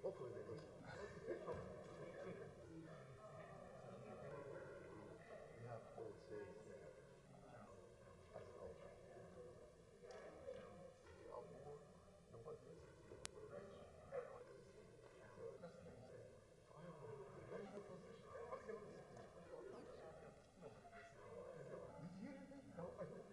Hopefully they listen. You have full states there. As an alternative. The what is it? That's your position. Did you hear anything? No, I didn't.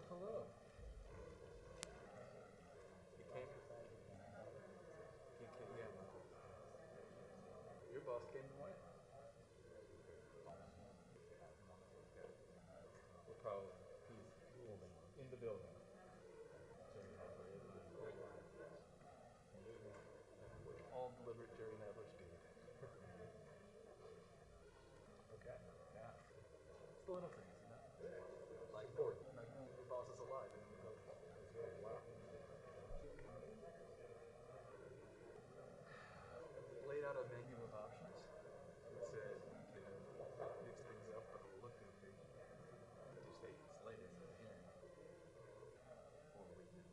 Oh, hello. He came. Yeah. Your boss came and went. We're probably, he's in the building. All delivered during Adler speed. Okay, yeah. It's the little things, you know? Like, your boss is alive. Wow. Laid out a menu of options. It said you can mix things up, but it'll look goofy. Just say it's later in the hearing. Or we can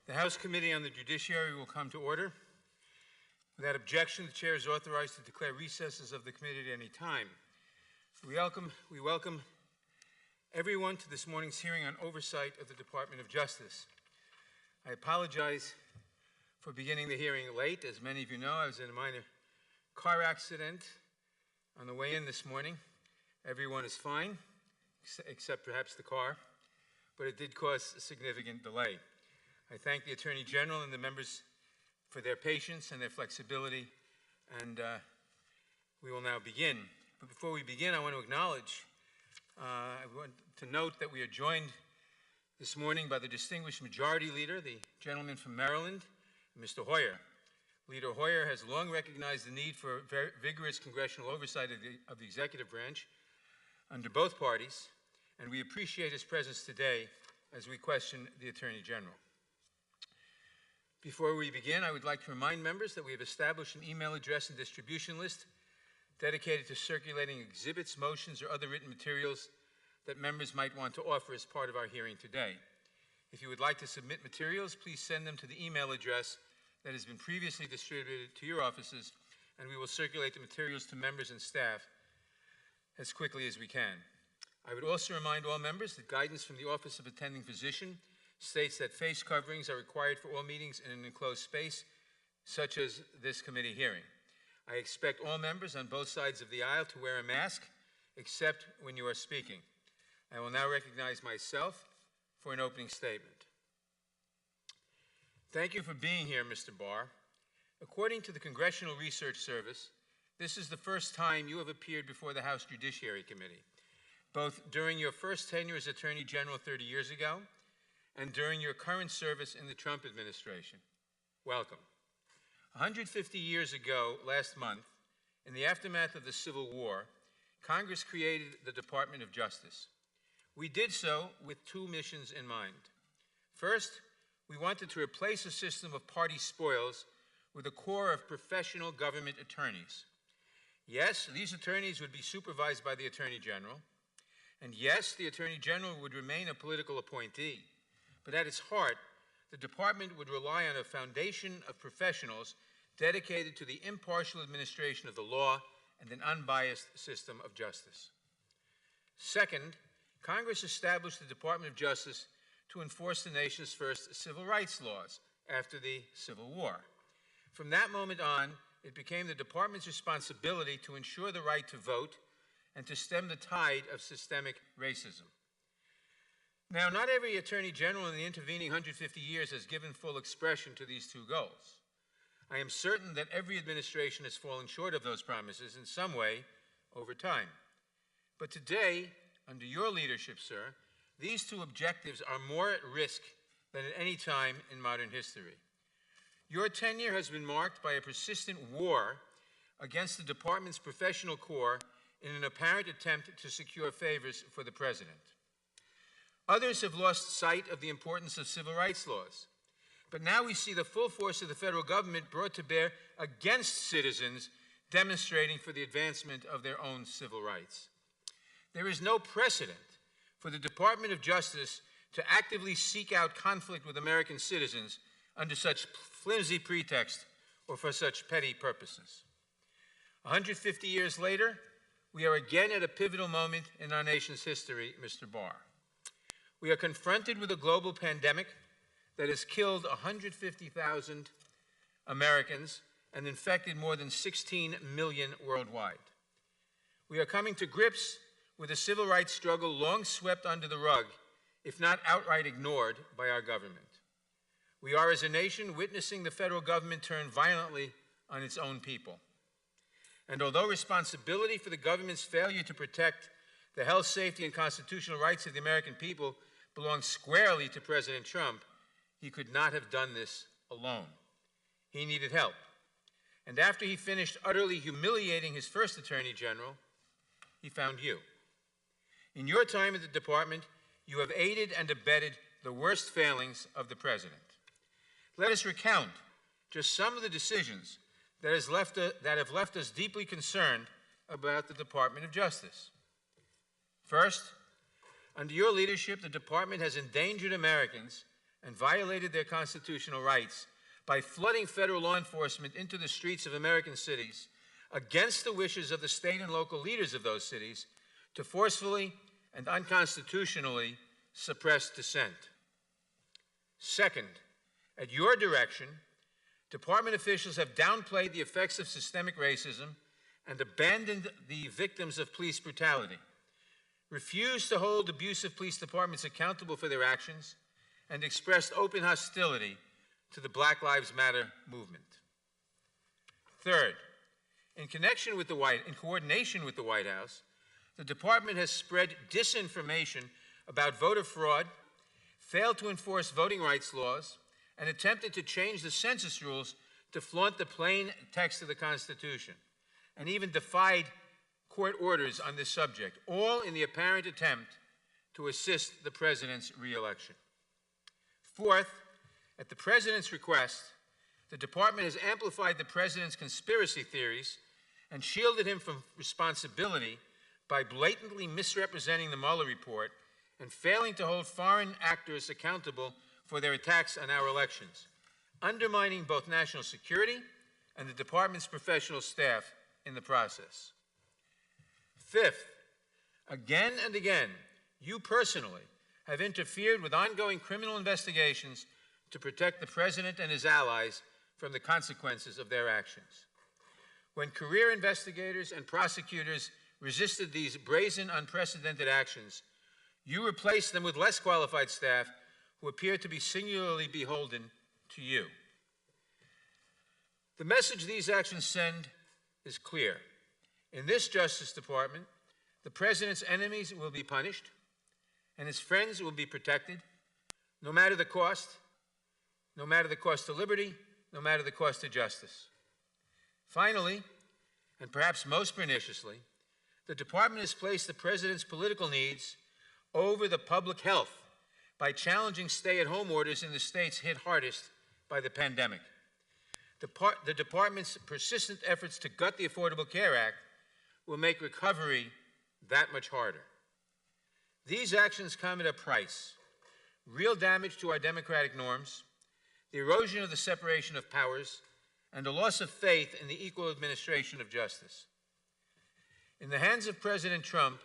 The House Committee on the Judiciary will come to order. Without objection, the Chair is authorized to declare recesses of the committee at any time. We welcome everyone to this morning's hearing on oversight of the Department of Justice. I apologize for beginning the hearing late. As many of you know, I was in a minor car accident on the way in this morning. Everyone is fine, except perhaps the car, but it did cause a significant delay. I thank the Attorney General and the members for their patience and their flexibility, and we will now begin. But before we begin, I want to acknowledge, I want to note that we are joined this morning by the distinguished Majority Leader, the gentleman from Maryland, Mr. Hoyer. Leader Hoyer has long recognized the need for vigorous congressional oversight of the executive branch under both parties, and we appreciate his presence today as we question the Attorney General. Before we begin, I would like to remind members that we have established an email address and distribution list dedicated to circulating exhibits, motions, or other written materials that members might want to offer as part of our hearing today. If you would like to submit materials, please send them to the email address that has been previously distributed to your offices, and we will circulate the materials to members and staff as quickly as we can. I would also remind all members that guidance from the Office of Attending Physician states that face coverings are required for all meetings in an enclosed space, such as this committee hearing. I expect all members on both sides of the aisle to wear a mask, except when you are speaking. I will now recognize myself for an opening statement. Thank you for being here, Mr. Barr. According to the Congressional Research Service, this is the first time you have appeared before the House Judiciary Committee, both during your first tenure as Attorney General 30 years ago and during your current service in the Trump administration. Welcome. 150 years ago, last month, in the aftermath of the Civil War, Congress created the Department of Justice. We did so with two missions in mind. First, we wanted to replace a system of party spoils with a corps of professional government attorneys. Yes, these attorneys would be supervised by the Attorney General, and yes, the Attorney General would remain a political appointee. But at its heart, the department would rely on a foundation of professionals dedicated to the impartial administration of the law and an unbiased system of justice. Second, Congress established the Department of Justice to enforce the nation's first civil rights laws after the Civil War. From that moment on, it became the department's responsibility to ensure the right to vote and to stem the tide of systemic racism. Now, not every Attorney General in the intervening 150 years has given full expression to these two goals. I am certain that every administration has fallen short of those promises in some way over time. But today, under your leadership, sir, these two objectives are more at risk than at any time in modern history. Your tenure has been marked by a persistent war against the department's professional corps in an apparent attempt to secure favors for the president. Others have lost sight of the importance of civil rights laws. But now we see the full force of the federal government brought to bear against citizens demonstrating for the advancement of their own civil rights. There is no precedent for the Department of Justice to actively seek out conflict with American citizens under such flimsy pretext or for such petty purposes. 150 years later, we are again at a pivotal moment in our nation's history, Mr. Barr. We are confronted with a global pandemic that has killed 150,000 Americans and infected more than 16 million worldwide. We are coming to grips with a civil rights struggle long swept under the rug, if not outright ignored by our government. We are, as a nation, witnessing the federal government turn violently on its own people. And although responsibility for the government's failure to protect the health, safety, and constitutional rights of the American people belongs squarely to President Trump, he could not have done this alone. He needed help. And after he finished utterly humiliating his first Attorney General, he found you. In your time at the department, you have aided and abetted the worst failings of the president. Let us recount just some of the decisions that have left us deeply concerned about the Department of Justice. First, under your leadership, the department has endangered Americans and violated their constitutional rights by flooding federal law enforcement into the streets of American cities against the wishes of the state and local leaders of those cities to forcefully and unconstitutionally suppress dissent. Second, at your direction, department officials have downplayed the effects of systemic racism and abandoned the victims of police brutality, refused to hold abusive police departments accountable for their actions, and expressed open hostility to the Black Lives Matter movement. Third, in coordination with the White House, the department has spread disinformation about voter fraud, failed to enforce voting rights laws, and attempted to change the census rules to flaunt the plain text of the Constitution, and even defied court orders on this subject, all in the apparent attempt to assist the president's re-election. Fourth, at the president's request, the department has amplified the president's conspiracy theories and shielded him from responsibility by blatantly misrepresenting the Mueller report and failing to hold foreign actors accountable for their attacks on our elections, undermining both national security and the department's professional staff in the process. Fifth, again and again, you personally have interfered with ongoing criminal investigations to protect the president and his allies from the consequences of their actions. When career investigators and prosecutors resisted these brazen, unprecedented actions, you replaced them with less qualified staff who appear to be singularly beholden to you. The message these actions send is clear. In this Justice Department, the president's enemies will be punished and his friends will be protected, no matter the cost to liberty, no matter the cost to justice. Finally, and perhaps most perniciously, the department has placed the president's political needs over the public health by challenging stay-at-home orders in the states hit hardest by the pandemic. The department's persistent efforts to gut the Affordable Care Act will make recovery that much harder. These actions come at a price: real damage to our democratic norms, the erosion of the separation of powers, and a loss of faith in the equal administration of justice. In the hands of President Trump,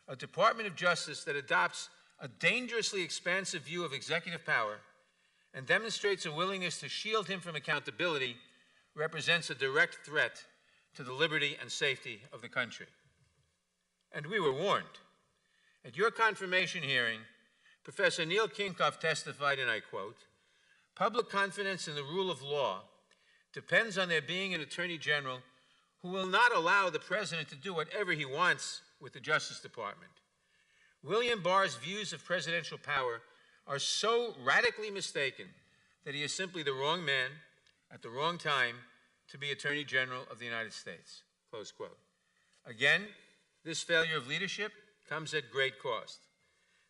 a Department of Justice that adopts a dangerously expansive view of executive power and demonstrates a willingness to shield him from accountability represents a direct threat to the liberty and safety of the country. And we were warned. At your confirmation hearing, Professor Neil Kinkoff testified, and I quote, "Public confidence in the rule of law depends on there being an Attorney General who will not allow the President to do whatever he wants with the Justice Department. William Barr's views of presidential power are so radically mistaken that he is simply the wrong man at the wrong time to be Attorney General of the United States." Close quote. Again, this failure of leadership comes at great cost.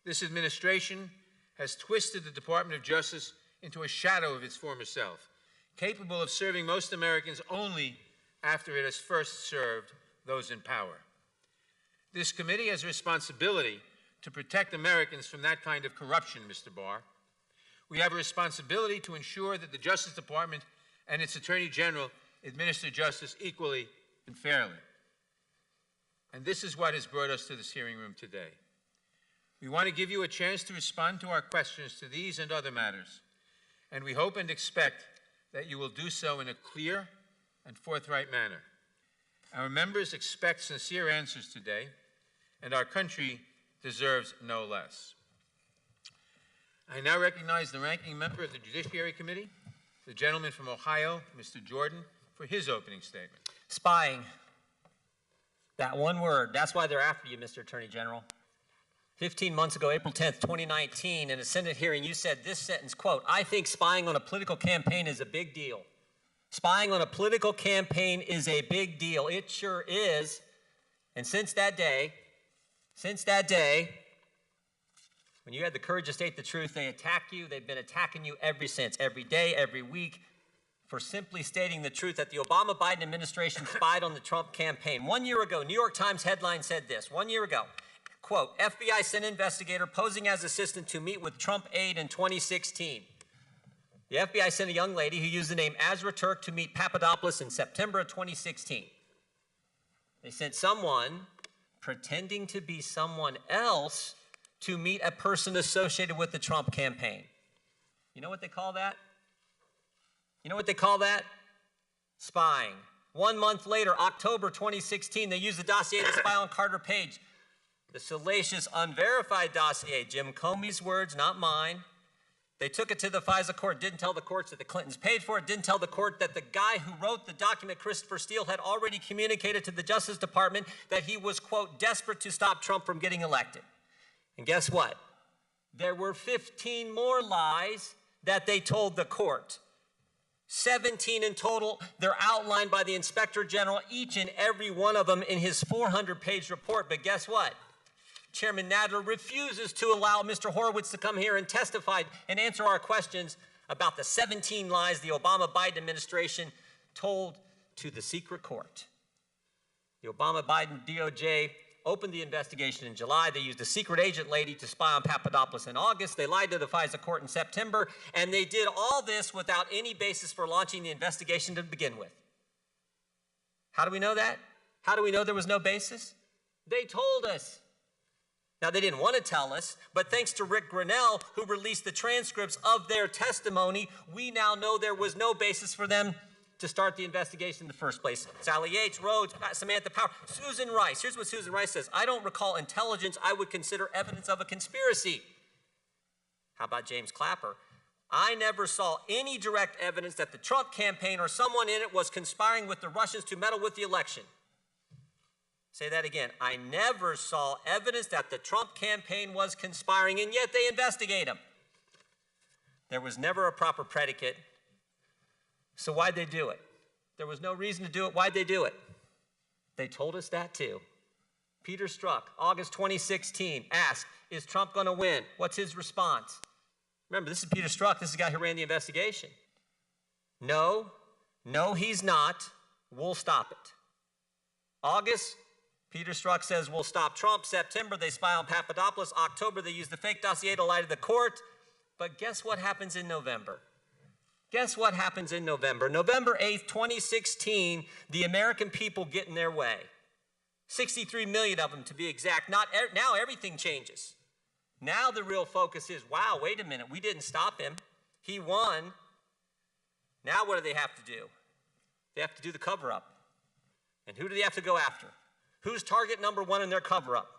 This administration has twisted the Department of Justice into a shadow of its former self, capable of serving most Americans only after it has first served those in power. This committee has a responsibility to protect Americans from that kind of corruption, Mr. Barr. We have a responsibility to ensure that the Justice Department and its Attorney General administer justice equally and fairly. And this is what has brought us to this hearing room today. We want to give you a chance to respond to our questions to these and other matters, and we hope and expect that you will do so in a clear and forthright manner. Our members expect sincere answers today, and our country deserves no less. I now recognize the ranking member of the Judiciary Committee, the gentleman from Ohio, Mr. Jordan, for his opening statement. Spying. That one word. That's why they're after you, Mr. Attorney General. 15 months ago, April 10th, 2019, in a Senate hearing, you said this sentence, quote, "I think spying on a political campaign is a big deal." Spying on a political campaign is a big deal. It sure is. And since that day, when you had the courage to state the truth, they attack you. They've been attacking you ever since, every day, every week, for simply stating the truth that the Obama-Biden administration spied on the Trump campaign. 1 year ago, New York Times headline said this, 1 year ago, quote, FBI sent investigator posing as assistant to meet with Trump aide in 2016. The FBI sent a young lady who used the name Azra Turk to meet Papadopoulos in September of 2016. They sent someone pretending to be someone else to meet a person associated with the Trump campaign. You know what they call that? You know what they call that? Spying. 1 month later, October 2016, they used the dossier to spy on Carter Page. The salacious, unverified dossier, Jim Comey's words, not mine. They took it to the FISA court, didn't tell the courts that the Clintons paid for it, didn't tell the court that the guy who wrote the document, Christopher Steele, had already communicated to the Justice Department that he was, quote, desperate to stop Trump from getting elected. And guess what? There were 15 more lies that they told the court. 17 in total. They're outlined by the Inspector General, each and every one of them in his 400-page report. But guess what? Chairman Nadler refuses to allow Mr. Horowitz to come here and testify and answer our questions about the 17 lies the Obama-Biden administration told to the secret court. The Obama-Biden DOJ opened the investigation in July. They used a secret agent lady to spy on Papadopoulos in August. They lied to the FISA court in September, and they did all this without any basis for launching the investigation to begin with. How do we know that? How do we know there was no basis? They told us. Now, they didn't want to tell us, but thanks to Rick Grinnell, who released the transcripts of their testimony, we now know there was no basis for them to start the investigation in the first place. Sally Yates, Rhodes, Samantha Power, Susan Rice. Here's what Susan Rice says. I don't recall intelligence I would consider evidence of a conspiracy. How about James Clapper? I never saw any direct evidence that the Trump campaign or someone in it was conspiring with the Russians to meddle with the election. Say that again. I never saw evidence that the Trump campaign was conspiring, and yet they investigate him. There was never a proper predicate. So why'd they do it? There was no reason to do it. Why'd they do it? They told us that too. Peter Strzok, August 2016, asked, is Trump going to win? What's his response? Remember, this is Peter Strzok. This is the guy who ran the investigation. No, he's not. We'll stop it. August, Peter Strzok says we'll stop Trump. September, they spy on Papadopoulos. October, they use the fake dossier to lie to the court. But guess what happens in November? Guess what happens in November? November 8th, 2016, the American people get in their way. 63 million of them to be exact. Now everything changes. Now the real focus is, wow, wait a minute, we didn't stop him. He won. Now what do they have to do? They have to do the cover-up. And who do they have to go after? Who's target number one in their cover-up?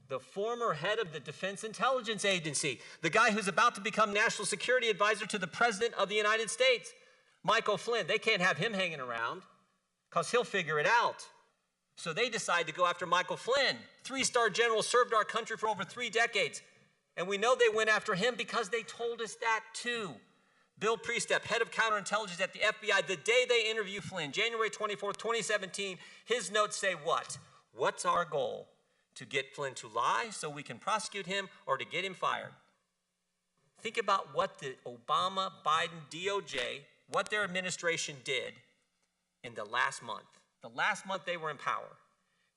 The former head of the Defense Intelligence Agency, the guy who's about to become National Security Advisor to the President of the United States, Michael Flynn. They can't have him hanging around because he'll figure it out. So they decide to go after Michael Flynn, three-star general, served our country for over 3 decades. And we know they went after him because they told us that too. Bill Priestep, head of counterintelligence at the FBI, the day they interview Flynn, January 24th, 2017, his notes say what? What's our goal? To get Flynn to lie so we can prosecute him or to get him fired? Think about what the Obama-Biden DOJ, what their administration did in the last month. The last month they were in power.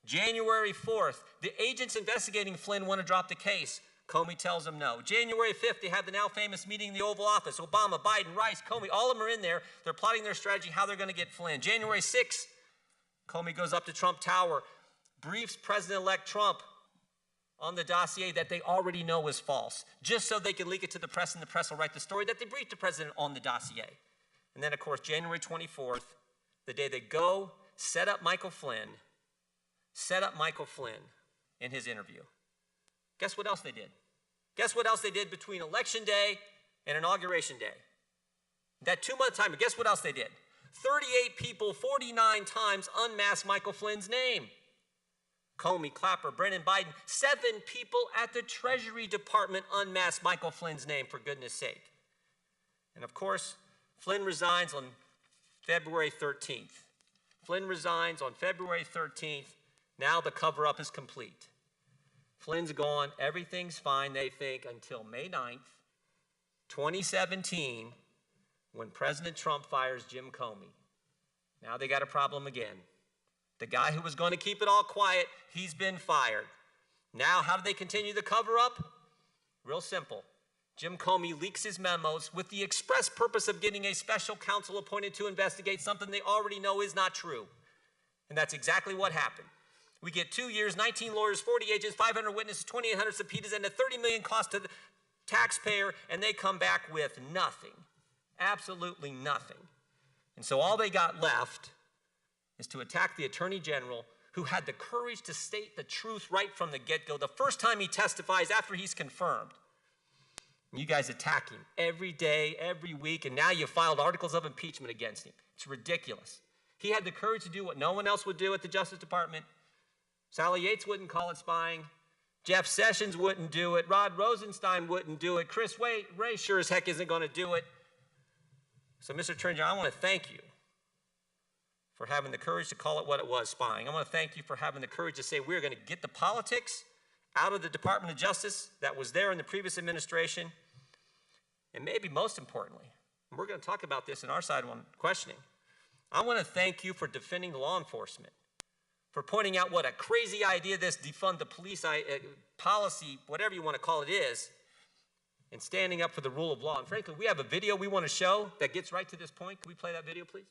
January 4th, the agents investigating Flynn want to drop the case. Comey tells them no. January 5th, they have the now famous meeting in the Oval Office. Obama, Biden, Rice, Comey, all of them are in there. They're plotting their strategy, how they're going to get Flynn. January 6th, Comey goes up to Trump Tower, briefs President-elect Trump on the dossier that they already know is false, just so they can leak it to the press, and the press will write the story that they briefed the president on the dossier. And then, of course, January 24th, the day they go set up Michael Flynn in his interview. Guess what else they did? Guess what else they did between Election Day and Inauguration Day? That 2-month time, guess what else they did? 38 people, 49 times unmasked Michael Flynn's name. Comey, Clapper, Brennan, Biden, 7 people at the Treasury Department unmasked Michael Flynn's name, for goodness sake. And of course, Flynn resigns on February 13th. Flynn resigns on February 13th. Now the cover-up is complete. Flynn's gone. Everything's fine, they think, until May 9th, 2017, when President Trump fires Jim Comey. Now they got a problem again. The guy who was going to keep it all quiet, he's been fired. Now, how do they continue the cover-up? Real simple. Jim Comey leaks his memos with the express purpose of getting a special counsel appointed to investigate something they already know is not true. And that's exactly what happened. We get 2 years, 19 lawyers, 40 agents, 500 witnesses, 2,800 subpoenas, and a $30 million cost to the taxpayer, and they come back with nothing. Absolutely nothing. And so all they got left is to attack the Attorney General, who had the courage to state the truth right from the get-go, the first time he testifies after he's confirmed. And you guys attack him every day, every week, and now you filed articles of impeachment against him. It's ridiculous. He had the courage to do what no one else would do at the Justice Department. Sally Yates wouldn't call it spying. Jeff Sessions wouldn't do it. Rod Rosenstein wouldn't do it. Chris Wray sure as heck isn't going to do it. So, Mr. Attorney General, I want to thank you for having the courage to call it what it was, spying. I want to thank you for having the courage to say we're going to get the politics out of the Department of Justice that was there in the previous administration. And maybe most importantly, and we're going to talk about this in our side on questioning, I want to thank you for defending the law enforcement, for pointing out what a crazy idea this defund the police policy, whatever you want to call it is, and standing up for the rule of law. And frankly, we have a video we want to show that gets right to this point. Can we play that video, please?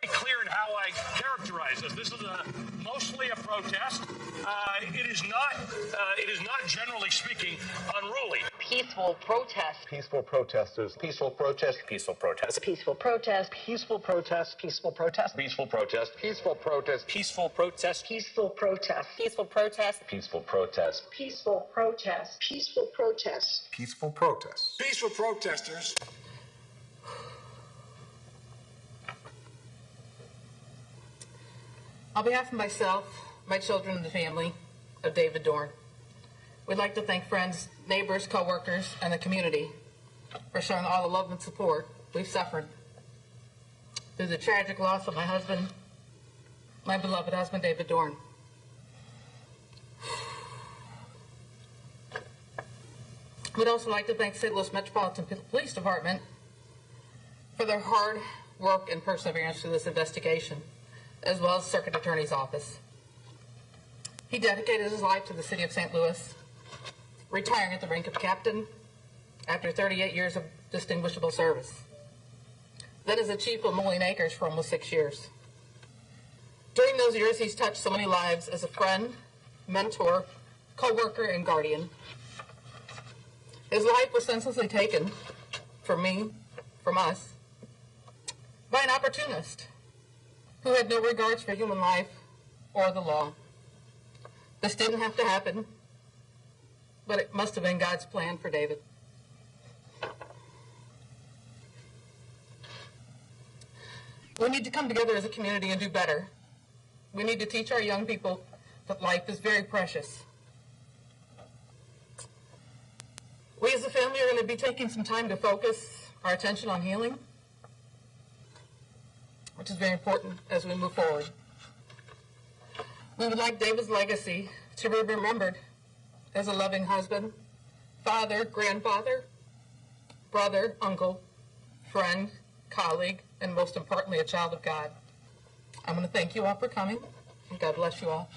Clear in how I characterize this. This is mostly a protest. It is not generally speaking unruly. Peaceful protest. Peaceful protesters. Peaceful protest. Peaceful protest. Peaceful protest. Peaceful protest. Peaceful protest. Peaceful protest. Peaceful protest. Peaceful protest. Peaceful protest. Peaceful protest. Peaceful protest. Peaceful protest. Peaceful protest. Peaceful protest. Peaceful protesters. On behalf of myself, my children, and the family of David Dorn, we'd like to thank friends, neighbors, co-workers, and the community for showing all the love and support we've suffered through the tragic loss of my husband, my beloved husband, David Dorn. We'd also like to thank St. Louis Metropolitan Police Department for their hard work and perseverance through this investigation, as well as Circuit Attorney's Office. He dedicated his life to the city of St. Louis, retiring at the rank of captain after 38 years of distinguishable service. Then as a chief of Moline Acres for almost 6 years. During those years, he's touched so many lives as a friend, mentor, co-worker, and guardian. His life was senselessly taken from me, from us, by an opportunist who had no regards for human life or the law. This didn't have to happen, but it must have been God's plan for David. We need to come together as a community and do better. We need to teach our young people that life is very precious. We as a family are going to be taking some time to focus our attention on healing, which is very important as we move forward. We would like David's legacy to be remembered as a loving husband, father, grandfather, brother, uncle, friend, colleague, and most importantly, a child of God. I'm going to thank you all for coming, and God bless you all.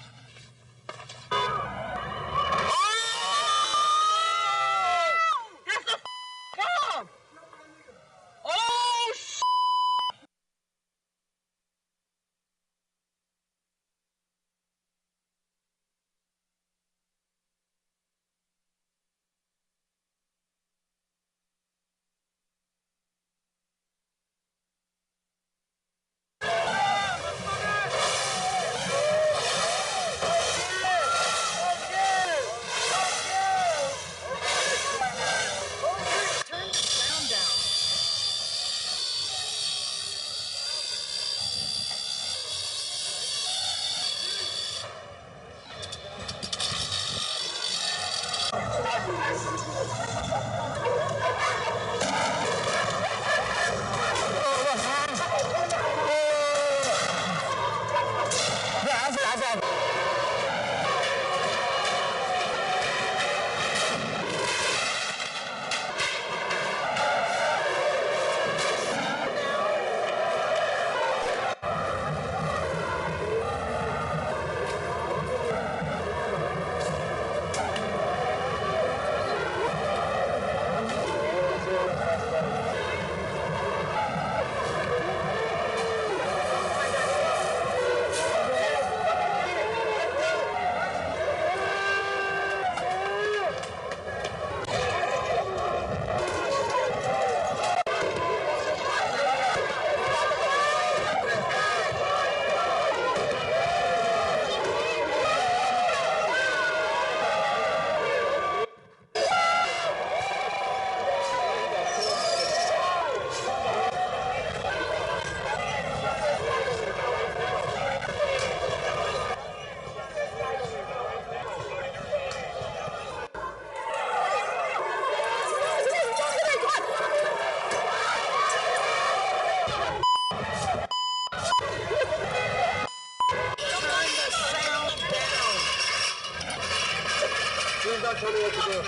don't tell me what to do.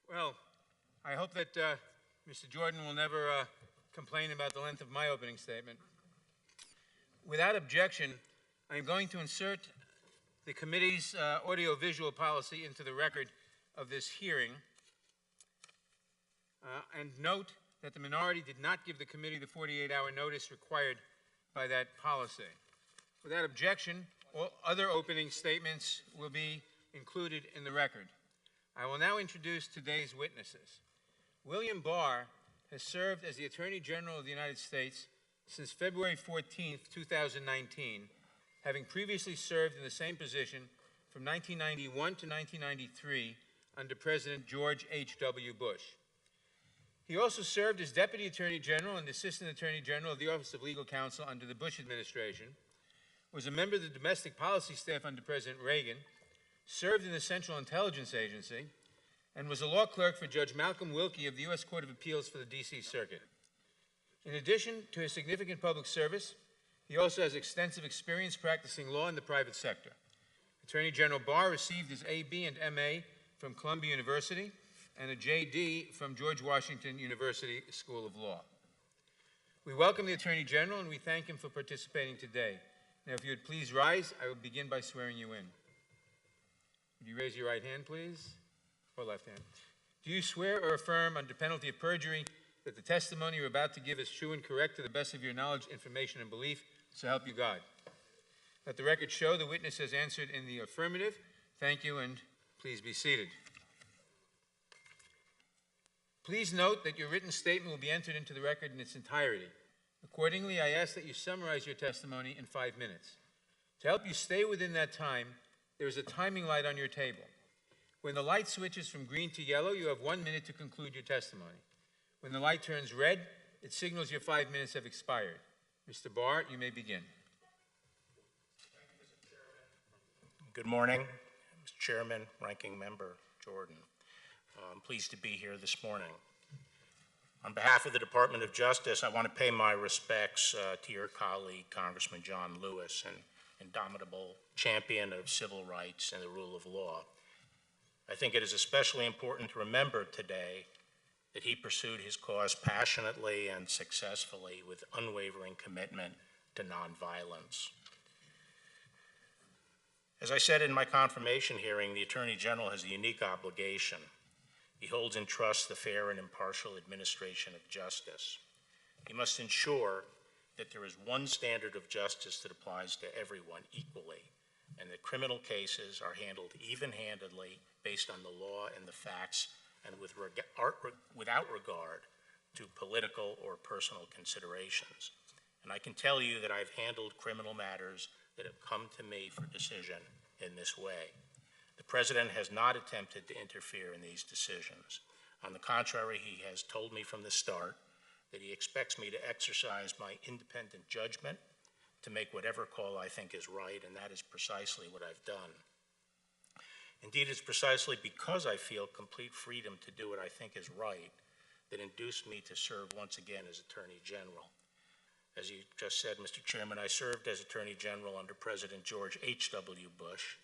Well, I hope that Mr. Jordan will never complain about the length of my opening statement. Without objection, I am going to insert the committee's audio-visual policy into the record of this hearing, and note that the minority did not give the committee the 48-hour notice required by that policy. Without objection, all other opening statements will be included in the record. I will now introduce today's witnesses. William Barr has served as the Attorney General of the United States since February 14, 2019, having previously served in the same position from 1991 to 1993 under President George H.W. Bush. He also served as Deputy Attorney General and Assistant Attorney General of the Office of Legal Counsel under the Bush administration, was a member of the Domestic Policy Staff under President Reagan, served in the Central Intelligence Agency, and was a law clerk for Judge Malcolm Wilkie of the U.S. Court of Appeals for the D.C. Circuit. In addition to his significant public service, he also has extensive experience practicing law in the private sector. Attorney General Barr received his A.B. and M.A. from Columbia University and a J.D. from George Washington University School of Law. We welcome the Attorney General and we thank him for participating today. Now, if you would please rise, I will begin by swearing you in. Would you raise your right hand, please? Or left hand? Do you swear or affirm under penalty of perjury that the testimony you're about to give is true and correct to the best of your knowledge, information, and belief, so help you God? Let the record show the witness has answered in the affirmative. Thank you, and please be seated. Please note that your written statement will be entered into the record in its entirety. Accordingly, I ask that you summarize your testimony in 5 minutes. To help you stay within that time, there is a timing light on your table. When the light switches from green to yellow, you have 1 minute to conclude your testimony. When the light turns red, it signals your 5 minutes have expired. Mr. Barr, you may begin. Good morning, Mr. Chairman, Ranking Member Jordan. I'm pleased to be here this morning. On behalf of the Department of Justice, I want to pay my respects to your colleague, Congressman John Lewis, an indomitable champion of civil rights and the rule of law. I think it is especially important to remember today that he pursued his cause passionately and successfully with unwavering commitment to nonviolence. As I said in my confirmation hearing, the Attorney General has a unique obligation. He holds in trust the fair and impartial administration of justice. He must ensure that there is one standard of justice that applies to everyone equally, and that criminal cases are handled even-handedly based on the law and the facts and without regard to political or personal considerations. And I can tell you that I've handled criminal matters that have come to me for decision in this way. The President has not attempted to interfere in these decisions. On the contrary, he has told me from the start that he expects me to exercise my independent judgment to make whatever call I think is right, and that is precisely what I've done. Indeed, it's precisely because I feel complete freedom to do what I think is right that induced me to serve once again as Attorney General. As you just said, Mr. Chairman, I served as Attorney General under President George H.W. Bush,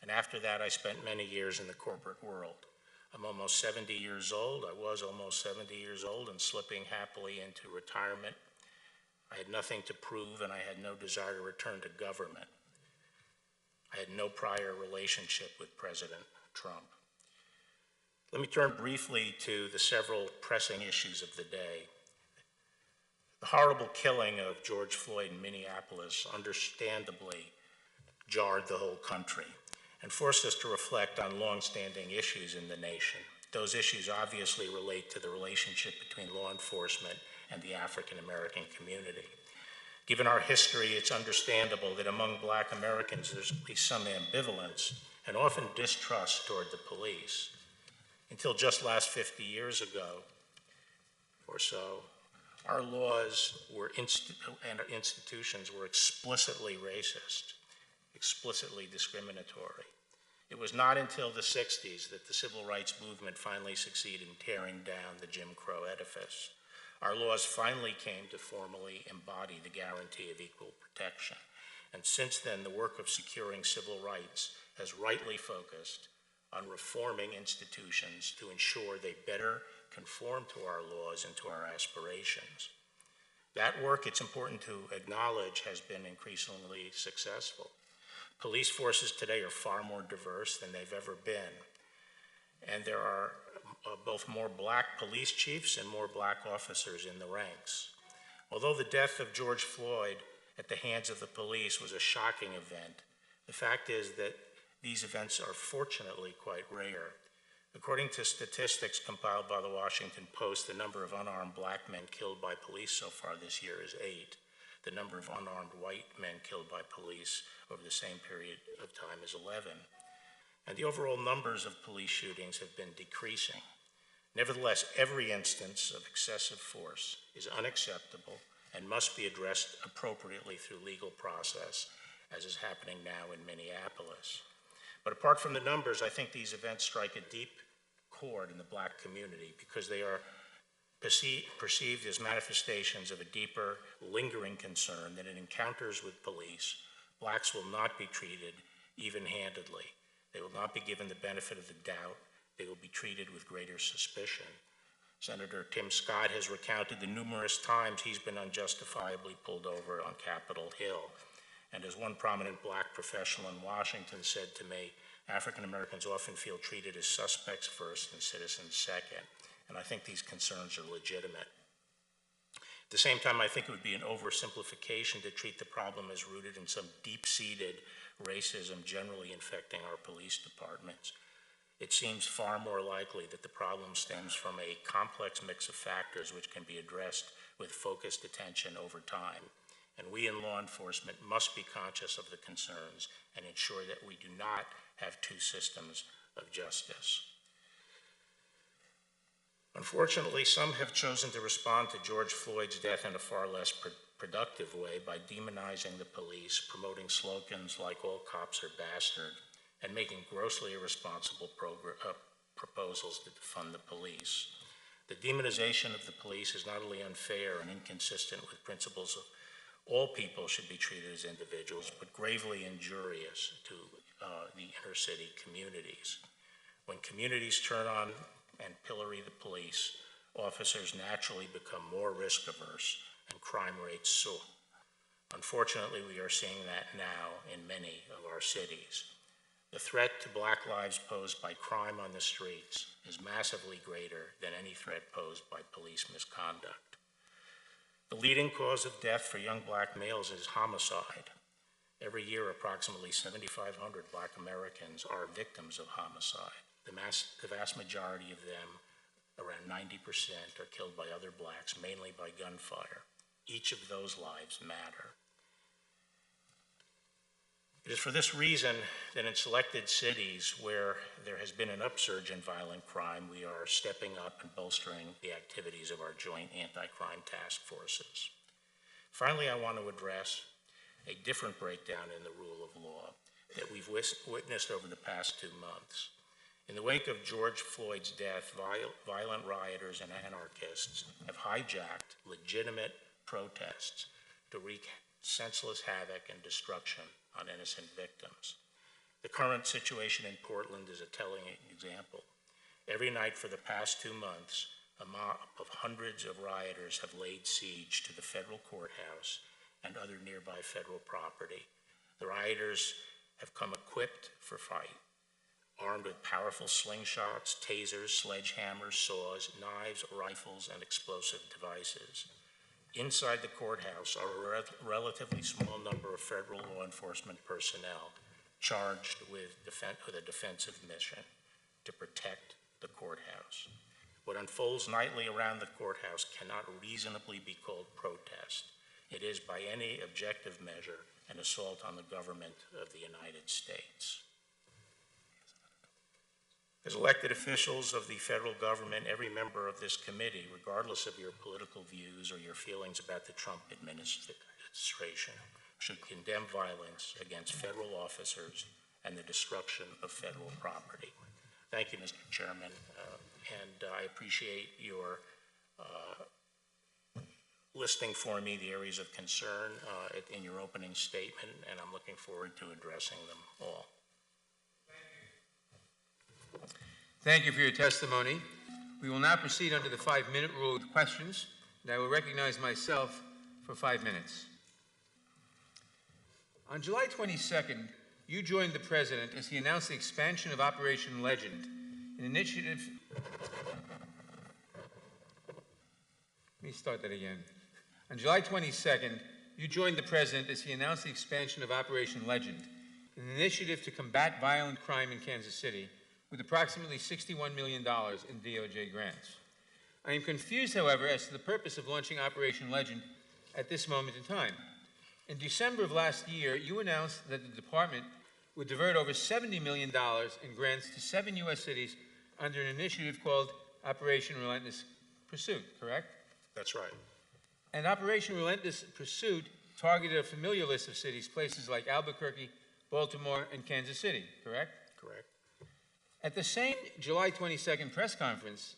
and after that I spent many years in the corporate world. I'm almost 70 years old. I was almost 70 years old and slipping happily into retirement. I had nothing to prove, and I had no desire to return to government. I had no prior relationship with President Trump. Let me turn briefly to the several pressing issues of the day. The horrible killing of George Floyd in Minneapolis understandably jarred the whole country and forced us to reflect on long-standing issues in the nation. Those issues obviously relate to the relationship between law enforcement and the African American community. Given our history, it's understandable that among Black Americans there's at least some ambivalence and often distrust toward the police. Until just last 50 years ago or so, our laws and our institutions were explicitly racist, explicitly discriminatory. It was not until the 60s that the civil rights movement finally succeeded in tearing down the Jim Crow edifice. Our laws finally came to formally embody the guarantee of equal protection. And since then, the work of securing civil rights has rightly focused on reforming institutions to ensure they better conform to our laws and to our aspirations. That work, it's important to acknowledge, has been increasingly successful. Police forces today are far more diverse than they've ever been, and there are both more Black police chiefs and more Black officers in the ranks. Although the death of George Floyd at the hands of the police was a shocking event, the fact is that these events are fortunately quite rare. According to statistics compiled by the Washington Post, the number of unarmed Black men killed by police so far this year is 8. The number of unarmed white men killed by police over the same period of time is 11. And the overall numbers of police shootings have been decreasing. Nevertheless, every instance of excessive force is unacceptable and must be addressed appropriately through legal process, as is happening now in Minneapolis. But apart from the numbers, I think these events strike a deep chord in the Black community because they are perceived as manifestations of a deeper, lingering concern that in encounters with police, Blacks will not be treated even-handedly. They will not be given the benefit of the doubt. They will be treated with greater suspicion. Senator Tim Scott has recounted the numerous times he's been unjustifiably pulled over on Capitol Hill. And as one prominent Black professional in Washington said to me, African Americans often feel treated as suspects first and citizens second. And I think these concerns are legitimate. At the same time, I think it would be an oversimplification to treat the problem as rooted in some deep-seated racism generally infecting our police departments. it seems far more likely that the problem stems from a complex mix of factors which can be addressed with focused attention over time. And we in law enforcement must be conscious of the concerns and ensure that we do not have two systems of justice. Unfortunately, some have chosen to respond to George Floyd's death in a far less productive way by demonizing the police, promoting slogans like "all cops are bastard," and making grossly irresponsible proposals to defund the police. The demonization of the police is not only unfair and inconsistent with principles of all people should be treated as individuals, but gravely injurious to the inner city communities. When communities turn on and pillory the police, officers naturally become more risk averse and crime rates soar. Unfortunately, we are seeing that now in many of our cities. The threat to Black lives posed by crime on the streets is massively greater than any threat posed by police misconduct. The leading cause of death for young Black males is homicide. Every year, approximately 7,500 Black Americans are victims of homicide. The vast majority of them, around 90%, are killed by other Blacks, mainly by gunfire. Each of those lives matter. It is for this reason that in selected cities where there has been an upsurge in violent crime, we are stepping up and bolstering the activities of our joint anti-crime task forces. Finally, I want to address a different breakdown in the rule of law that we've witnessed over the past 2 months. In the wake of George Floyd's death, violent rioters and anarchists have hijacked legitimate protests to wreak senseless havoc and destruction on innocent victims. The current situation in Portland is a telling example. Every night for the past 2 months, a mob of hundreds of rioters have laid siege to the federal courthouse and other nearby federal property. The rioters have come equipped for fight, armed with powerful slingshots, tasers, sledgehammers, saws, knives, rifles, and explosive devices. Inside the courthouse are a relatively small number of federal law enforcement personnel charged with a defensive mission to protect the courthouse. What unfolds nightly around the courthouse cannot reasonably be called protest. It is, by any objective measure, an assault on the government of the United States. As elected officials of the federal government, every member of this committee, regardless of your political views or your feelings about the Trump administration, should condemn violence against federal officers and the destruction of federal property. Thank you, Mr. Chairman, and I appreciate your listing for me the areas of concern in your opening statement, and I'm looking forward to addressing them all. Thank you for your testimony. We will now proceed under the 5-minute rule with questions, and I will recognize myself for 5 minutes. On July 22nd, you joined the President as he announced the expansion of Operation Legend, an initiative... Let me start that again. On July 22nd, you joined the President as he announced the expansion of Operation Legend, an initiative to combat violent crime in Kansas City, with approximately $61 million in DOJ grants. I am confused, however, as to the purpose of launching Operation Legend at this moment in time. In December of last year, you announced that the department would divert over $70 million in grants to 7 U.S. cities under an initiative called Operation Relentless Pursuit, correct? That's right. And Operation Relentless Pursuit targeted a familiar list of cities, places like Albuquerque, Baltimore, and Kansas City, correct? Correct. At the same July 22nd press conference,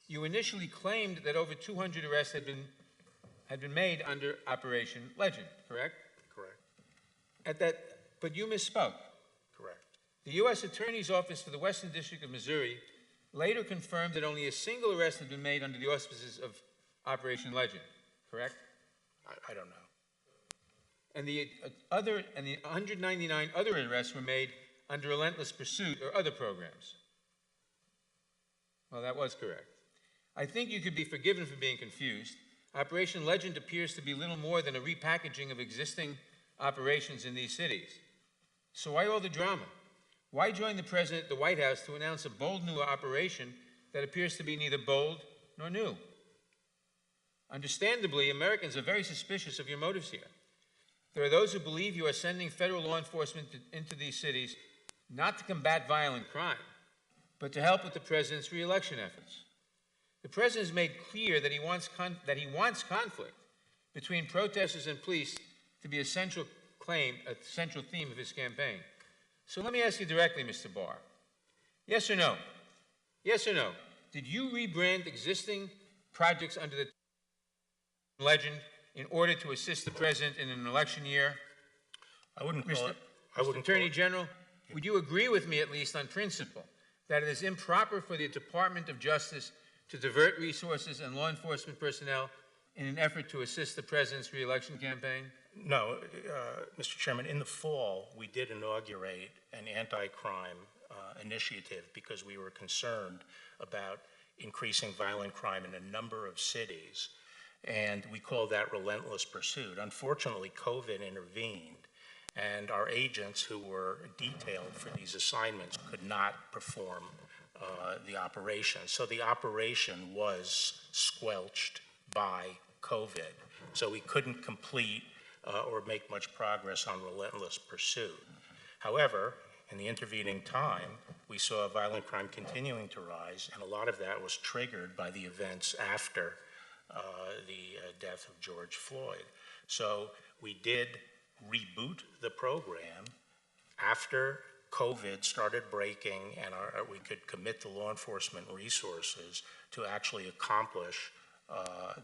you initially claimed that over 200 arrests had been made under Operation Legend, correct? Correct. But you misspoke. Correct. The U.S. Attorney's Office for the Western District of Missouri later confirmed that only a single arrest had been made under the auspices of Operation Legend, correct? I don't know. And the 199 other arrests were made under Relentless Pursuit or other programs. Well, that was correct. I think you could be forgiven for being confused. Operation Legend appears to be little more than a repackaging of existing operations in these cities. So why all the drama? Why join the President at the White House to announce a bold new operation that appears to be neither bold nor new? Understandably, Americans are very suspicious of your motives here. There are those who believe you are sending federal law enforcement into these cities not to combat violent crime, but to help with the President's re-election efforts. The President has made clear that he wants conflict between protesters and police to be a central theme of his campaign. So let me ask you directly, Mr. Barr. Yes or no? Yes or no? Did you rebrand existing projects under the legend in order to assist the President in an election year? I wouldn't call it. Mr. Attorney General, would you agree with me, at least on principle, that it is improper for the Department of Justice to divert resources and law enforcement personnel in an effort to assist the President's re-election campaign? No, Mr. Chairman, in the fall, we did inaugurate an anti-crime initiative because we were concerned about increasing violent crime in a number of cities, and we called that relentless pursuit. Unfortunately, COVID intervened, and our agents who were detailed for these assignments could not perform the operation. So the operation was squelched by COVID. So we couldn't complete or make much progress on relentless pursuit. However, in the intervening time, we saw violent crime continuing to rise, and a lot of that was triggered by the events after the death of George Floyd. So we did reboot the program after COVID started breaking and we could commit the law enforcement resources to actually accomplish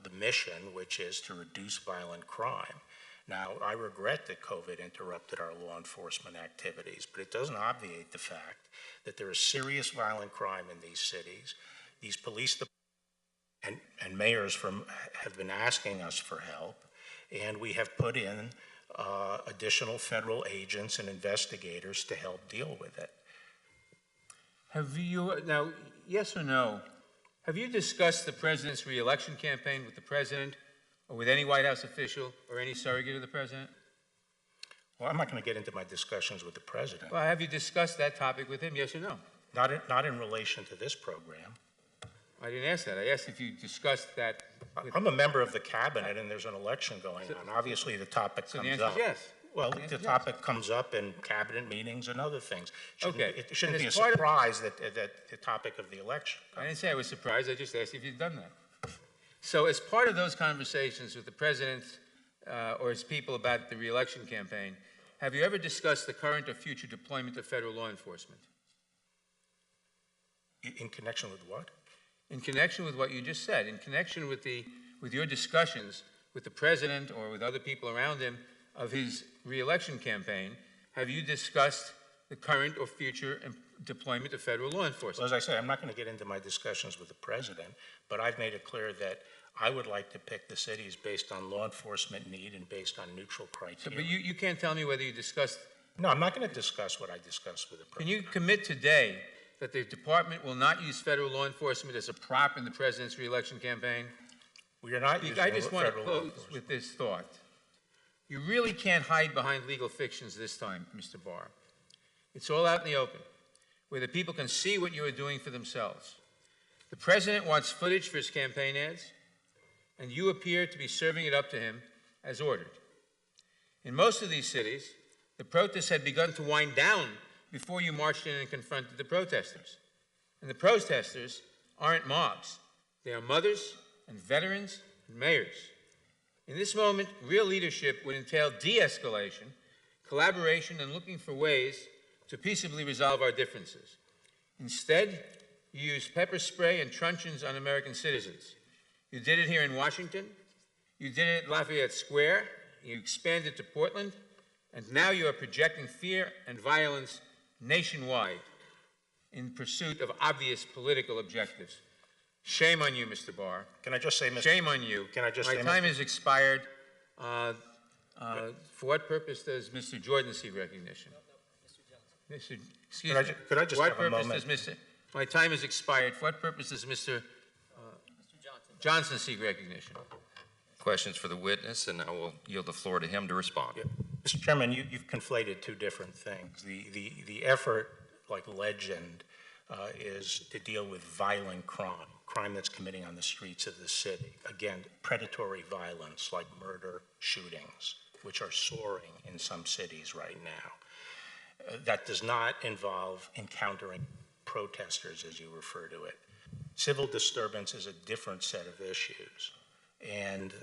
the mission, which is to reduce violent crime. Now, I regret that COVID interrupted our law enforcement activities, but it doesn't obviate the fact that there is serious violent crime in these cities. These police and mayors have been asking us for help, and we have put in additional federal agents and investigators to help deal with it. Have you, now, yes or no, have you discussed the President's re-election campaign with the President or with any White House official or any surrogate of the President? Well, I'm not going to get into my discussions with the President. Well, have you discussed that topic with him, yes or no? Not in relation to this program. I didn't ask that. I asked if you discussed that with... I'm a member of the cabinet, and there's an election going on. Obviously, the topic comes up. So the answer is yes. Well, the topic comes up in cabinet meetings and other things. Okay. It shouldn't be a surprise that the topic of the election comes. I didn't say I was surprised. I just asked if you'd done that. So as part of those conversations with the President or his people about the re-election campaign, have you ever discussed the current or future deployment of federal law enforcement? In connection with what? In connection with what you just said, in connection with your discussions with the President or with other people around him of his re-election campaign, have you discussed the current or future deployment of federal law enforcement? Well, as I said, I'm not going to get into my discussions with the President, but I've made it clear that I would like to pick the cities based on law enforcement need and based on neutral criteria. So, but you can't tell me whether you discussed... No, I'm not going to discuss what I discussed with the President. Can you commit today that the department will not use federal law enforcement as a prop in the President's re-election campaign? We are not using I just want to federal law close enforcement with this thought. You really can't hide behind legal fictions this time, Mr. Barr. It's all out in the open, where the people can see what you are doing for themselves. The President wants footage for his campaign ads, and you appear to be serving it up to him as ordered. In most of these cities, the protests had begun to wind down before you marched in and confronted the protesters. And the protesters aren't mobs. They are mothers and veterans and mayors. In this moment, real leadership would entail de-escalation, collaboration, and looking for ways to peaceably resolve our differences. Instead, you use pepper spray and truncheons on American citizens. You did it here in Washington. You did it at Lafayette Square. You expanded to Portland. And now you are projecting fear and violence nationwide in pursuit of obvious political objectives. Shame on you, Mr. Barr. Can I just say, Mr. Shame on you. Can I just My say, time Mr. has expired. For what purpose does Mr. Jordan seek recognition? Mr. Excuse me. Could I just what have a purpose moment? does Mr. My time has expired. For what purpose does Mr. Johnson seek recognition? Questions for the witness, and I will yield the floor to him to respond. Yeah. Mr. Chairman, you've conflated two different things. The effort legend is to deal with violent crime that's committing on the streets of the city. Again, predatory violence like murder, shootings, which are soaring in some cities right now. That does not involve encountering protesters, as you refer to it. Civil disturbance is a different set of issues. And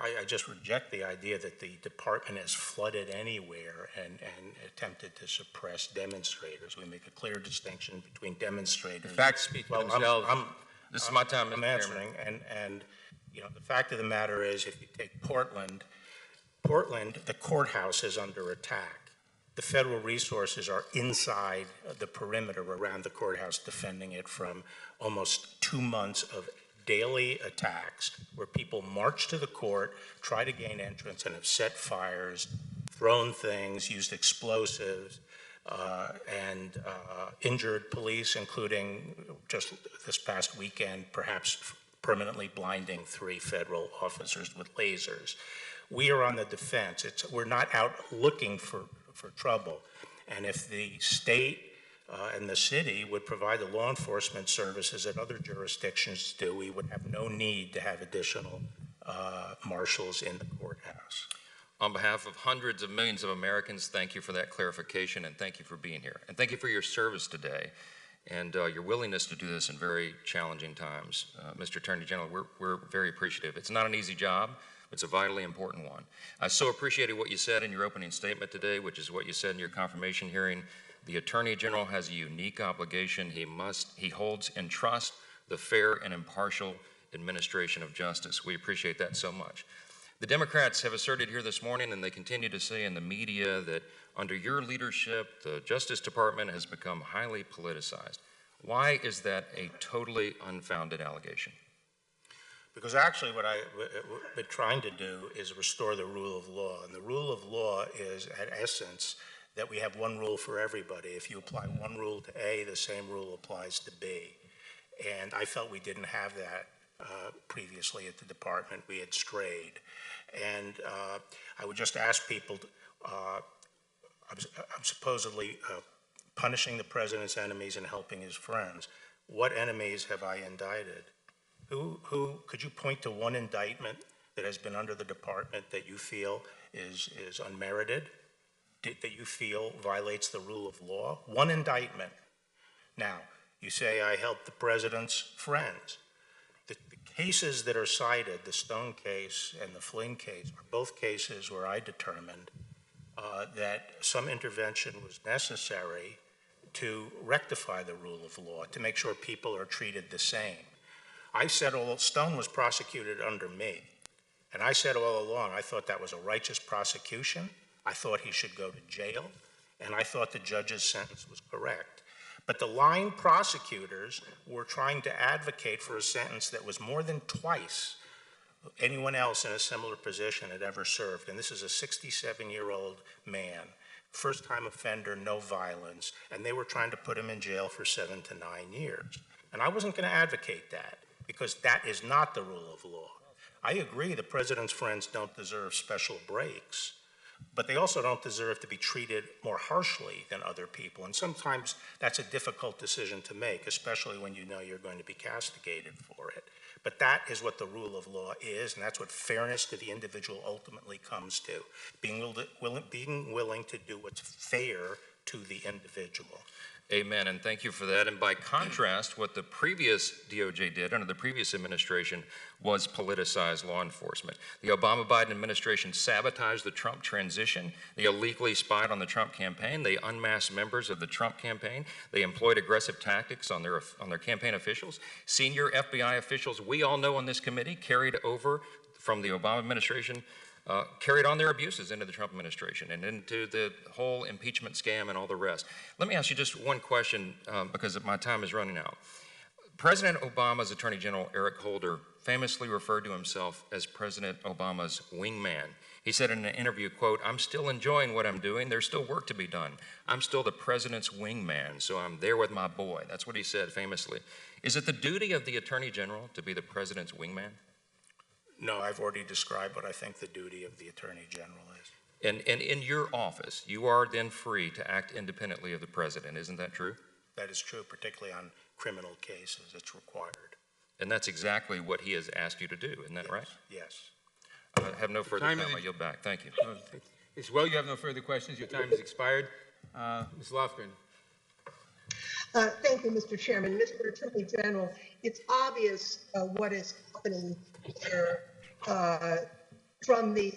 I just reject the idea that the department has flooded anywhere and attempted to suppress demonstrators. We make a clear distinction between demonstrators. The facts speak for themselves. This is my time, Mr. I'm answering, and you know, the fact of the matter is, if you take Portland, the courthouse is under attack. The federal resources are inside the perimeter around the courthouse, defending it from almost 2 months of daily attacks where people march to the court, try to gain entrance, and have set fires, thrown things, used explosives, and injured police, including just this past weekend, perhaps permanently blinding 3 federal officers with lasers. We are on the defense. We're not out looking for trouble. And if the state and the city would provide the law enforcement services that other jurisdictions do, we would have no need to have additional marshals in the courthouse. On behalf of hundreds of millions of Americans, thank you for that clarification, and thank you for being here. And thank you for your service today and your willingness to do this in very challenging times. Mr. Attorney General, we're very appreciative. It's not an easy job. It's a vitally important one. I so appreciated what you said in your opening statement today, which is what you said in your confirmation hearing. The Attorney General has a unique obligation. He holds in trust the fair and impartial administration of justice. We appreciate that so much. The Democrats have asserted here this morning, and they continue to say in the media, that under your leadership, the Justice Department has become highly politicized. Why is that a totally unfounded allegation? Because actually what I've been trying to do is restore the rule of law. And the rule of law is, at essence, that we have one rule for everybody. If you apply one rule to A, the same rule applies to B. And I felt we didn't have that previously at the department. We had strayed. And I would just ask people, I'm supposedly punishing the president's enemies and helping his friends. What enemies have I indicted? Who could you point to one indictment that has been under the department that you feel is unmerited, that you feel violates the rule of law? One indictment. Now, you say I helped the president's friends. The cases that are cited, the Stone case and the Flynn case, are both cases where I determined that some intervention was necessary to rectify the rule of law, to make sure people are treated the same. I said Stone was prosecuted under me, and I said all along I thought that was a righteous prosecution. I thought he should go to jail, and I thought the judge's sentence was correct. But the line prosecutors were trying to advocate for a sentence that was more than twice anyone else in a similar position had ever served. And this is a 67-year-old man, first-time offender, no violence, and they were trying to put him in jail for 7 to 9 years. And I wasn't going to advocate that, because that is not the rule of law. I agree the president's friends don't deserve special breaks, but they also don't deserve to be treated more harshly than other people. And sometimes that's a difficult decision to make, especially when you know you're going to be castigated for it. But that is what the rule of law is, and that's what fairness to the individual ultimately comes to, being willing to do what's fair to the individual. Amen, and thank you for that. And by contrast, what the previous DOJ did under the previous administration was politicize law enforcement. The Obama-Biden administration sabotaged the Trump transition. They illegally spied on the Trump campaign. They unmasked members of the Trump campaign. They employed aggressive tactics on their campaign officials. Senior FBI officials, we all know on this committee, carried over from the Obama administration, carried on their abuses into the Trump administration and into the whole impeachment scam and all the rest. Let me ask you just one question because my time is running out. President Obama's Attorney General Eric Holder famously referred to himself as President Obama's wingman. He said in an interview, quote, "I'm still enjoying what I'm doing. There's still work to be done. I'm still the president's wingman, so I'm there with my boy." That's what he said famously. Is it the duty of the Attorney General to be the president's wingman? No, I've already described what I think the duty of the Attorney General is. And in your office, you are then free to act independently of the president. Isn't that true? That is true, particularly on criminal cases. It's required. And that's exactly what he has asked you to do. Isn't that right? Yes. I have no further time. I yield back. Thank you. As well, you have no further questions. Your time has expired. Ms. Lofgren. Thank you, Mr. Chairman. Mr. Attorney General, it's obvious what is happening here from the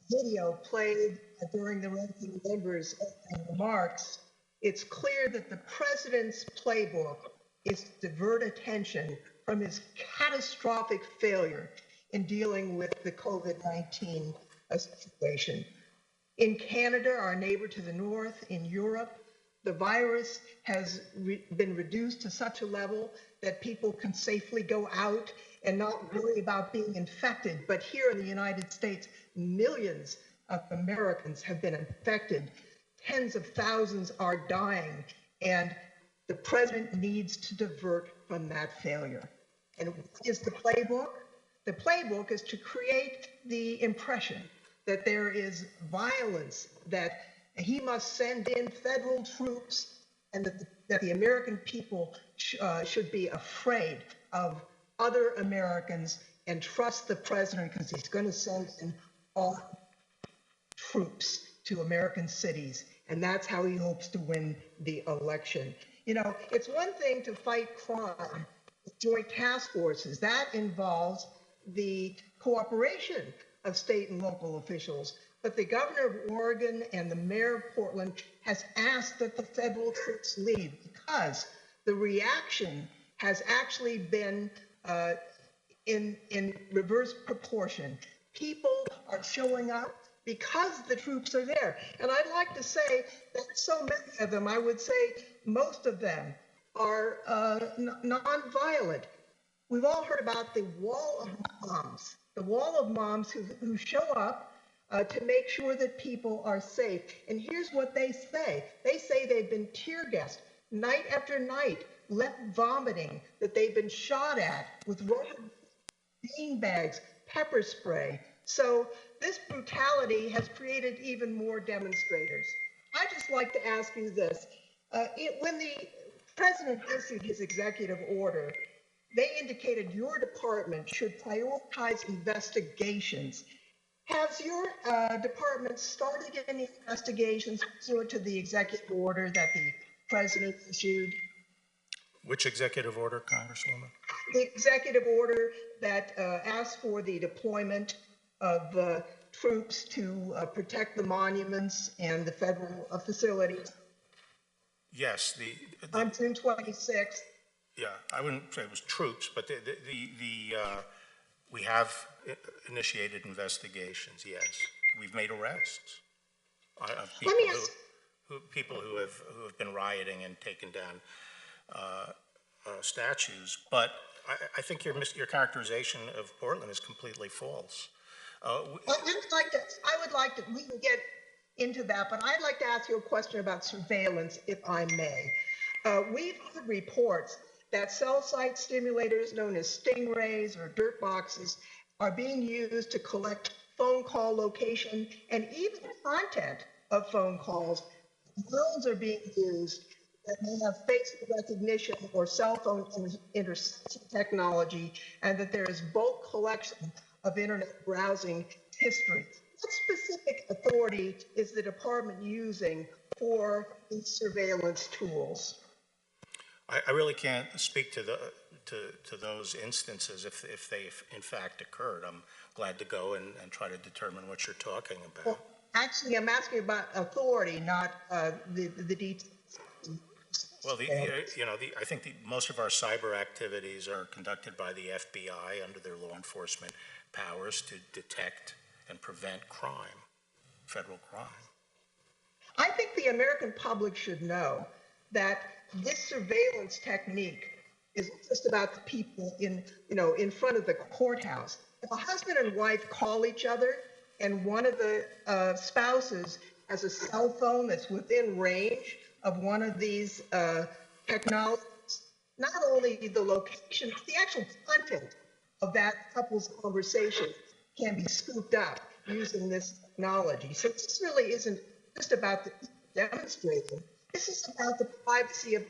video played during the ranking member's opening remarks. It's clear that the president's playbook is to divert attention from his catastrophic failure in dealing with the COVID-19 situation. In Canada, our neighbor to the north, in Europe, the virus has been reduced to such a level that people can safely go out and not worry about being infected. But here in the United States, millions of Americans have been infected. Tens of thousands are dying, and the president needs to divert from that failure. And what is the playbook? The playbook is to create the impression that there is violence, that he must send in federal troops, and that the American people should be afraid of other Americans and trust the president because he's going to send in all troops to American cities. And that's how he hopes to win the election. You know, it's one thing to fight crime with joint task forces. That involves the cooperation of state and local officials. But the governor of Oregon and the mayor of Portland has asked that the federal troops lead because the reaction has actually been in reverse proportion. People are showing up because the troops are there. And I'd like to say that so many of them, I would say most of them, are nonviolent. We've all heard about the wall of moms, who show up to make sure that people are safe. And here's what they say. They say they've been tear gassed night after night, left vomiting, that they've been shot at with rubber bean bags, pepper spray. So this brutality has created even more demonstrators. I'd just like to ask you this. When the president issued his executive order, they indicated your department should prioritize investigations. Has your department started any investigations pursuant to the executive order that the president issued? Which executive order, Congresswoman? The executive order that asked for the deployment of troops to protect the monuments and the federal facilities. Yes, on June 26th. Yeah, I wouldn't say it was troops, but we have initiated investigations. Yes, we've made arrests of people who have been rioting and taken down statues. But I think your characterization of Portland is completely false. I would like to. We can get into that, but I'd like to ask you a question about surveillance, if I may. We've heard reports that cell site stimulators known as stingrays or dirt boxes are being used to collect phone call location and even content of phone calls. Drones are being used that may have face recognition or cell phone interception technology, and that there is bulk collection of internet browsing history. What specific authority is the department using for these surveillance tools? I really can't speak to those instances if they in fact occurred. I'm glad to go and try to determine what you're talking about. Well, actually, I'm asking about authority, not the details. Well, I think most of our cyber activities are conducted by the FBI under their law enforcement powers to detect and prevent crime, federal crime. I think the American public should know that this surveillance technique is just about the people in front of the courthouse. If a husband and wife call each other and one of the spouses has a cell phone that's within range of one of these technologies, not only the location, but the actual content of that couple's conversation can be scooped up. using this technology. So this really isn't just about the demonstrating. This is about the privacy of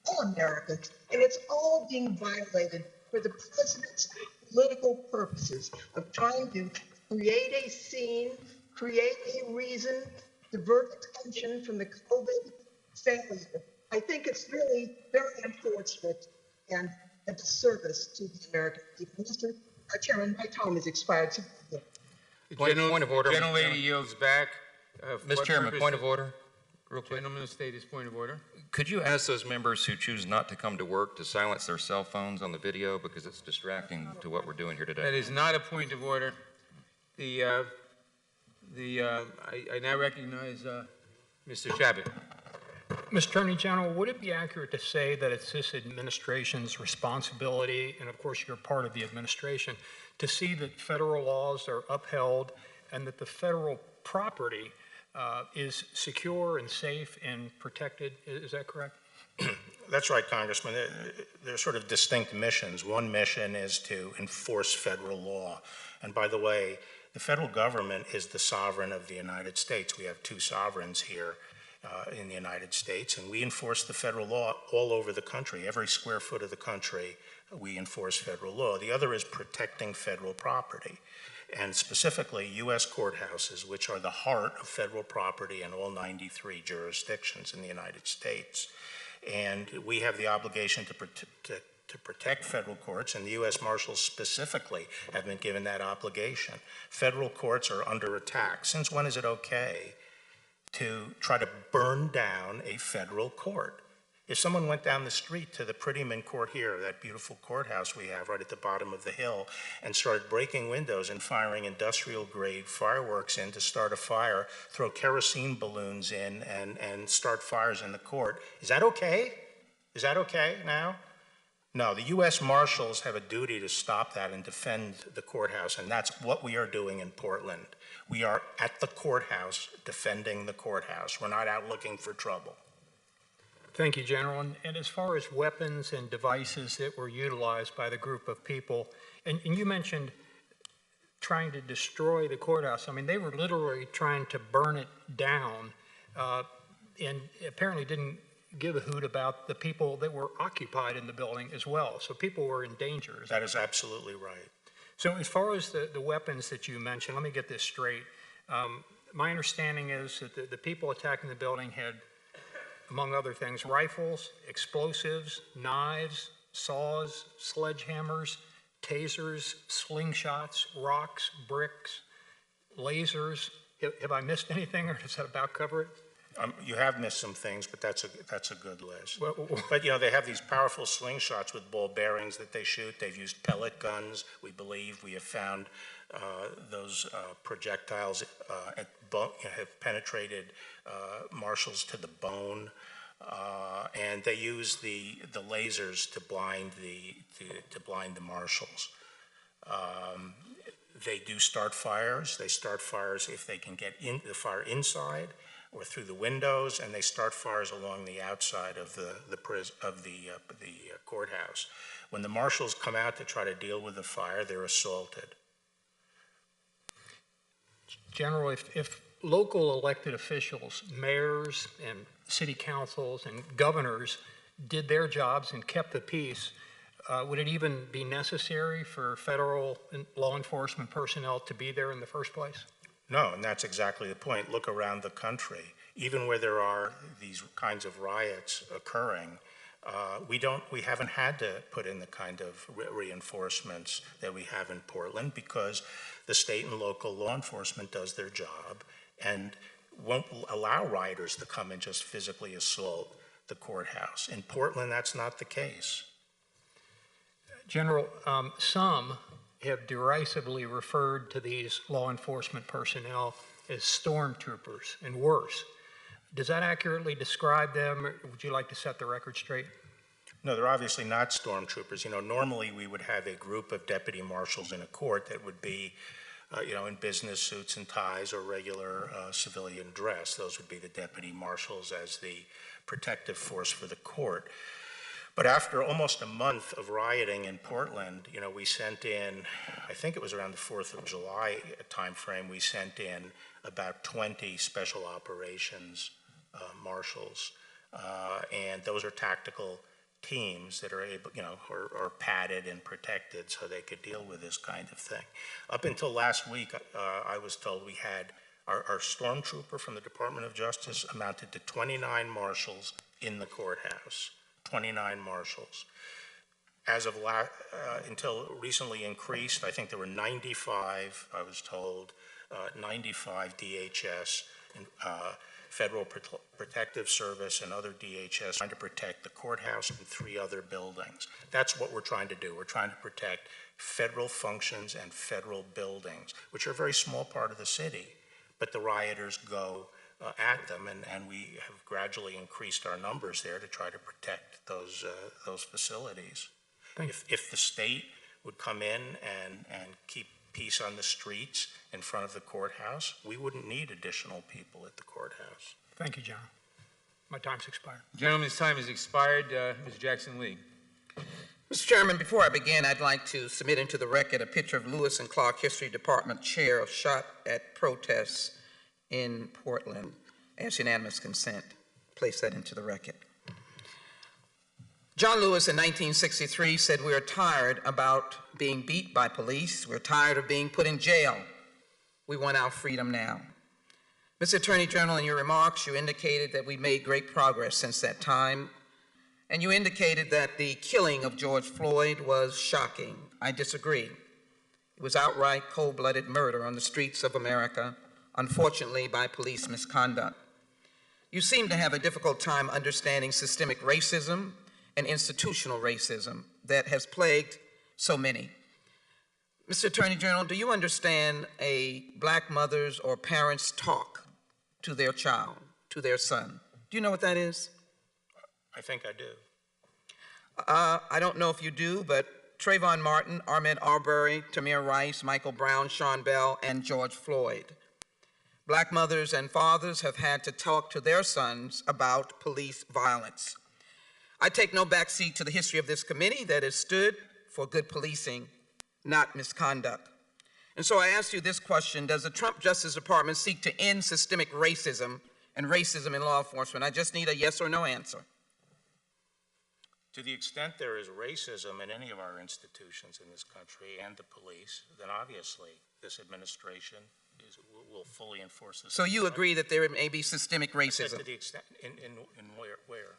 all Americans, and it's all being violated for the president's political purposes of trying to create a scene, create a reason, divert attention from the COVID failure. I think it's really very unfortunate and a disservice to the American people. Mr. Chairman, my time has expired. So, yeah. Point of order, Mr. Gentlelady Chairman. yields back. Mr. Chairman, point of order, real quick. Gentleman will state his point of order. Could you ask those members who choose not to come to work to silence their cell phones on the video because it's distracting to what we're doing here That today? is not a point of order. I now recognize Mr. Chabot. Mr. Attorney General, would it be accurate to say that it's this administration's responsibility, and of course you're part of the administration, to see that federal laws are upheld and that the federal property is secure and safe and protected? Is that correct? That's right, Congressman. There are sort of distinct missions. One mission is to enforce federal law. And by the way, the federal government is the sovereign of the United States. We have two sovereigns here in the United States, and we enforce the federal law all over the country. Every square foot of the country, we enforce federal law. The other is protecting federal property, and specifically U.S. courthouses, which are the heart of federal property in all 93 jurisdictions in the United States. And we have the obligation to protect federal courts, and the U.S. Marshals specifically have been given that obligation. Federal courts are under attack. Since when is it okay to try to burn down a federal court? If someone went down the street to the Prettyman Court here, that beautiful courthouse we have right at the bottom of the hill, and started breaking windows and firing industrial-grade fireworks in to start a fire, throw kerosene balloons in and start fires in the court, is that okay? Is that okay now? No, the U.S. Marshals have a duty to stop that and defend the courthouse, and that's what we are doing in Portland. We are at the courthouse defending the courthouse. We're not out looking for trouble. Thank you, General. And as far as weapons and devices that were utilized by the group of people, and you mentioned trying to destroy the courthouse. I mean, they were literally trying to burn it down and apparently didn't give a hoot about the people that were occupied in the building as well. So people were in danger. That is absolutely right. So as far as the weapons that you mentioned, let me get this straight. My understanding is that the people attacking the building had, among other things, rifles, explosives, knives, saws, sledgehammers, tasers, slingshots, rocks, bricks, lasers. Have I missed anything, or does that about cover it? You have missed some things, but that's a good list. But you know, they have these powerful slingshots with ball bearings that they shoot. They've used pellet guns. We believe we have found those projectiles have penetrated marshals to the bone, and they use the lasers to blind the marshals. They do start fires. They start fires if they can get the fire inside or through the windows, and they start fires along the outside of the courthouse. When the marshals come out to try to deal with the fire, they're assaulted. General, if local elected officials, mayors and city councils and governors did their jobs and kept the peace, would it even be necessary for federal law enforcement personnel to be there in the first place? No, and that's exactly the point. Look around the country. Even where there are these kinds of riots occurring, we haven't had to put in the kind of reinforcements that we have in Portland, because the state and local law enforcement does their job and won't allow rioters to come and just physically assault the courthouse. In Portland, that's not the case. General, some have derisively referred to these law enforcement personnel as stormtroopers and worse. Does that accurately describe them? Or would you like to set the record straight? No, they're obviously not stormtroopers. You know, normally we would have a group of deputy marshals in a court that would be, in business suits and ties or regular civilian dress. Those would be the deputy marshals as the protective force for the court. But after almost a month of rioting in Portland, you know, we sent in, I think it was around the 4th of July timeframe, we sent in about 20 special operations marshals. And those are tactical teams that are able, you know, are padded and protected so they could deal with this kind of thing. Up until last week, I was told we had our stormtrooper from the Department of Justice amounted to 29 marshals in the courthouse, 29 marshals. As of until recently increased, I think there were 95, I was told, 95 DHS and Federal Protective Service and other DHS trying to protect the courthouse and 3 other buildings. That's what we're trying to do. We're trying to protect federal functions and federal buildings, which are a very small part of the city, but the rioters go at them, and we have gradually increased our numbers there to try to protect those facilities. If the state would come in and keep peace on the streets in front of the courthouse, we wouldn't need additional people at the courthouse. Thank you, John. My time's expired. Gentleman's time has expired. Ms. Jackson-Lee. Mr. Chairman, before I begin, I'd like to submit into the record a picture of Lewis and Clark History Department chair of shot at protests in Portland. Ask unanimous consent. Place that into the record. John Lewis in 1963 said, "We are tired about being beat by police. We're tired of being put in jail. We want our freedom now." Mr. Attorney General, in your remarks, you indicated that we made great progress since that time, and you indicated that the killing of George Floyd was shocking. I disagree. It was outright cold-blooded murder on the streets of America, unfortunately by police misconduct. You seem to have a difficult time understanding systemic racism and institutional racism that has plagued so many. Mr. Attorney General, do you understand a black mother's or parent's talk to their child, to their son? Do you know what that is? I think I do. I don't know if you do, but Trayvon Martin, Ahmaud Arbery, Tamir Rice, Michael Brown, Sean Bell, and George Floyd. Black mothers and fathers have had to talk to their sons about police violence. I take no backseat to the history of this committee that has stood for good policing, not misconduct. And so I ask you this question: does the Trump Justice Department seek to end systemic racism and racism in law enforcement? I just need a yes or no answer. To the extent there is racism in any of our institutions in this country and the police, then obviously this administration will fully enforce this. So you agree that there may be systemic racism? To the extent, in where?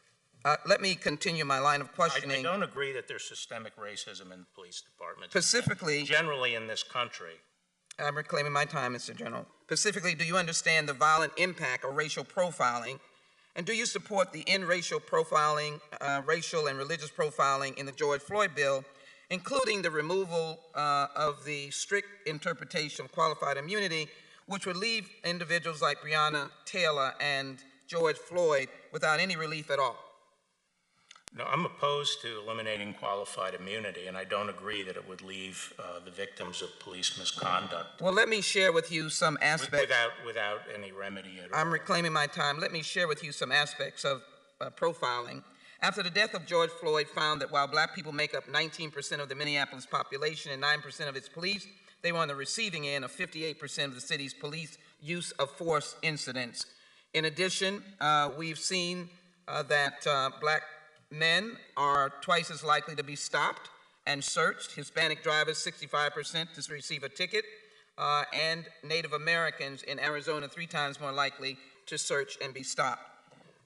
Let me continue my line of questioning. I don't agree that there's systemic racism in the police department. Specifically, generally in this country. I'm reclaiming my time, Mr. General. Specifically, do you understand the violent impact of racial profiling? And do you support the end racial profiling, racial and religious profiling in the George Floyd bill, including the removal of the strict interpretation of qualified immunity, which would leave individuals like Breonna Taylor and George Floyd without any relief at all? No, I'm opposed to eliminating qualified immunity, and I don't agree that it would leave the victims of police misconduct. Well, let me share with you some aspects. Without any remedy at all. I'm reclaiming my time. Let me share with you some aspects of profiling. After the death of George Floyd found that while black people make up 19% of the Minneapolis population and 9% of its police, they were on the receiving end of 58% of the city's police use of force incidents. In addition, we've seen that black men are twice as likely to be stopped and searched. Hispanic drivers, 65% to receive a ticket, and Native Americans in Arizona 3 times more likely to search and be stopped.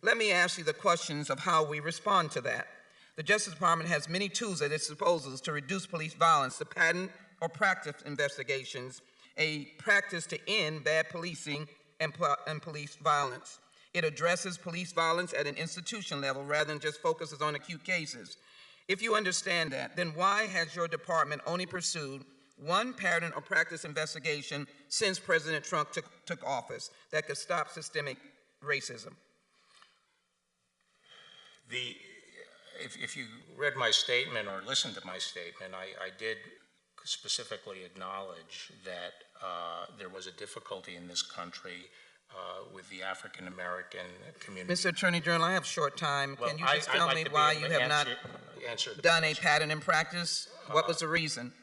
Let me ask you the questions of how we respond to that. The Justice Department has many tools at its disposal to reduce police violence, to patent or practice investigations, a practice to end bad policing and police violence. It addresses police violence at an institution level rather than just focuses on acute cases. If you understand that, then why has your department only pursued one pattern or practice investigation since President Trump took office that could stop systemic racism? If you read my statement or listened to my statement, I did specifically acknowledge that there was a difficulty in this country with the African American community. Mr. Attorney General, I have short time. Well, Can you just I'd tell like me to be why able you to have not answer the done a question. pattern in practice? What was the reason?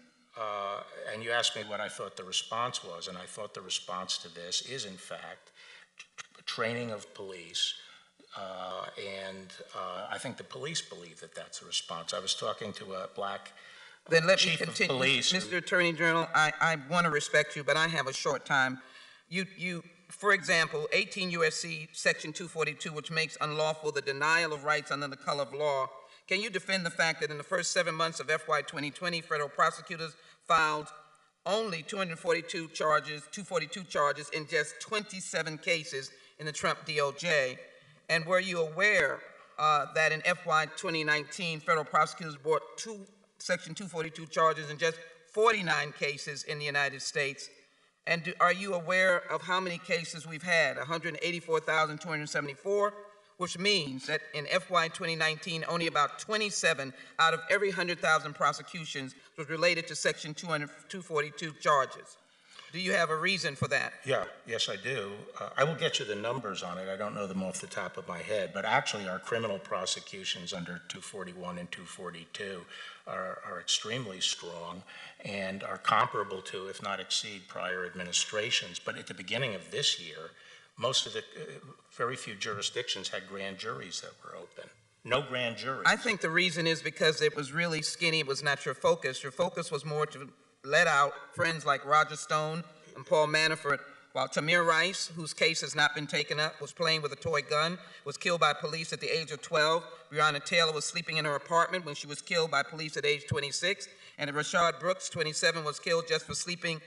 And you asked me what I thought the response was, and I thought the response to this is, in fact, training of police. I think the police believe that that's a response. I was talking to a black Then let me chief of continue. police. Mr. Attorney General, I want to respect you, but I have a short time. For example, 18 U.S.C. Section 242, which makes unlawful the denial of rights under the color of law. Can you defend the fact that in the first 7 months of FY 2020, federal prosecutors filed only 242 charges in just 27 cases in the Trump DOJ? And were you aware that in FY 2019, federal prosecutors brought Section 242 charges in just 49 cases in the United States? And are you aware of how many cases we've had? 184,274, which means that in FY 2019, only about 27 out of every 100,000 prosecutions was related to Section 242 charges. Do you have a reason for that? Yeah, yes, I do. I will get you the numbers on it. I don't know them off the top of my head, but actually our criminal prosecutions under 241 and 242 are extremely strong and are comparable to, if not exceed, prior administrations. But at the beginning of this year, very few jurisdictions had grand juries that were open. No grand juries. I think the reason is because it was really skinny. It was not your focus. Your focus was more to let out friends like Roger Stone and Paul Manafort, while Tamir Rice, whose case has not been taken up, was playing with a toy gun, was killed by police at the age of 12. Breonna Taylor was sleeping in her apartment when she was killed by police at age 26. And Rashad Brooks, 27, was killed just for sleeping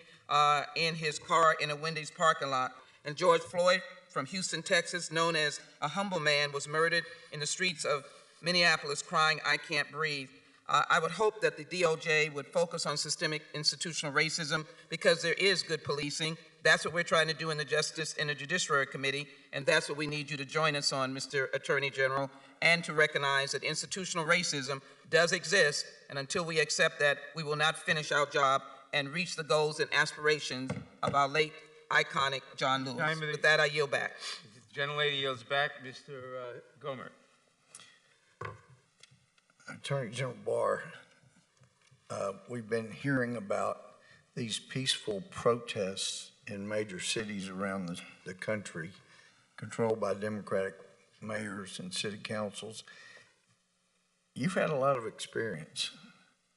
in his car in a Wendy's parking lot. And George Floyd from Houston, Texas, known as a humble man, was murdered in the streets of Minneapolis crying, "I can't breathe." I would hope that the DOJ would focus on systemic institutional racism because there is good policing. That's what we're trying to do in the Judiciary Committee, and that's what we need you to join us on, Mr. Attorney General, and to recognize that institutional racism does exist, and until we accept that, we will not finish our job and reach the goals and aspirations of our late iconic John Lewis. With that, I yield back. The gentlelady yields back. Mr. Gomer. Attorney General Barr, we've been hearing about these peaceful protests in major cities around the country, controlled by Democratic mayors and city councils. You've had a lot of experience.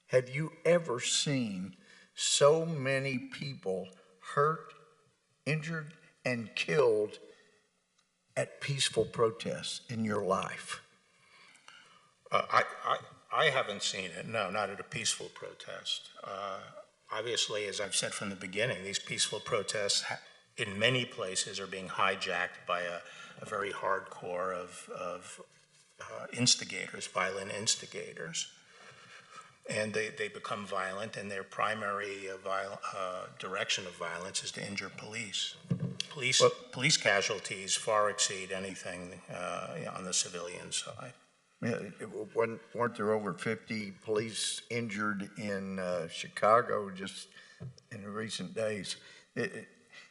Have you ever seen so many people hurt, injured, and killed at peaceful protests in your life? I haven't seen it, no, not at a peaceful protest. Obviously, as I've said from the beginning, these peaceful protests in many places are being hijacked by a very hardcore of instigators, violent instigators. And they become violent, and their primary direction of violence is to injure police. Police casualties far exceed anything on the civilian side. Weren't there over 50 police injured in Chicago just in the recent days?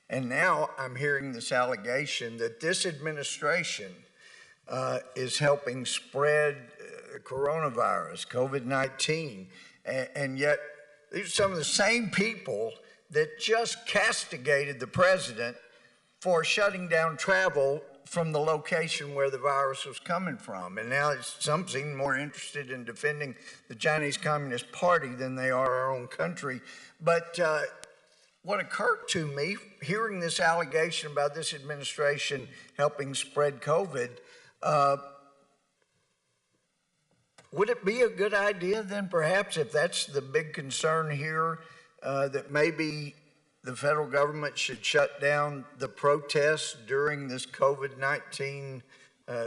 And now I'm hearing this allegation that this administration is helping spread coronavirus, COVID-19, and yet these are some of the same people that just castigated the president for shutting down travel from the location where the virus was coming from. And now some seem more interested in defending the Chinese Communist Party than they are our own country. But what occurred to me, hearing this allegation about this administration helping spread COVID, would it be a good idea then perhaps, if that's the big concern here, that maybe the federal government should shut down the protests during this COVID-19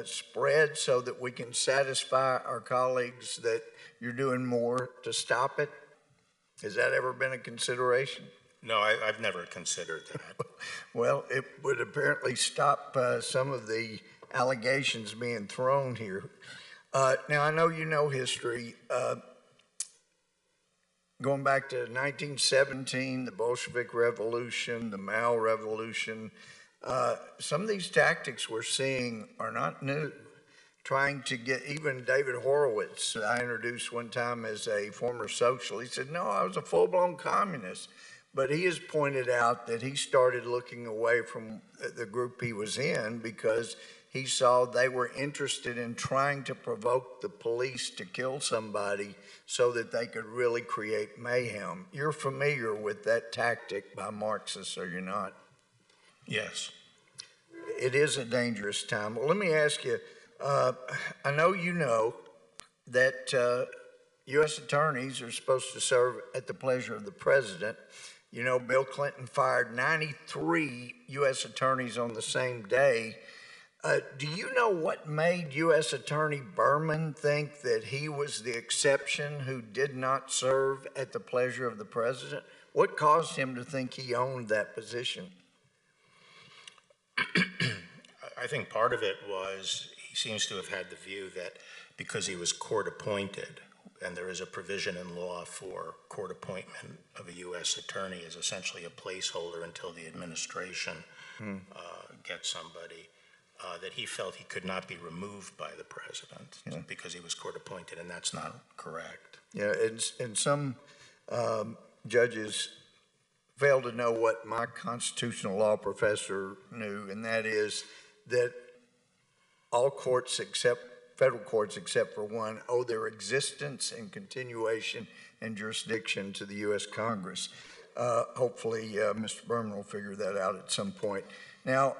spread so that we can satisfy our colleagues that you're doing more to stop it? Has that ever been a consideration? No, I've never considered that. Well, it would apparently stop some of the allegations being thrown here. Now, I know you know history. Going back to 1917, the Bolshevik Revolution, the Mao Revolution, Some of these tactics we're seeing are not new. Trying to get, even David Horowitz, I introduced one time as a former socialist. He said, no, I was a full-blown communist. But he has pointed out that he started looking away from the group he was in because he saw they were interested in trying to provoke the police to kill somebody so that they could really create mayhem. You're familiar with that tactic by Marxists, are you not? Yes. It is a dangerous time. Well, let me ask you, I know you know that U.S. attorneys are supposed to serve at the pleasure of the president. You know, Bill Clinton fired 93 U.S. attorneys on the same day. Do you know what made U.S. Attorney Berman think that he was the exception who did not serve at the pleasure of the president? What caused him to think he owned that position? I think part of it was he seems to have had the view that because he was court appointed, and there is a provision in law for court appointment of a U.S. attorney as essentially a placeholder until the administration gets somebody, that he felt he could not be removed by the president because he was court appointed, and that's not correct. Yeah, and some judges fail to know what my constitutional law professor knew, and that is that all courts except federal courts except for one owe their existence and continuation and jurisdiction to the U.S. Congress. Hopefully, Mr. Berman will figure that out at some point. Now,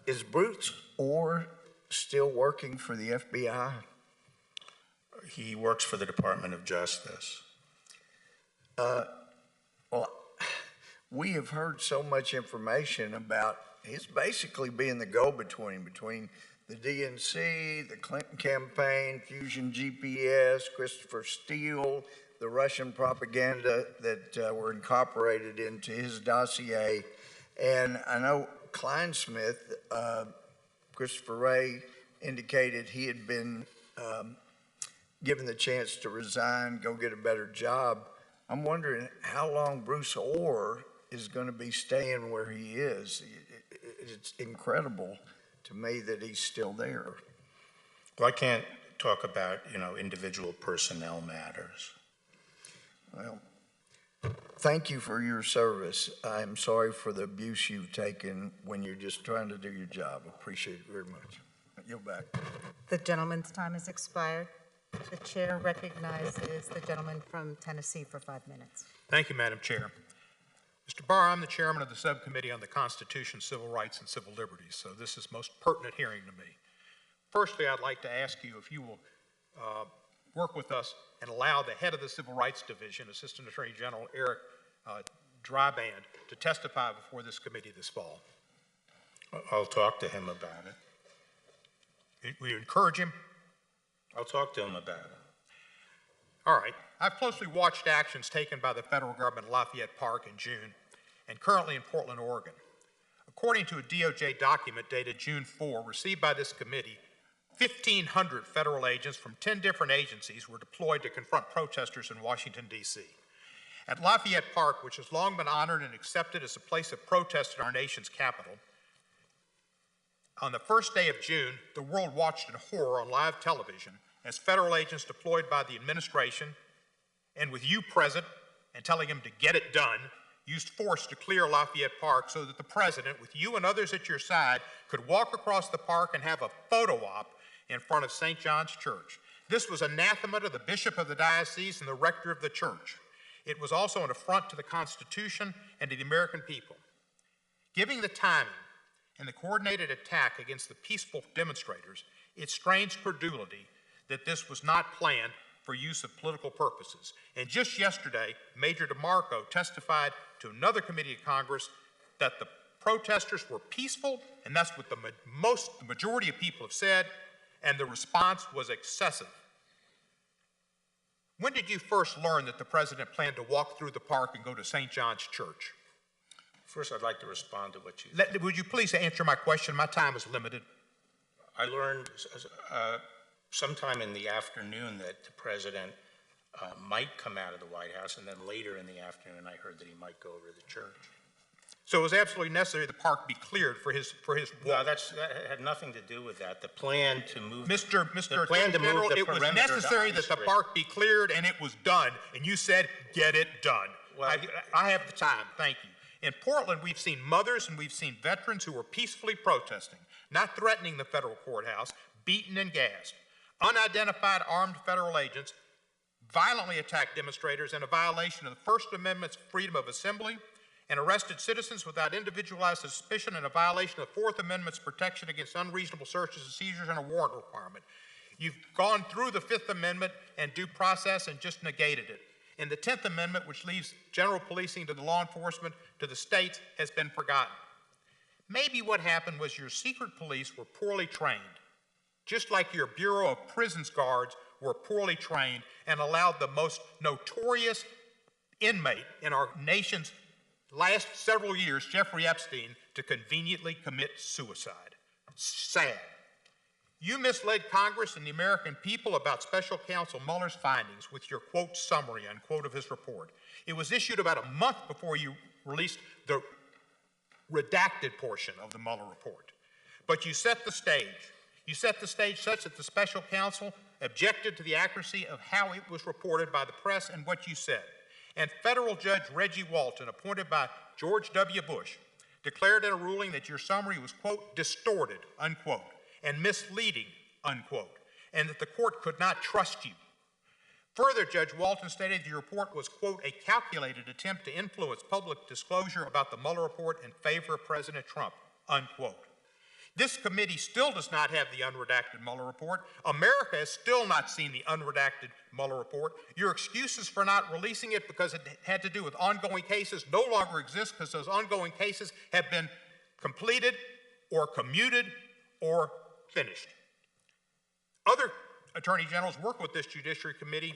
is Bruce Orr still working for the FBI? He works for the Department of Justice. Well, we have heard so much information about his basically being the go-between between the DNC, the Clinton campaign, Fusion GPS, Christopher Steele, the Russian propaganda that were incorporated into his dossier. And I know Kleinsmith, Christopher Wray, indicated he had been given the chance to resign, go get a better job. I'm wondering how long Bruce Orr is going to be staying where he is. It's incredible to me that he's still there. Well, I can't talk about, individual personnel matters. Well, thank you for your service. I'm sorry for the abuse you've taken when you're just trying to do your job. Appreciate it very much. You're back. The gentleman's time has expired. The chair recognizes the gentleman from Tennessee for 5 minutes. Thank you, Madam Chair. Mr. Barr, I'm the chairman of the subcommittee on the Constitution, Civil Rights, and Civil Liberties, so this is most pertinent hearing to me. Firstly, I'd like to ask you if you will work with us and allow the head of the Civil Rights Division, Assistant Attorney General Eric Dryband, to testify before this committee this fall. I'll talk to him about it. Will you encourage him? I'll talk to him about it. All right. I've closely watched actions taken by the federal government at Lafayette Park in June and currently in Portland, Oregon. According to a DOJ document dated June 4, received by this committee, 1,500 federal agents from 10 different agencies were deployed to confront protesters in Washington, D.C. At Lafayette Park, which has long been honored and accepted as a place of protest in our nation's capital, on the first day of June, the world watched in horror on live television as federal agents deployed by the administration and with you present and telling him to get it done, used force to clear Lafayette Park so that the president, with you and others at your side, could walk across the park and have a photo op in front of St. John's Church. This was anathema to the bishop of the diocese and the rector of the church. It was also an affront to the Constitution and to the American people. Given the timing and the coordinated attack against the peaceful demonstrators, it strains credulity that this was not planned for use of political purposes. And just yesterday, Major DeMarco testified to another committee of Congress that the protesters were peaceful, and that's what the majority of people have said, and the response was excessive. When did you first learn that the president planned to walk through the park and go to St. John's Church? First, I'd like to respond to what you said. Would you please answer my question? My time is limited. I learned sometime in the afternoon that the president might come out of the White House, and then later in the afternoon I heard that he might go over to the church. So it was absolutely necessary the park be cleared for his No, walk. that had nothing to do with that. The plan to move. Mr. The plan to move General, the it was perimeter necessary to that the Ice park be cleared, and it was done, and you said, get it done. Well, I have the time, thank you. In Portland, we've seen mothers and we've seen veterans who were peacefully protesting, not threatening the federal courthouse, beaten and gassed. Unidentified armed federal agents violently attacked demonstrators in a violation of the First Amendment's freedom of assembly, and arrested citizens without individualized suspicion in a violation of the Fourth Amendment's protection against unreasonable searches and seizures and a warrant requirement. You've gone through the Fifth Amendment and due process and just negated it. And the 10th Amendment, which leaves general policing to the law enforcement, to the states, has been forgotten. Maybe what happened was your secret police were poorly trained, just like your Bureau of Prisons guards were poorly trained and allowed the most notorious inmate in our nation's last several years, Jeffrey Epstein, to conveniently commit suicide. Sad. You misled Congress and the American people about Special Counsel Mueller's findings with your, quote, summary, unquote, of his report. It was issued about a month before you released the redacted portion of the Mueller report. But you set the stage. You set the stage such that the Special Counsel objected to the accuracy of how it was reported by the press and what you said. And federal judge Reggie Walton, appointed by George W. Bush, declared in a ruling that your summary was, quote, distorted, unquote, and misleading, unquote, and that the court could not trust you. Further, Judge Walton stated your report was, quote, a calculated attempt to influence public disclosure about the Mueller report in favor of President Trump, unquote. This committee still does not have the unredacted Mueller report. America has still not seen the unredacted Mueller report. Your excuses for not releasing it because it had to do with ongoing cases no longer exist because those ongoing cases have been completed or commuted or finished. Other attorney generals work with this Judiciary Committee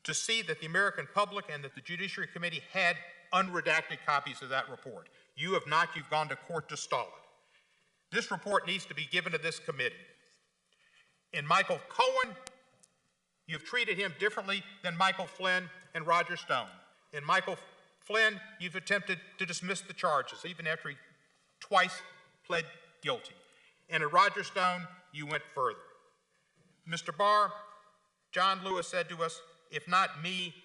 to see that the American public and that the Judiciary Committee had unredacted copies of that report. You have not. You've gone to court to stall it. This report needs to be given to this committee. In Michael Cohen, you've treated him differently than Michael Flynn and Roger Stone. In Michael Flynn, you've attempted to dismiss the charges, even after he twice pled guilty. And in Roger Stone, you went further. Mr. Barr, John Lewis said to us, if not me,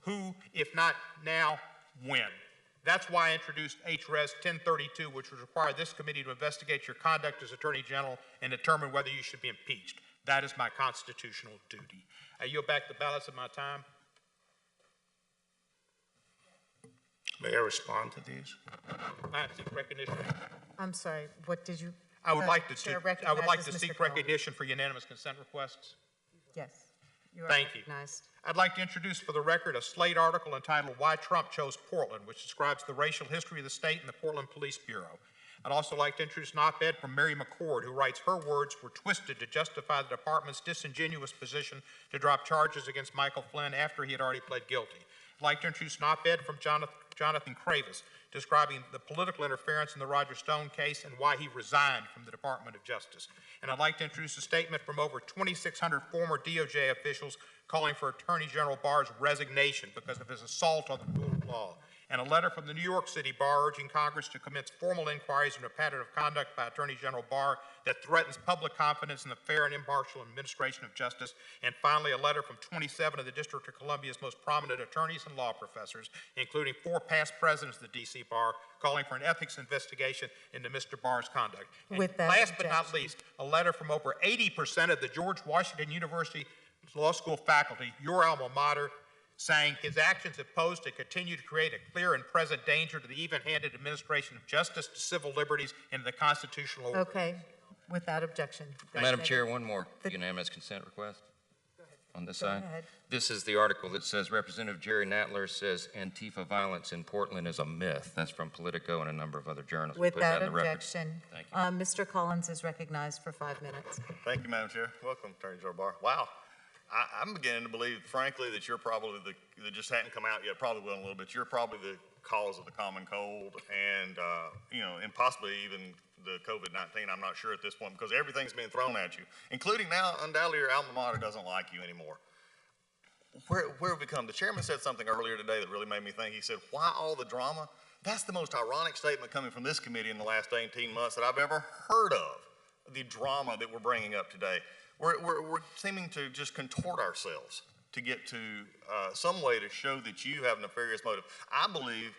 who? If not now, when? That's why I introduced H.Res. 1032, which would require this committee to investigate your conduct as Attorney General and determine whether you should be impeached. That is my constitutional duty. I yield back the balance of my time. May I respond to these? I seek recognition. I'm sorry, what did you? I would like to Chair seek recognition for unanimous consent requests. Yes. You are Thank you. recognized. I'd like to introduce for the record a Slate article entitled Why Trump Chose Portland, which describes the racial history of the state and the Portland Police Bureau. I'd also like to introduce an op-ed from Mary McCord, who writes her words were twisted to justify the department's disingenuous position to drop charges against Michael Flynn after he had already pled guilty. I'd like to introduce an op-ed from Jonathan Kravis, describing the political interference in the Roger Stone case and why he resigned from the Department of Justice. And I'd like to introduce a statement from over 2,600 former DOJ officials calling for Attorney General Barr's resignation because of his assault on the rule of law, and a letter from the New York City Bar urging Congress to commence formal inquiries into a pattern of conduct by Attorney General Barr that threatens public confidence in the fair and impartial administration of justice, and finally a letter from 27 of the District of Columbia's most prominent attorneys and law professors, including 4 past presidents of the D.C. Bar, calling for an ethics investigation into Mr. Barr's conduct. And With that last but not objection. least, a letter from over 80% of the George Washington University Law School faculty, your alma mater, saying his actions have posed and continue to create a clear and present danger to the even-handed administration of justice, to civil liberties, and to the constitutional order. Okay, without objection. Madam Chair, one more unanimous consent request on this side. ahead. This is the article that says Representative Jerry Natler says Antifa violence in Portland is a myth. That's from Politico and a number of other journals. We'll put that Without in the record. objection. Thank you. Mr. Collins is recognized for 5 minutes. Thank you, Madam Chair. Welcome, Attorney General Barr. Wow. I'm beginning to believe, frankly, that you're probably that just hadn't come out yet, probably will in a little bit. You're probably the cause of the common cold and, and possibly even the COVID-19. I'm not sure at this point because everything's being thrown at you, including now, undoubtedly, your alma mater doesn't like you anymore. where have we come? The chairman said something earlier today that really made me think. He said, why all the drama? That's the most ironic statement coming from this committee in the last 18 months that I've ever heard of, the drama that we're bringing up today. We're seeming to just contort ourselves to get to some way to show that you have a nefarious motive. I believe,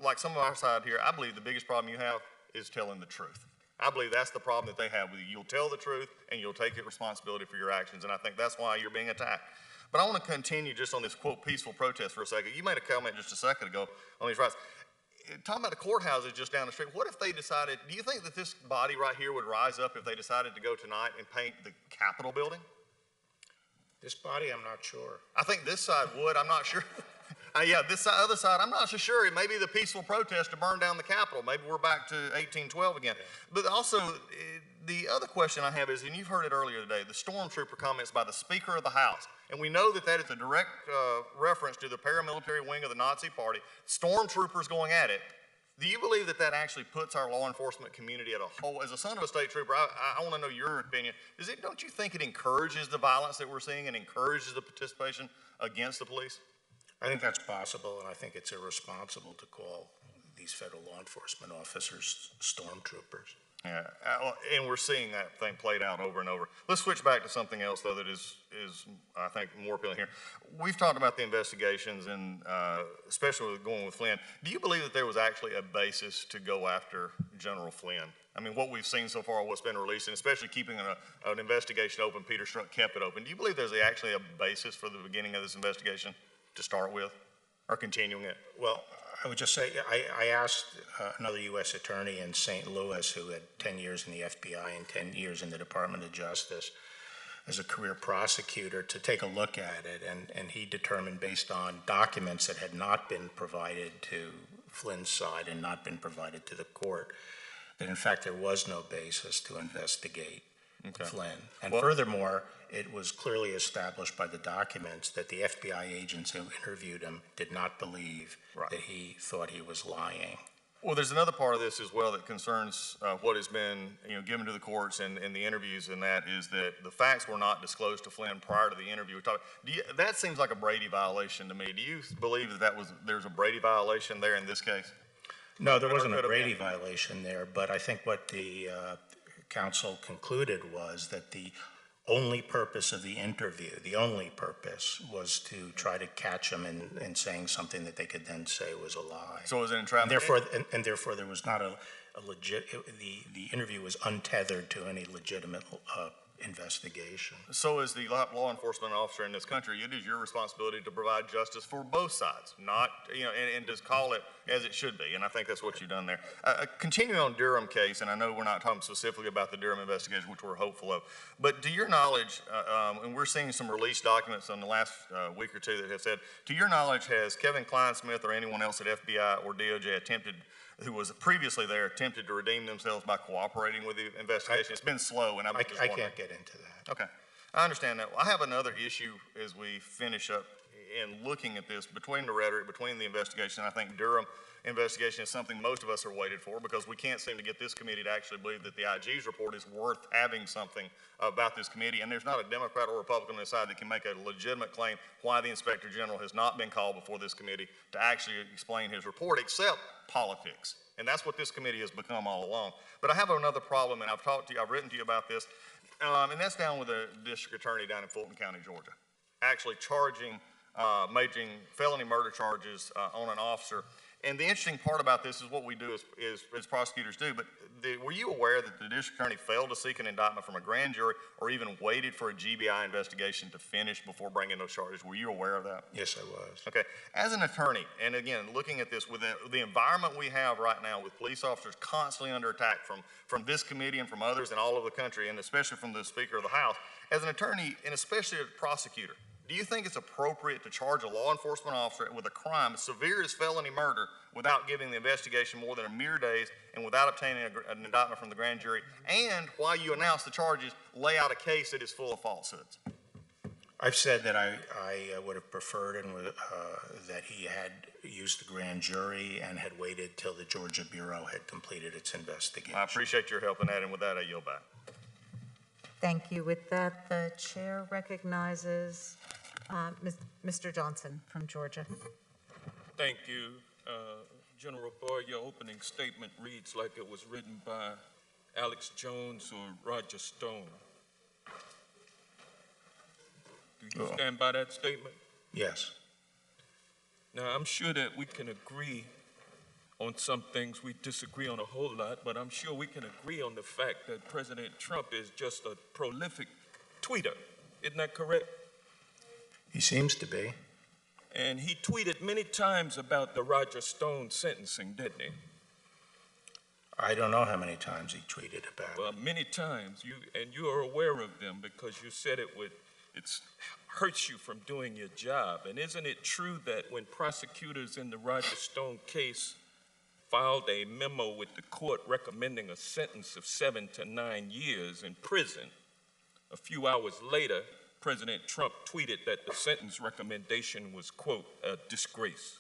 like some of our side here, I believe the biggest problem you have is telling the truth. I believe that's the problem that they have with you. You'll tell the truth and you'll take responsibility for your actions, and I think that's why you're being attacked. But I want to continue just on this, quote, peaceful protest for a second. You made a comment just a second ago on these rights. Talking about the courthouses just down the street, what if they decided, do you think that this body right here would rise up if they decided to go tonight and paint the Capitol building? This body, I'm not sure. I think this side would, I'm not sure. Yeah, this side, other side, I'm not so sure. It may be the peaceful protest to burn down the Capitol. Maybe we're back to 1812 again. But also, the other question I have is, and you've heard it earlier today, the stormtrooper comments by the Speaker of the House. And we know that that is a direct reference to the paramilitary wing of the Nazi Party, stormtroopers going at it. Do you believe that that actually puts our law enforcement community at a whole? As a son of a state trooper, I want to know your opinion. Don't you think it encourages the violence that we're seeing and encourages the participation against the police? I think that's possible, and I think it's irresponsible to call these federal law enforcement officers stormtroopers. Yeah, and we're seeing that thing played out over and over. Let's switch back to something else, though, that is I think, more appealing here. We've talked about the investigations, and especially with going with Flynn. Do you believe that there was actually a basis to go after General Flynn? I mean, what we've seen so far, what's been released, and especially keeping an investigation open, Peter Strzok kept it open. Do you believe there's actually a basis for the beginning of this investigation to start with, or continuing it? Well, I would just say, I asked another U.S. attorney in St. Louis who had 10 years in the FBI and 10 years in the Department of Justice as a career prosecutor to take a look at it, and he determined, based on documents that had not been provided to Flynn's side and not been provided to the court, that in fact there was no basis to investigate Flynn. And furthermore, it was clearly established by the documents that the FBI agents who interviewed him did not believe that he thought he was lying. Well, there's another part of this as well that concerns what has been given to the courts and the interviews, and that is that the facts were not disclosed to Flynn prior to the interview. That seems like a Brady violation to me. Do you believe that there's a Brady violation there in this case? No, there wasn't a Brady violation there, but I think what the counsel concluded was that the only purpose of the interview, the only purpose, was to try to catch him in saying something that they could then say was a lie. So it was an entrapment? And therefore there was not a legit, the interview was untethered to any legitimate investigation. So as the law enforcement officer in this country, it is your responsibility to provide justice for both sides, not, and just call it as it should be. And I think that's what you've done there. Continuing on Durham case, and I know we're not talking specifically about the Durham investigation, which we're hopeful of, but to your knowledge, and we're seeing some released documents in the last week or two that have said, to your knowledge, has Kevin Kleinsmith or anyone else at FBI or DOJ who was previously there, attempted to redeem themselves by cooperating with the investigation? It's been slow, and I can't get into that. Okay, I understand that. Well, I have another issue as we finish up in looking at this between the rhetoric, between the investigation. I think Durham investigation is something most of us are waiting for, because we can't seem to get this committee to actually believe that the IG's report is worth having something about this committee. And there's not a Democrat or Republican on the side that can make a legitimate claim why the Inspector General has not been called before this committee to actually explain his report, except politics. And that's what this committee has become all along. But I have another problem, and I've written to you about this, and that's down with the district attorney down in Fulton County, Georgia, actually making felony murder charges on an officer. And the interesting part about this is what we do as prosecutors do, but were you aware that the district attorney failed to seek an indictment from a grand jury or even waited for a GBI investigation to finish before bringing those charges? Were you aware of that? Yes, I was. Okay. As an attorney, and again, looking at this with the environment we have right now with police officers constantly under attack from this committee and from others in all over the country, and especially from the Speaker of the House, as an attorney and especially a prosecutor, do you think it's appropriate to charge a law enforcement officer with a crime as severe as felony murder without giving the investigation more than a mere days and without obtaining an indictment from the grand jury, and while you announce the charges, lay out a case that is full of falsehoods? I've said that I would have preferred that he had used the grand jury and had waited till the Georgia Bureau had completed its investigation. I appreciate your help in that, and with that, I yield back. Thank you. With that, the chair recognizes Mr. Johnson from Georgia. Thank you. General Barr, your opening statement reads like it was written by Alex Jones or Roger Stone. Do you stand by that statement? Yes. Now, I'm sure that we can agree on some things. We disagree on a whole lot, but I'm sure we can agree on the fact that President Trump is just a prolific tweeter. Isn't that correct? He seems to be. And he tweeted many times about the Roger Stone sentencing, didn't he? I don't know how many times he tweeted about it. Well, many times, and you are aware of them because you said it hurts you from doing your job. And isn't it true that when prosecutors in the Roger Stone case filed a memo with the court recommending a sentence of 7 to 9 years in prison, a few hours later, President Trump tweeted that the sentence recommendation was, quote, a disgrace?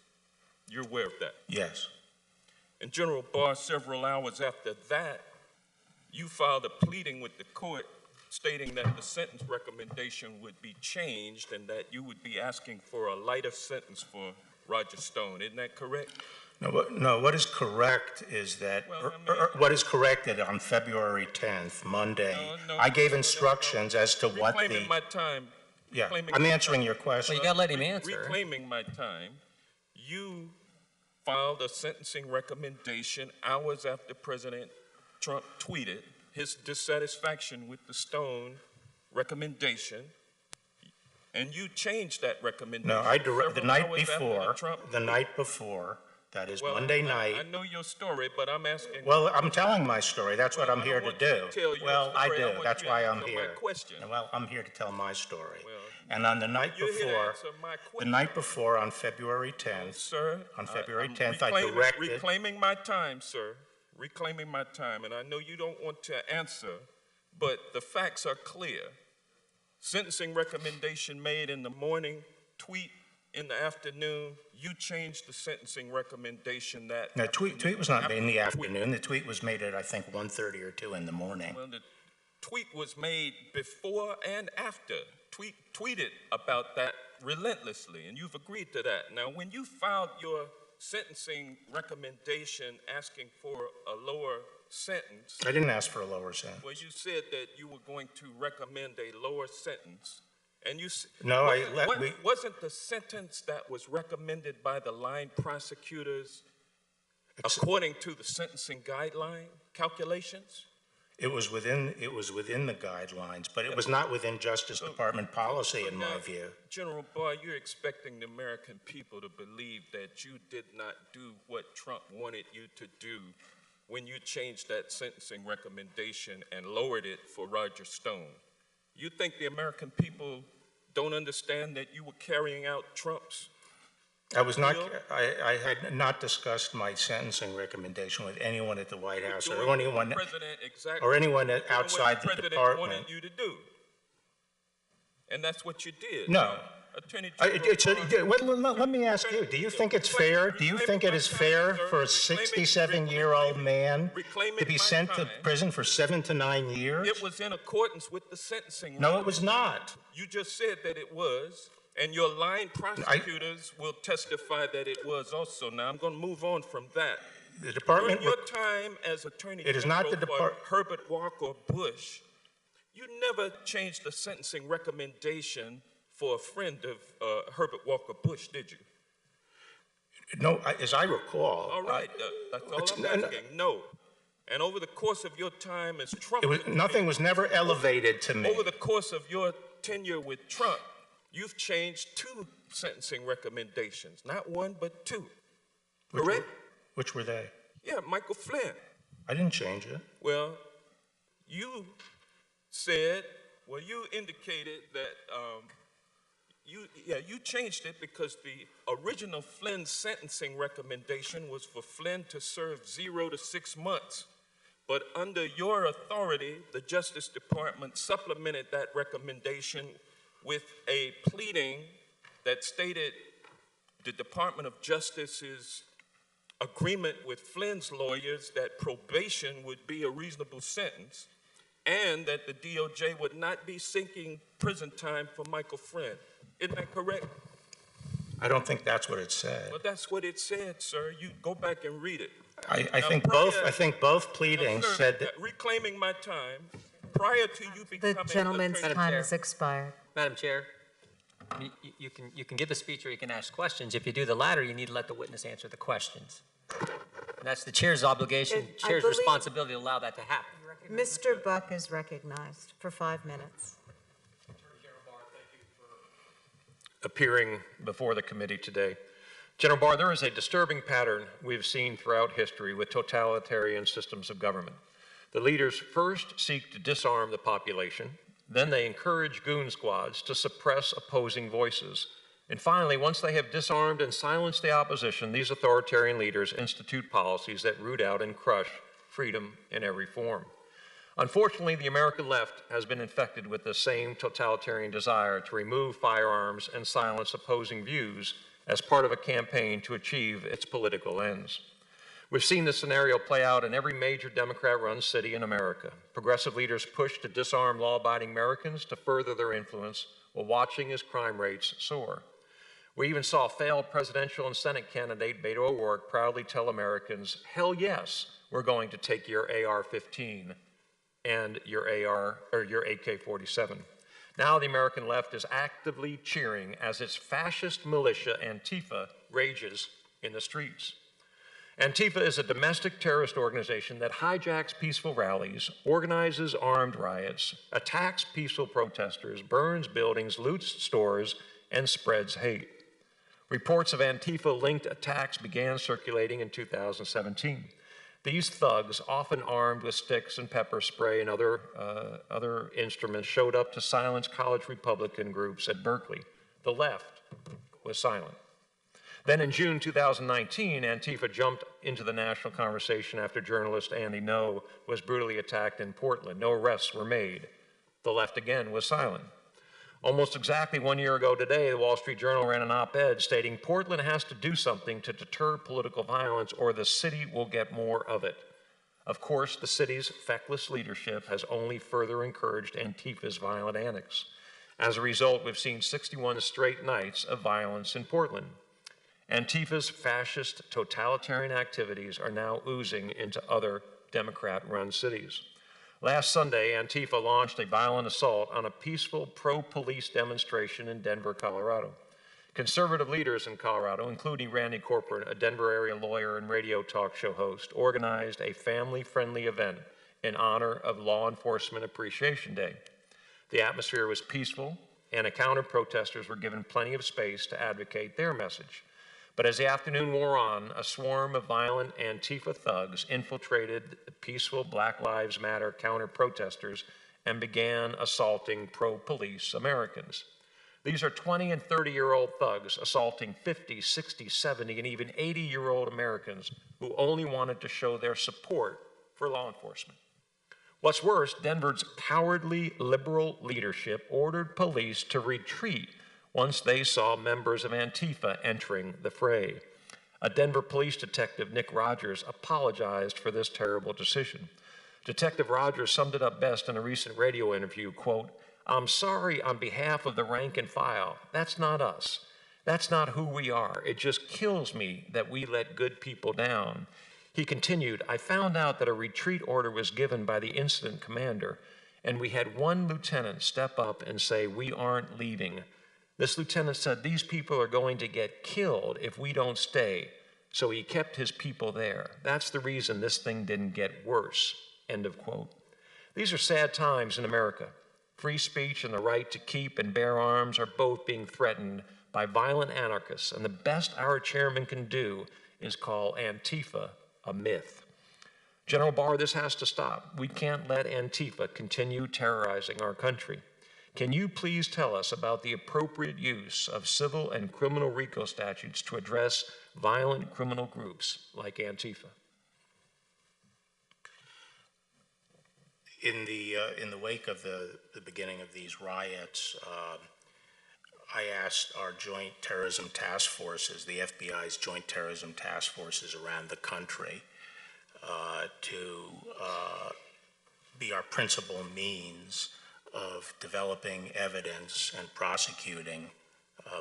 You're aware of that? Yes. And General Barr, several hours after that, you filed a pleading with the court stating that the sentence recommendation would be changed and that you would be asking for a lighter sentence for Roger Stone. Isn't that correct? No, what is correct is that, what is corrected on February 10th, Monday, I gave instructions as to what the... Reclaiming my time. Yeah, I'm answering your question. Well, you gotta let him answer. Reclaiming my time, you filed a sentencing recommendation hours after President Trump tweeted his dissatisfaction with the Stone recommendation, and you changed that recommendation. No, the night before, that is Monday night. I know your story, but I'm asking. Well, I'm telling my story. That's what I'm here to do. Well, I do. That's why I'm here. Well, I'm here to tell my story. And on the night before, on February 10th, sir, on February 10th, I directed. Reclaiming my time, sir. Reclaiming my time, and I know you don't want to answer, but the facts are clear. Sentencing recommendation made in the morning, tweet in the afternoon, you changed the sentencing recommendation that... No, tweet was not made in the afternoon. The tweet was made at, I think, 1:30 or 2 in the morning. Well, the tweet was made before and after. Tweeted about that relentlessly, and you've agreed to that. Now, when you filed your sentencing recommendation asking for a lower sentence... I didn't ask for a lower sentence. Well, you said that you were going to recommend a lower sentence. And you wasn't the sentence that was recommended by the line prosecutors according to the sentencing guideline calculations? It was within the guidelines, but it was not within Justice Department policy, in my view. General Barr, you're expecting the American people to believe that you did not do what Trump wanted you to do when you changed that sentencing recommendation and lowered it for Roger Stone. You think the American people don't understand that you were carrying out Trump's I had not discussed my sentencing recommendation with anyone at the White House or anyone outside the department. President wanted you to do, and that's what you did. No. Let me ask you, do you think it's fair? Do you think it is fair for a 67-year-old man to be sent to prison for 7 to 9 years? It was in accordance with the sentencing. No, it was not. You just said that it was. And your line prosecutors will testify that it was also. Now, I'm going to move on from that. The department... During your time as Attorney General for Herbert Walker Bush, you never changed the sentencing recommendation for a friend of Herbert Walker Bush, did you? No, as I recall... All right, that's all I'm asking. No. And over the course of your time as Trump... Nothing was never elevated to me. Over the course of your tenure with Trump, you've changed 2 sentencing recommendations. Not 1, but 2. Correct? Which were they? Yeah, Michael Flynn. I didn't change it. Well, you indicated that you changed it because the original Flynn sentencing recommendation was for Flynn to serve 0 to 6 months. But under your authority, the Justice Department supplemented that recommendation with a pleading that stated the Department of Justice's agreement with Flynn's lawyers that probation would be a reasonable sentence. and that the DOJ would not be seeking prison time for Michael Friend. Isn't that correct? I don't think that's what it said. Well, that's what it said, sir. You go back and read it. I think both pleadings Sir, said that. reclaiming my time, prior to you becoming The gentleman's attorney- time has expired. Madam Chair, you can give a speech or you can ask questions. If you do the latter, you need to let the witness answer the questions. And that's the chair's obligation, I chair's believe- responsibility to allow that to happen. Mr. Buck is recognized for 5 minutes. Appearing before the committee today. General Barr, there is a disturbing pattern we've seen throughout history with totalitarian systems of government. The leaders first seek to disarm the population, then they encourage goon squads to suppress opposing voices. And finally, once they have disarmed and silenced the opposition, these authoritarian leaders institute policies that root out and crush freedom in every form. Unfortunately, the American left has been infected with the same totalitarian desire to remove firearms and silence opposing views as part of a campaign to achieve its political ends. We've seen this scenario play out in every major Democrat-run city in America. Progressive leaders push to disarm law-abiding Americans to further their influence while watching as crime rates soar. We even saw failed presidential and Senate candidate Beto O'Rourke proudly tell Americans, hell yes, we're going to take your AR-15 and your AK-47. Now the American left is actively cheering as its fascist militia Antifa rages in the streets. Antifa is a domestic terrorist organization that hijacks peaceful rallies, organizes armed riots, attacks peaceful protesters, burns buildings, loots stores, and spreads hate. Reports of Antifa-linked attacks began circulating in 2017. These thugs, often armed with sticks and pepper spray and other instruments, showed up to silence college Republican groups at Berkeley. The left was silent. Then in June 2019, Antifa jumped into the national conversation after journalist Andy Ngo was brutally attacked in Portland. No arrests were made. The left again was silent. Almost exactly 1 year ago today, the Wall Street Journal ran an op-ed stating Portland has to do something to deter political violence or the city will get more of it. Of course, the city's feckless leadership has only further encouraged Antifa's violent antics. As a result, we've seen 61 straight nights of violence in Portland. Antifa's fascist totalitarian activities are now oozing into other Democrat-run cities. Last Sunday, Antifa launched a violent assault on a peaceful pro-police demonstration in Denver, Colorado. Conservative leaders in Colorado, including Randy Corcoran, a Denver area lawyer and radio talk show host, organized a family-friendly event in honor of Law Enforcement Appreciation Day. The atmosphere was peaceful, and counter-protesters were given plenty of space to advocate their message. But as the afternoon wore on, a swarm of violent Antifa thugs infiltrated the peaceful Black Lives Matter counter-protesters and began assaulting pro-police Americans. These are 20 and 30-year-old thugs assaulting 50, 60, 70, and even 80-year-old Americans who only wanted to show their support for law enforcement. What's worse, Denver's cowardly liberal leadership ordered police to retreat once they saw members of Antifa entering the fray. A Denver police detective, Nick Rogers, apologized for this terrible decision. Detective Rogers summed it up best in a recent radio interview, quote, "I'm sorry on behalf of the rank and file. That's not us. That's not who we are. It just kills me that we let good people down." He continued, "I found out that a retreat order was given by the incident commander, and we had one lieutenant step up and say, 'We aren't leaving.' This lieutenant said, 'These people are going to get killed if we don't stay.' So he kept his people there. That's the reason this thing didn't get worse." End of quote. These are sad times in America. Free speech and the right to keep and bear arms are both being threatened by violent anarchists, and the best our chairman can do is call Antifa a myth. General Barr, this has to stop. We can't let Antifa continue terrorizing our country. Can you please tell us about the appropriate use of civil and criminal RICO statutes to address violent criminal groups like Antifa? In the wake of the beginning of these riots, I asked our joint terrorism task forces, the FBI's joint terrorism task forces around the country, to be our principal means of developing evidence and prosecuting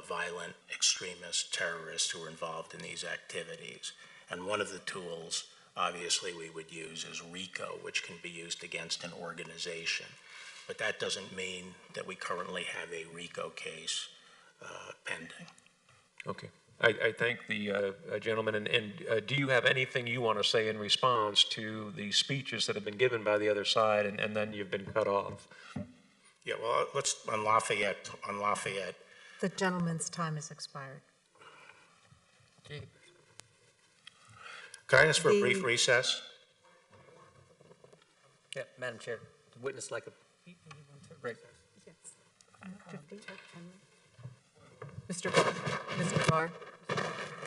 violent extremists, terrorists who are involved in these activities. And one of the tools, obviously, we would use is RICO, which can be used against an organization. But that doesn't mean that we currently have a RICO case pending. Okay. I thank the gentleman, and do you have anything you want to say in response to the speeches that have been given by the other side, and then you've been cut off? Yeah, well, let's, on Lafayette. The gentleman's time has expired. Could I ask for a brief recess? Yeah, Madam Chair, the witness like a break. Mr. Barr, Mr. Barr,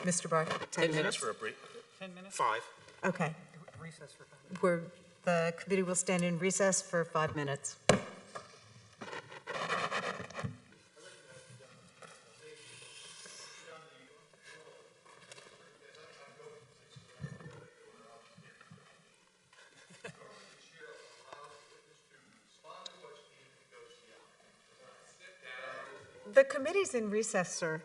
Mr. Barr, 10 minutes for a brief. 10 minutes? 5. Okay. Recess for 5 minutes. The committee will stand in recess for 5 minutes. The committee's in recess, sir.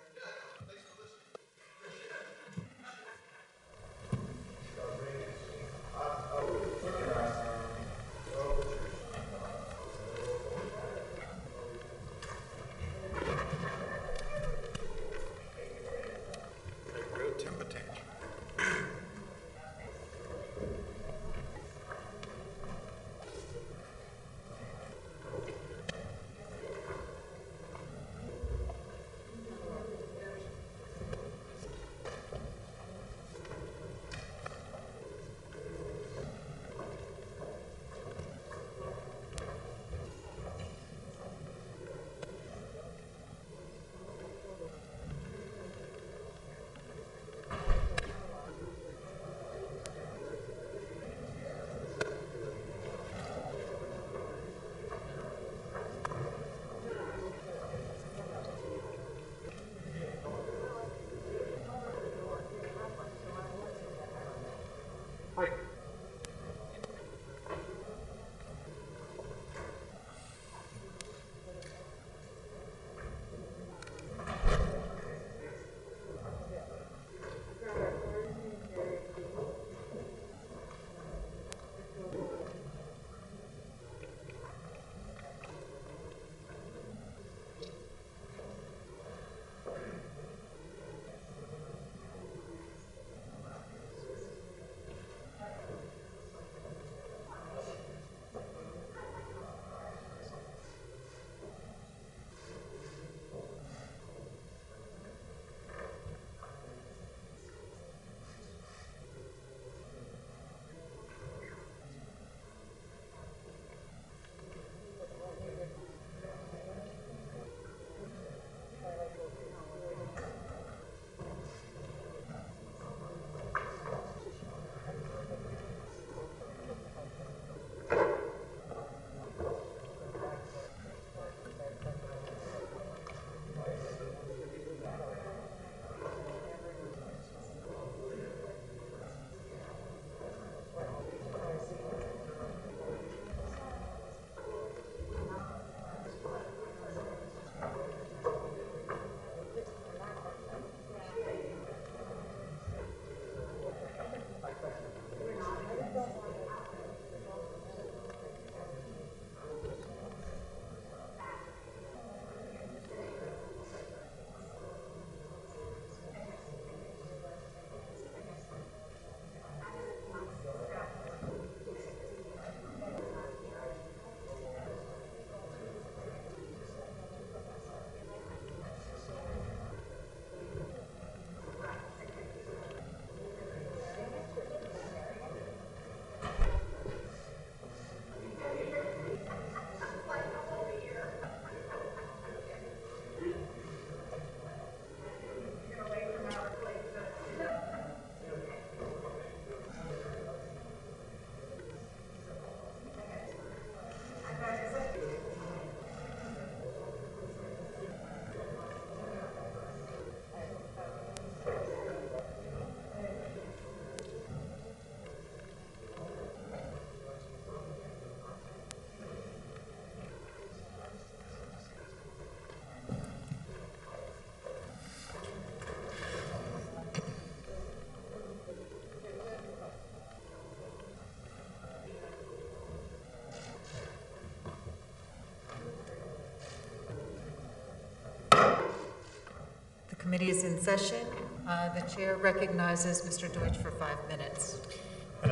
Committee is in session. The chair recognizes Mr. Deutsch for 5 minutes.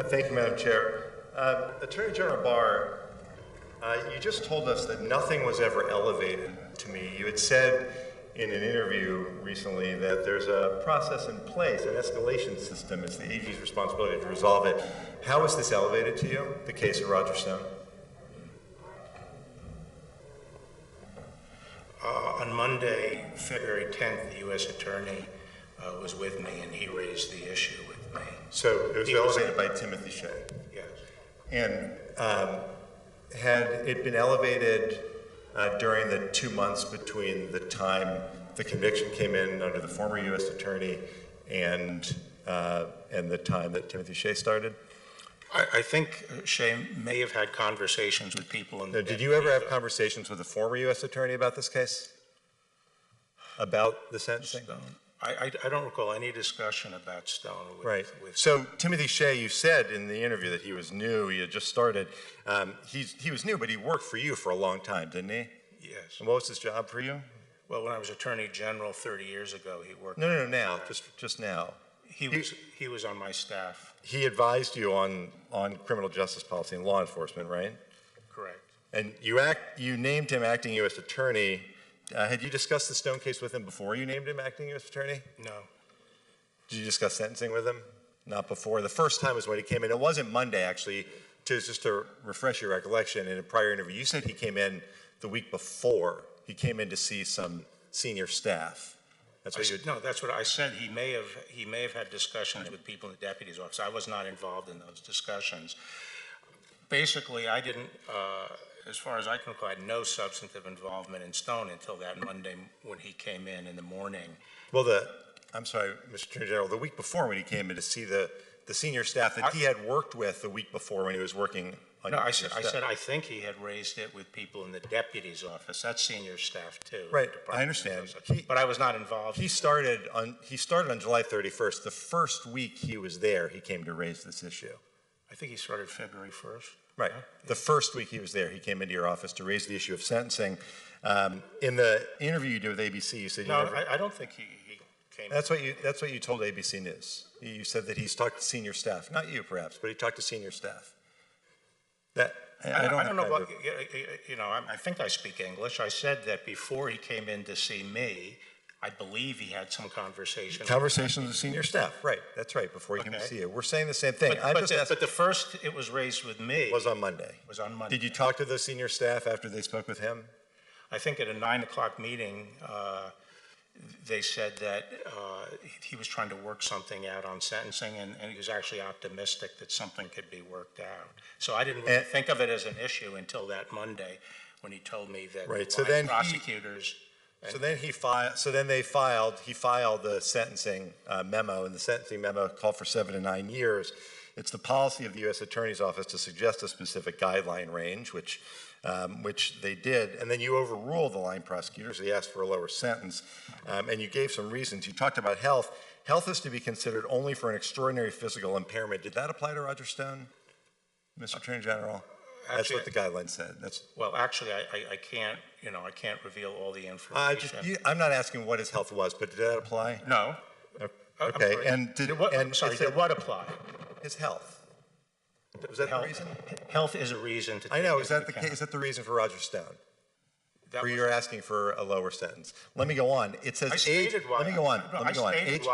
Thank you, Madam Chair. Attorney General Barr, you just told us that nothing was ever elevated to me. You had said in an interview recently that there's a process in place, an escalation system. It's the AG's responsibility to resolve it. How was this elevated to you, the case of Roger Stone? On Monday, February 10th, the U.S. Attorney was with me, and he raised the issue with me. So it was elevated by Timothy Shea? Yes. And had it been elevated during the 2 months between the time the conviction came in under the former U.S. Attorney and the time that Timothy Shea started? I think Shea may have had conversations with people in the... Did you ever have conversations with the former U.S. Attorney about this case? About the sentencing? Stone. I don't recall any discussion about Stone. Right. So Timothy Shea, you said in the interview that he was new, he had just started. He was new, but he worked for you for a long time, didn't he? Yes. And what was his job for you? Well, when I was Attorney General 30 years ago, he worked... No, now, just now. He was on my staff. He advised you on criminal justice policy and law enforcement, right? Correct. And you named him acting U.S. Attorney. Had you discussed the Stone case with him before you named him acting U.S. Attorney? No. Did you discuss sentencing with him? Not before. The first time was when he came in. It wasn't Monday, actually. Just to refresh your recollection, in a prior interview, you said he came in the week before. He came in to see some senior staff. That's what No, that's what I said. He may have had discussions with people in the deputy's office. I was not involved in those discussions. Basically, I didn't, as far as I can recall, I had no substantive involvement in Stone until that Monday when he came in the morning. Well, I'm sorry, Mr. Attorney General, the week before when he came in to see the senior staff that he had worked with the week before when he was working on I said I think he had raised it with people in the deputy's office. That's senior staff too. Right, I understand. But I was not involved. He started on July 31st. The first week he was there, he came to raise this issue. I think he started February 1st. Right. The first week he was there, he came into your office to raise the issue of sentencing. In the interview you did with ABC, you said I don't think he came. That's what you told ABC News. You said that he's talked to senior staff, not you perhaps, but he talked to senior staff. I don't know what, I think I speak English. I said that before he came in to see me, I believe he had some conversation. Conversations with senior staff, right. That's right, before he came to see you. We're saying the same thing. But the first it was raised with me. Was on Monday. Was on Monday. Did you talk to the senior staff after they spoke with him? I think at a 9 o'clock meeting, they said that he was trying to work something out on sentencing, and he was actually optimistic that something could be worked out. So I didn't really think of it as an issue until that Monday when he told me that prosecutors... He filed the sentencing memo, and the sentencing memo called for 7 to 9 years. It's the policy of the U.S. Attorney's Office to suggest a specific guideline range, which they did, and then you overruled the line prosecutors. They asked for a lower sentence, and you gave some reasons. You talked about health. Health is to be considered only for an extraordinary physical impairment. Did that apply to Roger Stone, Mr. Attorney General? That's what the guidelines said. Well, actually, I can't reveal all the information. I'm not asking what his health was, but did that apply? No. Okay, did what apply? His health. Was that the reason? Health is a reason to. I know. Is that the reason for Roger Stone? Where you're asking for a lower sentence. Let me go on. It says age. Let me go on. Age.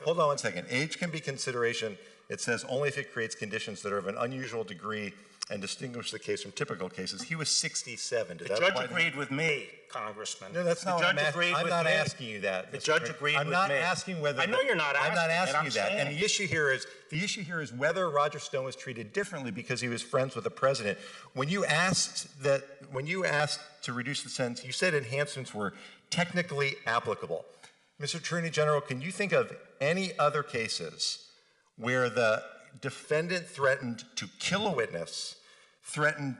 Hold on one second. Age can be consideration. It says only if it creates conditions that are of an unusual degree and distinguish the case from typical cases. He was 67. The judge agreed with me, Congressman. No, that's not what I'm asking. I'm not asking you that. The judge agreed with me. I'm not asking whether. I know you're not asking. I'm not asking you that. And the issue here is whether Roger Stone was treated differently because he was friends with the president. When you asked to reduce the sentence, you said enhancements were technically applicable. Mr. Attorney General, can you think of any other cases where the defendant threatened to kill a witness, threatened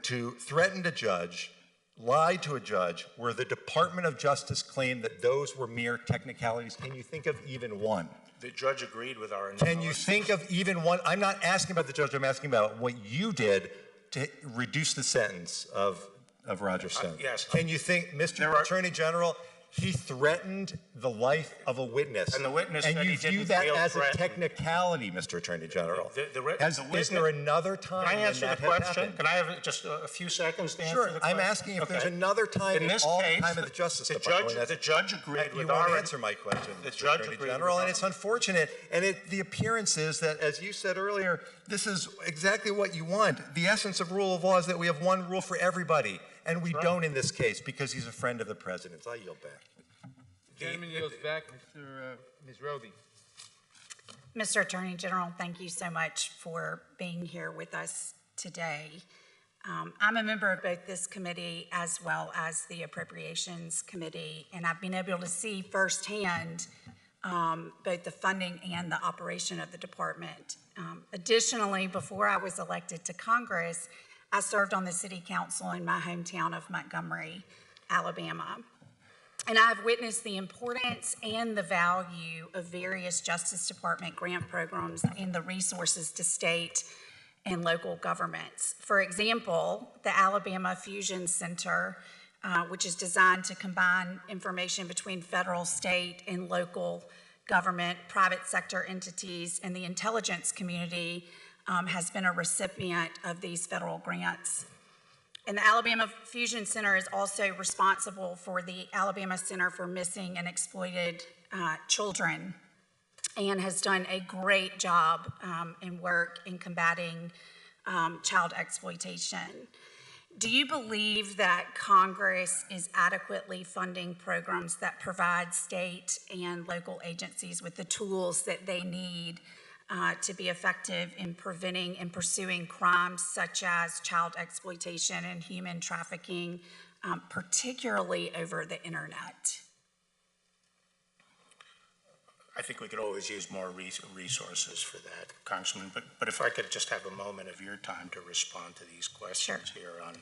a judge, lied to a judge, where the Department of Justice claimed that those were mere technicalities? Can you think of even one? The judge agreed with our analysis. Can you think of even one? I'm not asking about the judge. I'm asking about what you did to reduce the sentence of Roger Stone. Yes. Can you think, Mr. Attorney General, He threatened the life of a witness. And the witness and said you he view didn't that feel as threatened. a technicality, Mr. Attorney General. Is there another time Can I answer when the that has question? happened? Can I have just a few seconds to answer Sure, the question? I'm asking if there's Okay. another time in this all case, time of the Justice the Department. judge, the judge agreed You with won't our answer my question, the Mr. judge Attorney agreed General, with and our- it's unfortunate. And the appearance is that, as you said earlier, this is exactly what you want. The essence of rule of law is that we have one rule for everybody, and we don't in this case because he's a friend of the president's. I yield back. Gentleman yields back, Ms. Roby. Mr. Attorney General, thank you so much for being here with us today. I'm a member of both this committee as well as the Appropriations Committee, and I've been able to see firsthand both the funding and the operation of the department. Additionally, before I was elected to Congress, I served on the City Council in my hometown of Montgomery, Alabama. And I've witnessed the importance and the value of various Justice Department grant programs and the resources to state and local governments. For example, the Alabama Fusion Center, which is designed to combine information between federal, state, and local government, private sector entities, and the intelligence community, has been a recipient of these federal grants. And the Alabama Fusion Center is also responsible for the Alabama Center for Missing and Exploited Children, and has done a great job in work in combating child exploitation. Do you believe that Congress is adequately funding programs that provide state and local agencies with the tools that they need to be effective in preventing and pursuing crimes such as child exploitation and human trafficking, particularly over the internet? I think we could always use more resources for that, Congressman. But if I could just have a moment of your time to respond to these questions here on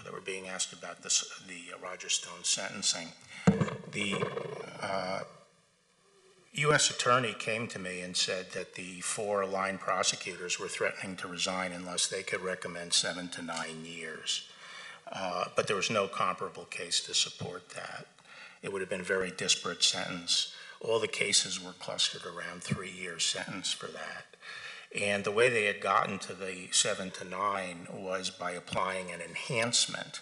that were being asked about the Roger Stone sentencing. The U.S. Attorney came to me and said that the 4 line prosecutors were threatening to resign unless they could recommend 7 to 9 years. But there was no comparable case to support that. It would have been a very disparate sentence. All the cases were clustered around 3-year sentence for that. And the way they had gotten to the 7 to 9 was by applying an enhancement.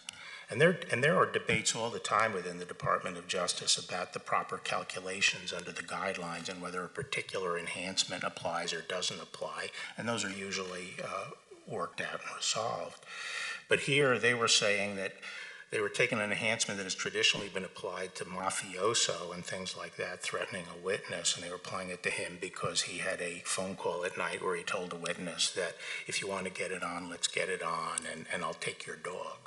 And there are debates all the time within the Department of Justice about the proper calculations under the guidelines and whether a particular enhancement applies or doesn't apply. And those are usually worked out and resolved. But here they were saying that they were taking an enhancement that has traditionally been applied to mafioso and things like that, threatening a witness, and they were applying it to him because he had a phone call at night where he told a witness that if you want to get it on, let's get it on, and I'll take your dog.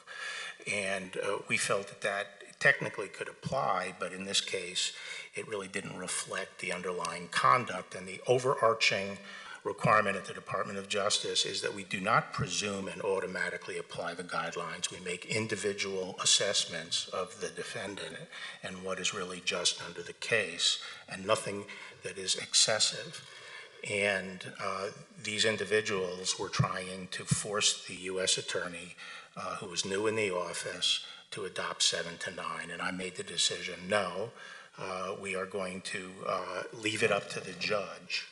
And we felt that that technically could apply, but in this case, it really didn't reflect the underlying conduct. And the overarching requirement at the Department of Justice is that we do not presume and automatically apply the guidelines. We make individual assessments of the defendant and what is really just under the case, and nothing that is excessive. And these individuals were trying to force the U.S. Attorney, who was new in the office, to adopt 7 to 9. And I made the decision, no, we are going to leave it up to the judge.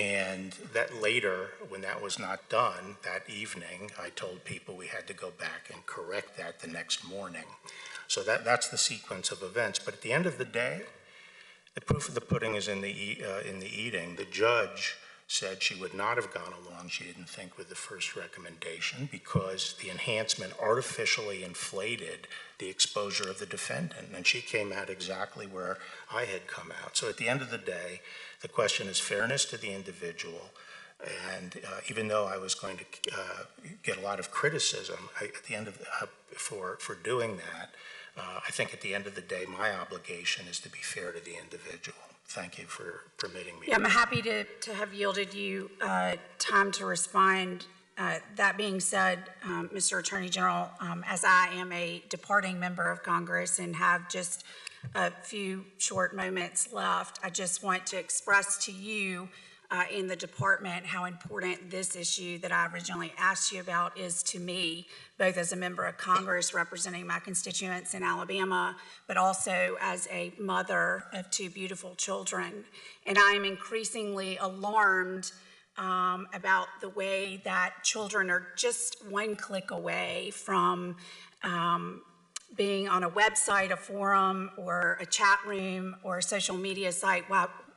And that later, when that was not done, that evening, I told people we had to go back and correct that the next morning. So that's the sequence of events. But at the end of the day, the proof of the pudding is in the eating. The judge said she would not have gone along, she didn't think, with the first recommendation because the enhancement artificially inflated the exposure of the defendant. And she came out exactly where I had come out. So at the end of the day, the question is fairness to the individual. And even though I was going to get a lot of criticism at the end of for doing that, I think at the end of the day, my obligation is to be fair to the individual. Thank you for permitting me. Yeah, I'm happy to have yielded you time to respond. That being said, Mr. Attorney General, as I am a departing member of Congress and have just a few short moments left, I just want to express to you in the department how important this issue that I originally asked you about is to me, both as a member of Congress representing my constituents in Alabama, but also as a mother of two beautiful children. And I am increasingly alarmed about the way that children are just one click away from being on a website, a forum, or a chat room, or a social media site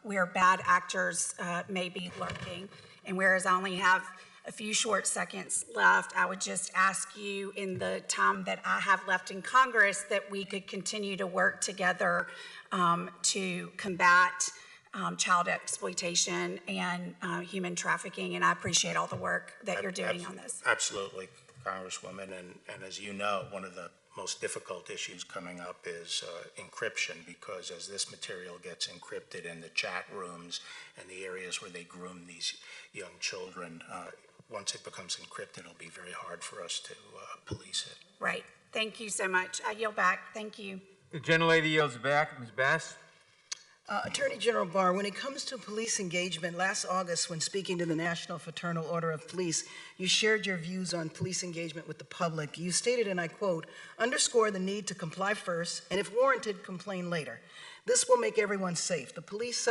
where bad actors may be lurking. And whereas I only have a few short seconds left, I would just ask you in the time that I have left in Congress that we could continue to work together to combat child exploitation and human trafficking, and I appreciate all the work that you're doing on this. Absolutely, Congresswoman, and as you know, one of the most difficult issues coming up is encryption, because as this material gets encrypted in the chat rooms and the areas where they groom these young children, once it becomes encrypted, it'll be very hard for us to police it. Right. Thank you so much. I yield back. Thank you. The gentlelady yields back. Ms. Bass? Attorney General Barr, when it comes to police engagement, last August when speaking to the National Fraternal Order of Police, you shared your views on police engagement with the public. You stated, and I quote, "Underscore the need to comply first, and if warranted, complain later. This will make everyone safe, the police,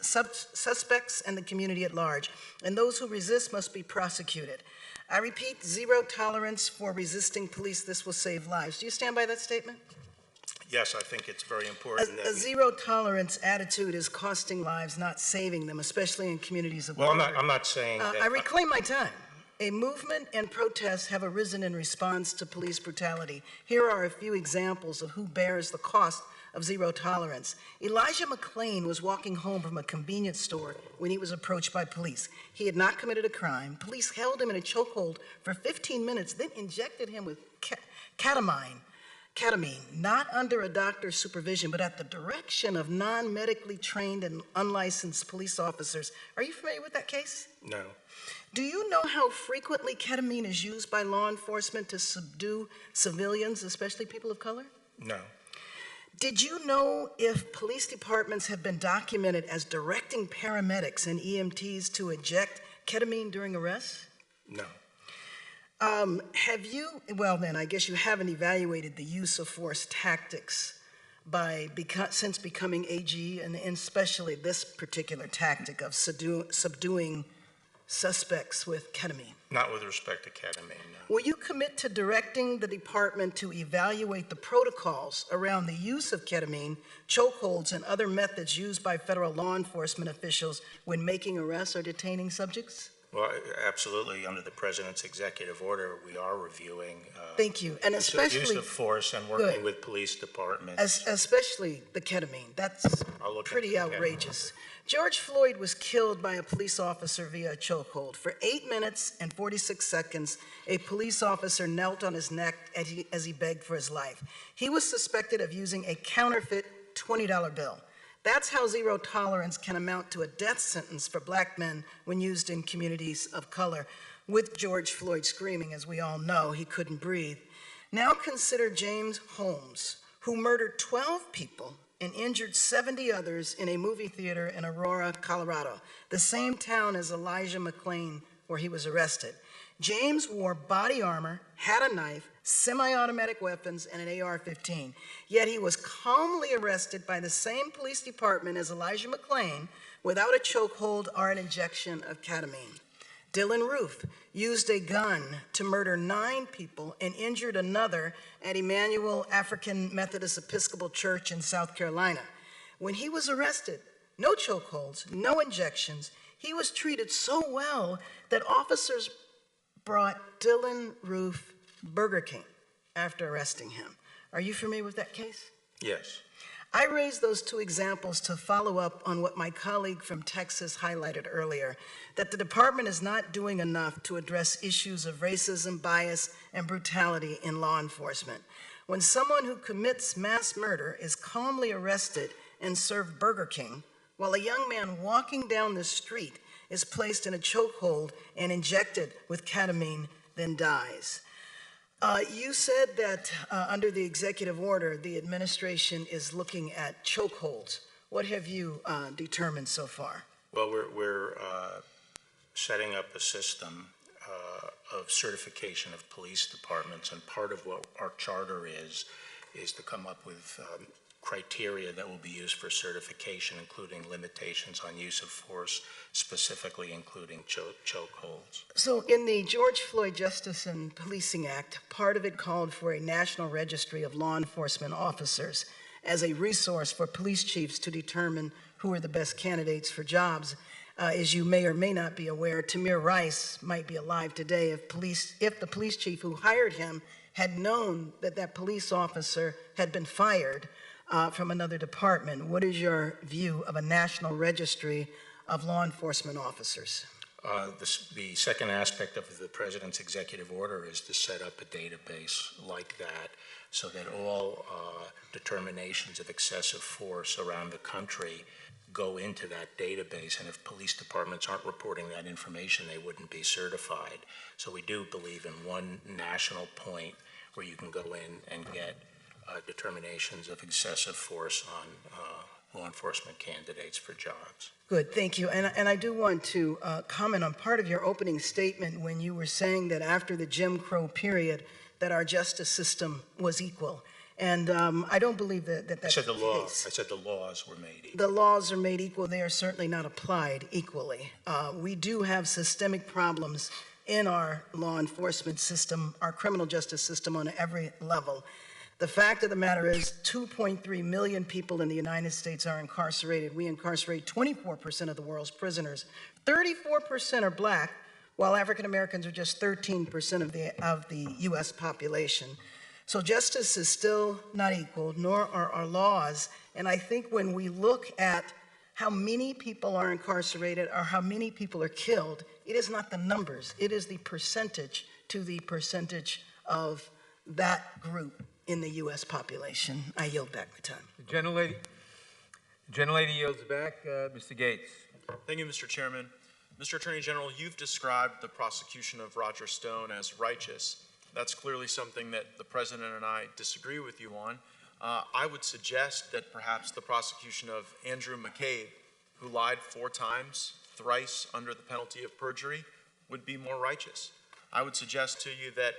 suspects, and the community at large, and those who resist must be prosecuted. I repeat, zero tolerance for resisting police. This will save lives." Do you stand by that statement? Yes, I think it's very important. A zero tolerance attitude is costing lives, not saving them, especially in communities of color. I'm not saying that. I reclaim my time. A movement and protests have arisen in response to police brutality. Here are a few examples of who bears the cost of zero tolerance. Elijah McClain was walking home from a convenience store when he was approached by police. He had not committed a crime. Police held him in a chokehold for 15 minutes, then injected him with ketamine, not under a doctor's supervision, but at the direction of non-medically trained and unlicensed police officers. Are you familiar with that case? No. Do you know how frequently ketamine is used by law enforcement to subdue civilians, especially people of color? No. Did you know if police departments have been documented as directing paramedics and EMTs to inject ketamine during arrests? No. Have you, well then, I guess you haven't evaluated the use of force tactics since becoming AG, and especially this particular tactic of subduing suspects with ketamine. Not with respect to ketamine, no. Will you commit to directing the department to evaluate the protocols around the use of ketamine, chokeholds, and other methods used by federal law enforcement officials when making arrests or detaining subjects? Well, absolutely. Under the President's executive order, we are reviewing Thank you. And especially use of force and working with police departments. Especially the ketamine. That's pretty outrageous. George Floyd was killed by a police officer via a chokehold. For 8 minutes and 46 seconds, a police officer knelt on his neck as he begged for his life. He was suspected of using a counterfeit $20 bill. That's how zero tolerance can amount to a death sentence for black men when used in communities of color. With George Floyd screaming, as we all know, he couldn't breathe. Now consider James Holmes, who murdered 12 people and injured 70 others in a movie theater in Aurora, Colorado, the same town as Elijah McClain, where he was arrested. James wore body armor, had a knife, semi-automatic weapons, and an AR-15. Yet he was calmly arrested by the same police department as Elijah McClain without a chokehold or an injection of ketamine. Dylan Roof used a gun to murder 9 people and injured another at Emmanuel African Methodist Episcopal Church in South Carolina. When he was arrested, no chokeholds, no injections, he was treated so well that officers brought Dylan Roof Burger King after arresting him. Are you familiar with that case? Yes. I raised those 2 examples to follow up on what my colleague from Texas highlighted earlier, that the department is not doing enough to address issues of racism, bias, and brutality in law enforcement. When someone who commits mass murder is calmly arrested and served Burger King, while a young man walking down the street is placed in a chokehold and injected with ketamine, then dies. You said that under the executive order, the administration is looking at chokeholds. What have you determined so far? Well, we're setting up a system of certification of police departments, and part of what our charter is to come up with criteria that will be used for certification, including limitations on use of force, specifically including chokeholds. So in the George Floyd Justice and Policing Act, part of it called for a national registry of law enforcement officers as a resource for police chiefs to determine who are the best candidates for jobs. As you may or may not be aware, Tamir Rice might be alive today if the police chief who hired him had known that that police officer had been fired from another department. What is your view of a national registry of law enforcement officers? The second aspect of the President's executive order is to set up a database like that so that all determinations of excessive force around the country go into that database, and if police departments aren't reporting that information, they wouldn't be certified. So we do believe in one national point where you can go in and get determinations of excessive force on law enforcement candidates for jobs. Good, thank you. And I do want to comment on part of your opening statement when you were saying that after the Jim Crow period, that our justice system was equal. And I don't believe that that's the case. I said the laws were made equal. The laws are made equal. They are certainly not applied equally. We do have systemic problems in our law enforcement system, our criminal justice system on every level. The fact of the matter is 2.3 million people in the United States are incarcerated. We incarcerate 24% of the world's prisoners. 34% are black, while African Americans are just 13% of the U.S. population. So justice is still not equal, nor are our laws. And I think when we look at how many people are incarcerated or how many people are killed, it is not the numbers, it is the percentage to the percentage of that group in the U.S. population. I yield back the time. The gentlelady yields back. Mr. Gates. Thank you, Mr. Chairman. Mr. Attorney General, you've described the prosecution of Roger Stone as righteous. That's clearly something that the President and I disagree with you on. I would suggest that perhaps the prosecution of Andrew McCabe, who lied 4 times, thrice under the penalty of perjury, would be more righteous. I would suggest to you that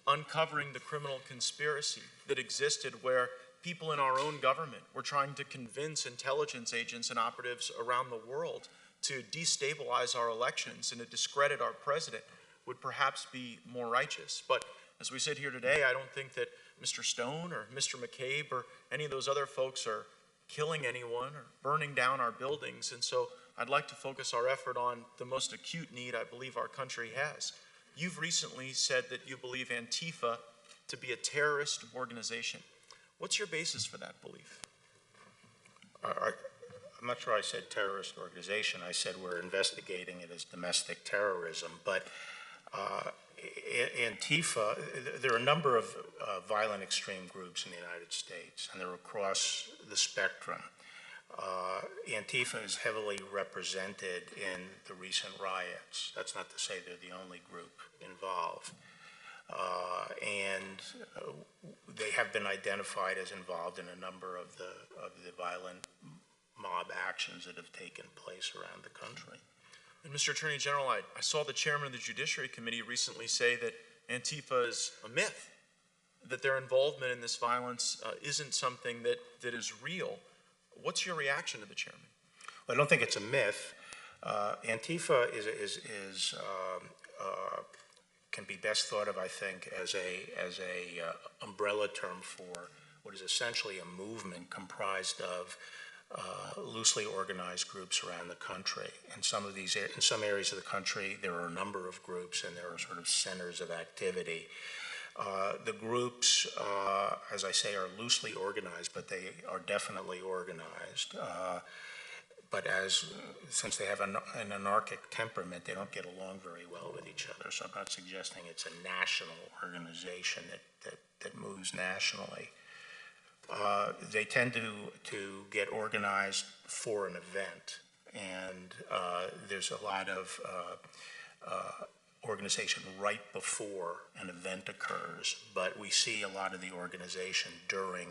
uncovering the criminal conspiracy that existed where people in our own government were trying to convince intelligence agents and operatives around the world to destabilize our elections and to discredit our president would perhaps be more righteous. But as we sit here today, I don't think that Mr. Stone or Mr. McCabe or any of those other folks are killing anyone or burning down our buildings. And so I'd like to focus our effort on the most acute need I believe our country has. You've recently said that you believe Antifa to be a terrorist organization. What's your basis for that belief? I'm not sure I said terrorist organization. I said we're investigating it as domestic terrorism. But Antifa, there are a number of violent extreme groups in the United States, and they're across the spectrum. Antifa is heavily represented in the recent riots. That's not to say they're the only group involved. They have been identified as involved in a number of the violent mob actions that have taken place around the country. And Mr. Attorney General, I saw the chairman of the Judiciary Committee recently say that Antifa is a myth, that their involvement in this violence isn't something that is real. What's your reaction to the chairman? Well, I don't think it's a myth. Antifa can be best thought of, I think, as a umbrella term for what is essentially a movement comprised of loosely organized groups around the country. In some areas of the country, there are a number of groups, and there are sort of centers of activity. The groups, as I say, are loosely organized, but they are definitely organized. But since they have an anarchic temperament, they don't get along very well with each other. So I'm not suggesting it's a national organization that moves nationally. They tend to get organized for an event, and there's a lot of organization right before an event occurs, but we see a lot of the organization during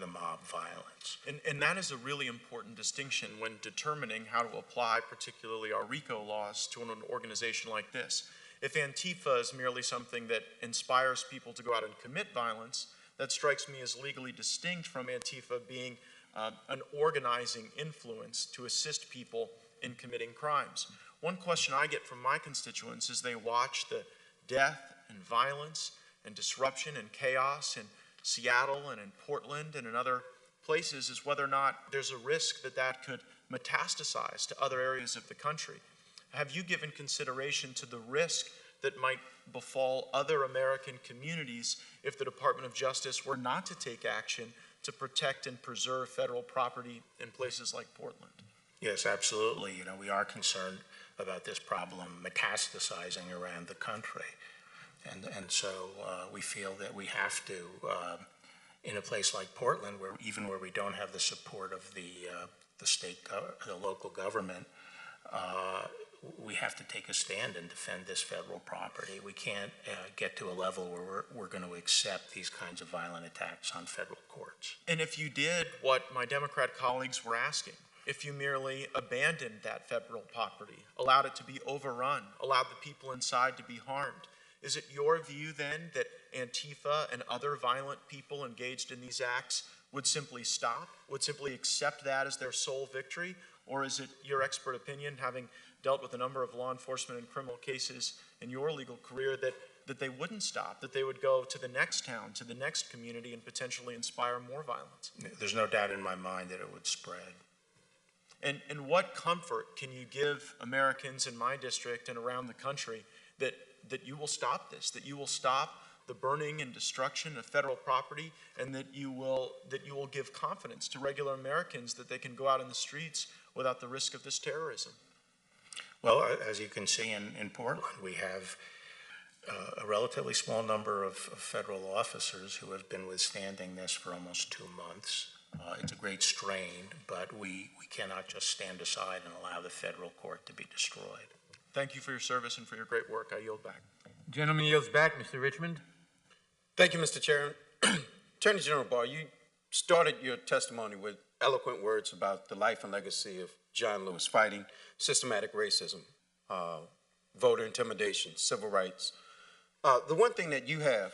the mob violence. And that is a really important distinction when determining how to apply particularly our RICO laws to an organization like this. If Antifa is merely something that inspires people to go out and commit violence, that strikes me as legally distinct from Antifa being an organizing influence to assist people in committing crimes. One question I get from my constituents as they watch the death and violence and disruption and chaos in Seattle and in Portland and in other places is whether or not there's a risk that that could metastasize to other areas of the country. Have you given consideration to the risk that might befall other American communities if the Department of Justice were not to take action to protect and preserve federal property in places like Portland? Yes, absolutely. You know, we are concerned about this problem metastasizing around the country. And so we feel that we have to, in a place like Portland, where even where we don't have the support of the state, the local government, we have to take a stand and defend this federal property. We can't get to a level where we're going to accept these kinds of violent attacks on federal courts. And if you did what my Democrat colleagues were asking, if you merely abandoned that federal property, allowed it to be overrun, allowed the people inside to be harmed, is it your view then that Antifa and other violent people engaged in these acts would simply stop, would simply accept that as their sole victory? Or is it your expert opinion, having dealt with a number of law enforcement and criminal cases in your legal career, that they wouldn't stop, that they would go to the next town, to the next community, and potentially inspire more violence? There's no doubt in my mind that it would spread. And what comfort can you give Americans in my district and around the country that you will stop this, that you will stop the burning and destruction of federal property, and that you will give confidence to regular Americans that they can go out in the streets without the risk of this terrorism? Well, as you can see in Portland, we have a relatively small number of federal officers who have been withstanding this for almost 2 months. It's a great strain, but we cannot just stand aside and allow the federal court to be destroyed. Thank you for your service and for your great work. I yield back. Gentleman yields back. Mr. Richmond. Thank you, Mr. Chairman. Attorney General Barr, you started your testimony with eloquent words about the life and legacy of John Lewis, fighting systematic racism, voter intimidation, civil rights. The one thing that you have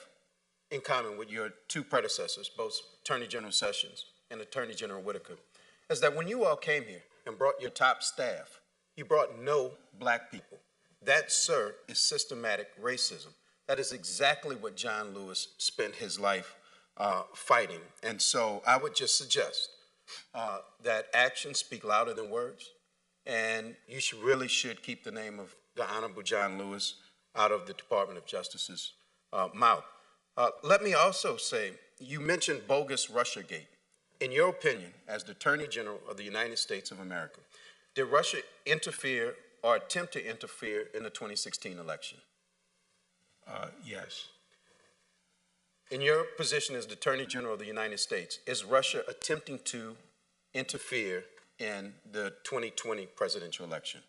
in common with your two predecessors, both Attorney General Sessions and Attorney General Whitaker, is that when you all came here and brought your top staff, you brought no black people. That, sir, is systematic racism. That is exactly what John Lewis spent his life fighting. And so I would just suggest that actions speak louder than words, and you really should keep the name of the Honorable John Lewis out of the Department of Justice's mouth. Let me also say, you mentioned bogus Russiagate. In your opinion, as the Attorney General of the United States of America, did Russia interfere or attempt to interfere in the 2016 election? Yes. In your position as the Attorney General of the United States, is Russia attempting to interfere in the 2020 presidential election?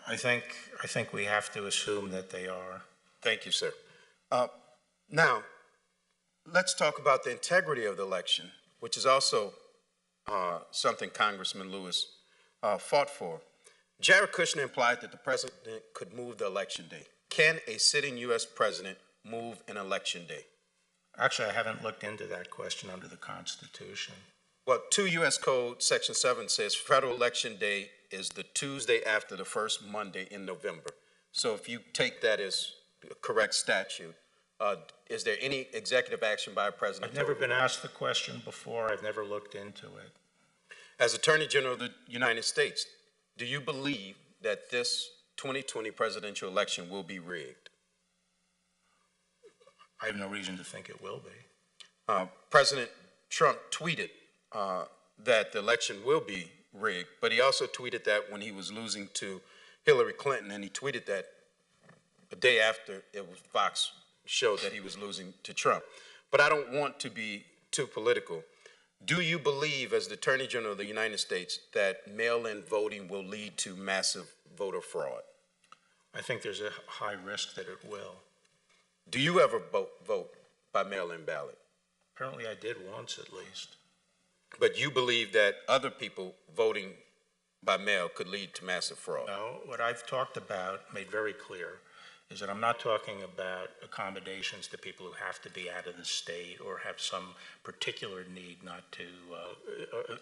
I think we have to assume that they are. Thank you, sir. Now, let's talk about the integrity of the election, which is also something Congressman Lewis fought for. Jared Kushner implied that the president could move the election day. Can a sitting U.S. president move an election day? Actually, I haven't looked into that question under the Constitution. Well, 2 U.S. Code Section 7 says federal election day is the Tuesday after the first Monday in November. So if you take that as a correct statute, is there any executive action by a president? I've never been asked the question before. I've never looked into it. As Attorney General of the United States, do you believe that this 2020 presidential election will be rigged? I have no reason to think it will be. President Trump tweeted that the election will be rigged, but he also tweeted that when he was losing to Hillary Clinton, and he tweeted that the day after Fox showed that he was losing to Trump. But I don't want to be too political. Do you believe, as the Attorney General of the United States, that mail-in voting will lead to massive voter fraud? I think there's a high risk that it will. Do you ever vote by mail-in ballot? Apparently I did once at least. But you believe that other people voting by mail could lead to massive fraud? No, what I've talked about, made very clear, is that I'm not talking about accommodations to people who have to be out of the state or have some particular need not to,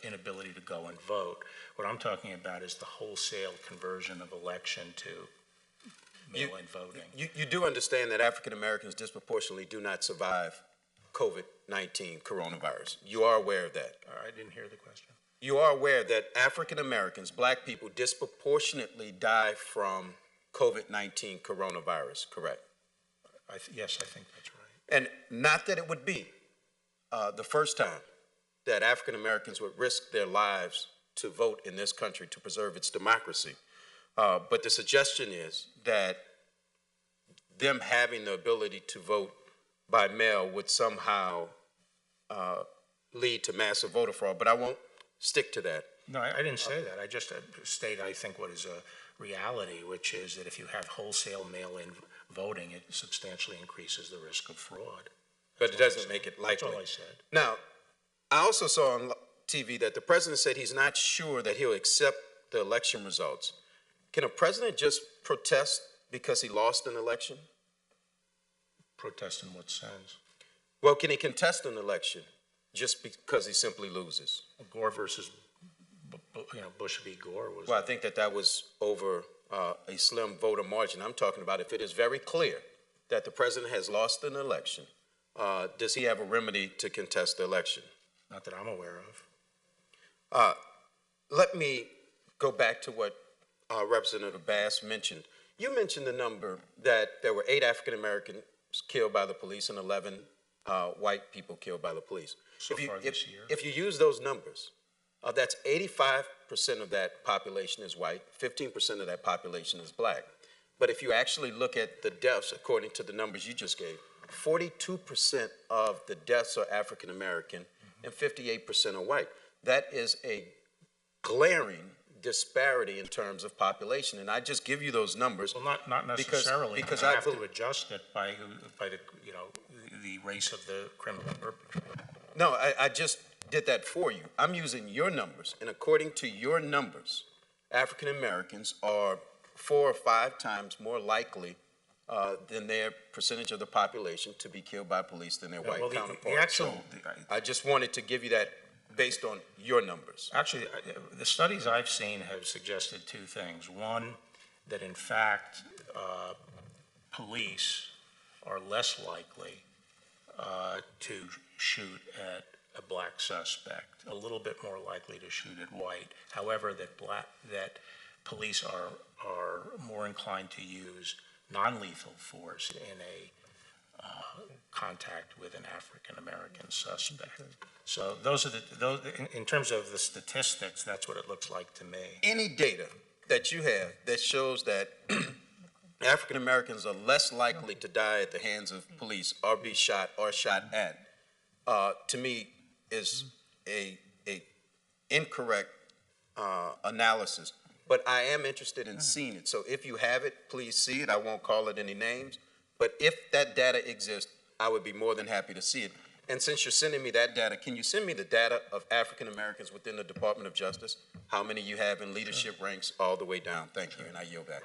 inability to go and vote. What I'm talking about is the wholesale conversion of election to mail-in voting. You do understand that African Americans disproportionately do not survive COVID-19 coronavirus. You are aware of that? I didn't hear the question. You are aware that African Americans, black people, disproportionately die from COVID-19 coronavirus, correct? Yes, I think that's right. And not that it would be the first time that African Americans would risk their lives to vote in this country to preserve its democracy. But the suggestion is that them having the ability to vote by mail would somehow lead to massive voter fraud. But I won't stick to that. No, I didn't say that. I just state, I think, what is a reality, which is that if you have wholesale mail-in voting, it substantially increases the risk of fraud. But it doesn't make it likely. That's all I said. Now, I also saw on TV that the president said he's not sure that he'll accept the election results. Can a president just protest because he lost an election? Protest in what sense? Well, can he contest an election just because he simply loses? Gore versus Bush v. Gore was. Well, I think that was over a slim voter margin. I'm talking about if it is very clear that the president has lost an election, does he have a remedy to contest the election? Not that I'm aware of. Let me go back to what Representative Bass mentioned. You mentioned the number that there were 8 African Americans killed by the police and 11 white people killed by the police. So far this year. If you use those numbers, that's 85% of that population is white, 15% of that population is black. But if you actually look at the deaths, according to the numbers you just gave, 42% of the deaths are African American and 58% are white. That is a glaring disparity in terms of population, and I just give you those numbers. Well, not necessarily. Because I have to adjust it by the race of the criminal perpetrator. No, I just did that for you. I'm using your numbers, and according to your numbers, African Americans are 4 or 5 times more likely than their percentage of the population to be killed by police than their white counterparts. I just wanted to give you that based on your numbers. Actually, the studies I've seen have suggested 2 things. One, that in fact, police are less likely to shoot at a black suspect, a little bit more likely to shoot at white. However, that police are more inclined to use non-lethal force in a contact with an African American suspect. So those are in terms of the statistics, that's what it looks like to me. Any data that you have that shows that African Americans are less likely to die at the hands of police or be shot or shot at, to me is a incorrect analysis. But I am interested in seeing it. So if you have it, please see it. I won't call it any names. But if that data exists, I would be more than happy to see it. And since you're sending me that data, can you send me the data of African Americans within the Department of Justice? How many you have in leadership ranks all the way down? Thank you, and I yield back.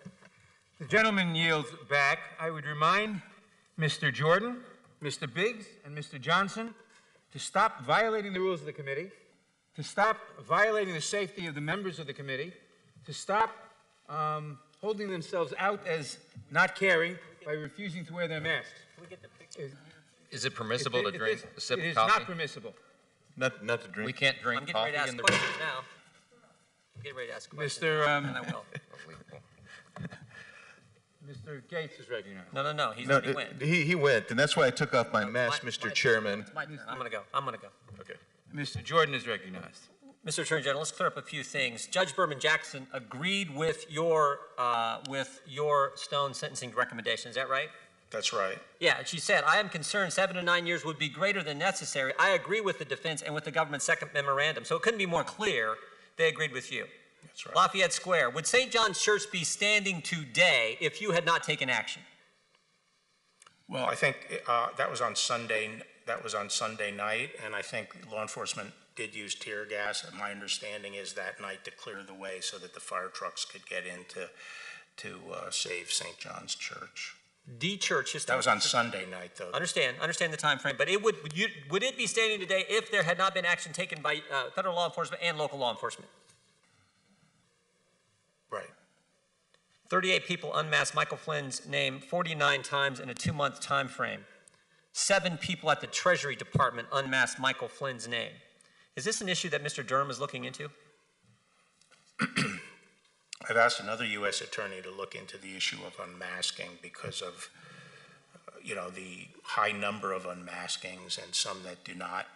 The gentleman yields back. I would remind Mr. Jordan, Mr. Biggs, and Mr. Johnson to stop violating the rules of the committee, to stop violating the safety of the members of the committee, to stop holding themselves out as not caring by refusing to wear their masks. Is it permissible to drink a sip of coffee? It is not permissible. Not to drink. We can't drink coffee in the room. Now. I'm getting ready to ask questions. Mr. And I will. Mr. Gates is recognized. No. He went. He went, and that's why I took off my mask, Mr. Chairman. It's my turn. I'm going to go. Okay. Mr. Jordan is recognized. Mr. Attorney General, let's clear up a few things. Judge Berman Jackson agreed with your Stone sentencing recommendation. Is that right? That's right. Yeah, and she said, I am concerned 7 to 9 years would be greater than necessary. I agree with the defense and with the government's second memorandum. So it couldn't be more clear they agreed with you. That's right. Lafayette Square. Would St. John's Church be standing today if you had not taken action? Well, I think that was on Sunday. That was on Sunday night, and I think law enforcement did use tear gas. And my understanding is that night to clear the way so that the fire trucks could get in to save St. John's Church. The church. That was on Sunday night, though. Understand the time frame, but would it be standing today if there had not been action taken by federal law enforcement and local law enforcement? Right. 38 people unmasked Michael Flynn's name 49 times in a 2-month time frame. 7 people at the Treasury Department unmasked Michael Flynn's name. Is this an issue that Mr. Durham is looking into? I've asked another U.S. attorney to look into the issue of unmasking because of, the high number of unmaskings and some that do not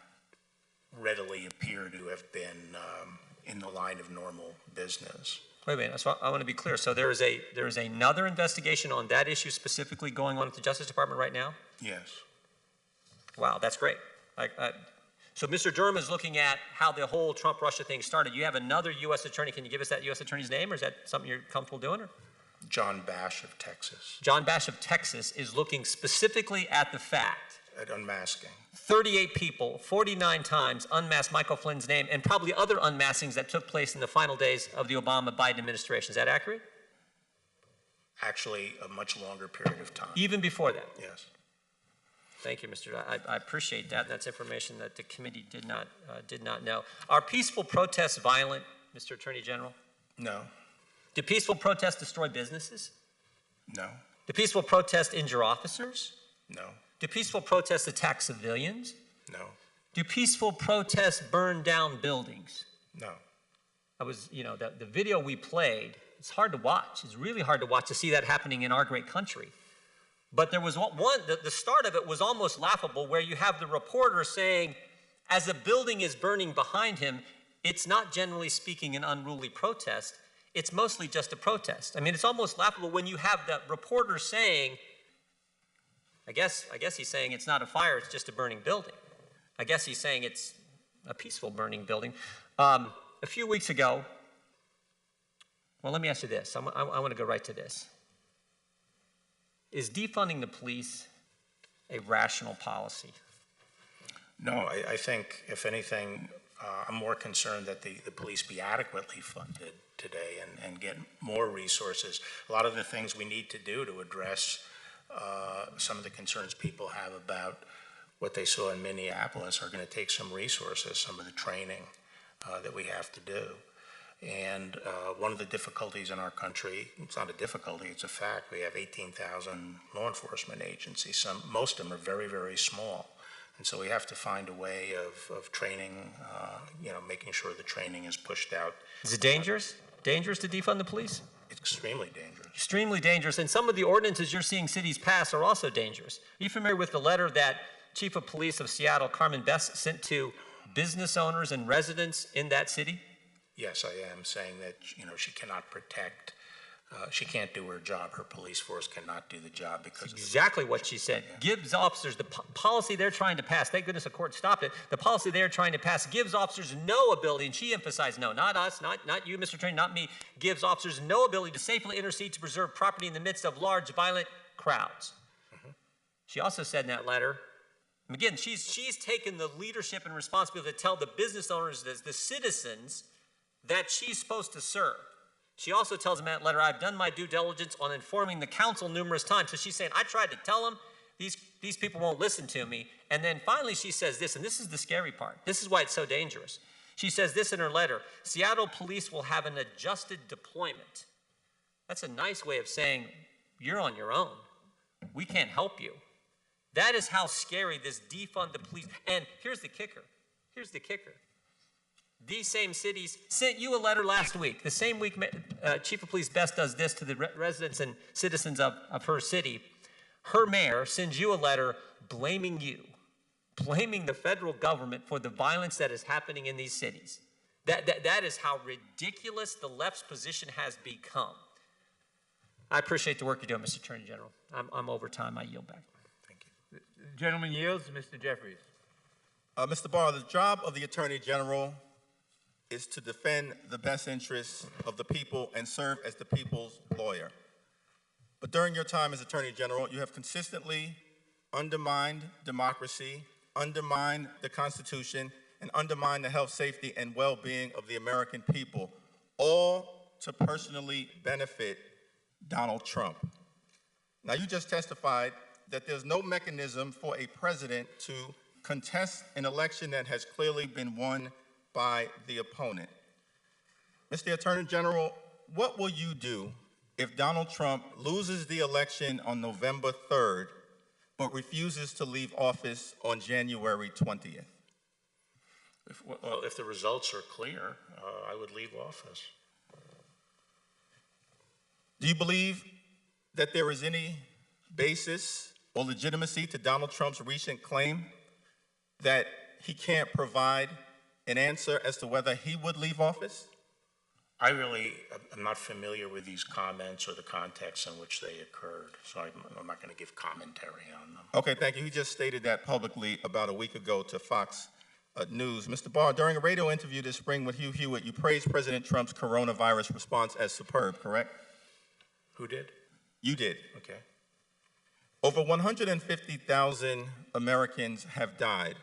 readily appear to have been in the line of normal business. Wait a minute. So I want to be clear. So there is another investigation on that issue specifically going on at the Justice Department right now? Yes. Wow, that's great. So Mr. Durham is looking at how the whole Trump-Russia thing started. You have another U.S. attorney. Can you give us that U.S. attorney's name, or is that something you're comfortable doing? Or? John Bash of Texas. John Bash of Texas is looking specifically at the fact. At unmasking. 38 people, 49 times unmasked Michael Flynn's name, and probably other unmaskings that took place in the final days of the Obama-Biden administration. Is that accurate? Actually, a much longer period of time. Even before that? Yes. Thank you, Mr. I appreciate that. That's information that the committee did not know. Are peaceful protests violent, Mr. Attorney General? No. Do peaceful protests destroy businesses? No. Do peaceful protests injure officers? No. Do peaceful protests attack civilians? No. Do peaceful protests burn down buildings? No. The video we played, it's hard to watch. It's really hard to watch to see that happening in our great country. But there was the start of it was almost laughable, where you have the reporter saying, as a building is burning behind him, it's not generally speaking an unruly protest. It's mostly just a protest. I mean, it's almost laughable when you have the reporter saying, I guess he's saying it's not a fire, it's just a burning building. I guess he's saying it's a peaceful burning building. A few weeks ago, well, let me ask you this. I want to go right to this. Is defunding the police a rational policy? No, I think, if anything, I'm more concerned that the police be adequately funded today and get more resources. A lot of the things we need to do to address some of the concerns people have about what they saw in Minneapolis are going to take some resources, some of the training that we have to do. And one of the difficulties in our country, it's not a difficulty, it's a fact, we have 18,000 law enforcement agencies. Most of them are very, very small. And so we have to find a way of training, making sure the training is pushed out. Is it dangerous? Dangerous to defund the police? It's extremely dangerous. Extremely dangerous. And some of the ordinances you're seeing cities pass are also dangerous. Are you familiar with the letter that Chief of Police of Seattle, Carmen Best, sent to business owners and residents in that city? Yes, I am, saying that, she cannot protect, she can't do her job. Her police force cannot do the job because of exactly what she said. Yeah. Gives officers, the policy they're trying to pass, thank goodness the court stopped it, the policy they're trying to pass gives officers no ability, and she emphasized no, not us, not you, Mr. Attorney, not me, gives officers no ability to safely intercede to preserve property in the midst of large, violent crowds. Mm-hmm. She also said in that letter, again, she's taken the leadership and responsibility to tell the business owners, the citizens, that she's supposed to serve. She also tells them in that letter, I've done my due diligence on informing the council numerous times. So she's saying, I tried to tell them, these people won't listen to me. And then finally she says this, and this is the scary part. This is why it's so dangerous. She says this in her letter, Seattle police will have an adjusted deployment. That's a nice way of saying, you're on your own. We can't help you. That is how scary this defund the police. And here's the kicker. These same cities sent you a letter last week. The same week Chief of Police Best does this to the residents and citizens of her city. Her mayor sends you a letter blaming the federal government for the violence that is happening in these cities. That is how ridiculous the left's position has become. I appreciate the work you're doing, Mr. Attorney General. I'm over time. I yield back. Thank you. The gentleman yields. Mr. Jeffries. Mr. Barr, the job of the Attorney General is to defend the best interests of the people and serve as the people's lawyer. But during your time as Attorney General, you have consistently undermined democracy, undermined the Constitution, and undermined the health, safety, and well-being of the American people, all to personally benefit Donald Trump. Now, you just testified that there's no mechanism for a president to contest an election that has clearly been won by the opponent. Mr. Attorney General, what will you do if Donald Trump loses the election on November 3rd, but refuses to leave office on January 20th? If the results are clear, I would leave office. Do you believe that there is any basis or legitimacy to Donald Trump's recent claim that he can't provide an answer as to whether he would leave office? I really am not familiar with these comments or the context in which they occurred, so I'm not going to give commentary on them. Okay, thank you. He just stated that publicly about a week ago to Fox News. Mr. Barr, during a radio interview this spring with Hugh Hewitt, you praised President Trump's coronavirus response as superb, correct? Who did? You did. Okay. Over 150,000 Americans have died.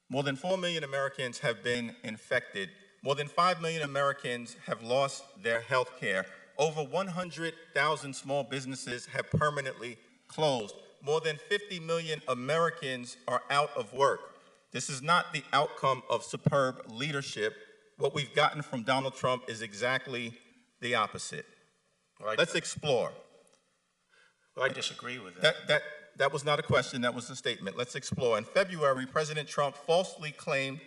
More than 4 million Americans have been infected. More than 5 million Americans have lost their health care. Over 100,000 small businesses have permanently closed. More than 50 million Americans are out of work. This is not the outcome of superb leadership. What we've gotten from Donald Trump is exactly the opposite. Let's explore. Well, I disagree with that. That was not a question, that was a statement. Let's explore. In February, President Trump falsely claimed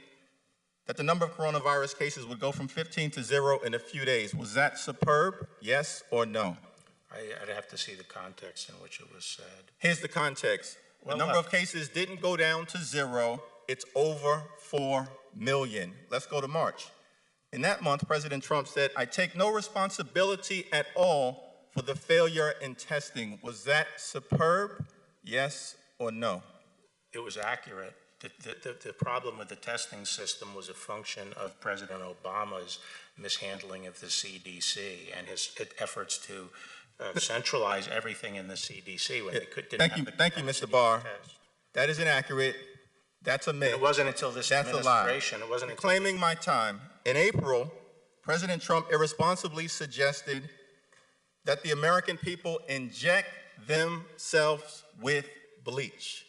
that the number of coronavirus cases would go from 15 to 0 in a few days. Was that superb, yes or no? I'd have to see the context in which it was said. Here's the context. The number of cases didn't go down to 0. It's over 4 million. Let's go to March. In that month, President Trump said, "I take no responsibility at all for the failure in testing." Was that superb, yes or no? It was accurate. The problem with the testing system was a function of President Obama's mishandling of the CDC and his efforts to centralize everything in the CDC when they didn't have the Thank you, Mr. Barr. That is inaccurate. That's a myth. It wasn't until this administration. It wasn't until claiming my time. In April, President Trump irresponsibly suggested that the American people inject themselves with bleach.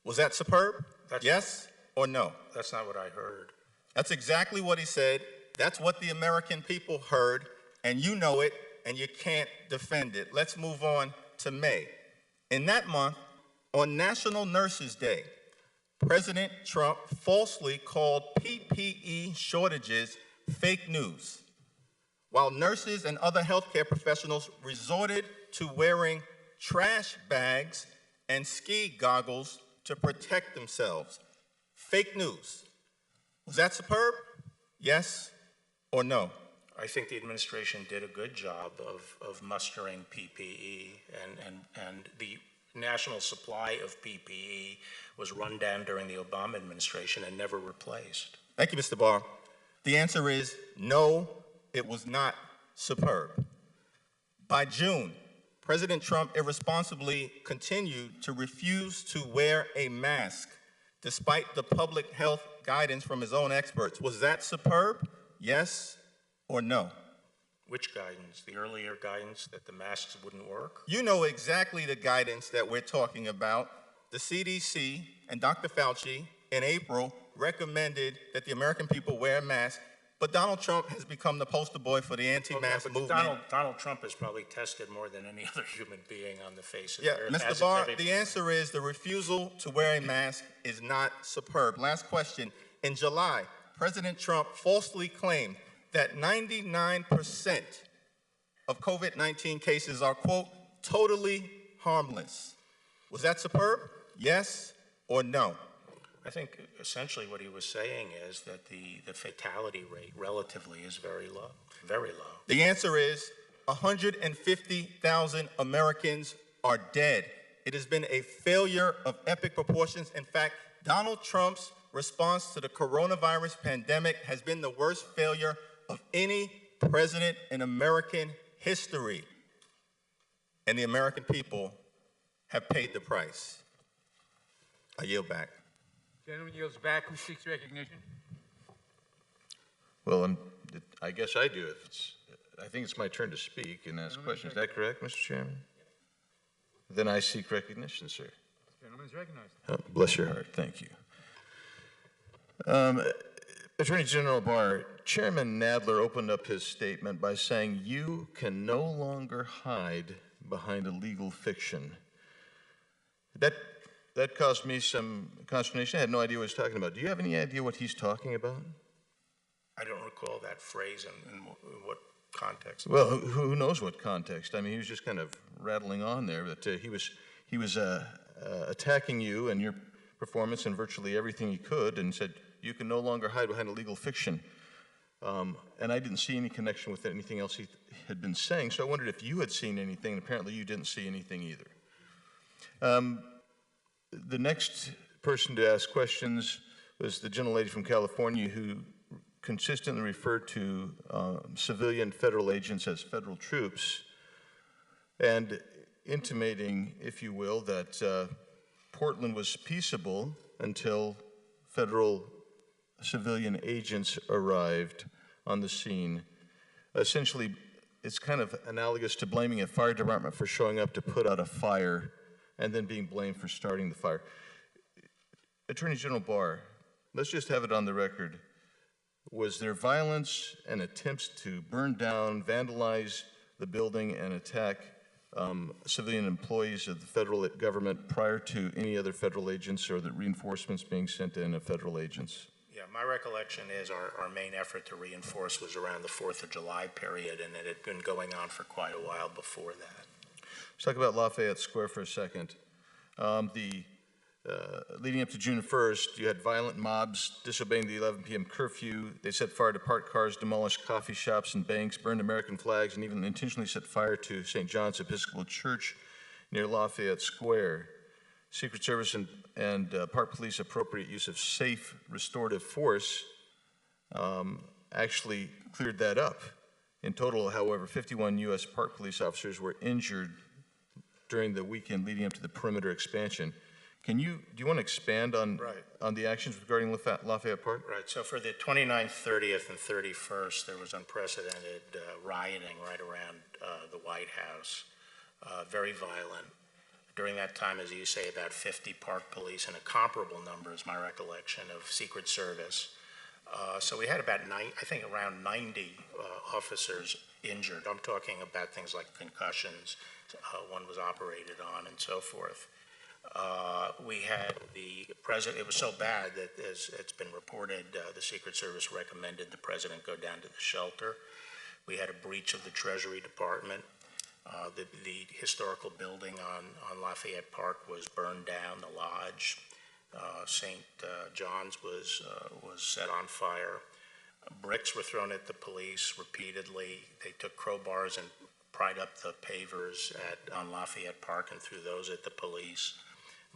Was that superb? Yes or no? That's not what I heard. That's exactly what he said. That's what the American people heard, and you know it, and you can't defend it. Let's move on to May. In that month, on National Nurses Day, President Trump falsely called PPE shortages fake news, while nurses and other healthcare professionals resorted to wearing trash bags and ski goggles to protect themselves. Fake news. Was that superb? Yes or no? I think the administration did a good job of mustering PPE, and the national supply of PPE was run down during the Obama administration and never replaced. Thank you, Mr. Barr. The answer is no, it was not superb. By June, President Trump irresponsibly continued to refuse to wear a mask despite the public health guidance from his own experts. Was that superb? Yes or no? Which guidance? The earlier guidance that the masks wouldn't work? You know exactly the guidance that we're talking about. The CDC and Dr. Fauci in April recommended that the American people wear a mask, but Donald Trump has become the poster boy for the anti-mask movement. Donald Trump has probably tested more than any other human being on the face of the earth. Mr. Barr, the answer is the refusal to wear a mask is not superb. Last question. In July, President Trump falsely claimed that 99% of COVID-19 cases are, quote, totally harmless. Was that superb? Yes or no? I think essentially what he was saying is that the fatality rate relatively is very low, very low. The answer is 150,000 Americans are dead. It has been a failure of epic proportions. In fact, Donald Trump's response to the coronavirus pandemic has been the worst failure of any president in American history. And the American people have paid the price. I yield back. Gentleman yields back. Who seeks recognition? Well, I guess I do. I think it's my turn to speak and ask questions. Is that correct, Mr. Chairman? Then I seek recognition, sir. Gentleman is recognized. Bless your heart. Thank you. Attorney General Barr, Chairman Nadler opened up his statement by saying you can no longer hide behind a legal fiction. That caused me some consternation. I had no idea what he was talking about. Do you have any idea what he's talking about? I don't recall that phrase in what context. Well, who knows what context? I mean, he was just kind of rattling on there that he was attacking you and your performance in virtually everything he could, and said you can no longer hide behind a legal fiction. And I didn't see any connection with anything else he had been saying, so I wondered if you had seen anything, and apparently you didn't see anything either. The next person to ask questions was the gentlelady from California who consistently referred to civilian federal agents as federal troops, and intimating, if you will, that Portland was peaceable until federal civilian agents arrived on the scene. Essentially, it's kind of analogous to blaming a fire department for showing up to put out a fire and then being blamed for starting the fire. Attorney General Barr, let's just have it on the record. Was there violence and attempts to burn down, vandalize the building, and attack civilian employees of the federal government prior to any other federal agents or the reinforcements being sent in of federal agents? Yeah, my recollection is our main effort to reinforce was around the 4th of July period, and it had been going on for quite a while before that. Let's talk about Lafayette Square for a second. Leading up to June 1st, you had violent mobs disobeying the 11 p.m. curfew. They set fire to parked cars, demolished coffee shops and banks, burned American flags, and even intentionally set fire to St. John's Episcopal Church near Lafayette Square. Secret Service and Park Police appropriate use of safe restorative force actually cleared that up. In total, however, 51 U.S. Park Police officers were injured during the weekend leading up to the perimeter expansion. Do you want to expand on the actions regarding Lafayette Park? Right, so for the 29th, 30th, and 31st, there was unprecedented rioting right around the White House, very violent. During that time, as you say, about 50 Park Police and a comparable number, is my recollection, of Secret Service. So we had about around 90 officers injured. I'm talking about things like concussions, one was operated on, and so forth. We had the president, it was so bad that, as it's been reported, the Secret Service recommended the president go down to the shelter. We had a breach of the Treasury Department. The historical building on Lafayette Park was burned down, the lodge. St. John's was set on fire. Bricks were thrown at the police repeatedly. They took crowbars and pried up the pavers on Lafayette Park and threw those at the police.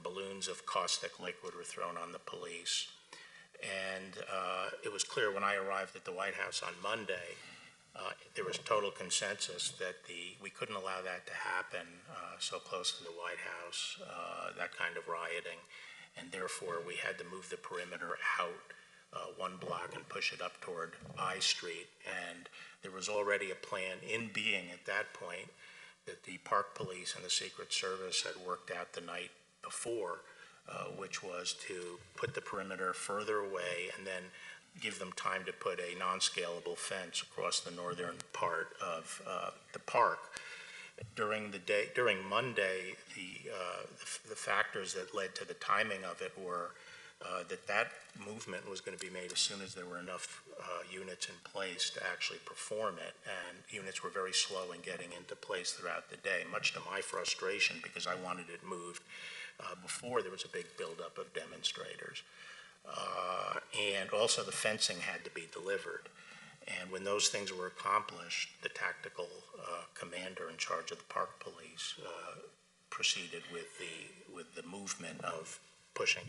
Balloons of caustic liquid were thrown on the police. And it was clear when I arrived at the White House on Monday, there was total consensus that we couldn't allow that to happen so close to the White House, that kind of rioting. And therefore, we had to move the perimeter out one block and push it up toward I Street. And there was already a plan in being at that point that the Park Police and the Secret Service had worked out the night before, which was to put the perimeter further away and then give them time to put a non-scalable fence across the northern part of the park. During Monday, the factors that led to the timing of it were that movement was going to be made as soon as there were enough units in place to actually perform it, and units were very slow in getting into place throughout the day, much to my frustration because I wanted it moved before there was a big buildup of demonstrators. And also the fencing had to be delivered. And when those things were accomplished, the tactical commander in charge of the Park Police proceeded with the movement of pushing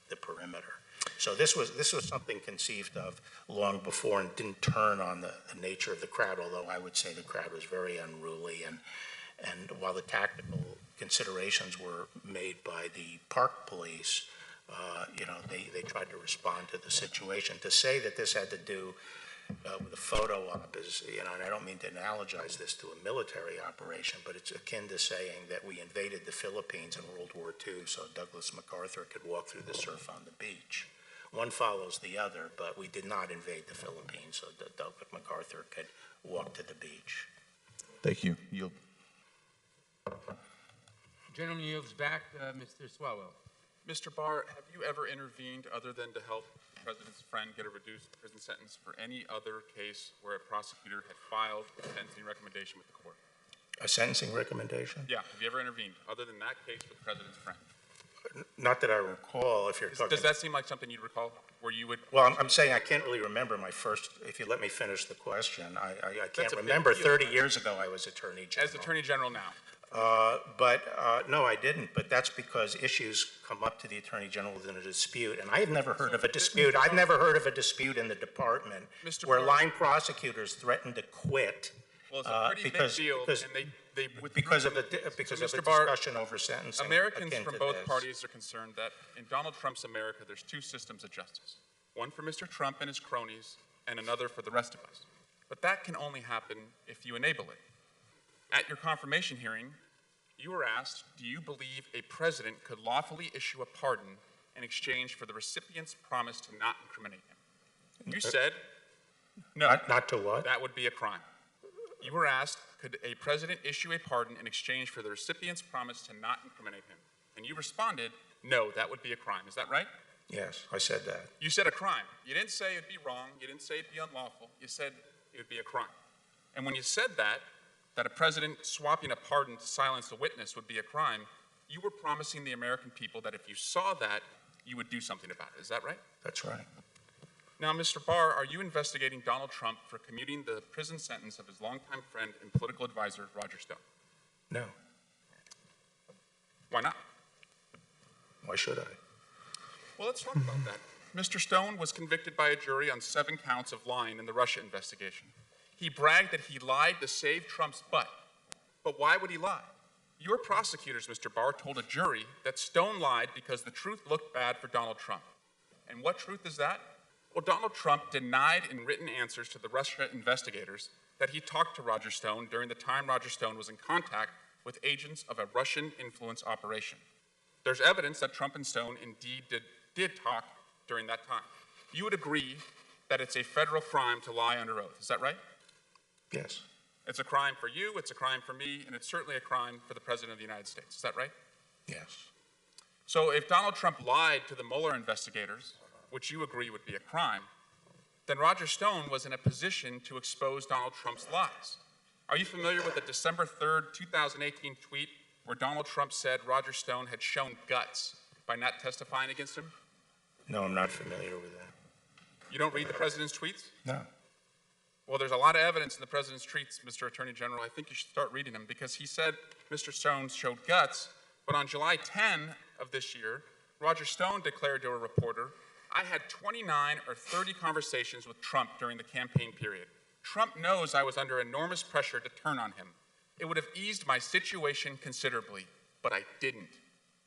the the perimeter. So this was something conceived of long before and didn't turn on the nature of the crowd, although I would say the crowd was very unruly. And while the tactical considerations were made by the park police, they tried to respond to the situation. To say that this had to do with a photo op is, and I don't mean to analogize this to a military operation, but it's akin to saying that we invaded the Philippines in World War II so Douglas MacArthur could walk through the surf on the beach. One follows the other, but we did not invade the Philippines so that Douglas MacArthur could walk to the beach. Thank you. Yield. Gentleman yields back, Mr. Swalwell. Mr. Barr, have you ever intervened other than to help the president's friend get a reduced prison sentence for any other case where a prosecutor had filed a sentencing recommendation with the court? A sentencing recommendation? Yeah, have you ever intervened other than that case with the president's friend? Not that I recall, if you're talking. Does that seem like something you'd recall, where you would? Well, I'm saying I can't really remember my first, if you let me finish the question. I can't remember. 30 years ago, I was Attorney General. As Attorney General now? No, I didn't, but that's because issues come up to the Attorney General within a dispute, and I have never heard of a dispute. I've never heard of a dispute in the department where line prosecutors threaten to quit Well, it's a pretty big deal, and they because of a discussion over sentencing. Americans akin from to both this. parties are concerned that in Donald Trump's America, there's two systems of justice. One for Mr. Trump and his cronies, and another for the rest of us. But that can only happen if you enable it. At your confirmation hearing, you were asked, do you believe a president could lawfully issue a pardon in exchange for the recipient's promise to not incriminate him? You said, no. Not to what? That would be a crime. You were asked, could a president issue a pardon in exchange for the recipient's promise to not incriminate him? And you responded, no, that would be a crime. Is that right? Yes, I said that. You said a crime. You didn't say it'd be wrong. You didn't say it'd be unlawful. You said it would be a crime. And when you said that a president swapping a pardon to silence a witness would be a crime, you were promising the American people that if you saw that, you would do something about it. Is that right? That's right. Now, Mr. Barr, are you investigating Donald Trump for commuting the prison sentence of his longtime friend and political advisor, Roger Stone? No. Why not? Why should I? Well, let's talk about that. Mr. Stone was convicted by a jury on 7 counts of lying in the Russia investigation. He bragged that he lied to save Trump's butt. But why would he lie? Your prosecutors, Mr. Barr, told a jury that Stone lied because the truth looked bad for Donald Trump. And what truth is that? Well, Donald Trump denied in written answers to the Russia investigators that he talked to Roger Stone during the time Roger Stone was in contact with agents of a Russian influence operation. There's evidence that Trump and Stone indeed did talk during that time. You would agree that it's a federal crime to lie under oath. Is that right? Yes. It's a crime for you, it's a crime for me, and it's certainly a crime for the President of the United States. Is that right? Yes. So if Donald Trump lied to the Mueller investigators, which you agree would be a crime, then Roger Stone was in a position to expose Donald Trump's lies. Are you familiar with the December 3rd, 2018 tweet where Donald Trump said Roger Stone had shown guts by not testifying against him? No, I'm not familiar with that. You don't read the president's tweets? No. Well, there's a lot of evidence in the president's tweets, Mr. Attorney General. I think you should start reading them because he said Mr. Stone showed guts, but on July 10 of this year, Roger Stone declared to a reporter, I had 29 or 30 conversations with Trump during the campaign period. Trump knows I was under enormous pressure to turn on him. It would have eased my situation considerably, but I didn't.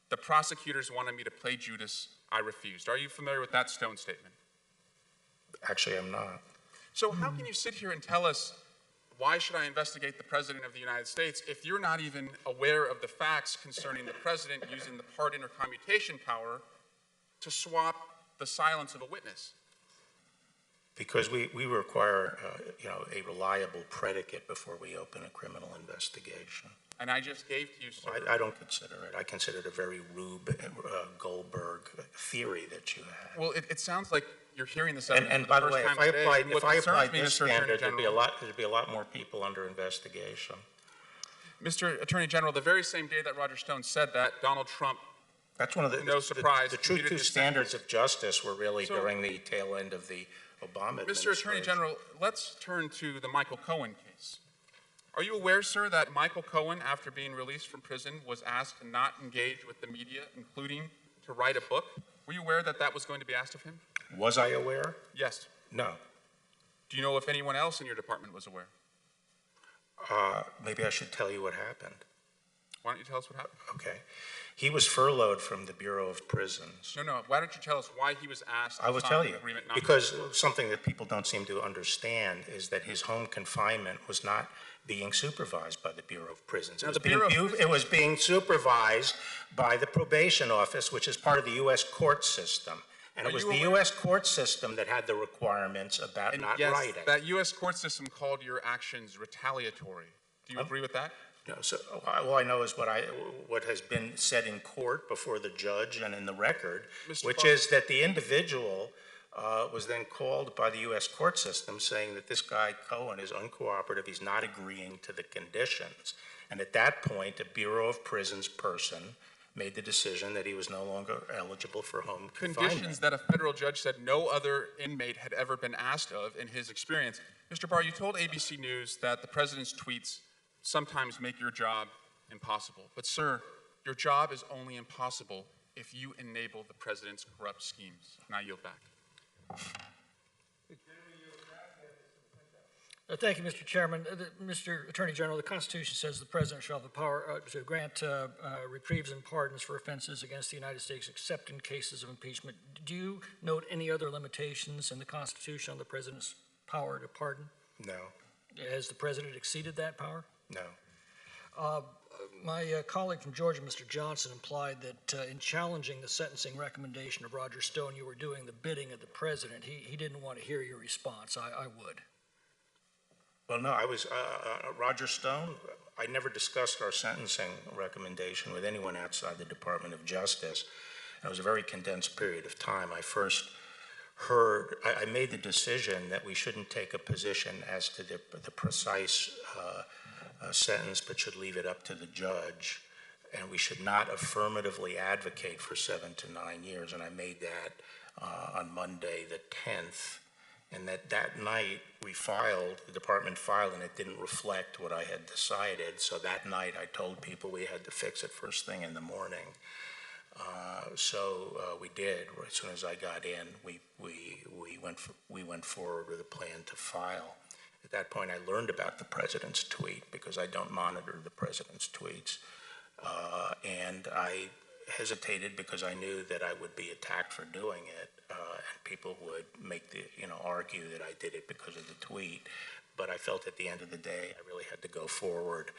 The prosecutors wanted me to play Judas. I refused. Are you familiar with that Stone statement? Actually, I'm not. So how can you sit here and tell us, why should I investigate the President of the United States if you're not even aware of the facts concerning the President using the pardon or commutation power to swap the silence of a witness? Because we require, a reliable predicate before we open a criminal investigation. And I just gave to you, sir. I don't consider it. I consider it a very Rube Goldberg theory that you have. Well, it sounds like you're hearing this. And by the way, if I applied this standard, there'd be a lot more people under investigation. Mr. Attorney General, the very same day that Roger Stone said that, Donald Trump, that's one of the, no surprise, the true two standards of justice were really during the tail end of the Obama administration. Mr. Attorney General, let's turn to the Michael Cohen case. Are you aware, sir, that Michael Cohen, after being released from prison, was asked to not engage with the media, including to write a book? Were you aware that that was going to be asked of him? Was I aware? Yes. No. Do you know if anyone else in your department was aware? Maybe I should tell you what happened. Why don't you tell us what happened? Okay. He was furloughed from the Bureau of Prisons. No. Why don't you tell us why he was asked to I will sign tell an you, agreement not because something that people don't seem to understand is that his home confinement was not being supervised by the Bureau of Prisons. It was being supervised by the probation office, which is part of the U.S. court system. And it was the U.S. court system that had the requirements about not writing. That U.S. court system called your actions retaliatory. Do you agree with that? No, so all I know is what has been said in court before the judge and in the record, which is that the individual was then called by the U.S. court system saying that this guy Cohen is uncooperative, he's not agreeing to the conditions. And at that point, a Bureau of Prisons person made the decision that he was no longer eligible for home confinement. Conditions that a federal judge said no other inmate had ever been asked of in his experience. Mr. Barr, you told ABC News that the president's tweets sometimes make your job impossible. But sir, your job is only impossible if you enable the president's corrupt schemes. And I yield back. Thank you, Mr. Chairman. Mr. Attorney General, the Constitution says the President shall have the power to grant reprieves and pardons for offenses against the United States, except in cases of impeachment. Do you note any other limitations in the Constitution on the President's power to pardon? No. Has the President exceeded that power? No. My colleague from Georgia, Mr. Johnson, implied that in challenging the sentencing recommendation of Roger Stone, you were doing the bidding of the President. He didn't want to hear your response. I would. Well, no, I was, Roger Stone, I never discussed our sentencing recommendation with anyone outside the Department of Justice. It was a very condensed period of time. I first heard, I made the decision that we shouldn't take a position as to the precise sentence, but should leave it up to the judge. And we should not affirmatively advocate for 7 to 9 years. And I made that on Monday the 10th. And that night we filed, the department filed, and it didn't reflect what I had decided. So that night I told people we had to fix it first thing in the morning. So we did. As soon as I got in, we went forward with a plan to file. At that point, I learned about the president's tweet because I don't monitor the president's tweets, and I hesitated because I knew that I would be attacked for doing it, and people would make argue that I did it because of the tweet. But I felt at the end of the day, I really had to go forward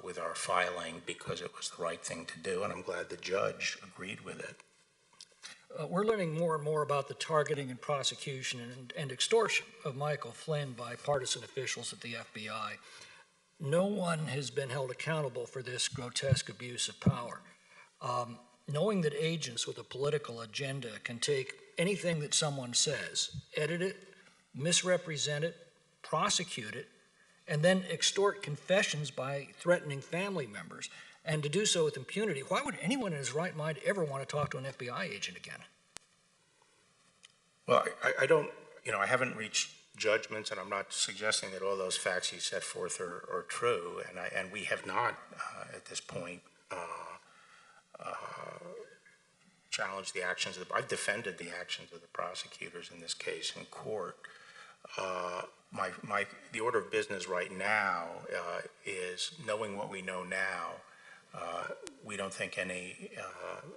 with our filing because it was the right thing to do, and I'm glad the judge agreed with it. We're learning more and more about the targeting and prosecution and extortion of Michael Flynn by partisan officials at the FBI. No one has been held accountable for this grotesque abuse of power. Knowing that agents with a political agenda can take anything that someone says, edit it, misrepresent it, prosecute it, and then extort confessions by threatening family members, and to do so with impunity, why would anyone in his right mind ever want to talk to an FBI agent again? Well, I don't, I haven't reached judgments, and I'm not suggesting that all those facts you set forth are true, and we have not, at this point, challenged the actions of I've defended the actions of the prosecutors in this case in court. The order of business right now is, knowing what we know now, we don't think any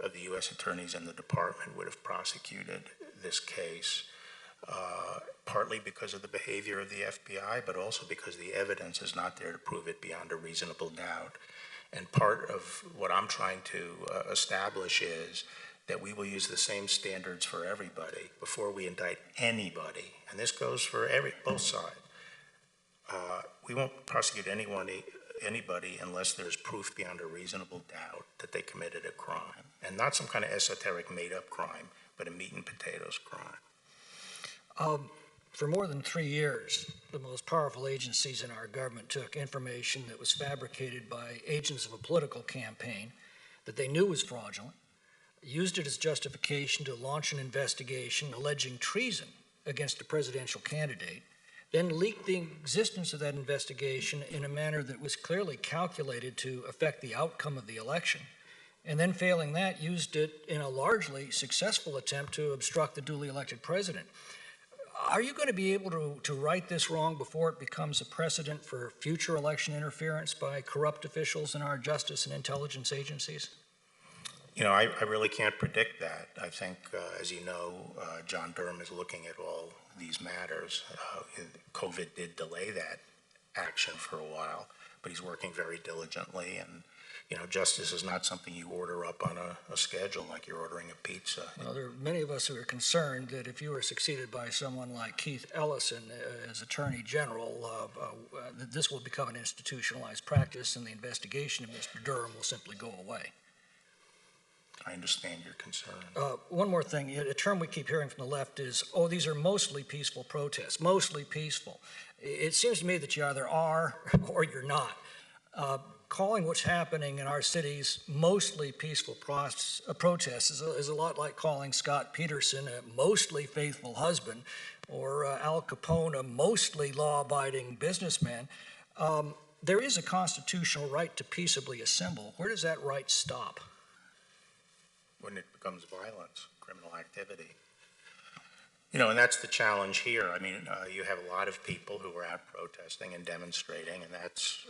of the U.S. attorneys in the department would have prosecuted this case, partly because of the behavior of the FBI, but also because the evidence is not there to prove it beyond a reasonable doubt. And part of what I'm trying to establish is that we will use the same standards for everybody before we indict anybody. And this goes for both sides. We won't prosecute anybody unless there's proof beyond a reasonable doubt that they committed a crime. And not some kind of esoteric made-up crime, but a meat and potatoes crime. For more than 3 years, the most powerful agencies in our government took information that was fabricated by agents of a political campaign that they knew was fraudulent, used it as justification to launch an investigation alleging treason against a presidential candidate, then leaked the existence of that investigation in a manner that was clearly calculated to affect the outcome of the election, and then failing that, used it in a largely successful attempt to obstruct the duly elected president. Are you going to be able to right this wrong before it becomes a precedent for future election interference by corrupt officials in our justice and intelligence agencies? You know, I really can't predict that. I think, as you know, John Durham is looking at all these matters. COVID did delay that action for a while, but he's working very diligently. And, you know, justice is not something you order up on a schedule like you're ordering a pizza. Well, there are many of us who are concerned that if you were succeeded by someone like Keith Ellison as Attorney General, that this will become an institutionalized practice and the investigation of Mr. Durham will simply go away. I understand your concern. One more thing, a term we keep hearing from the left is, oh, these are mostly peaceful protests, mostly peaceful. It seems to me that you either are or you're not. Calling what's happening in our cities mostly peaceful protests is a lot like calling Scott Peterson a mostly faithful husband or Al Capone a mostly law-abiding businessman. There is a constitutional right to peaceably assemble. Where does that right stop? When it becomes violence, criminal activity. You know, and that's the challenge here. I mean, you have a lot of people who are out protesting and demonstrating, and that's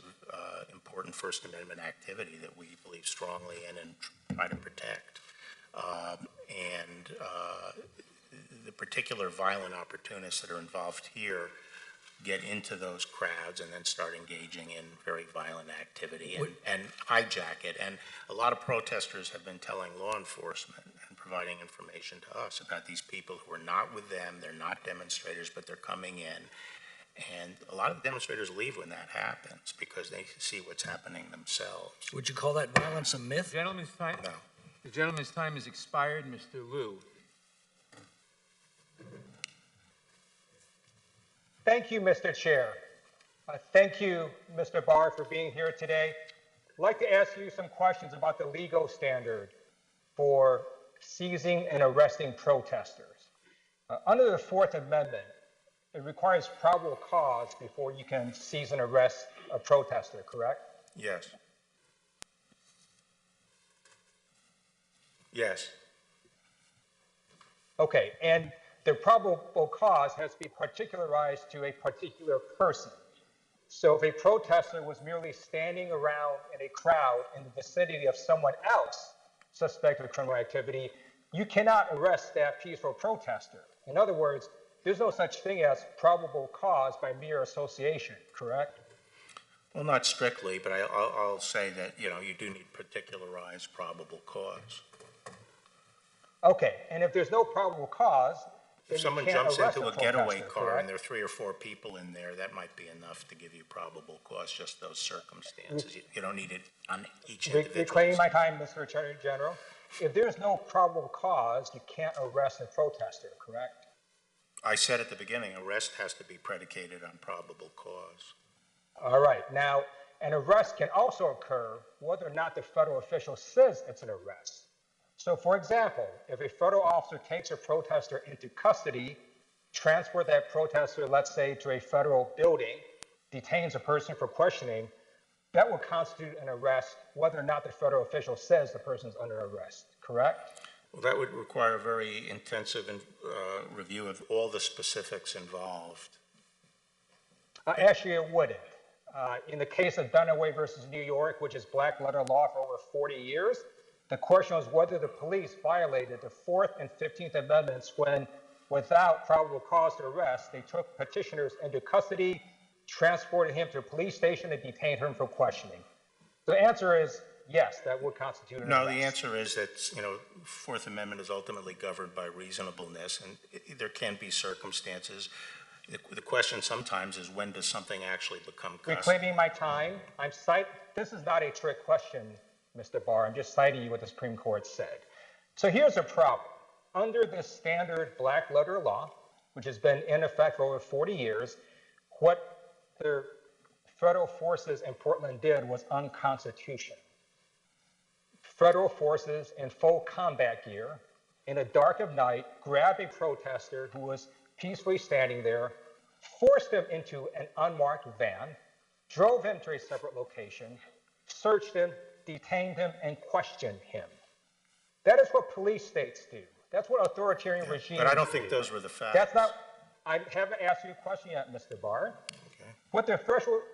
important First Amendment activity that we believe strongly in and try to protect. The particular violent opportunists that are involved here get into those crowds and then start engaging in very violent activity and hijack it. And a lot of protesters have been telling law enforcement and providing information to us about these people who are not with them, they're not demonstrators, but they're coming in. And a lot of demonstrators leave when that happens because they see what's happening themselves. Would you call that violence a myth? The gentleman's time? No. The gentleman's time has expired. Mr. Liu. Thank you, Mr. Chair. Thank you, Mr. Barr, for being here today. I'd like to ask you some questions about the legal standard for seizing and arresting protesters. Under the Fourth Amendment, it requires probable cause before you can seize and arrest a protester, correct? Yes. Yes. Okay, and the probable cause has to be particularized to a particular person. So if a protester was merely standing around in a crowd in the vicinity of someone else suspected of criminal activity, you cannot arrest that peaceful protester. In other words, there's no such thing as probable cause by mere association, correct? Well, not strictly, but I'll say that, you know, you do need particularized probable cause. Okay, and if there's no probable cause, if someone jumps into a getaway car and there are 3 or 4 people in there, that might be enough to give you probable cause, just those circumstances. You don't need it on each individual. Reclaiming my time, Mr. Attorney General. If there's no probable cause, you can't arrest a protester, correct? I said at the beginning, arrest has to be predicated on probable cause. All right. Now, an arrest can also occur whether or not the federal official says it's an arrest. So, for example, if a federal officer takes a protester into custody, transport that protester, let's say, to a federal building, detains a person for questioning, that will constitute an arrest whether or not the federal official says the person's under arrest, correct? Well, that would require a very intensive review of all the specifics involved. Actually, it wouldn't. In the case of Dunaway versus New York, which is black letter law for over 40 years, the question was whether the police violated the 4th and 15th Amendments when, without probable cause to arrest, they took petitioners into custody, transported him to a police station, and detained him for questioning. The answer is yes, that would constitute an arrest. No, the answer is that, you know, Fourth Amendment is ultimately governed by reasonableness, and there can be circumstances. The question sometimes is, when does something actually become custody? Reclaiming my time, this is not a trick question, Mr. Barr. I'm just citing you what the Supreme Court said. So here's a problem. Under the standard black letter law, which has been in effect for over 40 years, what the federal forces in Portland did was unconstitutional. Federal forces in full combat gear, in the dark of night, grabbed a protester who was peacefully standing there, forced him into an unmarked van, drove him to a separate location, searched him, detained him, and questioned him. That is what police states do. That's what authoritarian regimes do. But I don't think those were the facts. That's not, I haven't asked you a question yet, Mr. Barr. Okay. What the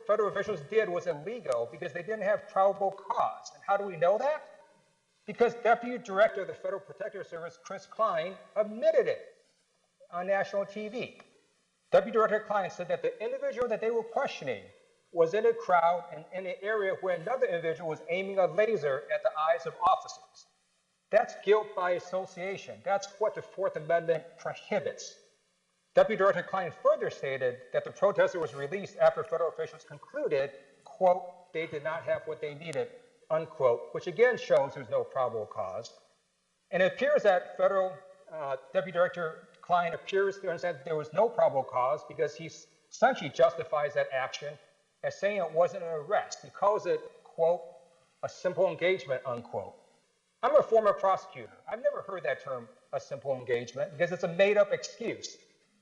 federal officials did was illegal because they didn't have probable cause. And how do we know that? Because Deputy Director of the Federal Protective Service, Chris Klein, admitted it on national TV. Deputy Director Klein said that the individual that they were questioning was in a crowd and in an area where another individual was aiming a laser at the eyes of officers. That's guilt by association. That's what the Fourth Amendment prohibits. Deputy Director Klein further stated that the protester was released after federal officials concluded, quote, they did not have what they needed, unquote, which again shows there's no probable cause. And it appears that federal Deputy Director Klein appears to understand that there was no probable cause because he essentially justifies that action as saying it wasn't an arrest. He calls it, quote, a simple engagement, unquote. I'm a former prosecutor. I've never heard that term, a simple engagement, because it's a made-up excuse.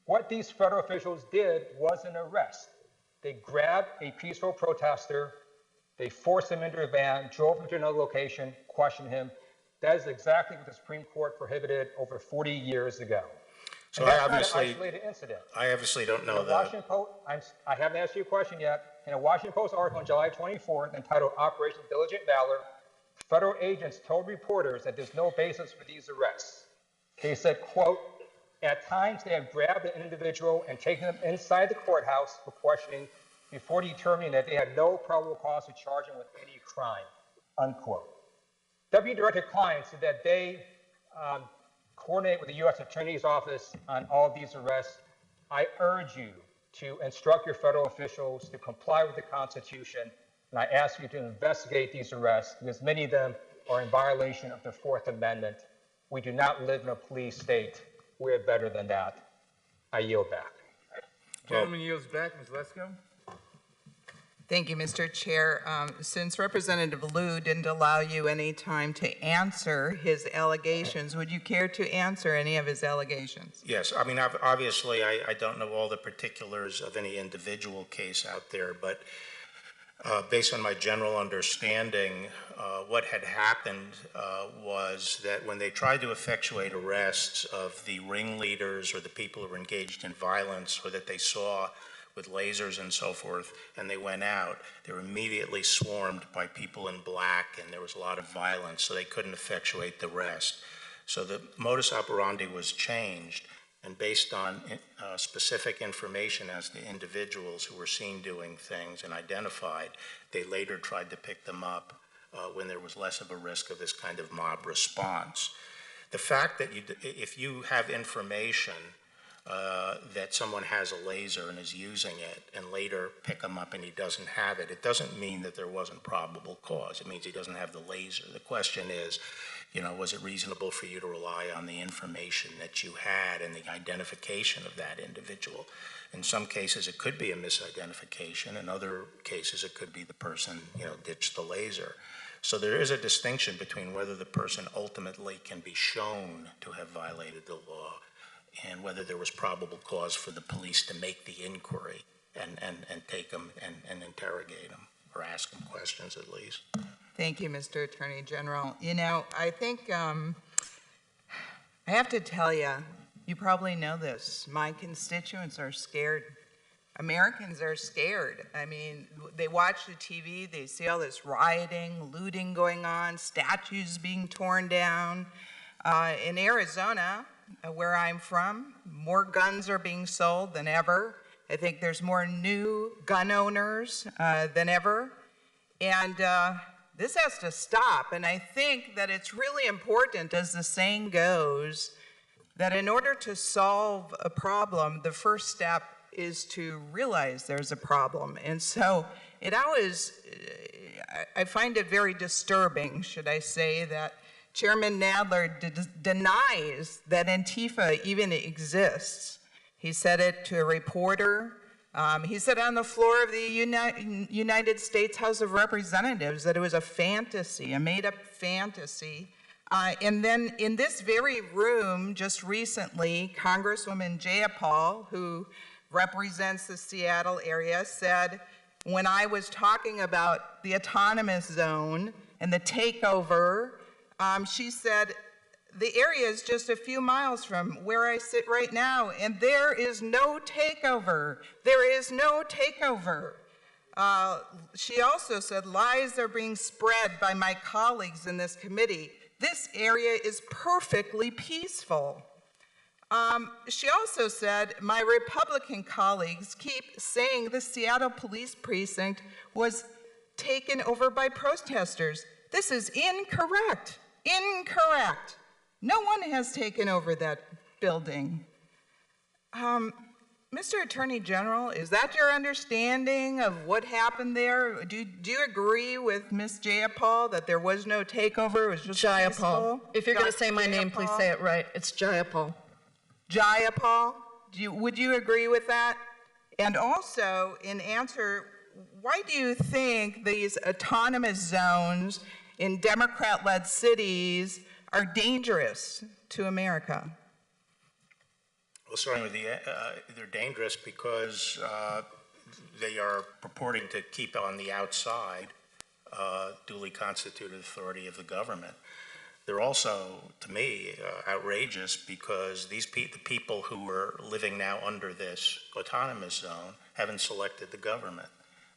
What these federal officials did was an arrest. They grabbed a peaceful protester, they forced him into a van, drove him to another location, questioned him. That is exactly what the Supreme Court prohibited over 40 years ago. So and that's I obviously, not an isolated incident. I obviously don't know that. I haven't asked you a question yet. In a Washington Post article on July 24th entitled Operation Diligent Valor, federal agents told reporters that there's no basis for these arrests. They said, quote, at times they have grabbed an individual and taken them inside the courthouse for questioning before determining that they had no probable cause to charge him with any crime, unquote. Deputy Director Klein said that they coordinate with the U.S. Attorney's Office on all of these arrests. I urge you to instruct your federal officials to comply with the Constitution, and I ask you to investigate these arrests because many of them are in violation of the Fourth Amendment. We do not live in a police state. We're better than that. I yield back. Gentleman yields back. Ms. Lesko. Thank you, Mr. Chair. Since Representative Liu didn't allow you any time to answer his allegations, would you care to answer any of his allegations? Yes, I mean, obviously, I don't know all the particulars of any individual case out there, but based on my general understanding, what had happened was that when they tried to effectuate arrests of the ringleaders or the people who were engaged in violence or that they saw with lasers and so forth, and they went out, they were immediately swarmed by people in black, and there was a lot of violence, so they couldn't effectuate the arrest. So the modus operandi was changed, and based on specific information as to individuals who were seen doing things and identified, they later tried to pick them up when there was less of a risk of this kind of mob response. The fact that if you have information that someone has a laser and is using it and later pick him up and he doesn't have it, it doesn't mean that there wasn't probable cause. It means he doesn't have the laser. The question is, was it reasonable for you to rely on the information that you had and the identification of that individual? In some cases, it could be a misidentification. In other cases, it could be the person, ditched the laser. So there is a distinction between whether the person ultimately can be shown to have violated the law and whether there was probable cause for the police to make the inquiry and take them and interrogate them or ask them questions at least. Thank you, Mr. Attorney General. I think I have to tell you, you probably know this, my constituents are scared. Americans are scared. I mean, they watch the TV, they see all this rioting, looting going on, statues being torn down. In Arizona, where I'm from, more guns are being sold than ever. I think there's more new gun owners than ever. And this has to stop. And I think that it's really important, as the saying goes, that in order to solve a problem, the first step is to realize there's a problem. And so I find it very disturbing, should I say, that Chairman Nadler denies that Antifa even exists. He said it to a reporter. He said on the floor of the United States House of Representatives that it was a fantasy, a made-up fantasy. And then in this very room, just recently, Congresswoman Jayapal, who represents the Seattle area, said when I was talking about the autonomous zone and the takeover. She said, the area is just a few miles from where I sit right now, and there is no takeover. There is no takeover. She also said, lies are being spread by my colleagues in this committee. This area is perfectly peaceful. She also said, my Republican colleagues keep saying the Seattle Police Precinct was taken over by protesters. This is incorrect. Incorrect. No one has taken over that building. Mr. Attorney General, is that your understanding of what happened there? Do you agree with Ms. Jayapal that there was no takeover? It was just Jayapal. peaceful? If you're going to say my name, please say it right. It's Jayapal. Jayapal, would you agree with that? And also, in answer, why do you think these autonomous zones in Democrat-led cities are dangerous to America? Well, starting with they're dangerous because they are purporting to keep on the outside duly constituted authority of the government. They're also, to me, outrageous because the people who are living now under this autonomous zone haven't selected the government.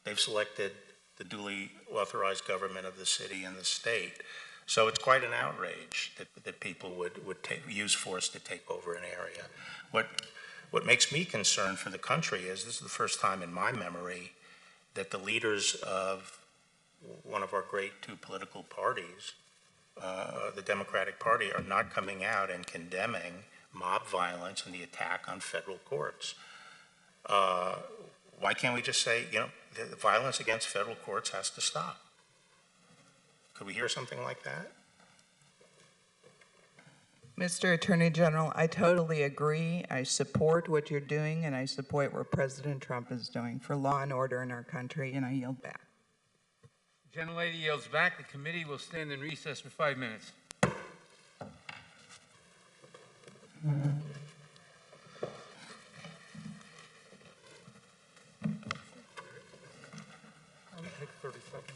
They've selected the duly authorized government of the city and the state. So it's quite an outrage that people would use force to take over an area. What makes me concerned for the country is this is the first time in my memory that the leaders of one of our great two political parties, the Democratic Party, are not coming out and condemning mob violence and the attack on federal courts. Why can't we just say, the violence against federal courts has to stop? Could we hear something like that? Mr. Attorney General, I totally agree. I support what you're doing, and I support what President Trump is doing for law and order in our country, and I yield back. Gentlelady yields back. The committee will stand in recess for 5 minutes. Only take 30 seconds.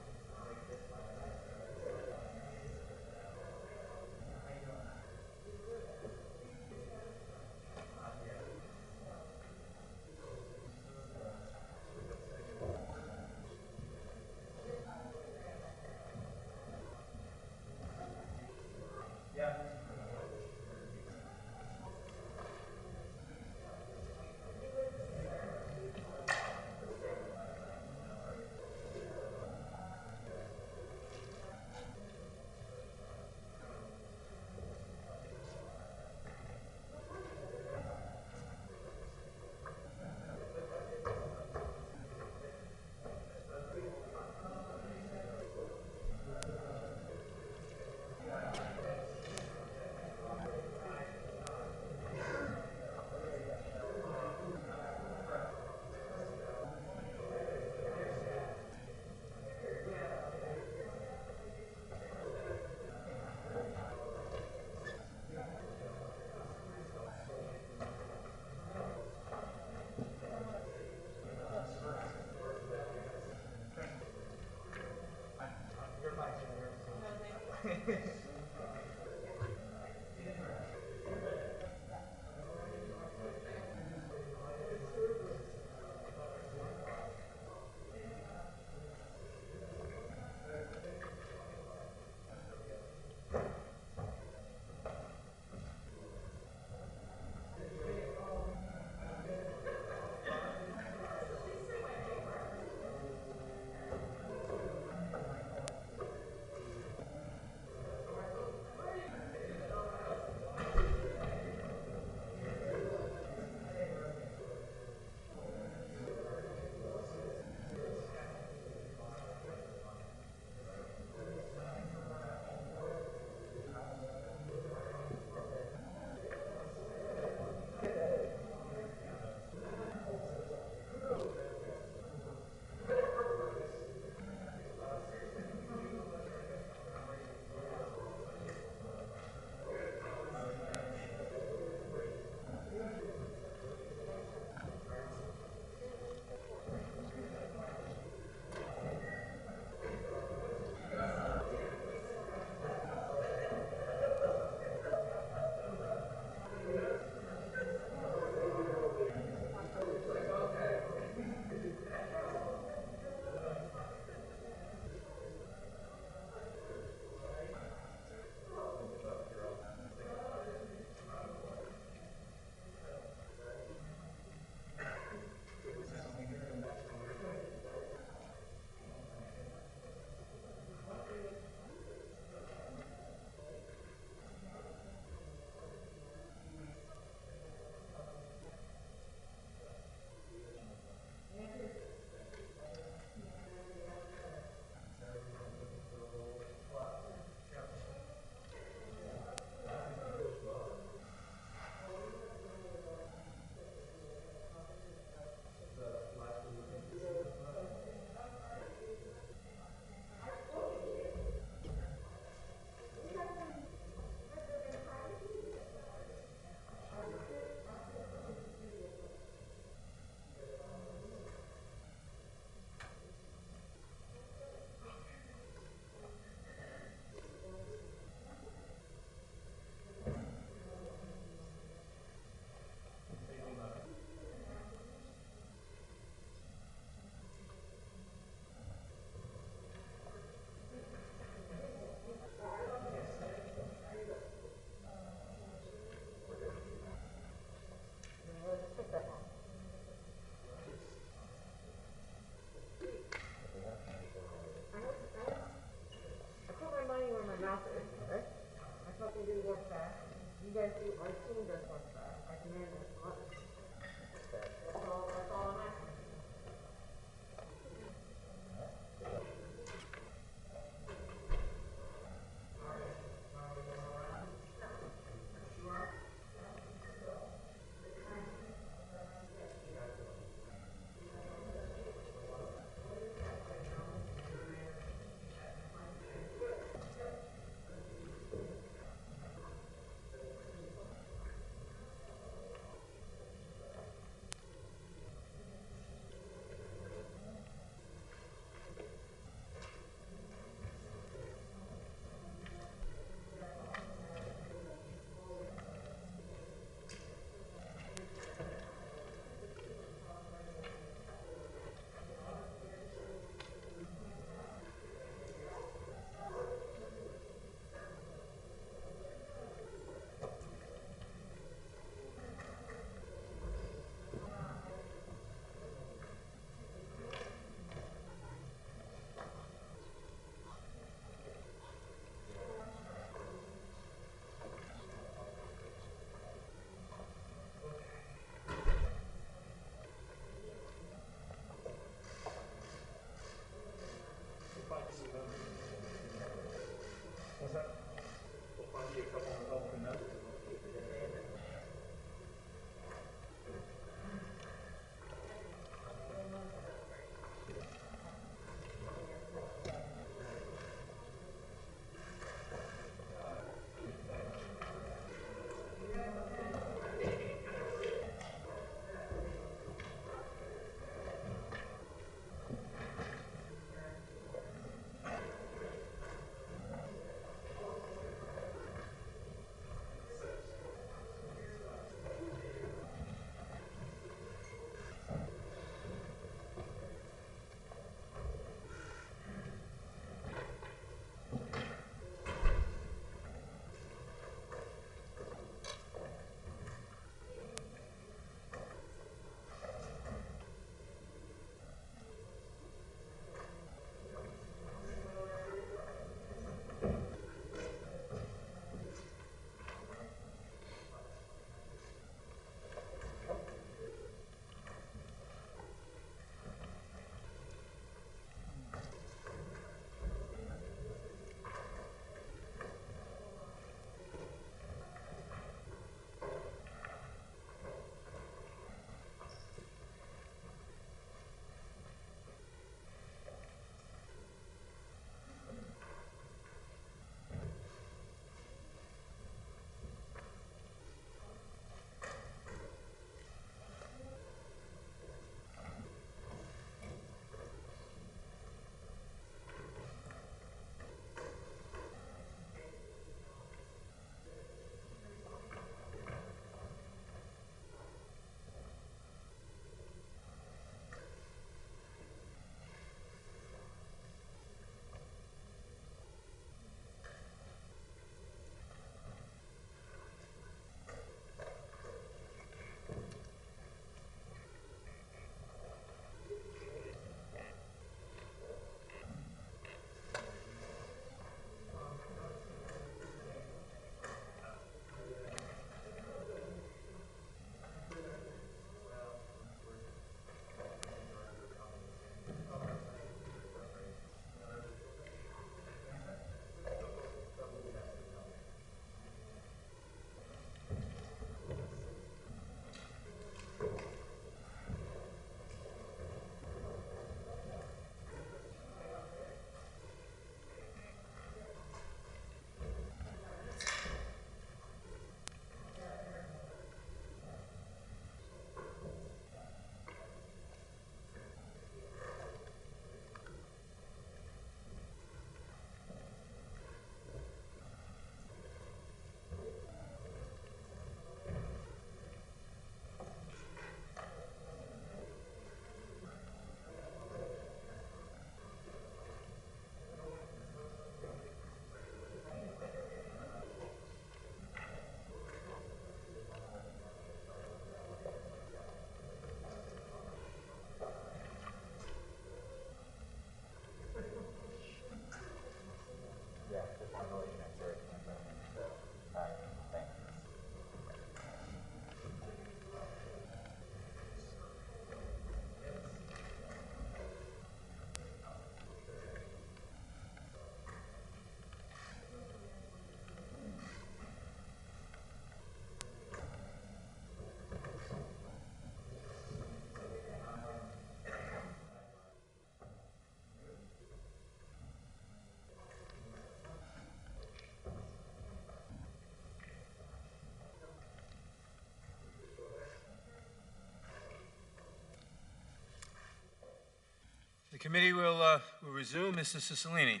committee will resume. Mrs. Cicilline.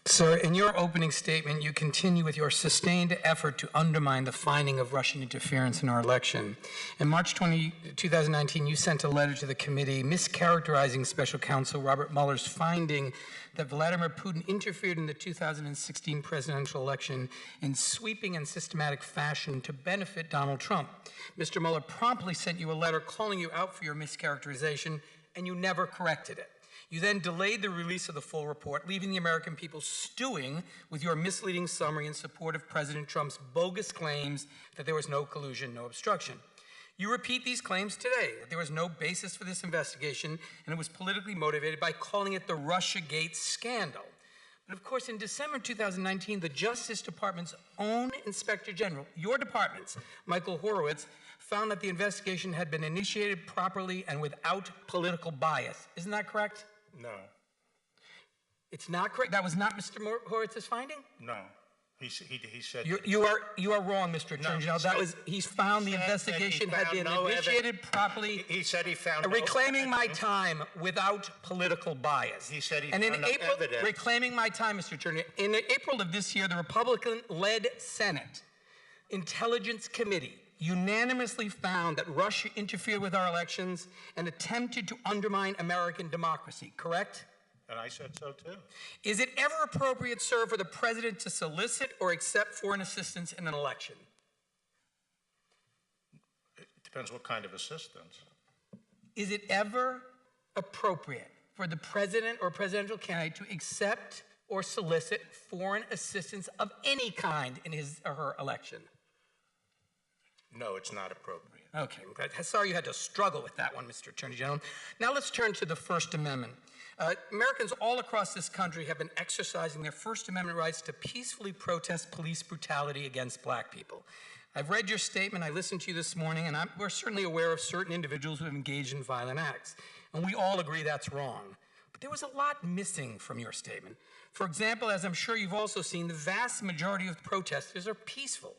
Sir, in your opening statement, you continue with your sustained effort to undermine the finding of Russian interference in our election. In March 2019, you sent a letter to the committee mischaracterizing Special Counsel Robert Mueller's finding that Vladimir Putin interfered in the 2016 presidential election in sweeping and systematic fashion to benefit Donald Trump. Mr. Mueller promptly sent you a letter calling you out for your mischaracterization, and you never corrected it. You then delayed the release of the full report, leaving the American people stewing with your misleading summary in support of President Trump's bogus claims that there was no collusion, no obstruction. You repeat these claims today, that there was no basis for this investigation and it was politically motivated by calling it the Russiagate scandal. But of course, in December 2019, the Justice Department's own Inspector General, your department's, Michael Horowitz, found that the investigation had been initiated properly and without political bias. Isn't that correct? No. It's not correct? That was not Mr. Horowitz's finding? No. He said you are wrong, Mr. Attorney General. That was he's found the investigation had been initiated properly. He said he found reclaiming my time without political bias. He said he and found in no April, evidence. Reclaiming my time, Mr. Attorney. In April of this year, the Republican-led Senate Intelligence Committee unanimously found that Russia interfered with our elections and attempted to undermine American democracy. Correct? And I said so too. Is it ever appropriate, sir, for the president to solicit or accept foreign assistance in an election? It depends what kind of assistance. Is it ever appropriate for the president or presidential candidate to accept or solicit foreign assistance of any kind in his or her election? No, it's not appropriate. Okay, sorry you had to struggle with that one, Mr. Attorney General. Now let's turn to the First Amendment. Americans all across this country have been exercising their First Amendment rights to peacefully protest police brutality against black people. I've read your statement, I listened to you this morning, and we're certainly aware of certain individuals who have engaged in violent acts. And we all agree that's wrong. But there was a lot missing from your statement. For example, as I'm sure you've also seen, the vast majority of protesters are peaceful.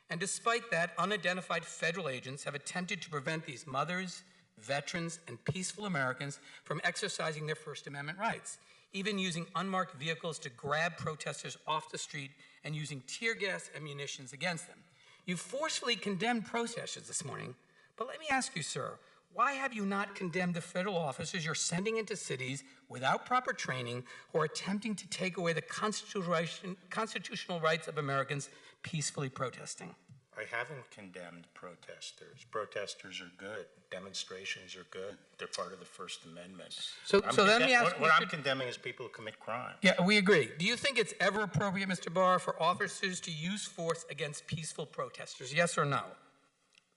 And despite that, unidentified federal agents have attempted to prevent these mothers, veterans, and peaceful Americans from exercising their First Amendment rights, even using unmarked vehicles to grab protesters off the street and using tear gas and munitions against them. You forcefully condemned protesters this morning, but let me ask you, sir, why have you not condemned the federal officers you're sending into cities without proper training who are attempting to take away the constitutional rights of Americans peacefully protesting? I haven't condemned protesters. Protesters are good. Demonstrations are good. They're part of the First Amendment. So let me ask what I'm condemning is people who commit crime. Yeah, we agree. Do you think it's ever appropriate, Mr. Barr, for officers to use force against peaceful protesters? Yes or no?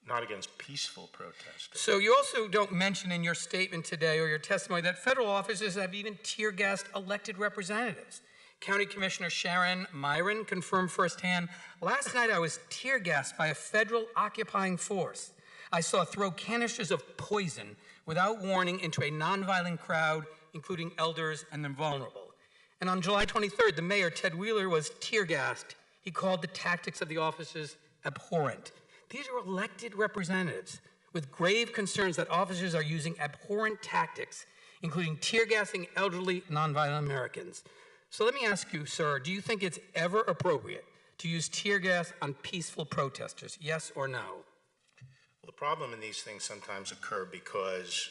Not against peaceful protesters. So you also don't mention in your statement today or your testimony that federal officers have even tear-gassed elected representatives. County Commissioner Sharon Myron confirmed firsthand, last night I was tear-gassed by a federal occupying force. I saw throw canisters of poison without warning into a nonviolent crowd, including elders and the vulnerable. And on July 23rd, the mayor, Ted Wheeler, was tear-gassed. He called the tactics of the officers abhorrent. These are elected representatives with grave concerns that officers are using abhorrent tactics, including tear-gassing elderly, nonviolent Americans. So let me ask you, sir, do you think it's ever appropriate to use tear gas on peaceful protesters, yes or no? Well, the problem in these things sometimes occur because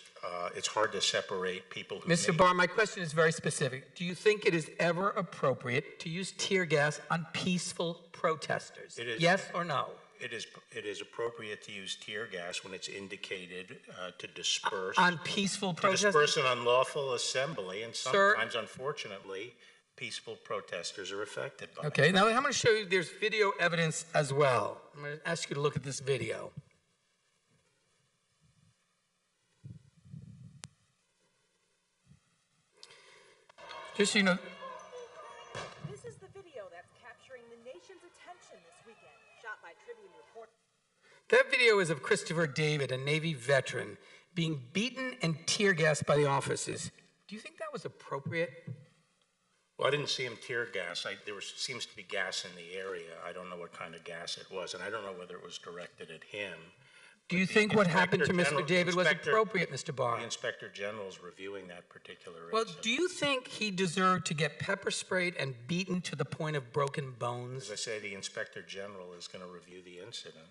it's hard to separate people who Mr. Barr, my question is very specific. Do you think it is ever appropriate to use tear gas on peaceful protesters, yes or no? It is appropriate to use tear gas when it's indicated to disperse. On peaceful protesters? To disperse an unlawful assembly, and sometimes, unfortunately, peaceful protesters are affected by it. Okay, now I'm going to show you there's video evidence as well. I'm going to ask you to look at this video. Just so you know. This is the video that's capturing the nation's attention this weekend, shot by Tribune reporter. That video is of Christopher David, a Navy veteran, being beaten and tear gassed by the officers. Do you think that was appropriate? Well, I didn't see him tear gas. Seems to be gas in the area. I don't know what kind of gas it was, and I don't know whether it was directed at him. Do you think what happened to Inspector Mr. General- David was Inspector- appropriate, Mr. Barr? The Inspector General is reviewing that particular Well, incident. do you think he deserved to get pepper sprayed and beaten to the point of broken bones? As I say, the Inspector General is going to review the incident.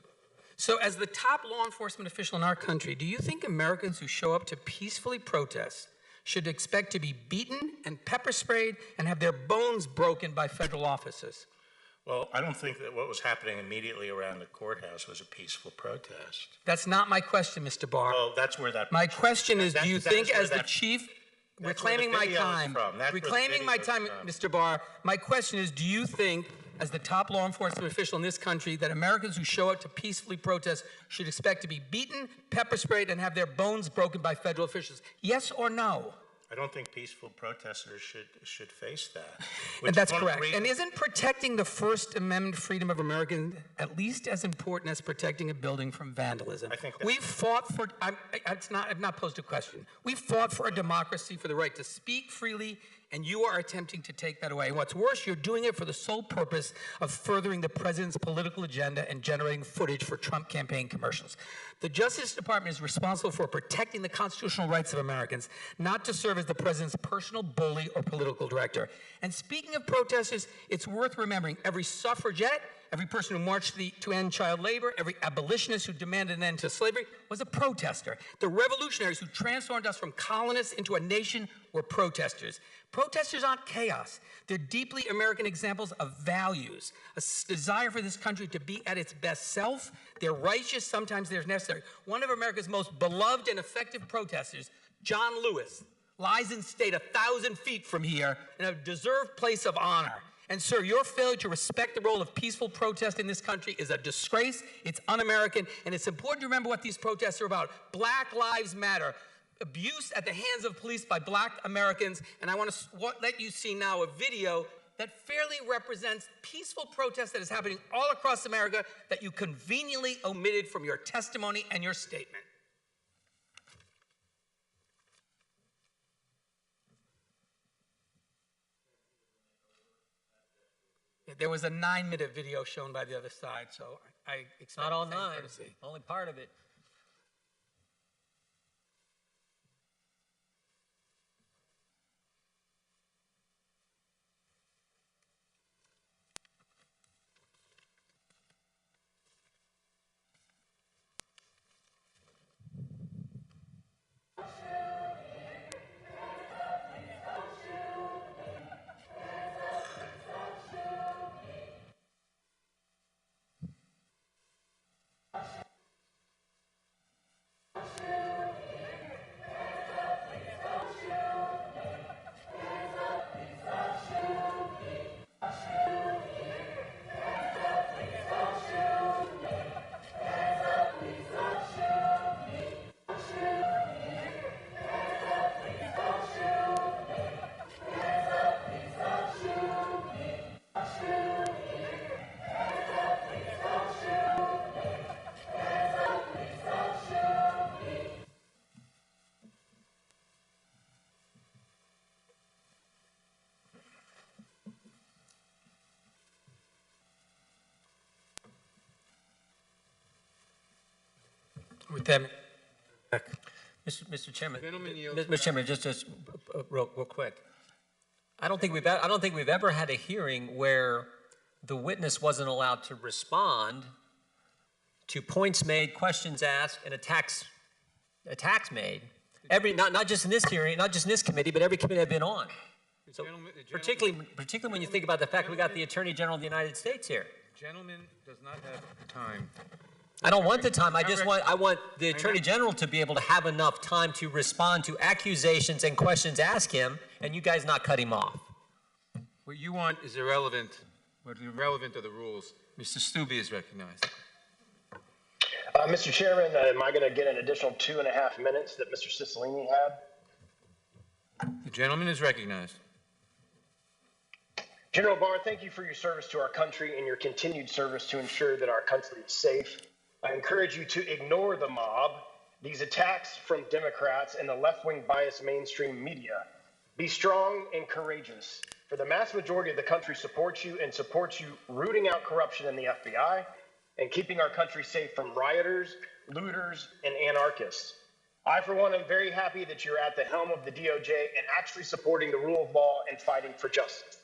So, as the top law enforcement official in our country, do you think Americans who show up to peacefully protest should expect to be beaten and pepper sprayed and have their bones broken by federal officers? Well, I don't think that what was happening immediately around the courthouse was a peaceful protest. That's not my question, Mr. Barr. Well, that's where that. My question is, do you that think is where as the that- chief, that's where the reclaiming my video is time, from. That's where the reclaiming my video is time, from. Mr. Barr, my question is, do you think as the top law enforcement official in this country that Americans who show up to peacefully protest should expect to be beaten, pepper sprayed, and have their bones broken by federal officials? Yes or no? I don't think peaceful protesters should face that. And that's One of the correct. And isn't protecting the First Amendment freedom of Americans at least as important as protecting a building from vandalism? I think that's- We've fought for, I've not posed a question. We fought for a democracy, for the right to speak freely, and you are attempting to take that away. And what's worse, you're doing it for the sole purpose of furthering the president's political agenda and generating footage for Trump campaign commercials. The Justice Department is responsible for protecting the constitutional rights of Americans, not to serve as the president's personal bully or political director. And speaking of protesters, it's worth remembering every suffragette, every person who marched to end child labor, every abolitionist who demanded an end to slavery was a protester. The revolutionaries who transformed us from colonists into a nation were protesters. Protesters aren't chaos. They're deeply American examples of values, a desire for this country to be at its best self. They're righteous, sometimes they're necessary. One of America's most beloved and effective protesters, John Lewis, lies in state 1,000 feet from here in a deserved place of honor. And sir, your failure to respect the role of peaceful protest in this country is a disgrace, it's un-American, and it's important to remember what these protests are about. Black Lives Matter, abuse at the hands of police by black Americans, and I want to let you see now a video that fairly represents peaceful protest that is happening all across America that you conveniently omitted from your testimony and your statement. There was a 9-minute video shown by the other side, so I expect Not all the same 9, courtesy. only part of it. With them, Mr. Chairman, Gentleman yield. Mr. Chairman, just real quick. I don't think we've ever had a hearing where the witness wasn't allowed to respond to points made, questions asked, and attacks made. Not just in this hearing, not just in this committee, but every committee I've been on. So particularly when you think about the fact we got the Attorney General of the United States here. Gentleman does not have time. I don't want the time. I want the Attorney General to be able to have enough time to respond to accusations and questions asked him, and you guys not cut him off. What you want is irrelevant. What is irrelevant are the rules. Mr. Stubbe is recognized. Mr. Chairman, am I going to get an additional 2.5 minutes that Mr. Cicilline had? The gentleman is recognized. General Barr, thank you for your service to our country and your continued service to ensure that our country is safe. I encourage you to ignore the mob, these attacks from Democrats and the left-wing biased mainstream media. Be strong and courageous, for the mass majority of the country supports you and supports you rooting out corruption in the FBI and keeping our country safe from rioters looters, and anarchists. I, for one, am very happy that you're at the helm of the DOJ and actually supporting the rule of law and fighting for justice.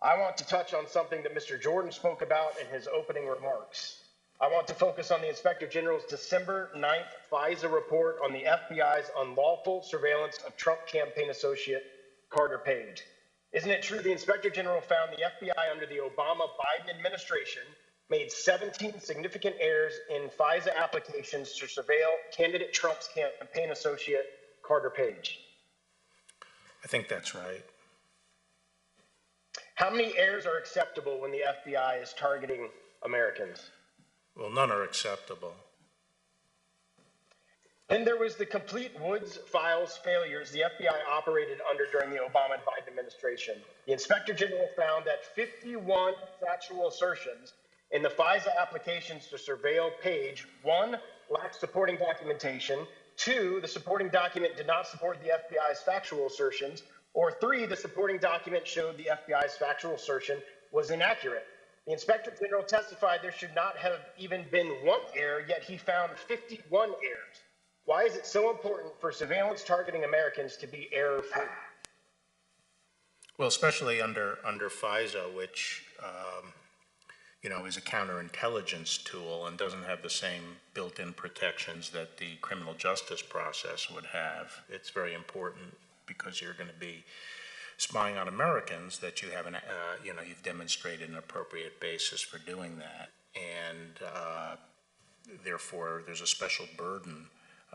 I want to touch on something that Mr. Jordan spoke about in his opening remarks. I want to focus on the Inspector General's December 9th FISA report on the FBI's unlawful surveillance of Trump campaign associate Carter Page. Isn't it true the Inspector General found the FBI under the Obama-Biden administration made 17 significant errors in FISA applications to surveil candidate Trump's campaign associate, Carter Page? I think that's right. How many errors are acceptable when the FBI is targeting Americans? Well, none are acceptable. Then there was the complete Woods Files failures the FBI operated under during the Obama and Biden administration. The Inspector General found that 51 factual assertions in the FISA applications to surveil Page, 1, lacked supporting documentation, 2, the supporting document did not support the FBI's factual assertions, or 3, the supporting document showed the FBI's factual assertion was inaccurate. The Inspector General testified there should not have even been one error, yet he found 51 errors. Why is it so important for surveillance targeting Americans to be error-free? Well, especially under FISA, which is a counterintelligence tool and doesn't have the same built-in protections that the criminal justice process would have. It's very important because you're going to be spying on Americans that you have you've demonstrated an appropriate basis for doing that, and therefore there's a special burden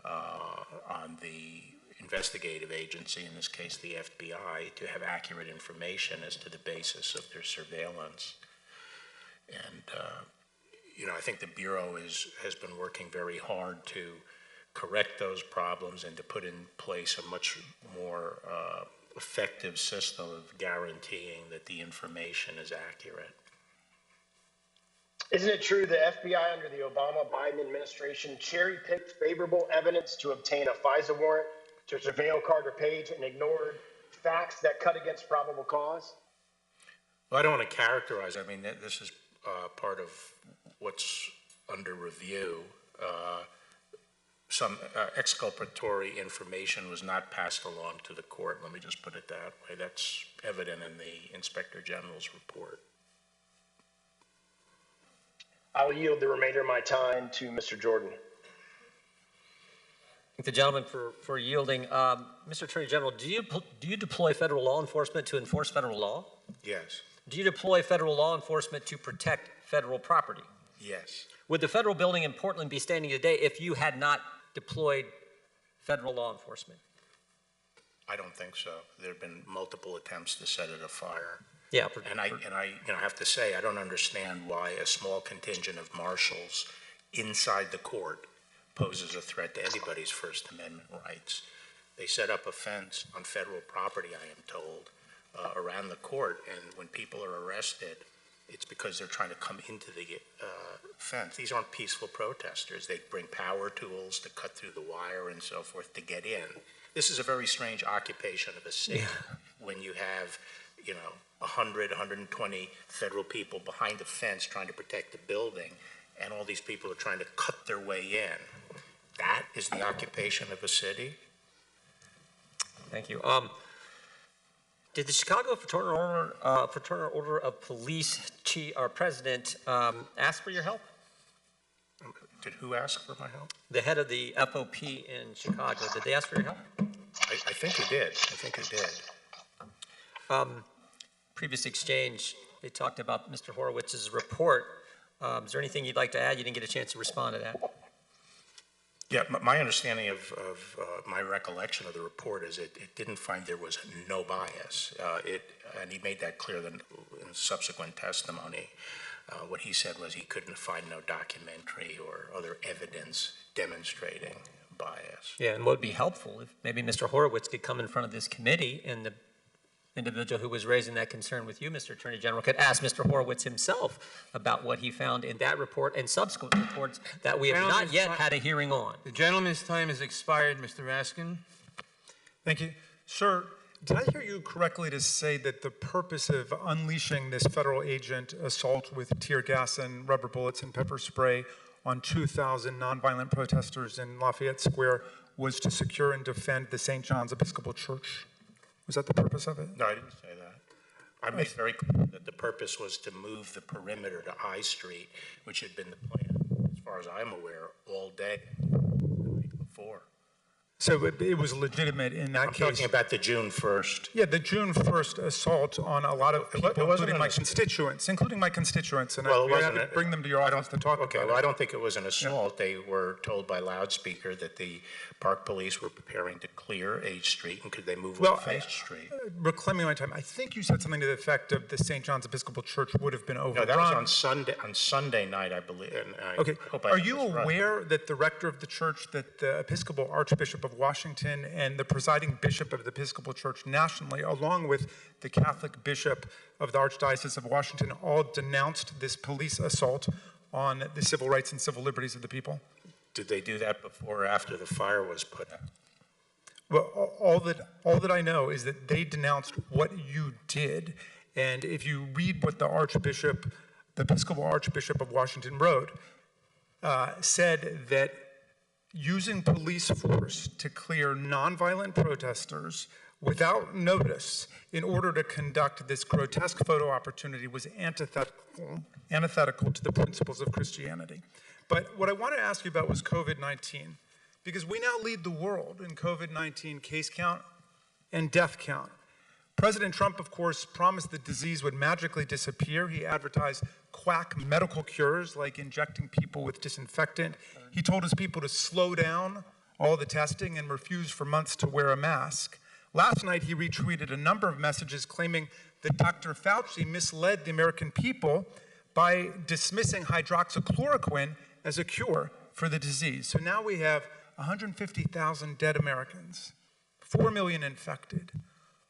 on the investigative agency, in this case the FBI, to have accurate information as to the basis of their surveillance. And I think the Bureau has been working very hard to correct those problems and to put in place a much more effective system of guaranteeing that the information is accurate. Isn't it true the FBI under the Obama-Biden administration cherry-picked favorable evidence to obtain a FISA warrant to surveil Carter Page and ignored facts that cut against probable cause? Well, I don't want to characterize. I mean, this is part of what's under review. Some exculpatory information was not passed along to the court. Let me just put it that way. That's evident in the Inspector General's report. I will yield the remainder of my time to Mr. Jordan. Thank the gentleman for yielding. Mr. Attorney General, do you deploy federal law enforcement to enforce federal law? Yes. Do you deploy federal law enforcement to protect federal property? Yes. Would the federal building in Portland be standing today if you had not deployed federal law enforcement? I don't think so. There have been multiple attempts to set it afire. Yeah. And I have to say, I don't understand why a small contingent of marshals inside the court poses a threat to anybody's First Amendment rights. They set up a fence on federal property, I am told, around the court, and when people are arrested, it's because they're trying to come into the fence. These aren't peaceful protesters. They bring power tools to cut through the wire and so forth to get in. This is a very strange occupation of a city when you have, 100, 120 federal people behind the fence trying to protect the building, and all these people are trying to cut their way in. That is the occupation of a city? Thank you. Did the Chicago Fraternal Order of Police president ask for your help? Did who ask for my help? The head of the FOP in Chicago. Did they ask for your help? I think he did. Previous exchange, they talked about Mr. Horowitz's report. Is there anything you'd like to add? You didn't get a chance to respond to that. Yeah, my understanding of my recollection of the report is it didn't find there was no bias. And he made that clear in subsequent testimony. What he said was he couldn't find no documentary or other evidence demonstrating bias. Yeah, and what would be helpful if maybe Mr. Horowitz could come in front of this committee and the individual who was raising that concern with you, Mr. Attorney General, could ask Mr. Horowitz himself about what he found in that report and subsequent reports that we have not yet had a hearing on. The gentleman's time has expired, Mr. Raskin. Thank you. Sir, did I hear you correctly to say that the purpose of unleashing this federal agent assault with tear gas and rubber bullets and pepper spray on 2,000 nonviolent protesters in Lafayette Square was to secure and defend the St. John's Episcopal Church. Was that the purpose of it? No, I didn't say that. I made very clear that the purpose was to move the perimeter to High Street, which had been the plan, as far as I'm aware, all day the night before. So it was legitimate in that case. I'm talking about the June 1st. Yeah, the June 1st assault on a lot of people, including my constituents, and Well, we had to bring them to your office to talk about it. Okay, well, I don't think it was an assault. They were told by loudspeaker that the Park Police were preparing to clear H Street, and could they move off H Street? Reclaiming my time, I think you said something to the effect of the St. John's Episcopal Church would have been overrun. No, that was on Sunday night, I believe. And Okay, are you aware that the rector of the church, that the Episcopal Archbishop of Washington and the presiding bishop of the Episcopal Church nationally, along with the Catholic bishop of the Archdiocese of Washington, all denounced this police assault on the civil rights and civil liberties of the people? Did they do that before or after the fire was put out? Well, all that I know is that they denounced what you did. And if you read what the Archbishop, the Episcopal Archbishop of Washington wrote, said that using police force to clear nonviolent protesters without notice in order to conduct this grotesque photo opportunity was antithetical to the principles of Christianity. But what I want to ask you about was COVID-19, because we now lead the world in COVID-19 case count and death count. President Trump, of course, promised the disease would magically disappear. He advertised quack medical cures like injecting people with disinfectant. He told his people to slow down all the testing and refuse for months to wear a mask. Last night, he retweeted a number of messages claiming that Dr. Fauci misled the American people by dismissing hydroxychloroquine as a cure for the disease. So now we have 150,000 dead Americans, 4 million infected,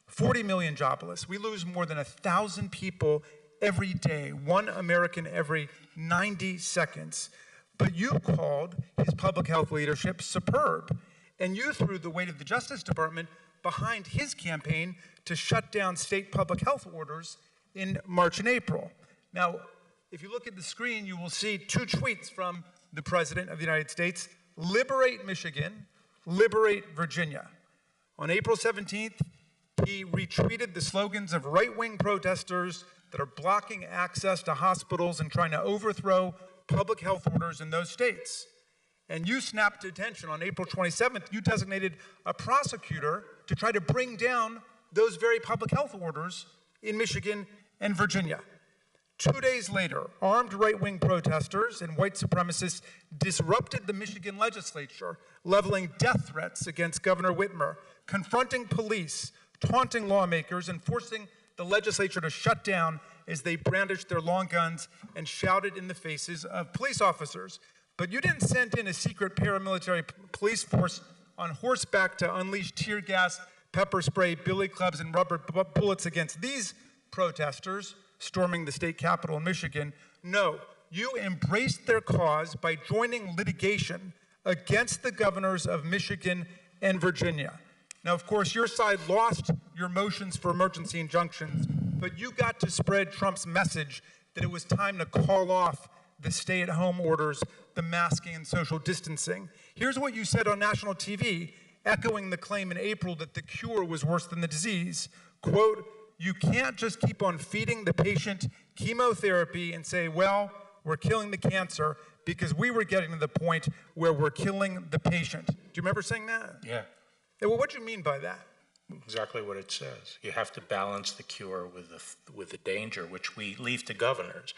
40 million jobless. We lose more than 1,000 people every day, 1 American every 90 seconds. But you called his public health leadership superb, and you threw the weight of the Justice Department behind his campaign to shut down state public health orders in March and April. Now, if you look at the screen, you will see 2 tweets from the President of the United States: liberate Michigan, liberate Virginia. On April 17th, he retweeted the slogans of right-wing protesters that are blocking access to hospitals and trying to overthrow public health orders in those states. And you snapped to attention on April 27th. You designated a prosecutor to try to bring down those very public health orders in Michigan and Virginia. 2 days later, armed right-wing protesters and white supremacists disrupted the Michigan legislature, leveling death threats against Governor Whitmer, confronting police, taunting lawmakers, and forcing the legislature to shut down as they brandished their long guns and shouted in the faces of police officers. But you didn't send in a secret paramilitary police force on horseback to unleash tear gas, pepper spray, billy clubs, and rubber bullets against these protesters storming the state capitol in Michigan. No, you embraced their cause by joining litigation against the governors of Michigan and Virginia. Now, of course, your side lost your motions for emergency injunctions, but you got to spread Trump's message that it was time to call off the stay-at-home orders, the masking and social distancing. Here's what you said on national TV, echoing the claim in April that the cure was worse than the disease. Quote, "You can't just keep on feeding the patient chemotherapy and say, well, we're killing the cancer, because we were getting to the point where we're killing the patient." Do you remember saying that? Yeah. Well, what do you mean by that? Exactly what it says. You have to balance the cure with the danger, which we leave to governors.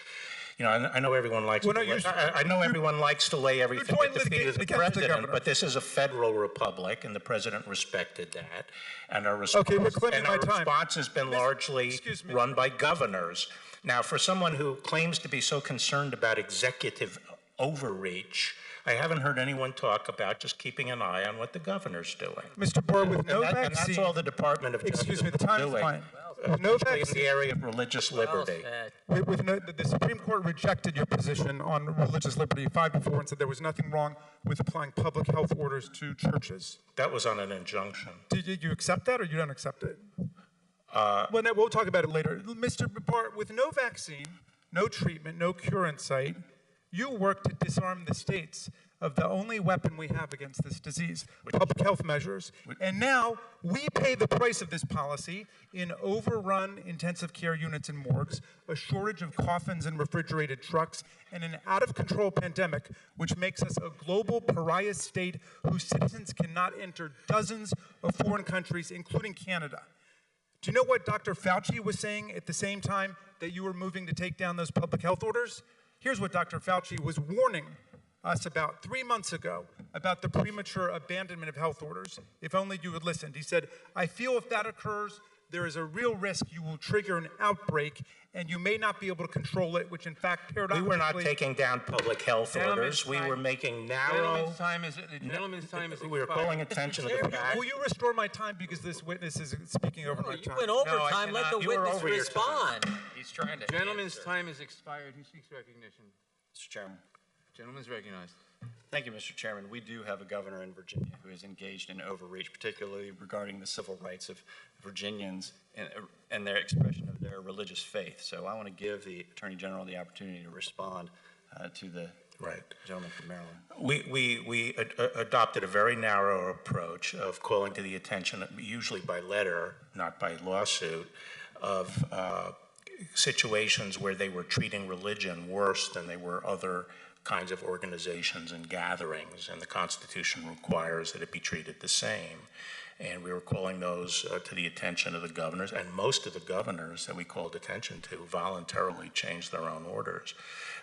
You know, I know everyone likes. I know everyone likes to lay everything at the feet of the president, but this is a federal republic, and the president respected that. And our response has been largely run by governors. Now, for someone who claims to be so concerned about executive overreach, I haven't heard anyone talk about just keeping an eye on what the governor's doing. Mr. Barr, with no vaccine... And that's all the Department of Justice is doing. The time is fine. With no vaccine, in the area of religious liberty. The Supreme Court rejected your position on religious liberty 5-4 and said there was nothing wrong with applying public health orders to churches. That was on an injunction. Did you accept that, or you don't accept it? Well, no, we'll talk about it later. Mr. Barr, with no vaccine, no treatment, no cure in sight, You work to disarm the states of the only weapon we have against this disease, public health measures. And now we pay the price of this policy in overrun intensive care units and morgues, a shortage of coffins and refrigerated trucks, and an out-of-control pandemic which makes us a global pariah state whose citizens cannot enter dozens of foreign countries, including Canada. Do you know what Dr. Fauci was saying at the same time that you were moving to take down those public health orders? Here's what Dr. Fauci was warning us about 3 months ago about the premature abandonment of health orders. If only you had listened. He said, I feel if that occurs, there is a real risk you will trigger an outbreak and you may not be able to control it, which in fact paradoxically— We were not taking down public health orders. We were making narrow— The gentleman's time is We were calling attention to the fact— Will you restore my time because this witness is speaking over my time? You went over time. Let the witness respond. He's trying to Gentleman's time is expired. Who seeks recognition? Mr. Chairman. Gentleman's recognized. Thank you, Mr. Chairman. We do have a governor in Virginia who is engaged in overreach, particularly regarding the civil rights of Virginians and their expression of their religious faith. So I want to give the Attorney General the opportunity to respond to the gentleman from Maryland. We adopted a very narrow approach of calling to the attention, usually by letter, not by lawsuit, of situations where they were treating religion worse than they were other kinds of organizations and gatherings, and the Constitution requires that it be treated the same. And we were calling those to the attention of the governors, and most of the governors that we called attention to voluntarily changed their own orders.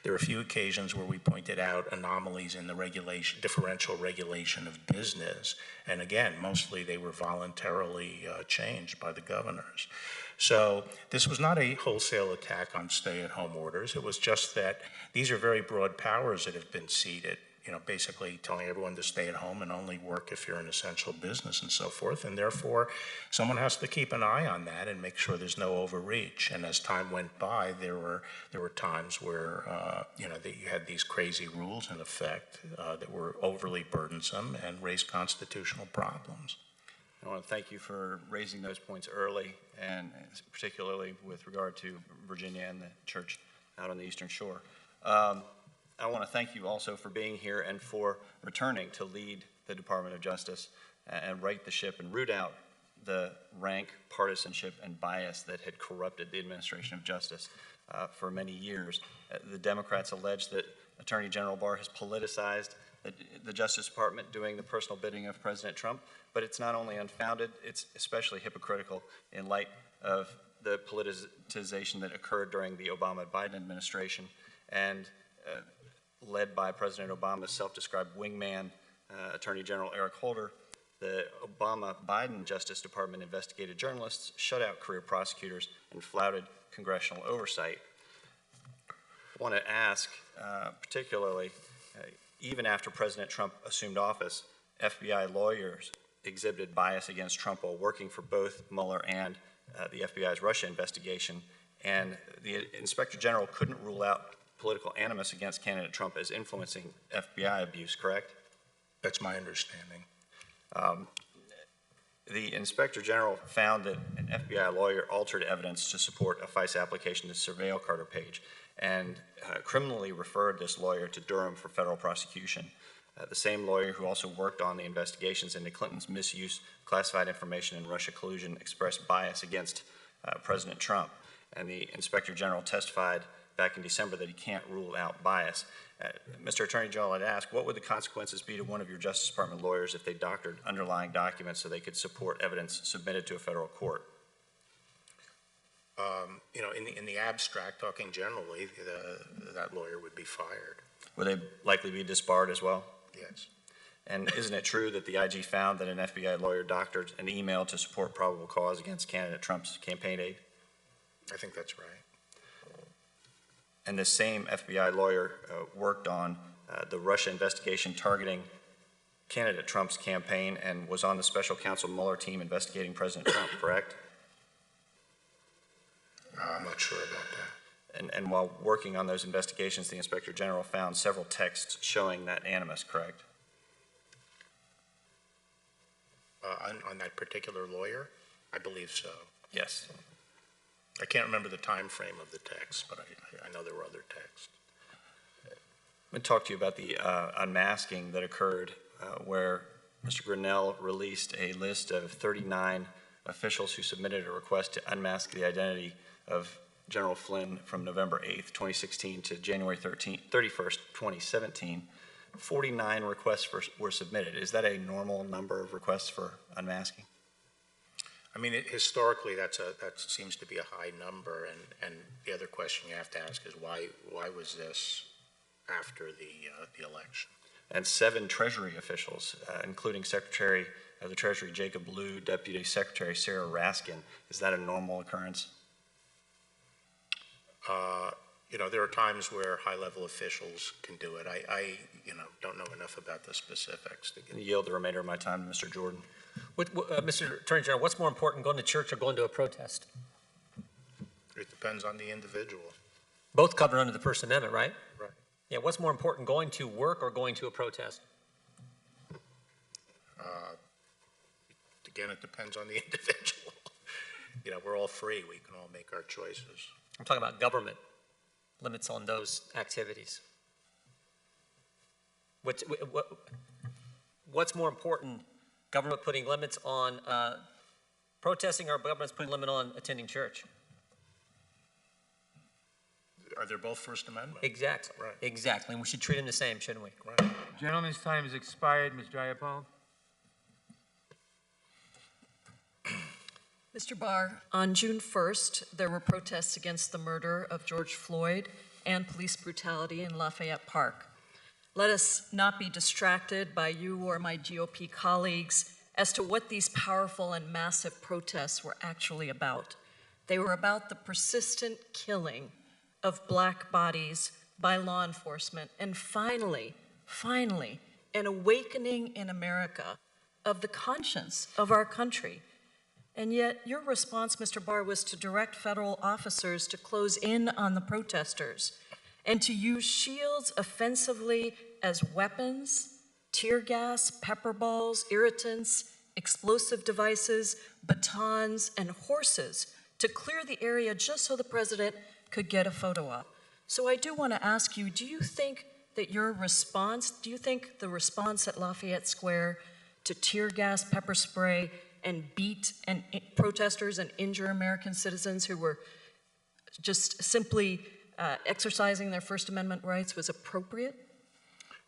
There are a few occasions where we pointed out anomalies in the regulation, differential regulation of business, and again, mostly they were voluntarily changed by the governors. So this was not a wholesale attack on stay-at-home orders. It was just that these are very broad powers that have been ceded, basically telling everyone to stay at home and only work if you're an essential business and so forth. And therefore, someone has to keep an eye on that and make sure there's no overreach. And as time went by, there were times where, that you had these crazy rules in effect that were overly burdensome and raised constitutional problems. I want to thank you for raising those points early, and particularly with regard to Virginia and the church out on the Eastern Shore. I want to thank you also for being here and for returning to lead the Department of Justice and right the ship and root out the rank partisanship and bias that had corrupted the administration of justice for many years. The Democrats allege that Attorney General Barr has politicized the Justice Department doing the personal bidding of President Trump, but it's not only unfounded, it's especially hypocritical in light of the politicization that occurred during the Obama-Biden administration and led by President Obama's self-described wingman, Attorney General Eric Holder. The Obama-Biden Justice Department investigated journalists, shut out career prosecutors, and flouted congressional oversight. I want to ask, particularly, even after President Trump assumed office, FBI lawyers exhibited bias against Trump while working for both Mueller and the FBI's Russia investigation, and the Inspector General couldn't rule out political animus against candidate Trump as influencing FBI abuse, correct? That's my understanding. The Inspector General found that an FBI lawyer altered evidence to support a FICE application to surveil Carter Page and criminally referred this lawyer to Durham for federal prosecution. The same lawyer who also worked on the investigations into Clinton's misuse of classified information and Russia collusion expressed bias against President Trump. And the Inspector General testified back in December that he can't rule out bias. Mr. Attorney General, I'd ask, what would the consequences be to one of your Justice Department lawyers if they doctored underlying documents so they could support evidence submitted to a federal court? In the abstract, talking generally, that lawyer would be fired. Would they likely be disbarred as well? Yes. And isn't it true that the IG found that an FBI lawyer doctored an email to support probable cause against candidate Trump's campaign aide? I think that's right. And the same FBI lawyer worked on the Russia investigation targeting candidate Trump's campaign and was on the special counsel Mueller team investigating President Trump, correct? I'm not sure about that. And while working on those investigations, the Inspector General found several texts showing that animus, correct? On that particular lawyer? I believe so. Yes. I can't remember the time frame of the text, but I know there were other texts. I'm going to talk to you about the unmasking that occurred where Mr. Grinnell released a list of 39 officials who submitted a request to unmask the identity of General Flynn from November 8th, 2016 to January 31st, 2017. 49 requests were submitted. Is that a normal number of requests for unmasking? I mean, historically, that seems to be a high number, and the other question you have to ask is why was this after the election? And 7 Treasury officials, including Secretary of the Treasury Jacob Lew, Deputy Secretary Sarah Raskin. Is that a normal occurrence? You know, there are times where high-level officials can do it. I don't know enough about the specifics. I yield the remainder of my time to Mr. Jordan. Mr. Attorney General, what's more important, going to church or going to a protest? It depends on the individual. Both covered under the First Amendment, right? Right. Yeah, what's more important, going to work or going to a protest? Again, it depends on the individual. You know, we're all free. We can all make our choices. I'm talking about government limits on those activities. What's more important, government putting limits on protesting or government's putting a limit on attending church? Are they both First Amendment? Exactly. Right. Exactly. And we should treat them the same, shouldn't we? Right. Gentleman's time has expired. Ms. Jayapal. Mr. Barr, on June 1st, there were protests against the murder of George Floyd and police brutality in Lafayette Park. Let us not be distracted by you or my GOP colleagues as to what these powerful and massive protests were actually about. They were about the persistent killing of Black bodies by law enforcement, and finally, an awakening in America of the conscience of our country. And yet, your response, Mr. Barr, was to direct federal officers to close in on the protesters and to use shields offensively as weapons, tear gas, pepper balls, irritants, explosive devices, batons, and horses to clear the area just so the president could get a photo op. So I do want to ask you, do you think that your response, do you think the response at Lafayette Square to tear gas, pepper spray, and beat and protesters and injure American citizens who were just simply exercising their First Amendment rights was appropriate?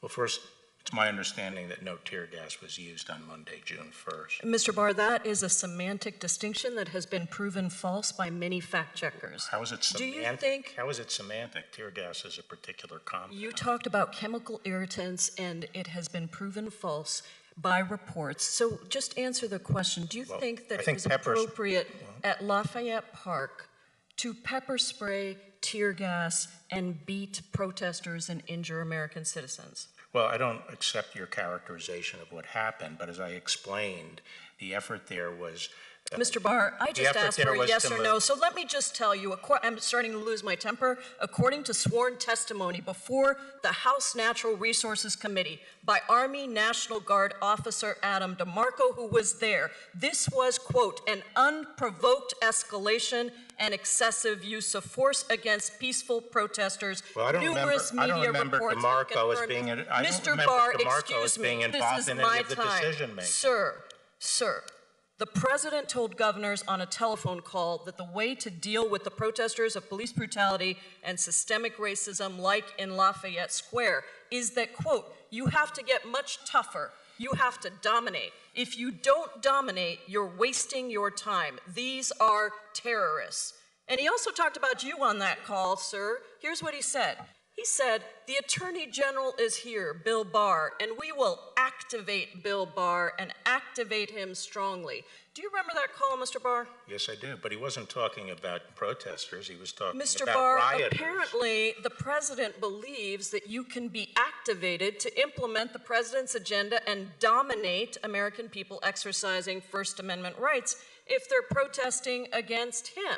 Well, first, it's my understanding that no tear gas was used on Monday, June 1st. Mr. Barr, that is a semantic distinction that has been proven false by many fact checkers. How is it semantic? Do you think? How is it semantic? Tear gas is a particular compound. You talked about chemical irritants, and it has been proven false by reports. So just answer the question. Do you think that it was appropriate at Lafayette Park to pepper spray, tear gas, and beat protesters and injure American citizens? Well, I don't accept your characterization of what happened, but as I explained, the effort there was... Mr. Barr, I just asked for a yes or no, so let me just tell you, I'm starting to lose my temper. According to sworn testimony before the House Natural Resources Committee by Army National Guard officer Adam DeMarco, who was there, this was, quote, an unprovoked escalation and excessive use of force against peaceful protesters. Well, I don't remember DeMarco as being Mr. Barr, excuse me, this is my time. Sir, the president told governors on a telephone call that the way to deal with the protesters of police brutality and systemic racism like in Lafayette Square is that, quote, you have to get much tougher. You have to dominate. If you don't dominate, you're wasting your time. These are terrorists. And he also talked about you on that call, sir. Here's what he said. He said, the Attorney General is here, Bill Barr, and we will activate Bill Barr and activate him strongly. Do you remember that call, Mr. Barr? Yes, I do, but he wasn't talking about protesters. He was talking Mr. about Barr, rioters. apparently the president believes that you can be activated to implement the president's agenda and dominate American people exercising First Amendment rights if they're protesting against him.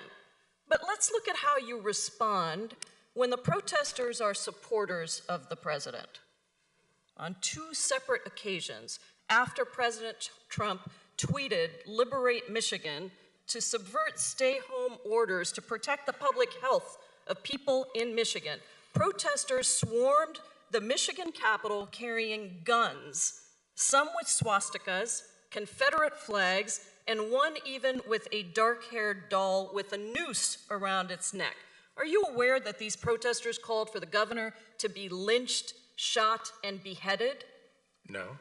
But let's look at how you respond when the protesters are supporters of the president. On 2 separate occasions, after President Trump tweeted, "Liberate Michigan," to subvert stay-home orders to protect the public health of people in Michigan, protesters swarmed the Michigan Capitol carrying guns, some with swastikas, Confederate flags, and one even with a dark-haired doll with a noose around its neck. Are you aware that these protesters called for the governor to be lynched, shot, and beheaded? No,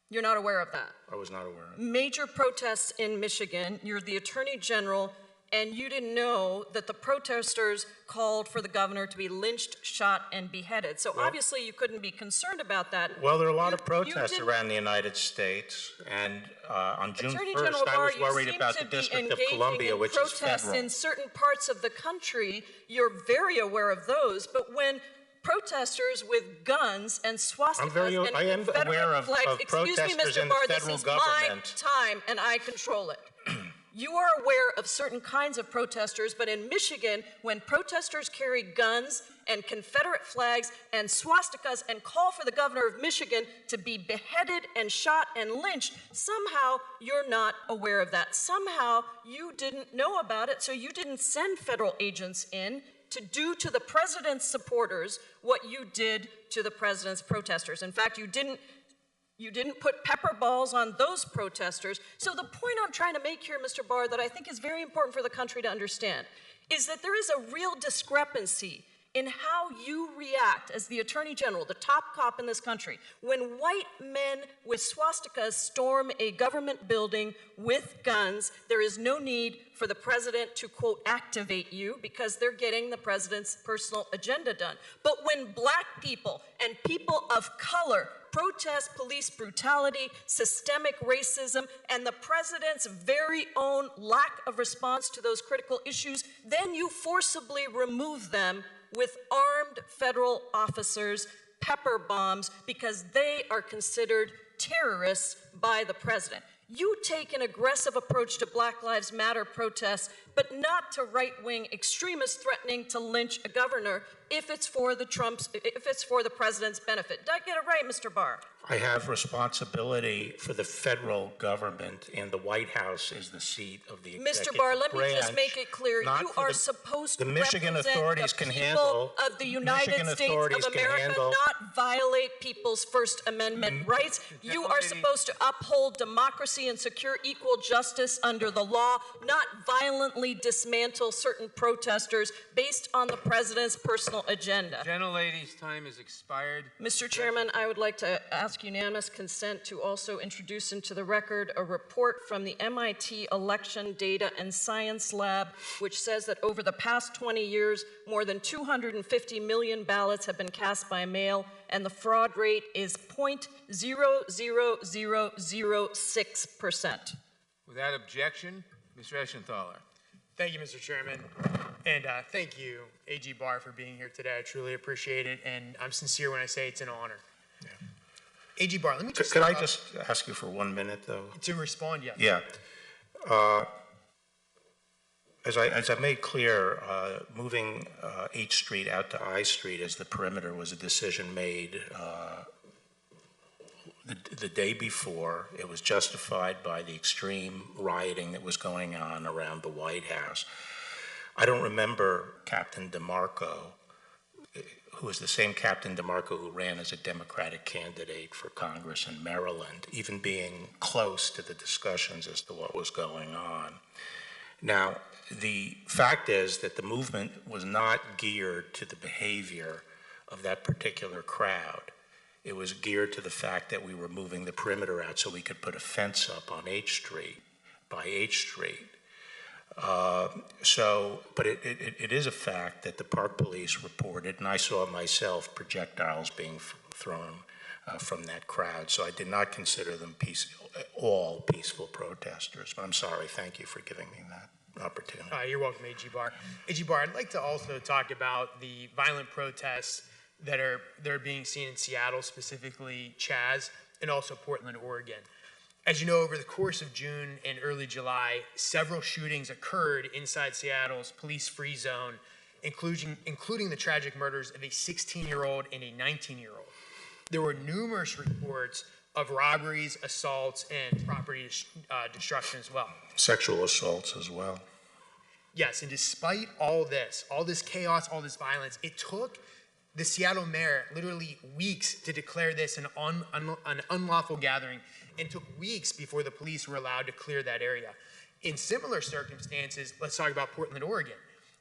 You're not aware of that? I was not aware of it. Major protests in Michigan. You're the Attorney General, and you didn't know that the protesters called for the governor to be lynched, shot, and beheaded. So obviously you couldn't be concerned about that. Well, there are a lot of protests around the United States, and on June Attorney 1st, General I Barr, was you worried seem about to the be District of engaging Columbia, in which is protests federal. in certain parts of the country. You're very aware of those, but when protesters with guns and swastikas and I am Confederate aware of flags, excuse me, protesters Mr. in the Barr, this federal is government. my time, and I control it. You are aware of certain kinds of protesters, but in Michigan, when protesters carry guns and Confederate flags and swastikas and call for the governor of Michigan to be beheaded and shot and lynched, somehow you're not aware of that. Somehow you didn't know about it, so you didn't send federal agents in to do to the president's supporters what you did to the president's protesters. In fact, you didn't put pepper balls on those protesters. So the point I'm trying to make here, Mr. Barr, that I think is very important for the country to understand, is that there is a real discrepancy in how you react as the Attorney General, the top cop in this country, when white men with swastikas storm a government building with guns. There is no need for the president to, quote, activate you because they're getting the president's personal agenda done. But when black people and people of color protest police brutality, systemic racism, and the president's very own lack of response to those critical issues, then you forcibly remove them with armed federal officers, pepper bombs, because they are considered terrorists by the president. You take an aggressive approach to Black Lives Matter protests, but not to right-wing extremists threatening to lynch a governor if it's for the president's benefit. Did I get it right, Mr. Barr? I have responsibility for the federal government, and the White House is the seat of the executive Mr. Barr, let me just branch, make it clear. not You for are the- supposed to the Michigan represent authorities the can people handle- of the United Michigan States authorities of can America, handle- not violate people's First Amendment rights. You are supposed to uphold democracy and secure equal justice under the law, not violently dismantle certain protesters based on the president's personal agenda. Gentlelady's time has expired. Mr. Chairman, I would like to ask unanimous consent to also introduce into the record a report from the MIT Election Data and Science Lab, which says that over the past 20 years, more than 250 million ballots have been cast by mail, and the fraud rate is 0.00006%. Without objection, Mr. Eschenthaler. Thank you, Mr. Chairman. And thank you, AG Barr, for being here today. I truly appreciate it, and I'm sincere when I say it's an honor. Yeah. AG Barr, let me just... Could I just ask you for 1 minute, though? To respond, yes. Yeah. As I made clear, moving H Street out to I Street as the perimeter was a decision made the day before. It was justified by the extreme rioting that was going on around the White House. I don't remember Captain DeMarco, who was the same Captain DeMarco who ran as a Democratic candidate for Congress in Maryland, even being close to the discussions as to what was going on. Now, the fact is that the movement was not geared to the behavior of that particular crowd. It was geared to the fact that we were moving the perimeter out so we could put a fence up on H Street, by H Street. But it is a fact that the Park Police reported, and I saw myself, projectiles being thrown from that crowd. So I did not consider them all peaceful protesters. But I'm sorry. Thank you for giving me that opportunity. You're welcome, AG Barr. AG Barr, I'd like to also talk about the violent protests that are being seen in Seattle, specifically Chaz, and also Portland, Oregon. As you know, over the course of June and early July, several shootings occurred inside Seattle's police-free zone, including the tragic murders of a 16-year-old and a 19-year-old. There were numerous reports of robberies, assaults, and property destruction as well. Sexual assaults as well. Yes, and despite all this chaos, all this violence, it took The Seattle mayor literally weeks to declare this an unlawful gathering, and took weeks before the police were allowed to clear that area. In similar circumstances, let's talk about Portland, Oregon.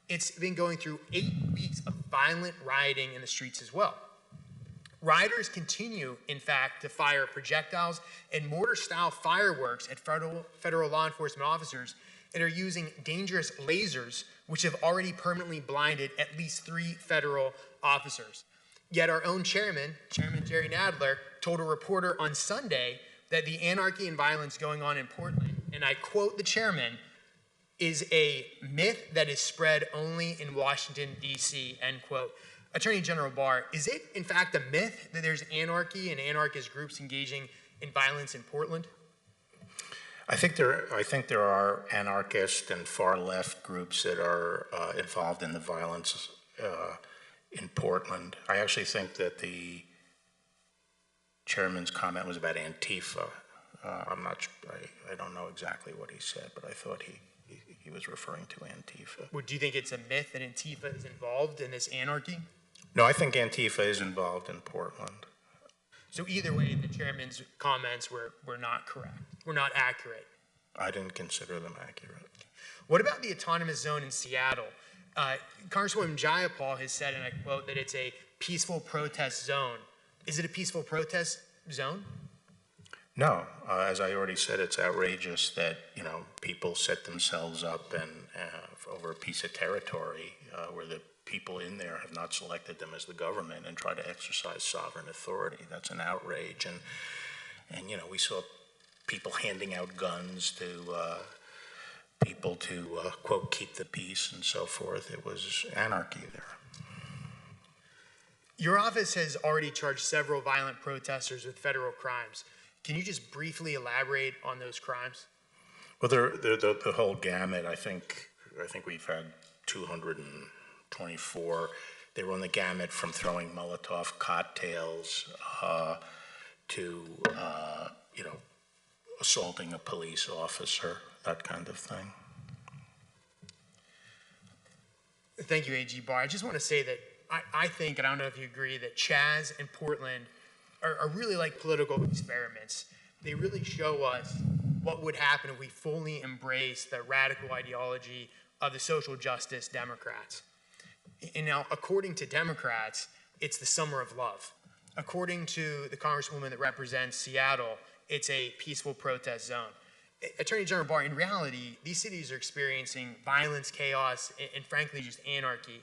It's been going through 8 weeks of violent rioting in the streets as well. Rioters continue, in fact, to fire projectiles and mortar-style fireworks at federal law enforcement officers and are using dangerous lasers, which have already permanently blinded at least 3 federal officers. Yet our own Chairman Jerry Nadler, told a reporter on Sunday that the anarchy and violence going on in Portland, and I quote the chairman, is a myth that is spread only in Washington, D.C., end quote. Attorney General Barr, is it in fact a myth that there's anarchy and anarchist groups engaging in violence in Portland? I think there are anarchist and far left groups that are involved in the violence in Portland. I actually think that the chairman's comment was about Antifa. I'm not. I don't know exactly what he said, but I thought he was referring to Antifa. Well, do you think it's a myth that Antifa is involved in this anarchy? No, I think Antifa is involved in Portland. So either way, the chairman's comments were not correct, were not accurate. I didn't consider them accurate. What about the autonomous zone in Seattle? Congresswoman Jayapal has said, and I quote, that it's a peaceful protest zone. Is it a peaceful protest zone? No, as I already said, it's outrageous that people set themselves up and over a piece of territory where the people in there have not selected them as the government and try to exercise sovereign authority. That's an outrage, and we saw people handing out guns to people to quote keep the peace and so forth. It was anarchy there. Your office has already charged several violent protesters with federal crimes. Can you just briefly elaborate on those crimes? Well, they're the whole gamut. I think we've had 224. They run the gamut from throwing Molotov cocktails to assaulting a police officer, that kind of thing. Thank you, AG Barr. I just want to say that I think, and I don't know if you agree, that Chaz and Portland are really like political experiments. They really show us what would happen if we fully embrace the radical ideology of the social justice Democrats. And now, according to Democrats, it's the summer of love. According to the Congresswoman that represents Seattle, it's a peaceful protest zone. Attorney General Barr, in reality, these cities are experiencing violence, chaos, and frankly, just anarchy.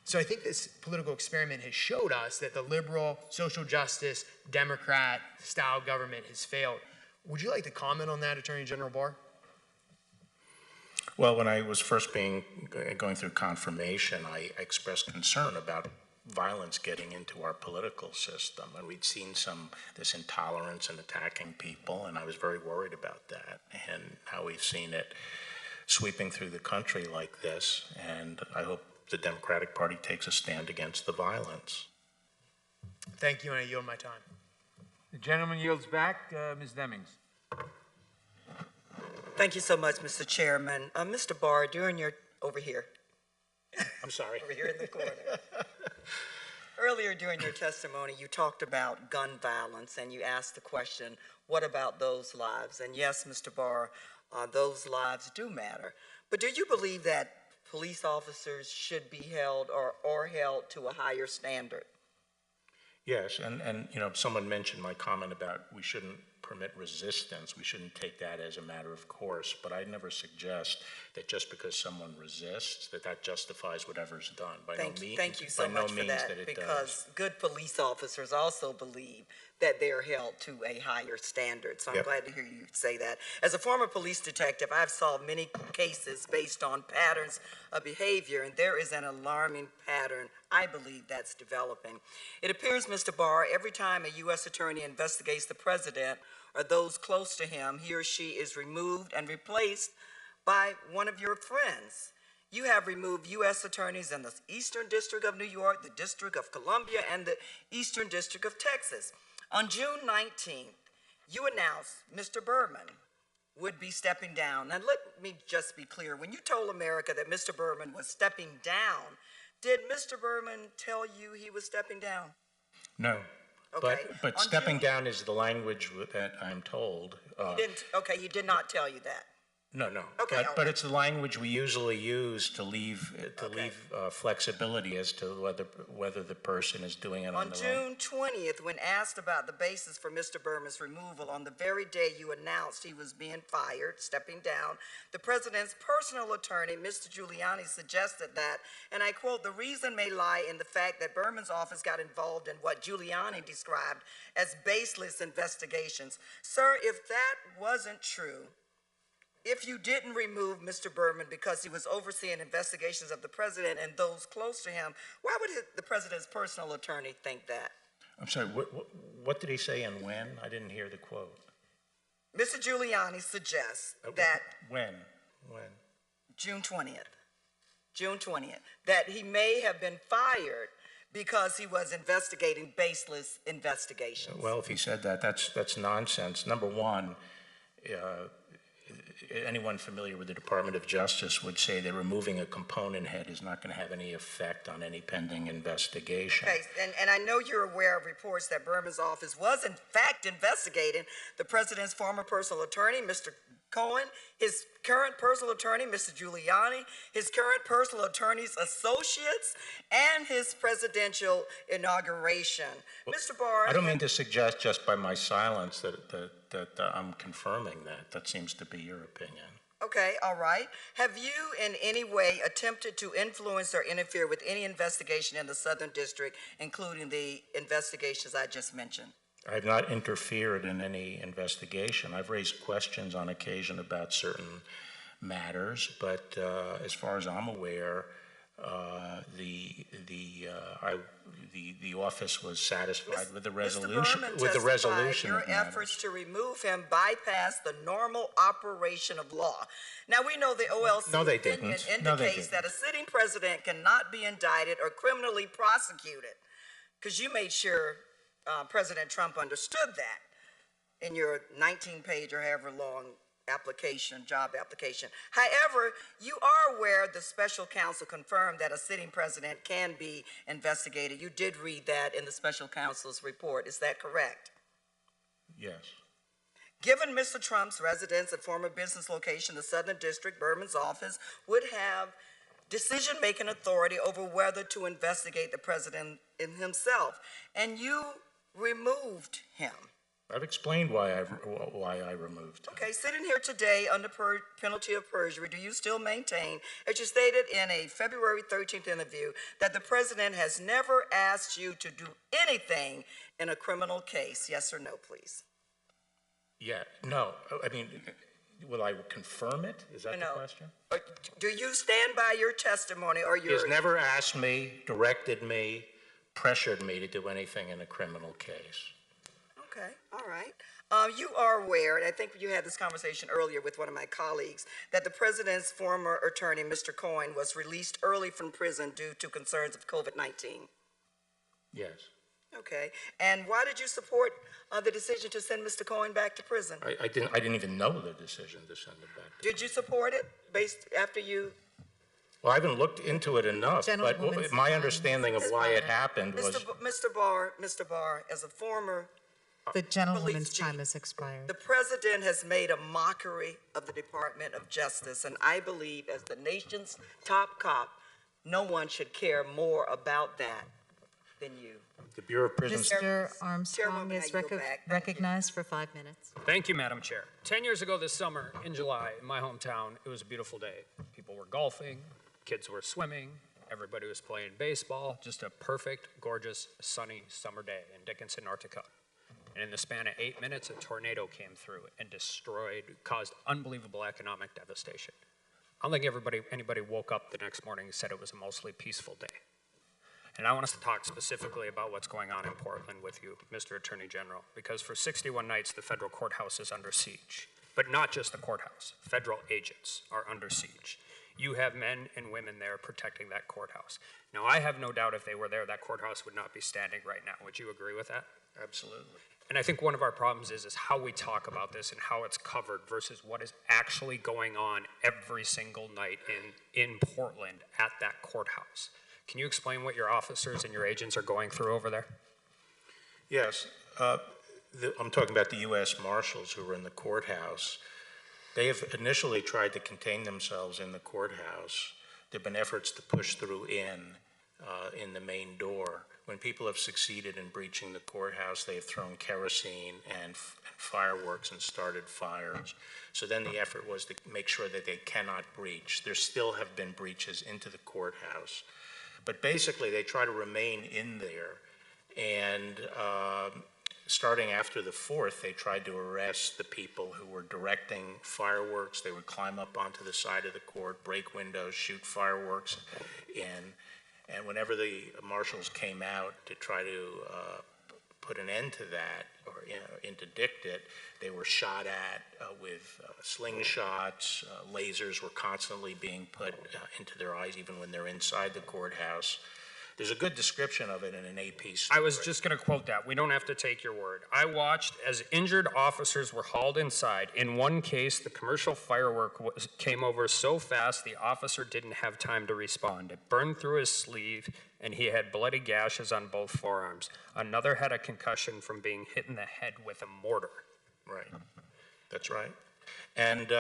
So I think this political experiment has showed us that the liberal, social justice, Democrat-style government has failed. Would you like to comment on that, Attorney General Barr? Well, when I was first going through confirmation, I expressed concern about violence getting into our political system, and we'd seen this intolerance and attacking people, and I was very worried about that. And now we've seen it sweeping through the country like this, and I hope the Democratic Party takes a stand against the violence. Thank you, and I yield my time. The gentleman yields back. Ms. Demings. Thank you so much, Mr. Chairman. Mr. Barr, over here. I'm sorry. Over here in the corner. Earlier during your testimony, you talked about gun violence, and you asked the question, what about those lives? And yes, Mr. Barr, those lives do matter. But do you believe that police officers should be held or held to a higher standard? Yes, and someone mentioned my comment about we shouldn't permit resistance. We shouldn't take that as a matter of course, but I never suggest that just because someone resists, that justifies whatever's done. Thank you so much for that, because good police officers also believe that they're held to a higher standard. So I'm glad to hear you say that. As a former police detective, I've solved many cases based on patterns of behavior, and there is an alarming pattern, I believe, that's developing. It appears, Mr. Barr, every time a U.S. attorney investigates the president or those close to him, he or she is removed and replaced by one of your friends. You have removed U.S. attorneys in the Eastern District of New York, the District of Columbia, and the Eastern District of Texas. On June 19th, you announced Mr. Berman would be stepping down. And let me just be clear, when you told America that Mr. Berman was stepping down, Did Mr. Berman tell you he was stepping down? No. Okay. But stepping down is the language that I'm told. He did not tell you that. No. Okay, But it's the language we usually use to leave flexibility as to whether the person is doing it on their own. On June 20th, when asked about the basis for Mr. Berman's removal, on the very day you announced he was being fired, stepping down, the president's personal attorney, Mr. Giuliani, suggested that, and I quote, "The reason may lie in the fact that Berman's office got involved in what Giuliani described as baseless investigations." Sir, if that wasn't true, if you didn't remove Mr. Berman because he was overseeing investigations of the president and those close to him, why would the president's personal attorney think that? I'm sorry, what did he say and when? I didn't hear the quote. Mr. Giuliani suggests that When? June 20th, that he may have been fired because he was investigating baseless investigations. Well, if he said that, that's nonsense. Number one, anyone familiar with the Department of Justice would say that removing a component head is not going to have any effect on any pending investigation. Okay, and I know you're aware of reports that Berman's office was in fact investigating the president's former personal attorney, Mr. Cohen, his current personal attorney, Mr. Giuliani, his current personal attorney's associates, and his presidential inauguration. Well, Mr. Barr. I don't mean to suggest just by my silence that I'm confirming that. That seems to be your opinion. Okay, all right. Have you in any way attempted to influence or interfere with any investigation in the Southern District, including the investigations I just mentioned? I've not interfered in any investigation. I've raised questions on occasion about certain matters, but as far as I'm aware, the office was satisfied with the resolution. Your efforts to remove him bypassed the normal operation of law. Now we know the OLC opinion indicates that a sitting president cannot be indicted or criminally prosecuted, because you made sure President Trump understood that in your 19-page or however long job application. However, you are aware the special counsel confirmed that a sitting president can be investigated. You did read that in the special counsel's report. Is that correct? Yes. Given Mr. Trump's residence and former business location, the Southern District, Berman's office would have decision-making authority over whether to investigate the president himself, and you removed him. I've explained why I removed him. Okay, sitting here today under penalty of perjury, do you still maintain, as you stated in a February 13th interview, that the president has never asked you to do anything in a criminal case? Yes or no, please? Yeah, no. I mean, will I confirm it? Is that the question? Do you stand by your testimony or your... He has never asked me, directed me, pressured me to do anything in a criminal case. Okay, all right. You are aware, and I think you had this conversation earlier with one of my colleagues, that the president's former attorney, Mr. Cohen, was released early from prison due to concerns of COVID-19. Yes. Okay, and why did you support the decision to send Mr. Cohen back to prison? I didn't even know the decision to send him back. Did you support it based after you? Well, I haven't looked into it enough, but my understanding of why it happened was... Mr. Barr, as a former The gentlewoman's time has expired. The president has made a mockery of the Department of Justice, and I believe as the nation's top cop, no one should care more about that than you. The Bureau of Prisons... Mr. Armstrong is recognized for 5 minutes. Thank you, Madam Chair. 10 years ago this summer, in July, in my hometown, it was a beautiful day. People were golfing, kids were swimming, everybody was playing baseball, just a perfect, gorgeous, sunny summer day in Dickinson, North Dakota. And in the span of 8 minutes, a tornado came through and caused unbelievable economic devastation. I don't think anybody woke up the next morning and said it was a mostly peaceful day. And I want us to talk specifically about what's going on in Portland with you, Mr. Attorney General, because for 61 nights, the federal courthouse is under siege. But not just the courthouse. Federal agents are under siege. You have men and women there protecting that courthouse. Now, I have no doubt if they were there, that courthouse would not be standing right now. Would you agree with that? Absolutely. And I think one of our problems is how we talk about this and how it's covered versus what is actually going on every single night in Portland at that courthouse. Can you explain what your officers and your agents are going through over there? Yes. I'm talking about the U.S. Marshals who were in the courthouse. They have initially tried to contain themselves in the courthouse. There have been efforts to push through in the main door. When people have succeeded in breaching the courthouse, they have thrown kerosene and fireworks and started fires. So then the effort was to make sure that they cannot breach. There still have been breaches into the courthouse. But basically, they try to remain in there. And starting after the 4th, they tried to arrest the people who were directing fireworks. They would climb up onto the side of the court, break windows, shoot fireworks in. And whenever the marshals came out to try to put an end to that or interdict it, they were shot at with slingshots. Lasers were constantly being put into their eyes, even when they're inside the courthouse. There's a good description of it in an AP story. I was just going to quote that. We don't have to take your word. I watched as injured officers were hauled inside. In one case, the commercial firework came over so fast the officer didn't have time to respond. It burned through his sleeve, and he had bloody gashes on both forearms. Another had a concussion from being hit in the head with a mortar. Right. That's right. And,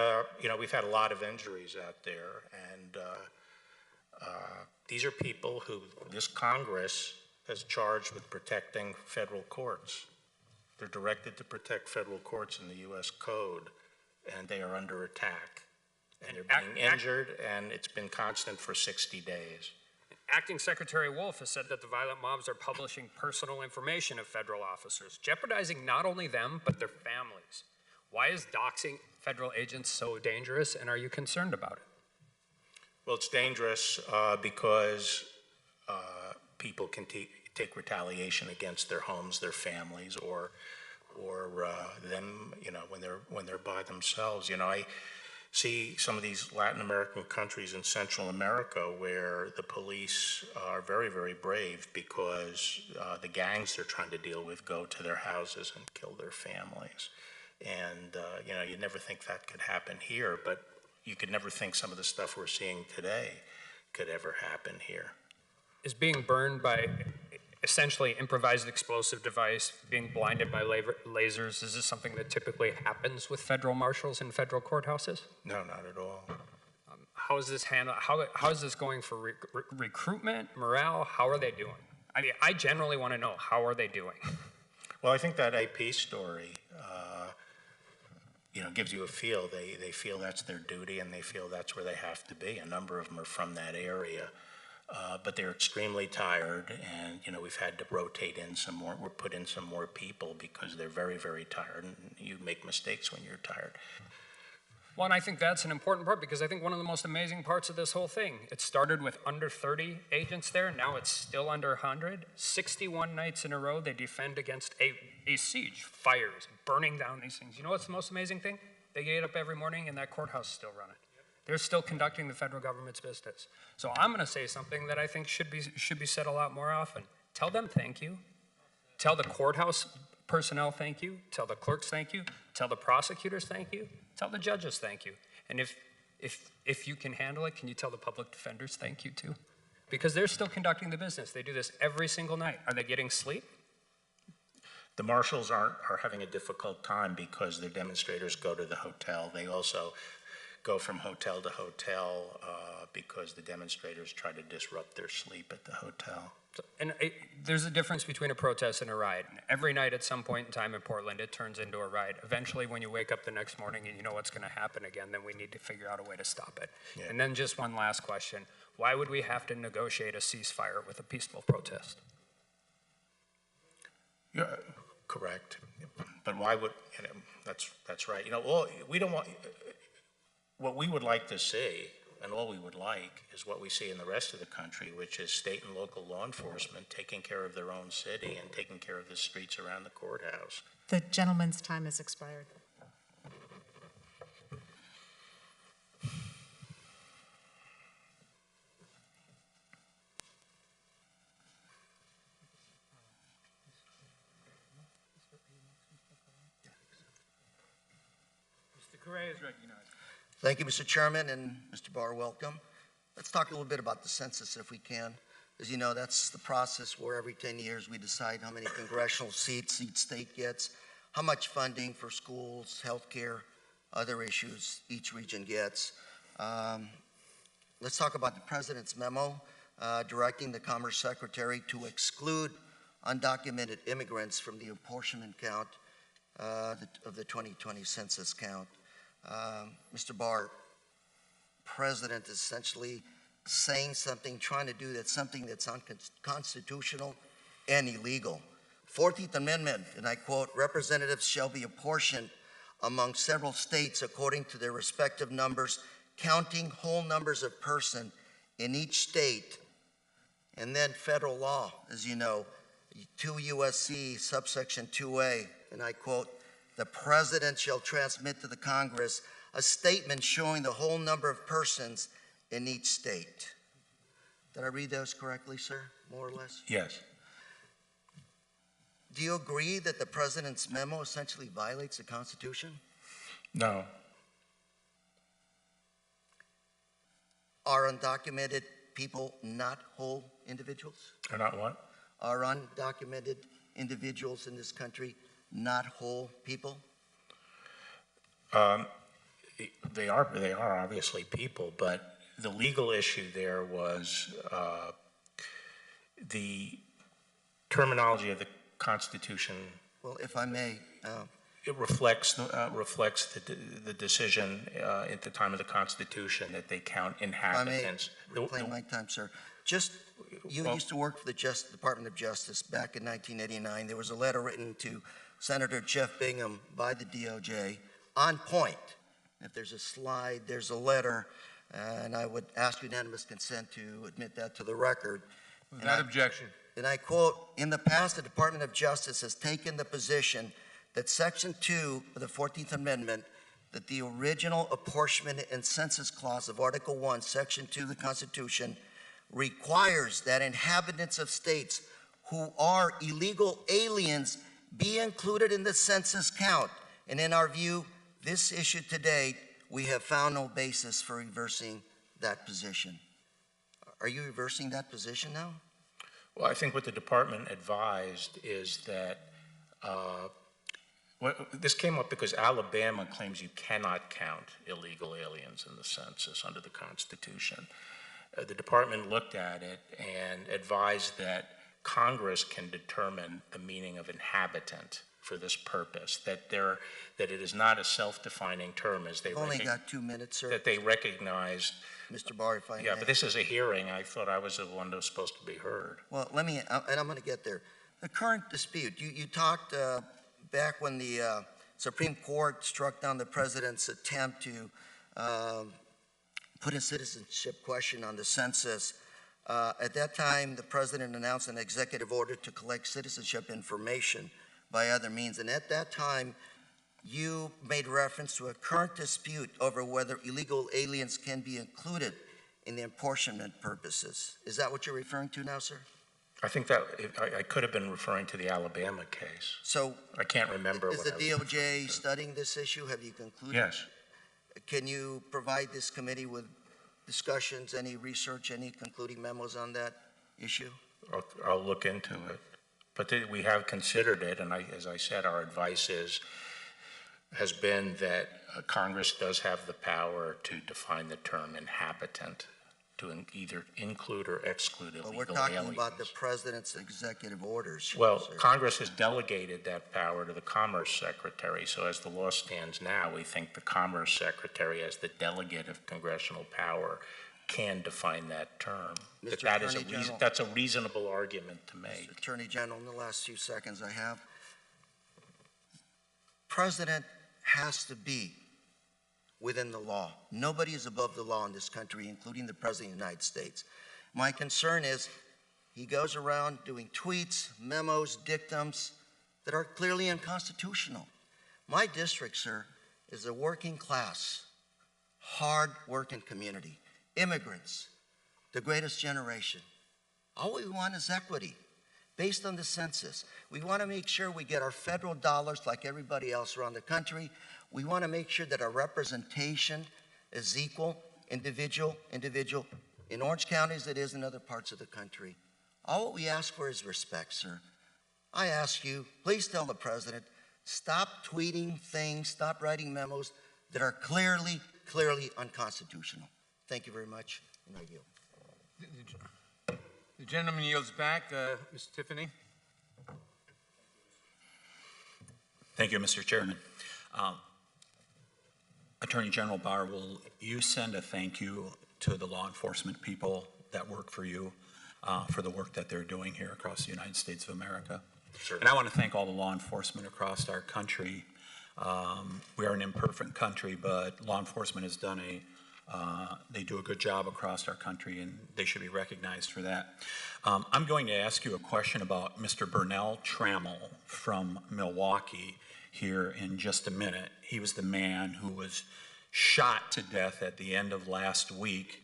we've had a lot of injuries out there, and these are people who this Congress has charged with protecting federal courts. They're directed to protect federal courts in the U.S. Code, and they are under attack. And they're being injured, and it's been constant for 60 days. Acting Secretary Wolf has said that the violent mobs are publishing personal information of federal officers, jeopardizing not only them, but their families. Why is doxing federal agents so dangerous, and are you concerned about it? Well, it's dangerous because people can take retaliation against their homes, their families, or them, when they're by themselves. I see some of these Latin American countries in Central America where the police are very, very brave because the gangs they're trying to deal with go to their houses and kill their families. And, you never think that could happen here, but you could never think some of the stuff we're seeing today could ever happen here. Is being burned by essentially improvised explosive device, being blinded by lasers, is this something that typically happens with federal marshals in federal courthouses? No, not at all. How is this handled? How is this going for recruitment, morale? How are they doing? I mean, I generally want to know, how are they doing? Well, I think that AP story, gives you a feel. They feel that's their duty, and they feel that's where they have to be. A number of them are from that area, but they're extremely tired, and we've had to rotate in some more. We're put in some more people because they're very, very tired, and you make mistakes when you're tired. Well, and I think that's an important part, because I think one of the most amazing parts of this whole thing, it started with under 30 agents there, now it's still under 100. 61 nights in a row, they defend against a siege, fires, burning down these things. You know what's the most amazing thing? They get up every morning and that courthouse is still running. They're still conducting the federal government's business. So I'm going to say something that I think should be said a lot more often. Tell them thank you. Tell the courthouse personnel thank you. Tell the clerks thank you. Tell the prosecutors thank you. Tell the judges thank you. And if you can handle it, can you tell the public defenders thank you too? Because they're still conducting the business. They do this every single night. Are they getting sleep? The marshals are having a difficult time because their demonstrators go to the hotel. They also go from hotel to hotel because the demonstrators try to disrupt their sleep at the hotel. And there's a difference between a protest and a riot. Every night at some point in time in Portland, it turns into a riot. Eventually, when you wake up the next morning and you know what's going to happen again, then we need to figure out a way to stop it. Yeah. And then just one last question. Why would we have to negotiate a ceasefire with a peaceful protest? Yeah, correct. But why would, that's right. We don't want, what we would like to see, and all we would like, is what we see in the rest of the country, which is state and local law enforcement taking care of their own city and taking care of the streets around the courthouse. The gentleman's time has expired. Mr. Correa is recognized. Thank you, Mr. Chairman, and Mr. Barr, welcome. Let's talk a little bit about the census if we can. As you know, that's the process where every 10 years we decide how many congressional seats each state gets, how much funding for schools, healthcare, other issues each region gets. Let's talk about the President's memo directing the Commerce Secretary to exclude undocumented immigrants from the apportionment count of the 2020 census count. Mr. Barr, President is essentially saying something, trying to do that, something that's unconstitutional and illegal. 14th Amendment, and I quote, representatives shall be apportioned among several states according to their respective numbers, counting whole numbers of persons in each state. And then federal law, as you know, 2 U.S.C. subsection 2A, and I quote, the President shall transmit to the Congress a statement showing the whole number of persons in each state. Did I read those correctly, sir, more or less? Yes. Do you agree that the President's memo essentially violates the Constitution? No. Are undocumented people not whole individuals? They're not what? Are undocumented individuals in this country not whole people? They are obviously people, but the legal issue there was the terminology of the Constitution. Well, if I may. It reflects the decision at the time of the Constitution that they count inhabitants. If I may reclaim my time, sir. You used to work for the Department of Justice back in 1989. There was a letter written to Senator Jeff Bingham by the DOJ on point. If there's a slide, there's a letter, and I would ask unanimous consent to admit that to the record. Without objection. And I quote, in the past, the Department of Justice has taken the position that Section 2 of the 14th Amendment, that the original apportionment and census clause of Article 1, Section 2 of the Constitution, requires that inhabitants of states who are illegal aliens be included in the census count. And in our view, this issue today, we have found no basis for reversing that position. Are you reversing that position now? Well, I think what the department advised is that this came up because Alabama claims you cannot count illegal aliens in the census under the Constitution. The department looked at it and advised that Congress can determine the meaning of inhabitant for this purpose, that it is not a self-defining term as they only got 2 minutes, sir. That they recognized. Mr. Barr, if I may. Yeah, but this is a hearing. I thought I was the one that was supposed to be heard. Well, and I'm going to get there. The current dispute, you talked back when the Supreme Court struck down the president's attempt to put a citizenship question on the census. At that time, the president announced an executive order to collect citizenship information by other means. And at that time, you made reference to a current dispute over whether illegal aliens can be included in the apportionment purposes. Is that what you're referring to now, sir? I think that I could have been referring to the Alabama case. So I can't remember. Is the DOJ studying this issue? Have you concluded? Yes. Can you provide this committee with discussions, any research, any concluding memos on that issue? I'll look into it. But we have considered it, and as I said, our advice has been that Congress does have the power to define the term inhabitant to either include or exclude illegal aliens. We're talking about the president's executive orders. Well, sir. Congress has delegated that power to the Commerce Secretary. So as the law stands now, we think the Commerce Secretary, as the delegate of congressional power, can define that term. That's a reasonable argument to make. Mr. Attorney General, in the last few seconds I have, President has to be within the law. Nobody is above the law in this country, including the President of the United States. My concern is he goes around doing tweets, memos, dictums that are clearly unconstitutional. My district, sir, is a working class, hard-working community. Immigrants, the greatest generation. All we want is equity based on the census. We want to make sure we get our federal dollars like everybody else around the country. We want to make sure that our representation is equal, individual, in Orange County as it is in other parts of the country. All we ask for is respect, sir. I ask you, please tell the president, stop tweeting things, stop writing memos that are clearly unconstitutional. Thank you very much, and I yield. The gentleman yields back. Ms. Tiffany. Thank you, Mr. Chairman. Attorney General Barr, will you send a thank you to the law enforcement people that work for you for the work that they're doing here across the United States of America? Sure. And I want to thank all the law enforcement across our country. We are an imperfect country, but law enforcement has done they do a good job across our country, and they should be recognized for that. I'm going to ask you a question about Mr. Burnell Trammell from Milwaukee here in just a minute. He was the man who was shot to death at the end of last week.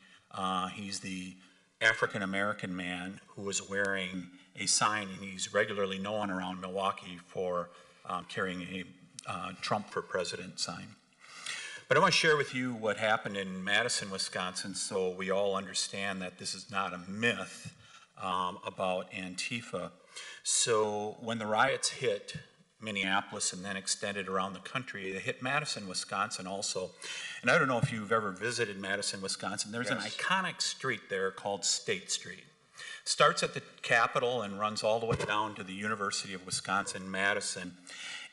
He's the African-American man who was wearing a sign, and he's regularly known around Milwaukee for carrying a Trump for President sign. But I want to share with you what happened in Madison, Wisconsin, so we all understand that this is not a myth about Antifa. So when the riots hit Minneapolis and then extended around the country, they hit Madison, Wisconsin also. And I don't know if you've ever visited Madison, Wisconsin. There's an iconic street there called State Street. Starts at the Capitol and runs all the way down to the University of Wisconsin-Madison.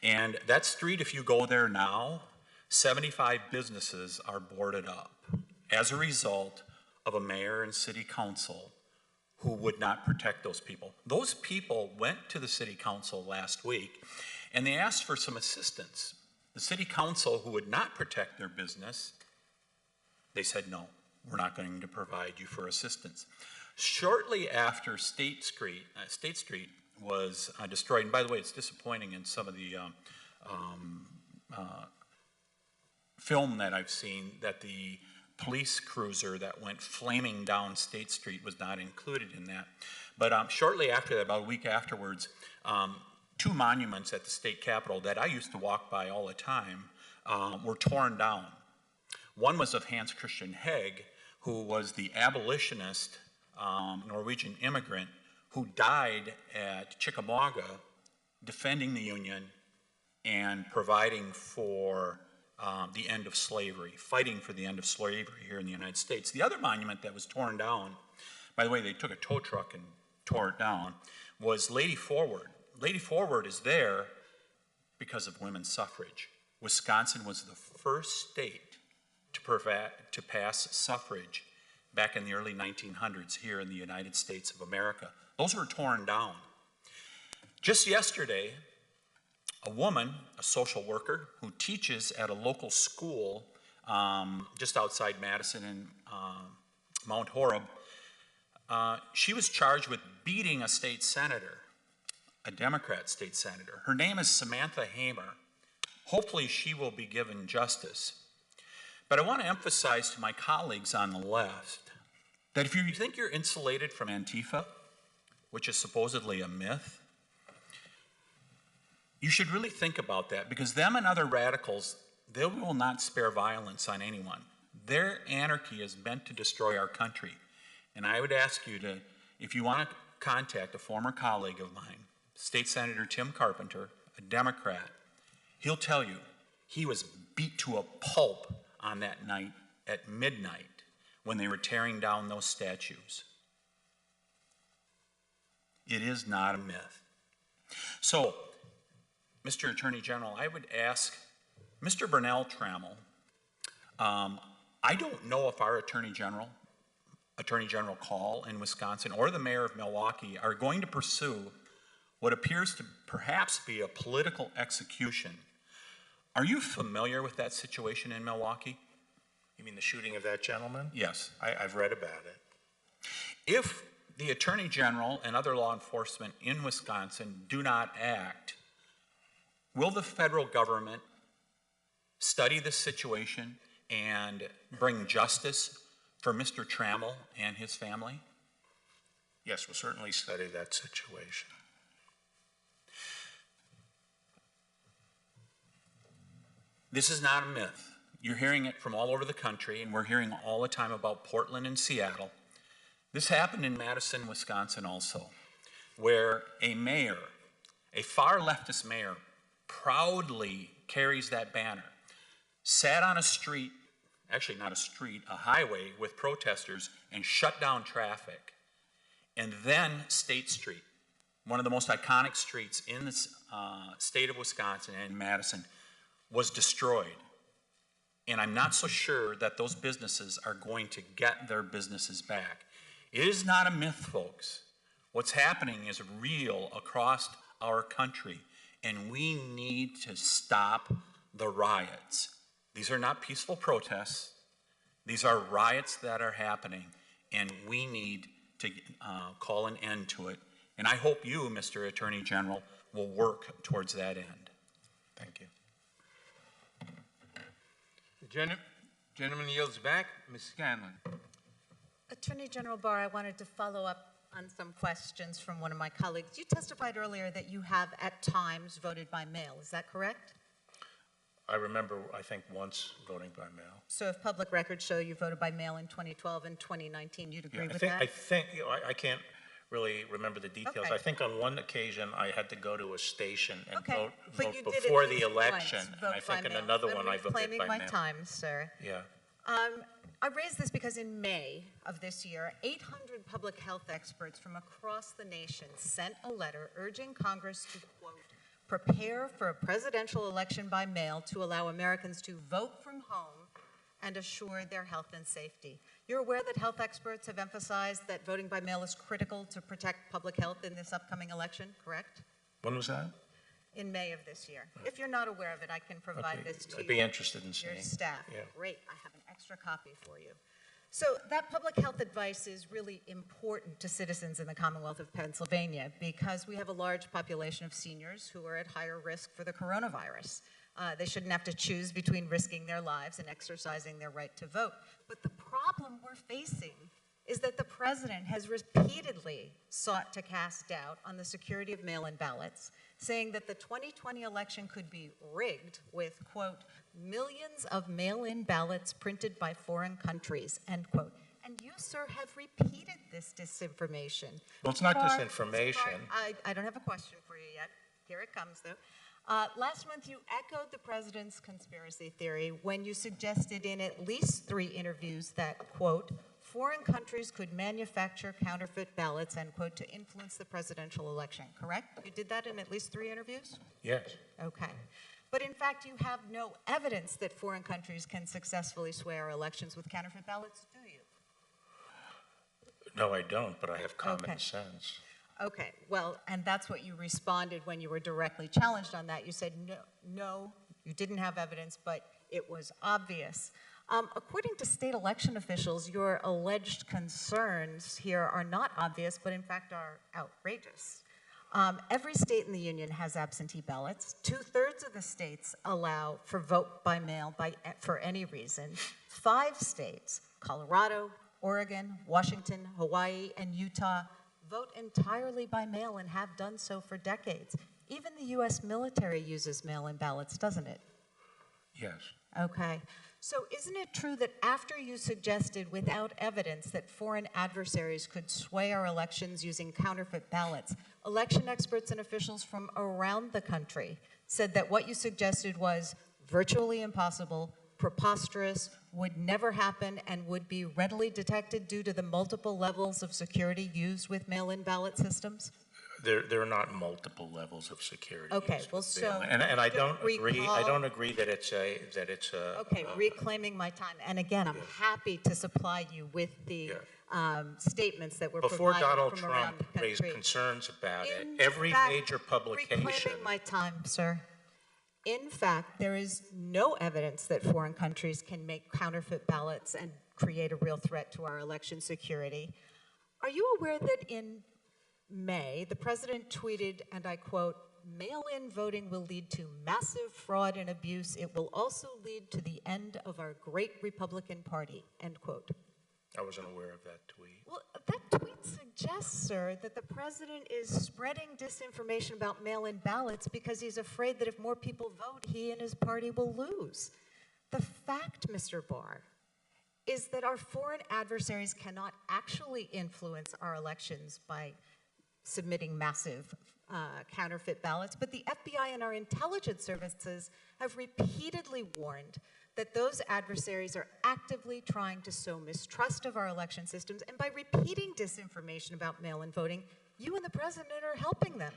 And that street, if you go there now, 75 businesses are boarded up as a result of a mayor and city council who would not protect those people. Those people went to the city council last week and they asked for some assistance. The city council, who would not protect their business, they said, no, we're not going to provide you for assistance. Shortly after State Street was destroyed, and by the way, it's disappointing in some of the film that I've seen that the police cruiser that went flaming down State Street was not included in that. But shortly after that, about a week afterwards, two monuments at the state capitol that I used to walk by all the time were torn down. One was of Hans Christian Heg, who was the abolitionist Norwegian immigrant who died at Chickamauga defending the Union and providing for the end of slavery, fighting for the end of slavery here in the United States. The other monument that was torn down, by the way, they took a tow truck and tore it down, was Lady Forward. Lady Forward is there because of women's suffrage. Wisconsin was the first state to pass suffrage back in the early 1900s here in the United States of America. Those were torn down. Just yesterday, a woman, a social worker, who teaches at a local school just outside Madison and Mount Horeb, she was charged with beating a state senator, a Democrat state senator. Her name is Samantha Hamer. Hopefully she will be given justice. But I want to emphasize to my colleagues on the left that if you think you're insulated from Antifa, which is supposedly a myth, you should really think about that, because them and other radicals, they will not spare violence on anyone. Their anarchy is meant to destroy our country. And I would ask you to, if you want to contact a former colleague of mine, State Senator Tim Carpenter, a Democrat, he'll tell you he was beat to a pulp on that night at midnight when they were tearing down those statues. It is not a myth. So, Mr. Attorney General, I would ask Mr. Burnell Trammell, I don't know if our Attorney General Call in Wisconsin or the mayor of Milwaukee are going to pursue what appears to perhaps be a political execution. Are you familiar with that situation in Milwaukee? You mean the shooting of that gentleman? Yes. I've read about it. If the Attorney General and other law enforcement in Wisconsin do not act, will the federal government study this situation and bring justice for Mr. Trammell and his family? Yes, we'll certainly study that situation. This is not a myth. You're hearing it from all over the country, and we're hearing all the time about Portland and Seattle. This happened in Madison, Wisconsin also. where a mayor, a far leftist mayor, proudly carries that banner, sat on a street, actually not a street, a highway with protesters and shut down traffic. And then State Street, one of the most iconic streets in the state of Wisconsin and Madison, was destroyed. And I'm not so sure that those businesses are going to get their businesses back. It is not a myth, folks. What's happening is real across our country, and we need to stop the riots. These are not peaceful protests. These are riots that are happening, and we need to call an end to it. And I hope you, Mr. Attorney General, will work towards that end. Thank you. The gentleman yields back. Ms. Scanlon. Attorney General Barr, I wanted to follow up on some questions from one of my colleagues. You testified earlier that you have at times voted by mail. Is that correct? I remember, I think, once voting by mail. So if public records show you voted by mail in 2012 and 2019, you'd agree with that? I think, you know, I can't really remember the details. Okay. I think on one occasion I had to go to a station and Okay, but vote you did at before the least election. once And vote I think by in mail. another I'm one I voted by reclaiming my mail. time, sir. Yeah. I raise this because in May of this year, 800 public health experts from across the nation sent a letter urging Congress to, quote, prepare for a presidential election by mail to allow Americans to vote from home and assure their health and safety. You're aware that health experts have emphasized that voting by mail is critical to protect public health in this upcoming election, correct? When was that? In May of this year. If you're not aware of it, I can provide this to I'd be interested in your seeing. staff. Yeah. Great, I have an extra copy for you. So that public health advice is really important to citizens in the Commonwealth of Pennsylvania because we have a large population of seniors who are at higher risk for the coronavirus. They shouldn't have to choose between risking their lives and exercising their right to vote. But the problem we're facing is that the president has repeatedly sought to cast doubt on the security of mail-in ballots, saying that the 2020 election could be rigged with, quote, millions of mail-in ballots printed by foreign countries, end quote. And you, sir, have repeated this disinformation. Well, it's not Barr, disinformation. Barr, I don't have a question for you yet. Here it comes, though. Last month, you echoed the president's conspiracy theory when you suggested in at least 3 interviews that, quote, foreign countries could manufacture counterfeit ballots, end quote, to influence the presidential election, correct? You did that in at least 3 interviews? Yes. Okay. But in fact, you have no evidence that foreign countries can successfully sway our elections with counterfeit ballots, do you? No, I don't, but I have common sense. Okay, well, and that's what you responded when you were directly challenged on that. You said, no, you didn't have evidence, but it was obvious. According to state election officials, your alleged concerns here are not obvious, but in fact are outrageous. Every state in the union has absentee ballots. 2/3 of the states allow for vote by mail for any reason. 5 states, Colorado, Oregon, Washington, Hawaii, and Utah, vote entirely by mail and have done so for decades. Even the U.S. military uses mail-in ballots, doesn't it? Yes. Okay. So isn't it true that after you suggested without evidence that foreign adversaries could sway our elections using counterfeit ballots, election experts and officials from around the country said that what you suggested was virtually impossible, preposterous, would never happen, and would be readily detected due to the multiple levels of security used with mail-in ballot systems? There are not multiple levels of security. Okay, well, so and I don't agree. I recall- don't agree that it's a Okay, reclaiming my time. And again, I'm happy to supply you with the statements that were Before provided Donald from around Trump the raised country. concerns about it, In every fact, major publication. Reclaiming my time, sir. In fact, there is no evidence that foreign countries can make counterfeit ballots and create a real threat to our election security. Are you aware that in May, the president tweeted, and I quote, mail-in voting will lead to massive fraud and abuse. It will also lead to the end of our great Republican Party, end quote. I wasn't aware of that tweet. Well, that tweet suggests, sir, that the president is spreading disinformation about mail-in ballots because he's afraid that if more people vote, he and his party will lose. The fact, Mr. Barr, is that our foreign adversaries cannot actually influence our elections by submitting massive counterfeit ballots, but the FBI and our intelligence services have repeatedly warned that those adversaries are actively trying to sow mistrust of our election systems, and by repeating disinformation about mail-in voting, you and the president are helping them.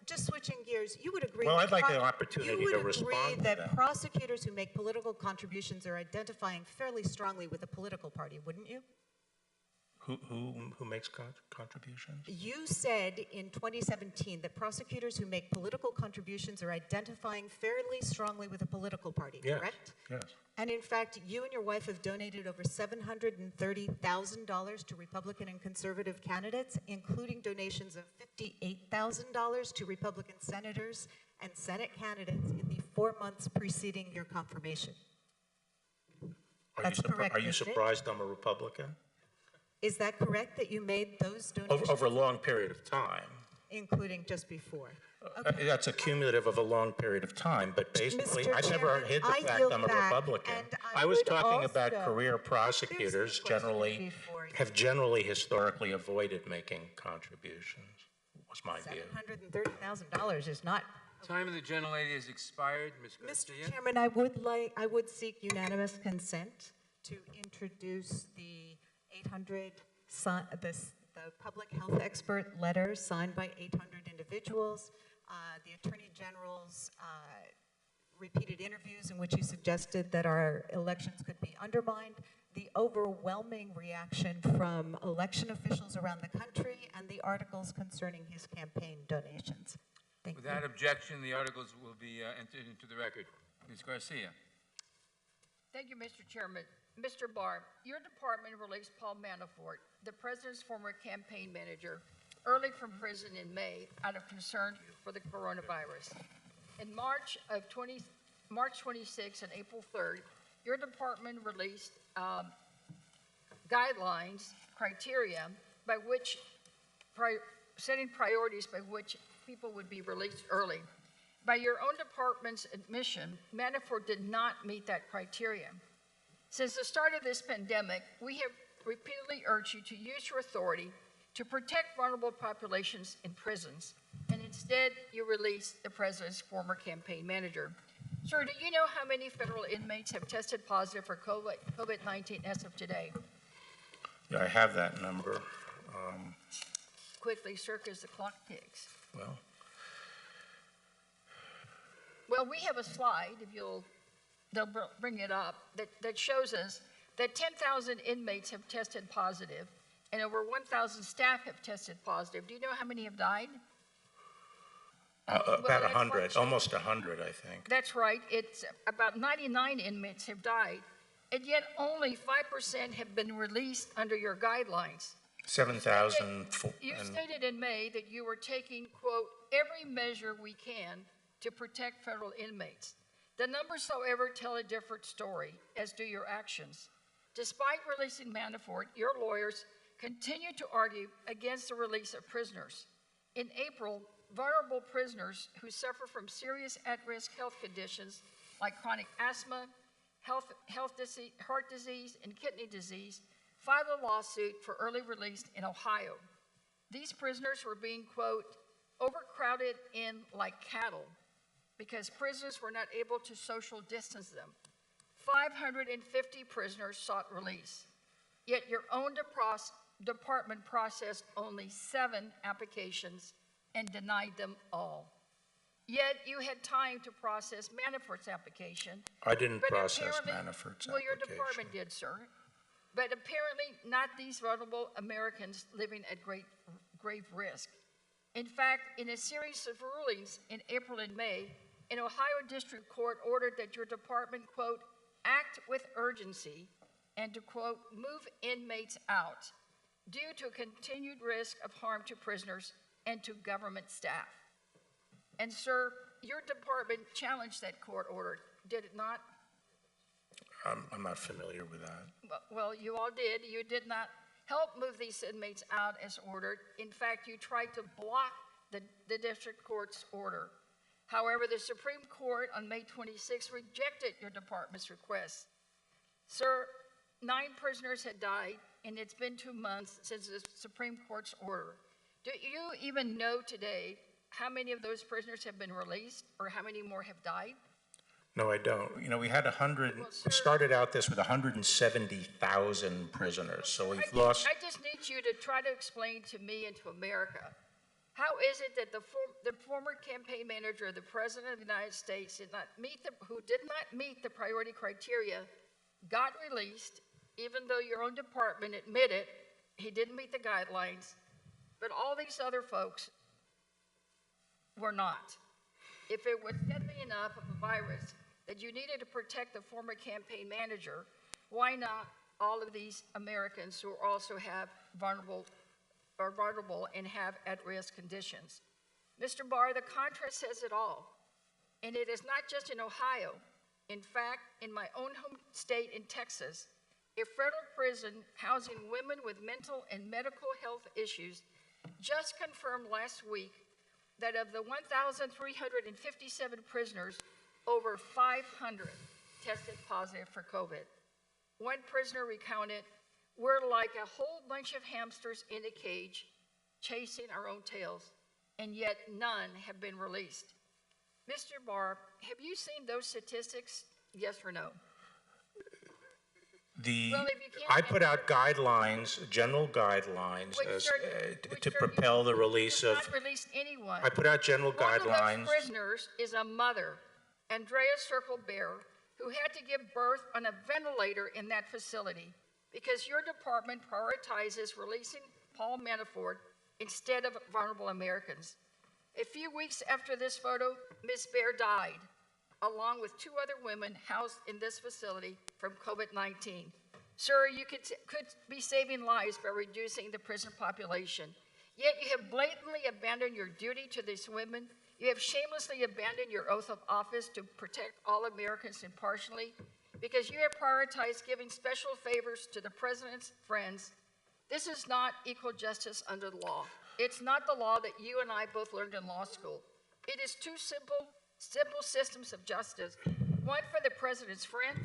Just switching gears, you would agree. Well, I'd like an opportunity to respond to You would agree that that. prosecutors who make political contributions are identifying fairly strongly with a political party, wouldn't you? Who makes contributions? You said in 2017 that prosecutors who make political contributions are identifying fairly strongly with a political party, Yes, correct? yes. And in fact, you and your wife have donated over $730,000 to Republican and conservative candidates, including donations of $58,000 to Republican senators and Senate candidates in the 4 months preceding your confirmation. That's correct, Are you isn't it? surprised I'm a Republican? Is that correct that you made those donations? Over a long period of time. Including just before? That's a cumulative of a long period of time, but basically, Mr. I never Chairman, hid the I fact yield I'm a back, Republican. and I I was would talking about also- career prosecutors have generally historically avoided making contributions, was my view. $730,000 is not. Time of the gentlelady has expired. Ms. Garcia. Mr. Chairman, I would seek unanimous consent to introduce the 800, the public health expert letter signed by 800 individuals, the Attorney General's repeated interviews in which he suggested that our elections could be undermined, the overwhelming reaction from election officials around the country, and the articles concerning his campaign donations. Thank you. Without objection, the articles will be entered into the record. Ms. Garcia. Thank you, Mr. Chairman. Mr. Barr, your department released Paul Manafort, the president's former campaign manager, early from prison in May out of concern for the coronavirus. In March 26 and April 3rd, your department released guidelines, criteria by which, setting priorities by which people would be released early. By your own department's admission, Manafort did not meet that criteria. Since the start of this pandemic, we have repeatedly urged you to use your authority to protect vulnerable populations in prisons, and instead you released the president's former campaign manager. Sir, do you know how many federal inmates have tested positive for COVID-19 as of today? Yeah, I have that number. Quickly, sir, because the clock ticks. Well, Well, we have a slide, if they'll bring it up, that shows us that 10,000 inmates have tested positive and over 1,000 staff have tested positive. Do you know how many have died? about 100, almost 100, I think. That's right. It's about 99 inmates have died, and yet only 5% have been released under your guidelines. 7,000. You stated in May that you were taking, quote, every measure we can to protect federal inmates. The numbers, however, tell a different story, as do your actions. Despite releasing Manafort, your lawyers continue to argue against the release of prisoners. In April, vulnerable prisoners who suffer from serious at-risk health conditions like chronic asthma, heart disease, and kidney disease filed a lawsuit for early release in Ohio. These prisoners were being, quote, overcrowded in like cattle because prisoners were not able to social distance them. 550 prisoners sought release, yet your own department processed only 7 applications and denied them all. Yet you had time to process Manafort's application. I didn't process apparently- Manafort's Well, your application. department did, sir. But apparently not these vulnerable Americans living at grave risk. In fact, in a series of rulings in April and May, an Ohio District Court ordered that your department, quote, act with urgency and to, quote, move inmates out due to continued risk of harm to prisoners and to government staff. And, sir, your department challenged that court order, did it not? I'm not familiar with that. Well, you all did. You did not help move these inmates out as ordered. In fact, you tried to block the district court's order. However, the Supreme Court on May 26 rejected your department's request. Sir, 9 prisoners had died, and it's been 2 months since the Supreme Court's order. Do you even know today how many of those prisoners have been released or how many more have died? No, I don't. You know, we had 100, we started out this with 170,000 prisoners, so we've lost. I just need you to try to explain to me and to America, how is it that the former campaign manager of the President of the United States who did not meet the priority criteria got released, even though your own department admitted he didn't meet the guidelines, but all these other folks were not? If it was deadly enough of a virus that you needed to protect the former campaign manager, why not all of these Americans who also have vulnerable and have at-risk conditions? Mr. Barr, the contrast says it all. And it is not just in Ohio. In fact, in my own home state in Texas, a federal prison housing women with mental and medical health issues just confirmed last week that of the 1,357 prisoners, over 500 tested positive for COVID. One prisoner recounted, "We're like a whole bunch of hamsters in a cage, chasing our own tails, and yet none have been released." Mr. Barr, have you seen those statistics, yes or no? I put out guidelines, general guidelines, to propel the release of. Not released anyone. I put out general guidelines. One of those prisoners is a mother, Andrea Circle-Bear, who had to give birth on a ventilator in that facility because your department prioritizes releasing Paul Manafort instead of vulnerable Americans. A few weeks after this photo, Ms. Bear died, along with 2 other women housed in this facility from COVID-19. Sir, you could be saving lives by reducing the prison population. Yet you have blatantly abandoned your duty to these women. You have shamelessly abandoned your oath of office to protect all Americans impartially because you have prioritized giving special favors to the president's friends. This is not equal justice under the law. It's not the law that you and I both learned in law school. It is 2 simple systems of justice, one for the president's friends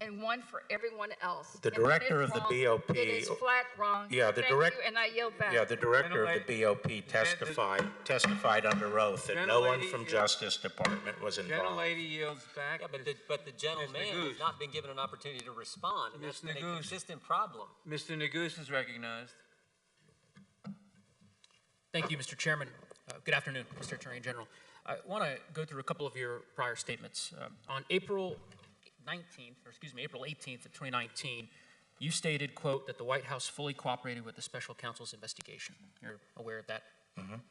and one for everyone else. The director of the BOP. It is flat wrong. Yeah, the Thank you, and I yield back. Yeah, the director of the BOP testified under oath that no one from Justice Department was involved. Gentlelady yields back. Yeah, but the gentleman has not been given an opportunity to respond, and that's been a consistent problem. Mr. Neguse is recognized. Thank you, Mr. Chairman. Good afternoon, Mr. Attorney General. I want to go through a couple of your prior statements. On April 18th of 2019, you stated, quote, that the White House fully cooperated with the special counsel's investigation. You're aware of that? Mm-hmm.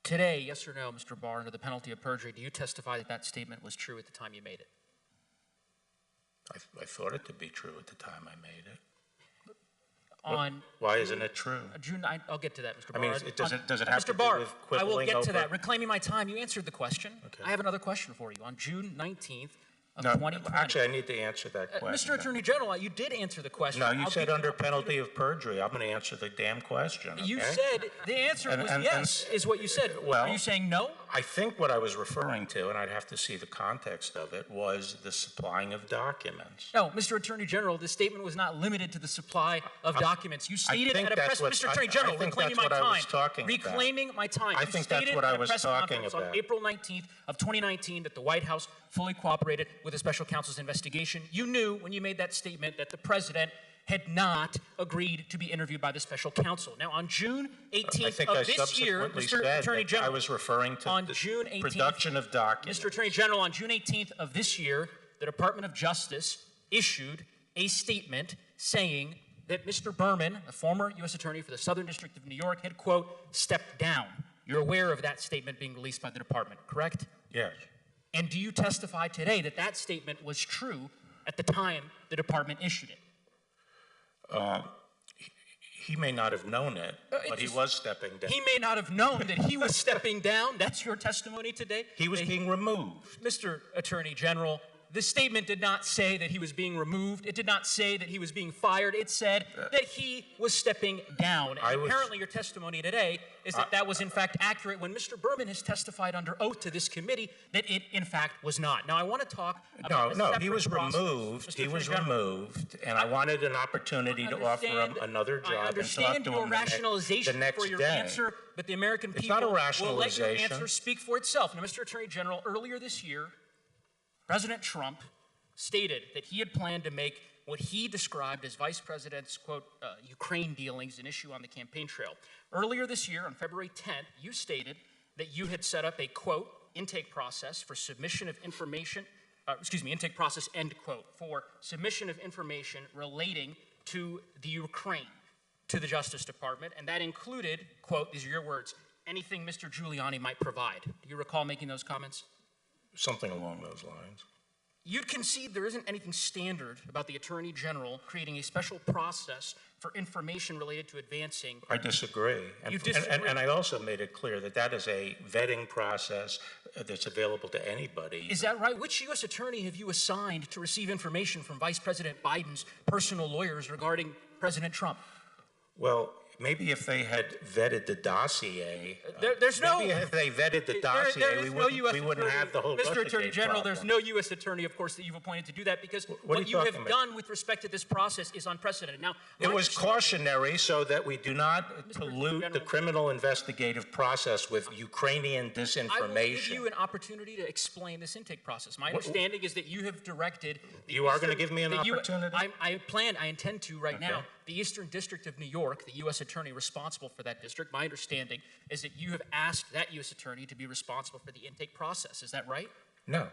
Today, yes or no, Mr. Barr, under the penalty of perjury, do you testify that that statement was true at the time you made it? I thought it to be true at the time I made it. Why isn't it true? June 9th, I'll get to that, Mr. Barr. I mean, does it have Mr. to Barr, do with I will quibbling get to over? that. Reclaiming my time, you answered the question. Okay. I have another question for you. On June 19th of No, 2020. actually, I need to answer that question. Mr. Attorney General, you did answer the question. No, you I'll said give under penalty of perjury. I'm going to answer the damn question. You okay? said the answer was yes, is what you said. Well, are you saying no? I think what I was referring to, and I'd have to see the context of it, was the supplying of documents. No, Mr. Attorney General, this statement was not limited to the supply of documents. You stated at a press, Mr. Attorney General, reclaiming my time. Reclaiming my time. I think that's what I was talking on about. April 19th of 2019 that the White House fully cooperated with the special counsel's investigation. You knew when you made that statement that the president had not agreed to be interviewed by the special counsel. Now, on June 18th of this year, Mr. Attorney General, I was referring to on the June 18th, production of documents. Mr. Attorney General, on June 18th of this year, the Department of Justice issued a statement saying that Mr. Berman, the former U.S. Attorney for the Southern District of New York, had, quote, stepped down. You're aware of that statement being released by the department, correct? Yes. And do you testify today that that statement was true at the time the department issued it? He may not have known it, but he was stepping down. He may not have known that he was stepping down. That's your testimony today? He was being removed. Mr. Attorney General, The statement did not say that he was being removed. It did not say that he was being fired. It said that he was stepping down. And apparently your testimony today is that that was in fact accurate when Mr. Berman has testified under oath to this committee that it in fact was not. Now I want to talk about No, he was removed. Mr. He was Attorney General. removed, and I wanted an opportunity to offer him another job and talk understand to your him rationalization the next for your day. answer, but the American It's people not a will let your rationalization. answer speak for itself. Now, Mr. Attorney General, earlier this year, President Trump stated that he had planned to make what he described as Vice President's, quote, Ukraine dealings an issue on the campaign trail. Earlier this year, on February 10th, you stated that you had set up a, quote, intake process for submission of information, intake process, end quote, for submission of information relating to the Ukraine to the Justice Department, and that included, quote, these are your words, anything Mr. Giuliani might provide. Do you recall making those comments? Something along those lines. You'd concede there isn't anything standard about the Attorney General creating a special process for information related to advancing. I disagree. You disagree? And I also made it clear that that is a vetting process that's available to anybody. Is that right? Which U.S. attorney have you assigned to receive information from Vice President Biden's personal lawyers regarding President Trump? Well, maybe if they had vetted the dossier, there's no. maybe if they vetted the dossier, we wouldn't have the whole Mr. Attorney Russiagate General, problem. there's no U.S. attorney, of course, that you've appointed to do that because What are what you you have talking about? done with respect to this process is unprecedented. Now, It was cautionary so that we do not pollute the criminal investigative process with Ukrainian I will give disinformation. you an opportunity to explain this intake process. My understanding is that you have directed. You are going to give me an opportunity? I intend to right Okay. now. The Eastern District of New York, the U.S. attorney responsible for that district, my understanding is that you have asked that U.S. attorney to be responsible for the intake process. Is that right? No.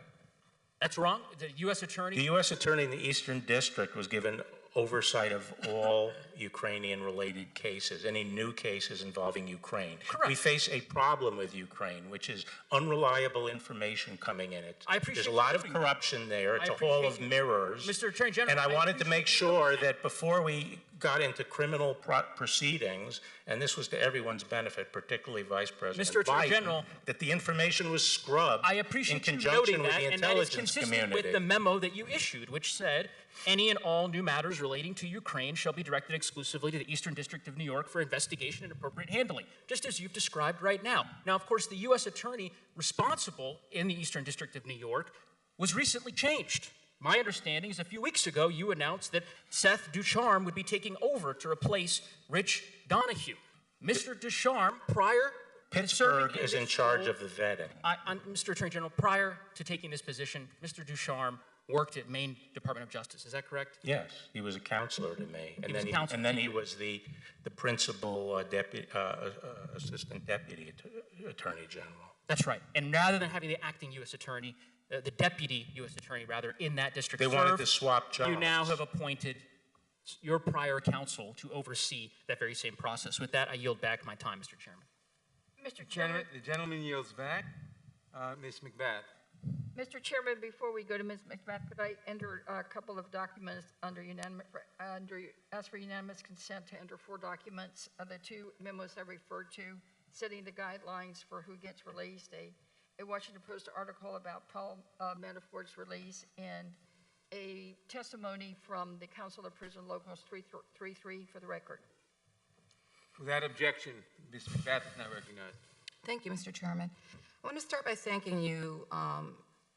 That's wrong? The U.S. attorney? The U.S. attorney in the Eastern District was given oversight of all Ukrainian-related cases, any new cases involving Ukraine. Correct. We face a problem with Ukraine, which is unreliable information coming in. I appreciate There's a lot of you doing corruption there. It's I a hall of appreciate you- mirrors. Mr. Attorney General, And I I wanted to make sure that before we got into criminal proceedings, and this was to everyone's benefit, particularly Vice President Mr. Attorney Biden, General, that the information was scrubbed I appreciate in you conjunction noting with that, the and that is intelligence consistent community. with the memo that you issued, which said, any and all new matters relating to Ukraine shall be directed exclusively to the Eastern District of New York for investigation and appropriate handling, just as you've described right now. Now, of course, the U.S. attorney responsible in the Eastern District of New York was recently changed. My understanding is a few weeks ago, you announced that Seth Ducharme would be taking over to replace Rich Donahue. Mr. Ducharme, prior to serving Pittsburgh is this in charge role- of the vetting. Mr. Attorney General, prior to taking this position, Mr. Ducharme worked at Maine Department of Justice. Is that correct? Yes, he was a counselor to me, He was a counselor and then to he you. was the principal assistant deputy attorney general. That's right. And rather than having the acting U.S. attorney, the deputy U.S. attorney, rather, in that district They wanted serve, to swap jobs. You now have appointed your prior counsel to oversee that very same process. With that, I yield back my time, Mr. Chairman. Mr. Chairman, The gentleman yields back. Ms. McBath. Mr. Chairman, before we go to Ms. McBath, could I enter a couple of documents ask for unanimous consent to enter 4 documents, the 2 memos I referred to, setting the guidelines for who gets released, a Washington Post article about Paul Manafort's release, and a testimony from the Council of Prison Locals 333 for the record. Without objection, Ms. McBath is now recognized. Thank you, Mr. Chairman. I want to start by thanking you,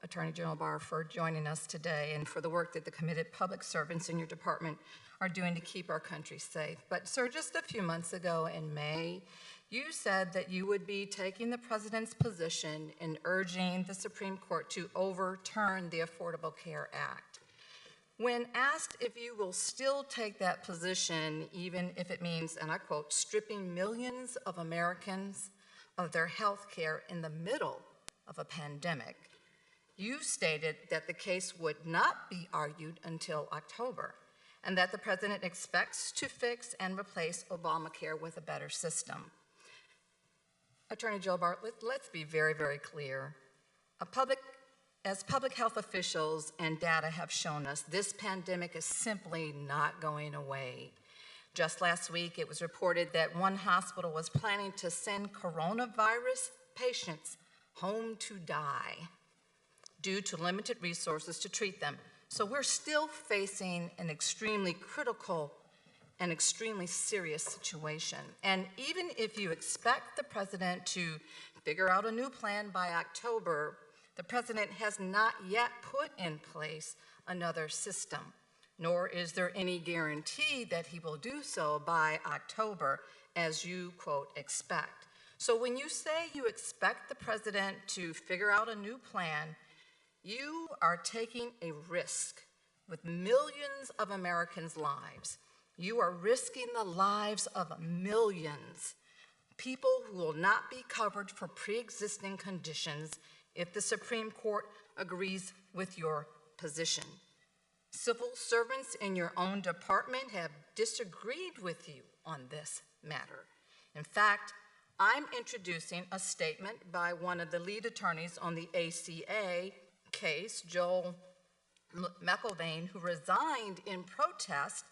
Attorney General Barr, for joining us today and for the work that the committed public servants in your department are doing to keep our country safe. But, sir, just a few months ago in May, you said that you would be taking the president's position in urging the Supreme Court to overturn the Affordable Care Act. When asked if you will still take that position, even if it means, and I quote, stripping millions of Americans of their health care in the middle of a pandemic, you stated that the case would not be argued until October, and that the president expects to fix and replace Obamacare with a better system. Attorney General Barr, let's be very, very clear. As public health officials and data have shown us, this pandemic is simply not going away. Just last week, it was reported that one hospital was planning to send coronavirus patients home to die. due to limited resources to treat them. So we're still facing an extremely critical and extremely serious situation. And even if you expect the president to figure out a new plan by October, the president has not yet put in place another system, nor is there any guarantee that he will do so by October, as you, quote, expect. So when you say you expect the president to figure out a new plan, you are taking a risk with millions of Americans' lives. You are risking the lives of millions, people who will not be covered for pre-existing conditions if the Supreme Court agrees with your position. Civil servants in your own department have disagreed with you on this matter. In fact, I'm introducing a statement by one of the lead attorneys on the ACA case, Joel McIlvain, who resigned in protest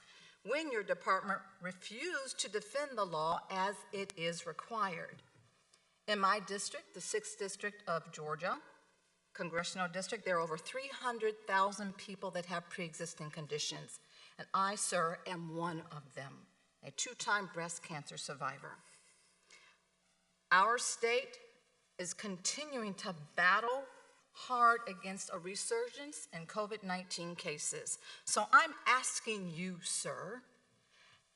when your department refused to defend the law as it is required. In my district, the 6th District of Georgia, Congressional District, there are over 300,000 people that have pre-existing conditions, and I, sir, am one of them, a 2-time breast cancer survivor. Our state is continuing to battle hard against a resurgence in COVID-19 cases. So I'm asking you, sir,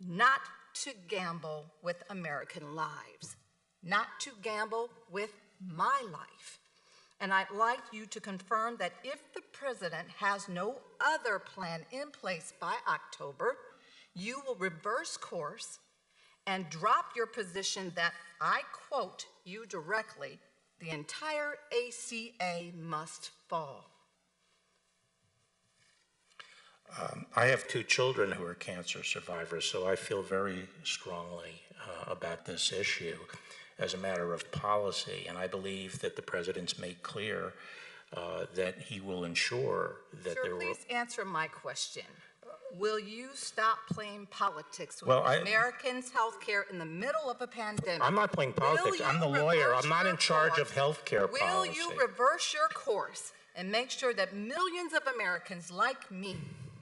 not to gamble with American lives, not to gamble with my life. And I'd like you to confirm that if the president has no other plan in place by October, you will reverse course and drop your position that, I quote you directly, the entire ACA must fall. I have 2 children who are cancer survivors, so I feel very strongly about this issue as a matter of policy, and I believe that the president's made clear that he will ensure that Sir, there will... please answer my question. Will you stop playing politics with Well, Americans' health care in the middle of a pandemic? I'm not playing politics. I'm the lawyer. I'm not in charge of health care policy. Will you reverse your course and make sure that millions of Americans like me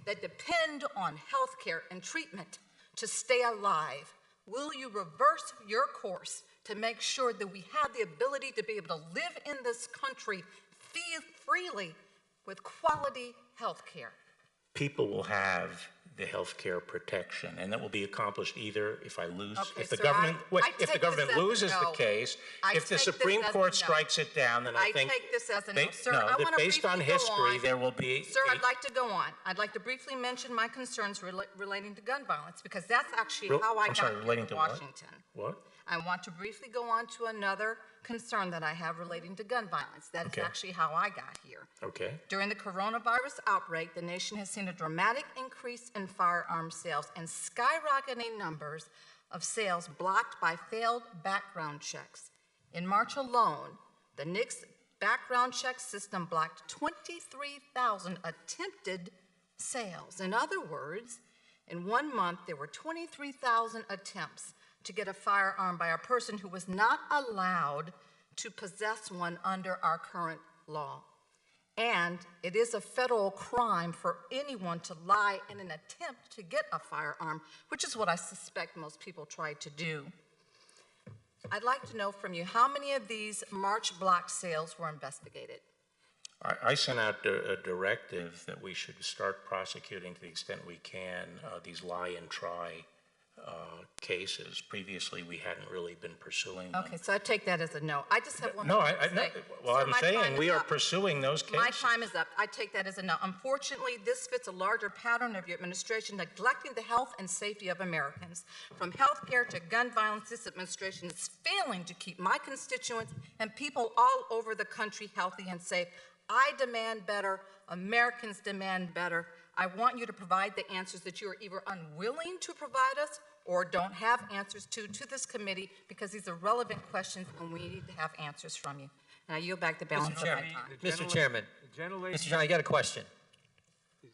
that depend on health care and treatment to stay alive, will you reverse your course to make sure that we have the ability to be able to live in this country freely with quality health care? People will have the health care protection, and that will be accomplished either if I lose, Okay, if the sir, government, I if the government take this as a loses no. the case, I if the take this Supreme as a Court no. strikes it down, then I think... take this as a no. Sir, no, I that want to based on briefly go history, on. there will be... Sir, I'd like to go on. I'd like to briefly mention my concerns relating to gun violence, because that's actually how I got relating to to what? Washington. What? I want to briefly go on to another concern that I have relating to gun violence. That is Okay. actually how I got here. Okay. During the coronavirus outbreak, the nation has seen a dramatic increase in firearm sales and skyrocketing numbers of sales blocked by failed background checks. In March alone, the NICS background check system blocked 23,000 attempted sales. In other words, in 1 month, there were 23,000 attempts to get a firearm by a person who was not allowed to possess one under our current law. And it is a federal crime for anyone to lie in an attempt to get a firearm, which is what I suspect most people try to do. I'd like to know from you, how many of these March block sales were investigated? I sent out a directive that we should start prosecuting to the extent we can these lie and try cases. Previously, we hadn't really been pursuing them. Okay, so I take that as a no. I just have one No, more thing to say. well, Sir, I'm my time saying is we are up. pursuing those cases. My time is up. I take that as a no. Unfortunately, this fits a larger pattern of your administration neglecting the health and safety of Americans. From health care to gun violence, this administration is failing to keep my constituents and people all over the country healthy and safe. I demand better. Americans demand better. I want you to provide the answers that you are either unwilling to provide us or don't have answers to this committee, because these are relevant questions and we need to have answers from you. And I yield back the balance of my time. Mr. Chairman, Mr. Chairman, I got a question. For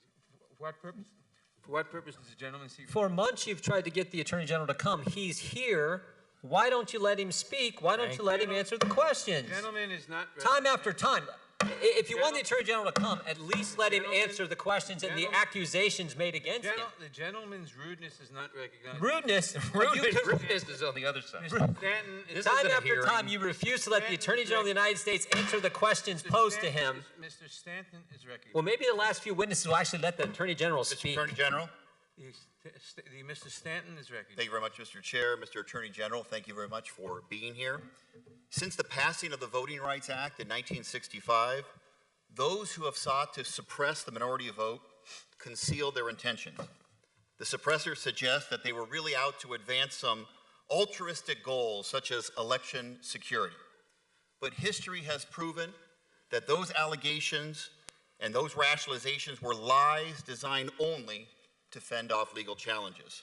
what purpose? For what purpose does the gentleman seek? For months, you've tried to get the Attorney General to come. He's here. Why don't you let him speak? Why don't you let him answer the questions? The gentleman is not... Time after time. If you want the Attorney General to come, at least let him answer the questions and the accusations made against him. The gentleman's rudeness is not recognized. Rudeness? Rudeness is on the other side. Time after time, you refuse to let the Attorney General of the United States answer the questions posed to him. Mr. Stanton is recognized. Well, maybe the last few witnesses will actually let the Attorney General speak. Attorney General. Mr. Stanton is recognized. Thank you very much, Mr. Chair. Mr. Attorney General, thank you very much for being here. Since the passing of the Voting Rights Act in 1965, those who have sought to suppress the minority vote conceal their intentions. The suppressors suggest that they were really out to advance some altruistic goals such as election security. But history has proven that those allegations and those rationalizations were lies designed only to fend off legal challenges.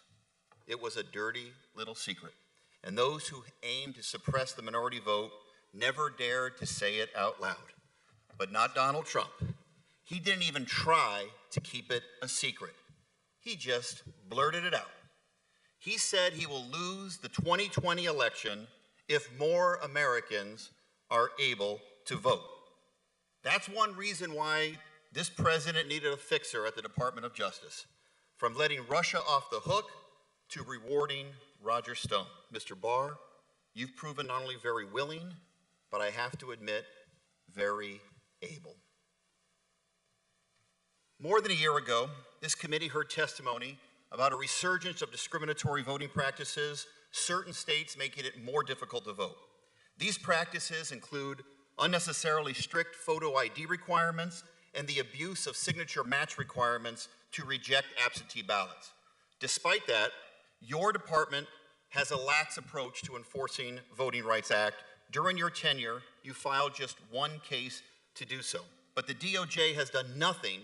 It was a dirty little secret, and those who aimed to suppress the minority vote never dared to say it out loud. But not Donald Trump. He didn't even try to keep it a secret. He just blurted it out. He said he will lose the 2020 election if more Americans are able to vote. That's one reason why this president needed a fixer at the Department of Justice. From letting Russia off the hook to rewarding Roger Stone. Mr. Barr, you've proven not only very willing, but I have to admit, very able. More than a year ago, this committee heard testimony about a resurgence of discriminatory voting practices, certain states making it more difficult to vote. These practices include unnecessarily strict photo ID requirements and the abuse of signature match requirements to reject absentee ballots. Despite that, your department has a lax approach to enforcing Voting Rights Act. During your tenure, you filed just one case to do so. But the DOJ has done nothing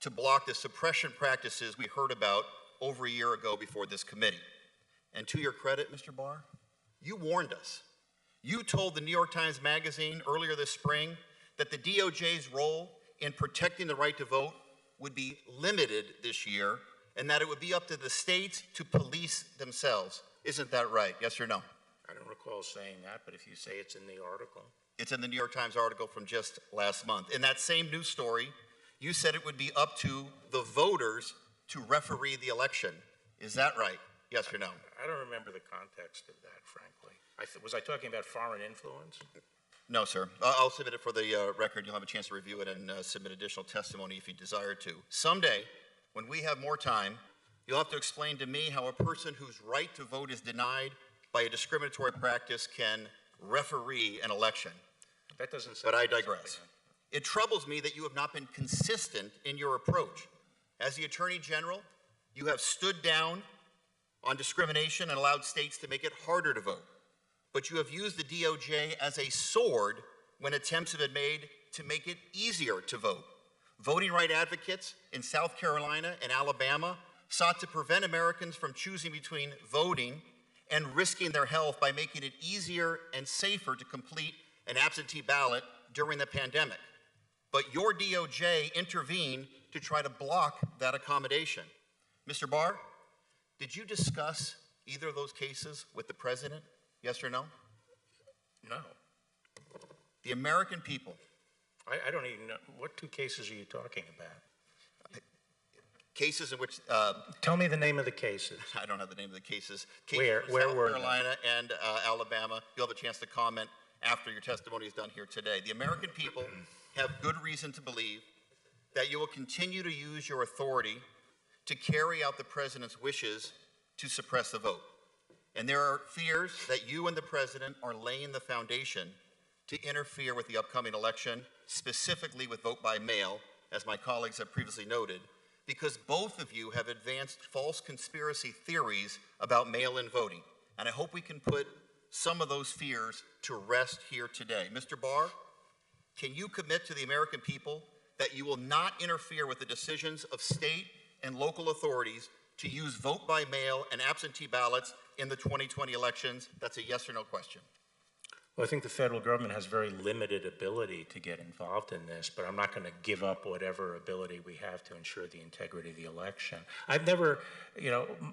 to block the suppression practices we heard about over a year ago before this committee. And to your credit, Mr. Barr, you warned us. You told the New York Times Magazine earlier this spring that the DOJ's role in protecting the right to vote would be limited this year and that it would be up to the states to police themselves. Isn't that right? Yes or no? I don't recall saying that, but if you say it's in the article. It's in the New York Times article from just last month. In that same news story, you said it would be up to the voters to referee the election. Is that right? Yes or no? I don't remember the context of that, frankly. Was I talking about foreign influence? No, sir. I'll submit it for the record. You'll have a chance to review it and submit additional testimony if you desire to. Someday, when we have more time, you'll have to explain to me how a person whose right to vote is denied by a discriminatory practice can referee an election. That doesn't sound. But I digress. It troubles me that you have not been consistent in your approach. As the Attorney General, you have stood down on discrimination and allowed states to make it harder to vote. But you have used the DOJ as a sword when attempts have been made to make it easier to vote. Voting rights advocates in South Carolina and Alabama sought to prevent Americans from choosing between voting and risking their health by making it easier and safer to complete an absentee ballot during the pandemic. But your DOJ intervened to try to block that accommodation. Mr. Barr, did you discuss either of those cases with the president? Yes or no? No. The American people. I don't even know. What two cases are you talking about? Cases in which... Tell me the name of the cases. I don't have the name of the cases. Where South were Carolina and Alabama. You'll have a chance to comment after your testimony is done here today. The American people have good reason to believe that you will continue to use your authority to carry out the president's wishes to suppress the vote. And there are fears that you and the president are laying the foundation to interfere with the upcoming election, specifically with vote by mail, as my colleagues have previously noted, because both of you have advanced false conspiracy theories about mail-in voting. And I hope we can put some of those fears to rest here today. Mr. Barr, can you commit to the American people that you will not interfere with the decisions of state and local authorities to use vote by mail and absentee ballots in the 2020 elections? That's a yes or no question. Well, I think the federal government has very limited ability to get involved in this, but I'm not going to give up whatever ability we have to ensure the integrity of the election. I've never,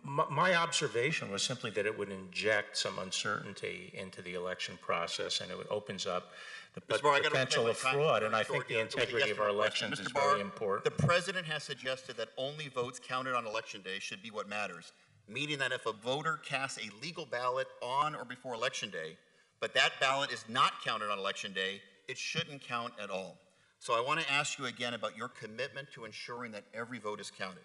my observation was simply that it would inject some uncertainty into the election process, and it opens up the potential of fraud, and I think the integrity of our elections is very important. The president has suggested that only votes counted on election day should be what matters, meaning that if a voter casts a legal ballot on or before election day, but that ballot is not counted on election day, it shouldn't count at all. So I want to ask you again about your commitment to ensuring that every vote is counted.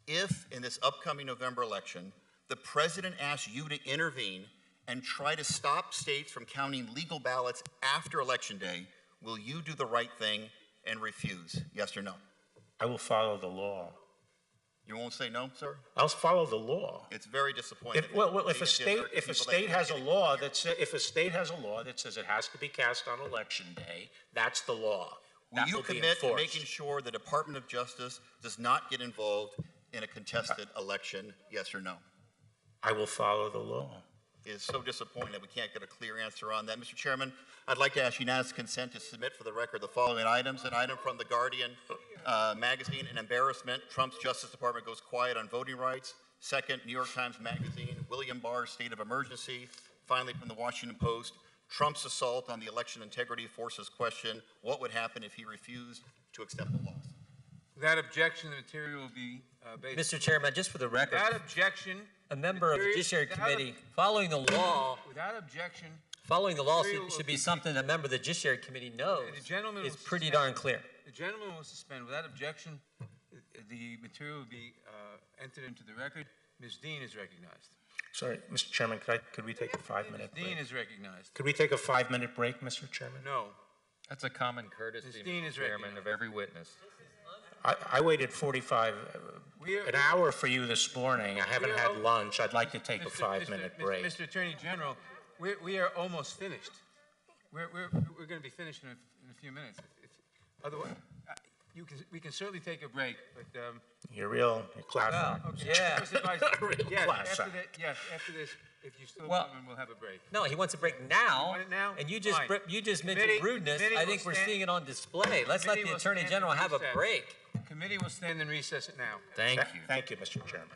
If, in this upcoming November election, the president asks you to intervene and try to stop states from counting legal ballots after election day, will you do the right thing and refuse? Yes or no? I will follow the law. You won't say no, sir? I'll follow the law. It's very disappointing. If a state has a law that says it has to be cast on election day, that's the law. Will you commit to making sure the Department of Justice does not get involved in a contested election? Yes or no? I will follow the law. It is so disappointing that we can't get a clear answer on that. Mr. Chairman, I'd like to ask unanimous consent to submit for the record the following items. An item from The Guardian magazine, an embarrassment. Trump's Justice Department goes quiet on voting rights. Second, New York Times magazine, William Barr, state of emergency. Finally, from the Washington Post, Trump's assault on the election integrity forces question, what would happen if he refused to accept the loss? Without objection, the material will be based. Mr. Chairman, just for the record. Without objection. A member of the Judiciary Committee, following the law. Without objection. Folling the law should be something a member of the Judiciary Committee knows. It's pretty darn clear. The gentleman will suspend. Without objection, the material will be entered into the record. Ms. Dean is recognized. Sorry, Mr. Chairman, could we take a 5-minute break? Dean is recognized. Could we take a 5-minute break, Mr. Chairman? No. That's a common courtesy, Mr. Chairman, of every witness. I waited an hour for you this morning. I haven't had lunch. I'd like to take a 5-minute break. Mr. Attorney General, we are almost finished. We're going to be finished in a few minutes. Otherwise, we can certainly take a break, but You're class act. Okay. Yeah. Mr. Vice, Class act. after this, if you still Well, come, we'll have a break. No, he wants a break now. You want it now? And you just Fine. mentioned Committee- rudeness. committee I will think we're stand- seeing it on display. Let's let Committee the will Attorney stand General in have a recess. break. Committee will stand in recess now. Thank you. Thank you, Mr. Chairman.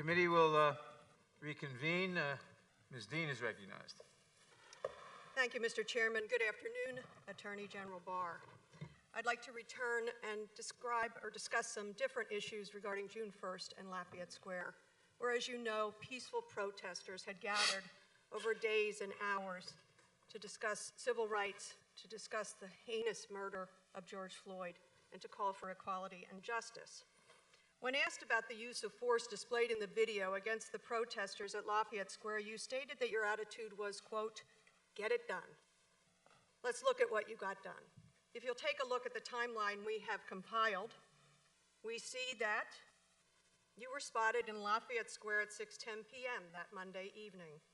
Committee will reconvene. Ms. Dean is recognized. Thank you, Mr. Chairman. Good afternoon, Attorney General Barr. I'd like to return and discuss some different issues regarding June 1st and Lafayette Square, where, as you know, peaceful protesters had gathered over days and hours to discuss civil rights, to discuss the heinous murder of George Floyd, and to call for equality and justice. When asked about the use of force displayed in the video against the protesters at Lafayette Square, you stated that your attitude was, quote, get it done. Let's look at what you got done. If you'll take a look at the timeline we have compiled, we see that you were spotted in Lafayette Square at 6:10 p.m. that Monday evening.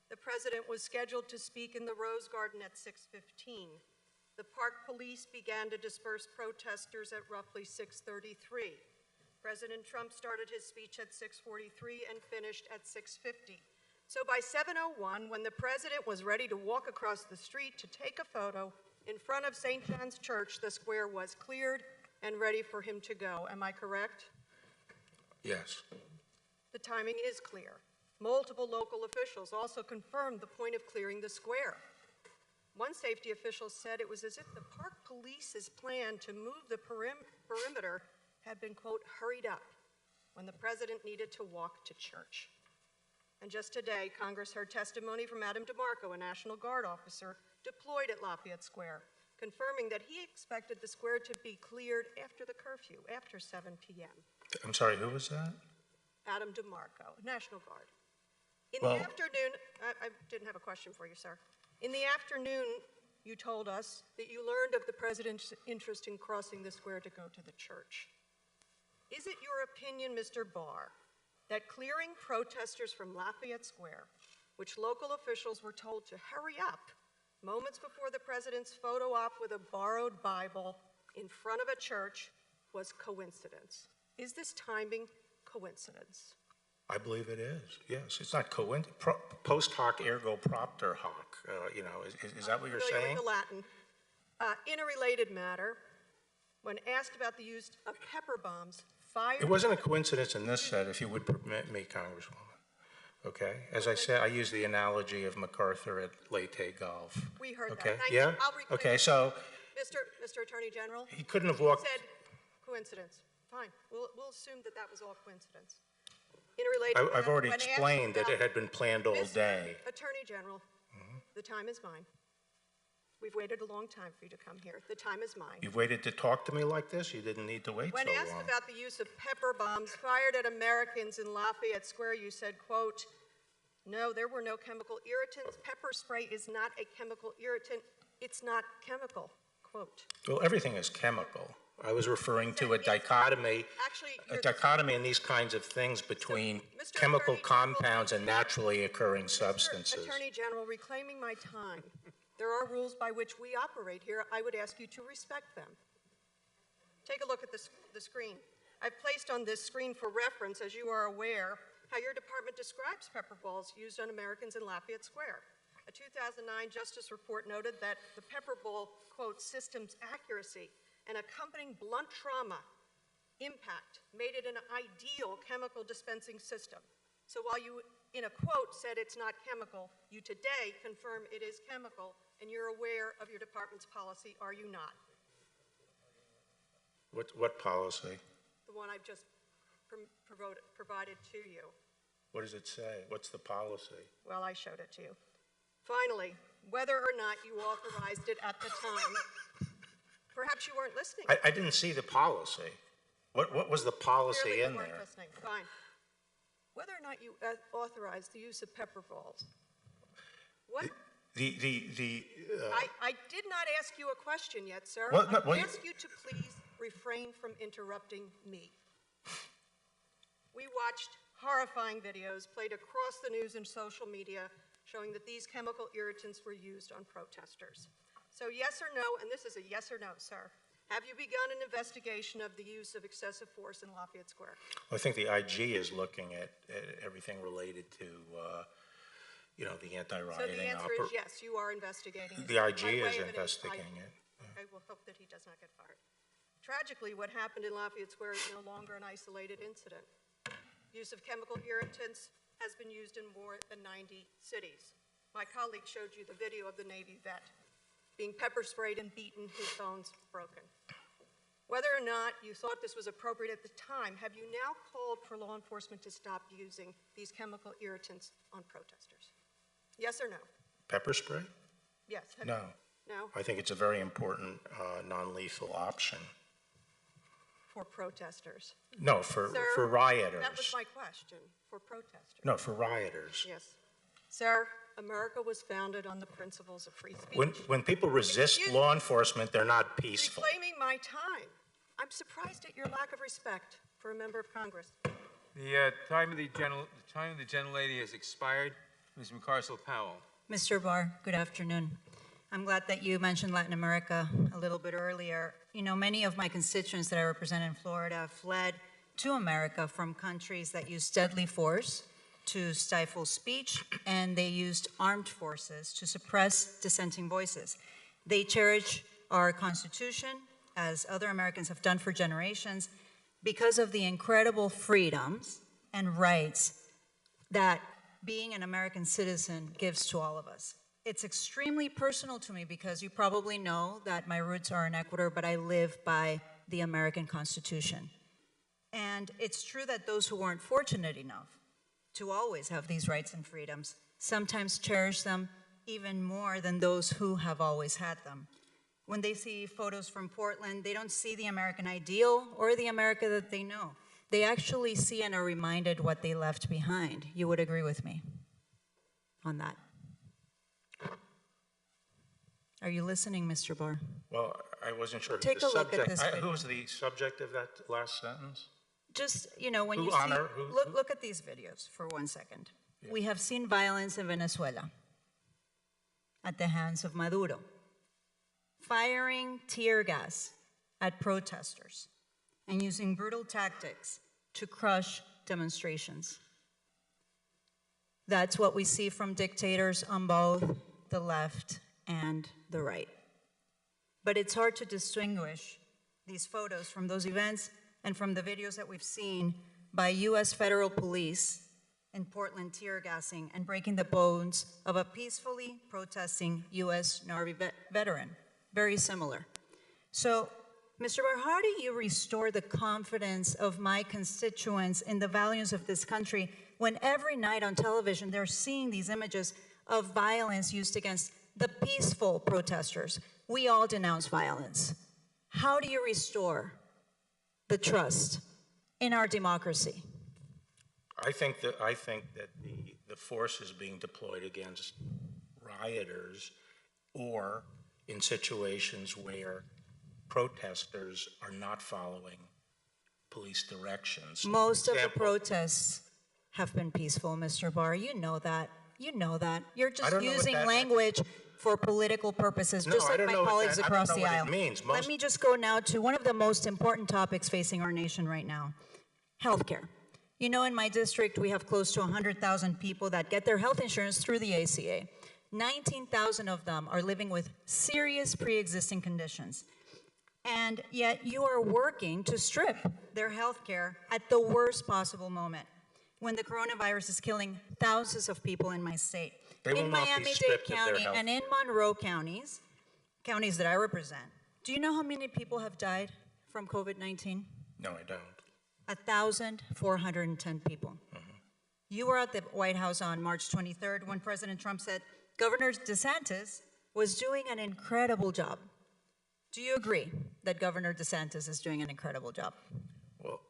The president was scheduled to speak in the Rose Garden at 6:15. The park police began to disperse protesters at roughly 6:33. President Trump started his speech at 6:43 and finished at 6:50. So by 7:01, when the president was ready to walk across the street to take a photo in front of St. John's Church, the square was cleared and ready for him to go. Am I correct? Yes. The timing is clear. Multiple local officials also confirmed the point of clearing the square. One safety official said it was as if the park police's plan to move the perimeter had been, quote, hurried up when the president needed to walk to church. And just today, Congress heard testimony from Adam DeMarco, a National Guard officer deployed at Lafayette Square, confirming that he expected the square to be cleared after the curfew, after 7 p.m. I'm sorry, who was that? Adam DeMarco, National Guard. In Well- the afternoon, I didn't have a question for you, sir. In the afternoon, you told us that you learned of the president's interest in crossing the square to go to the church. Is it your opinion, Mr. Barr, that clearing protesters from Lafayette Square, which local officials were told to hurry up moments before the president's photo op with a borrowed Bible in front of a church, was coincidence? Is this timing coincidence? I believe it is, yes. It's not post hoc ergo propter hoc, is that what you're Familiar saying? with the Latin. In a related matter, when asked about the use of pepper bombs fired... It wasn't a coincidence in this set, if you would permit me, Congresswoman. Okay? As I said, I use the analogy of MacArthur at Leyte Golf. We heard Okay? that. Thank Yeah? you. I'll reclaim Okay, it. so Mr. Attorney General? he couldn't have walked... Said coincidence. Fine. We'll assume that that was all coincidence. In a related matter, I've already when asked explained that it about- had been planned all Mr. day. Attorney General, the time is mine. We've waited a long time for you to come here. The time is mine. You've waited to talk to me like this? You didn't need to wait When so asked long. about the use of pepper bombs fired at Americans in Lafayette Square, you said, quote, no, there were no chemical irritants. Pepper spray is not a chemical irritant. It's not chemical, quote. Well, everything is chemical. I was referring to a dichotomy in these kinds of things between chemical compounds and naturally occurring substances. Attorney General, reclaiming my time. There are rules by which we operate here. I would ask you to respect them. Take a look at the screen. I've placed on this screen for reference, as you are aware, how your department describes pepper balls used on Americans in Lafayette Square. A 2009 Justice report noted that the pepper ball, quote, system's accuracy and accompanying blunt trauma impact made it an ideal chemical dispensing system. So while you, in a quote, said it's not chemical, you today confirm it is chemical, and you're aware of your department's policy, are you not? What policy? The one I've just provided to you. What does it say? What's the policy? Well, I showed it to you. Finally, whether or not you authorized it at the time, perhaps you weren't listening. I didn't see the policy. What was the policy Clearly in you weren't there? listening. Fine. Whether or not you authorized the use of pepper balls. What? I did not ask you a question yet, sir. I ask you to please refrain from interrupting me. We watched horrifying videos played across the news and social media showing that these chemical irritants were used on protesters. So yes or no, and this is a yes or no, sir, have you begun an investigation of the use of excessive force in Lafayette Square? Well, I think the IG is looking at everything related to, the anti-rioting. So the answer is yes, you are investigating. The IG By way is of an investigating it. I will hope that he does not get fired. Tragically, what happened in Lafayette Square is no longer an isolated incident. use of chemical irritants has been used in more than 90 cities. My colleague showed you the video of the Navy vet being pepper sprayed and beaten, his bones broken. Whether or not you thought this was appropriate at the time, have you now called for law enforcement to stop using these chemical irritants on protesters? Yes or no? Pepper spray? Yes. No. No? I think it's a very important non-lethal option. For protesters? No, for rioters. That was my question, for protesters. No, for rioters. Yes. Sir, America was founded on the principles of free speech. When people resist law enforcement, they're not peaceful. Reclaiming my time. I'm surprised at your lack of respect for a member of Congress. The time of the gentlelady has expired. Ms. McCarcel-Powell. Mr. Barr, good afternoon. I'm glad that you mentioned Latin America a little bit earlier. You know, many of my constituents that I represent in Florida fled to America from countries that use deadly force to stifle speech, and they used armed forces to suppress dissenting voices. They cherish our Constitution, as other Americans have done for generations, because of the incredible freedoms and rights that being an American citizen gives to all of us. It's extremely personal to me because you probably know that my roots are in Ecuador, but I live by the American Constitution. And it's true that those who weren't fortunate enough to always have these rights and freedoms sometimes cherish them even more than those who have always had them. When they see photos from Portland, they don't see the American ideal or the America that they know. They actually see and are reminded what they left behind. You would agree with me on that? Are you listening, Mr. Barr? Well, I wasn't sure. Take a look at this video. Who's the subject of that last sentence? Just, you know, when Who you honor- see, who- look at these videos for 1 second. We have seen violence in Venezuela at the hands of Maduro, firing tear gas at protesters and using brutal tactics to crush demonstrations. That's what we see from dictators on both the left and the right. But it's hard to distinguish these photos from those events and from the videos that we've seen by US federal police in Portland tear gassing and breaking the bones of a peacefully protesting US Navy veteran. Very similar. So, Mr. Barr, how do you restore the confidence of my constituents in the values of this country when every night on television they're seeing these images of violence used against the peaceful protesters? We all denounce violence. How do you restore the trust in our democracy? I think that the force is being deployed against rioters or in situations where protesters are not following police directions. Most of the protests have been peaceful, Mr. Barr. You know that. You know that. You're just using language for political purposes, just like my colleagues across the aisle. Let me just go now to one of the most important topics facing our nation right now, healthcare. You know, in my district, we have close to 100,000 people that get their health insurance through the ACA. 19,000 of them are living with serious pre-existing conditions. And yet you are working to strip their health care at the worst possible moment, when the coronavirus is killing thousands of people in my state. In Miami-Dade County and in Monroe counties that I represent, do you know how many people have died from COVID-19? No, I don't. 1,410 people. You were at the White House on March 23rd when President Trump said Governor DeSantis was doing an incredible job. Do you agree that Governor DeSantis is doing an incredible job? Well,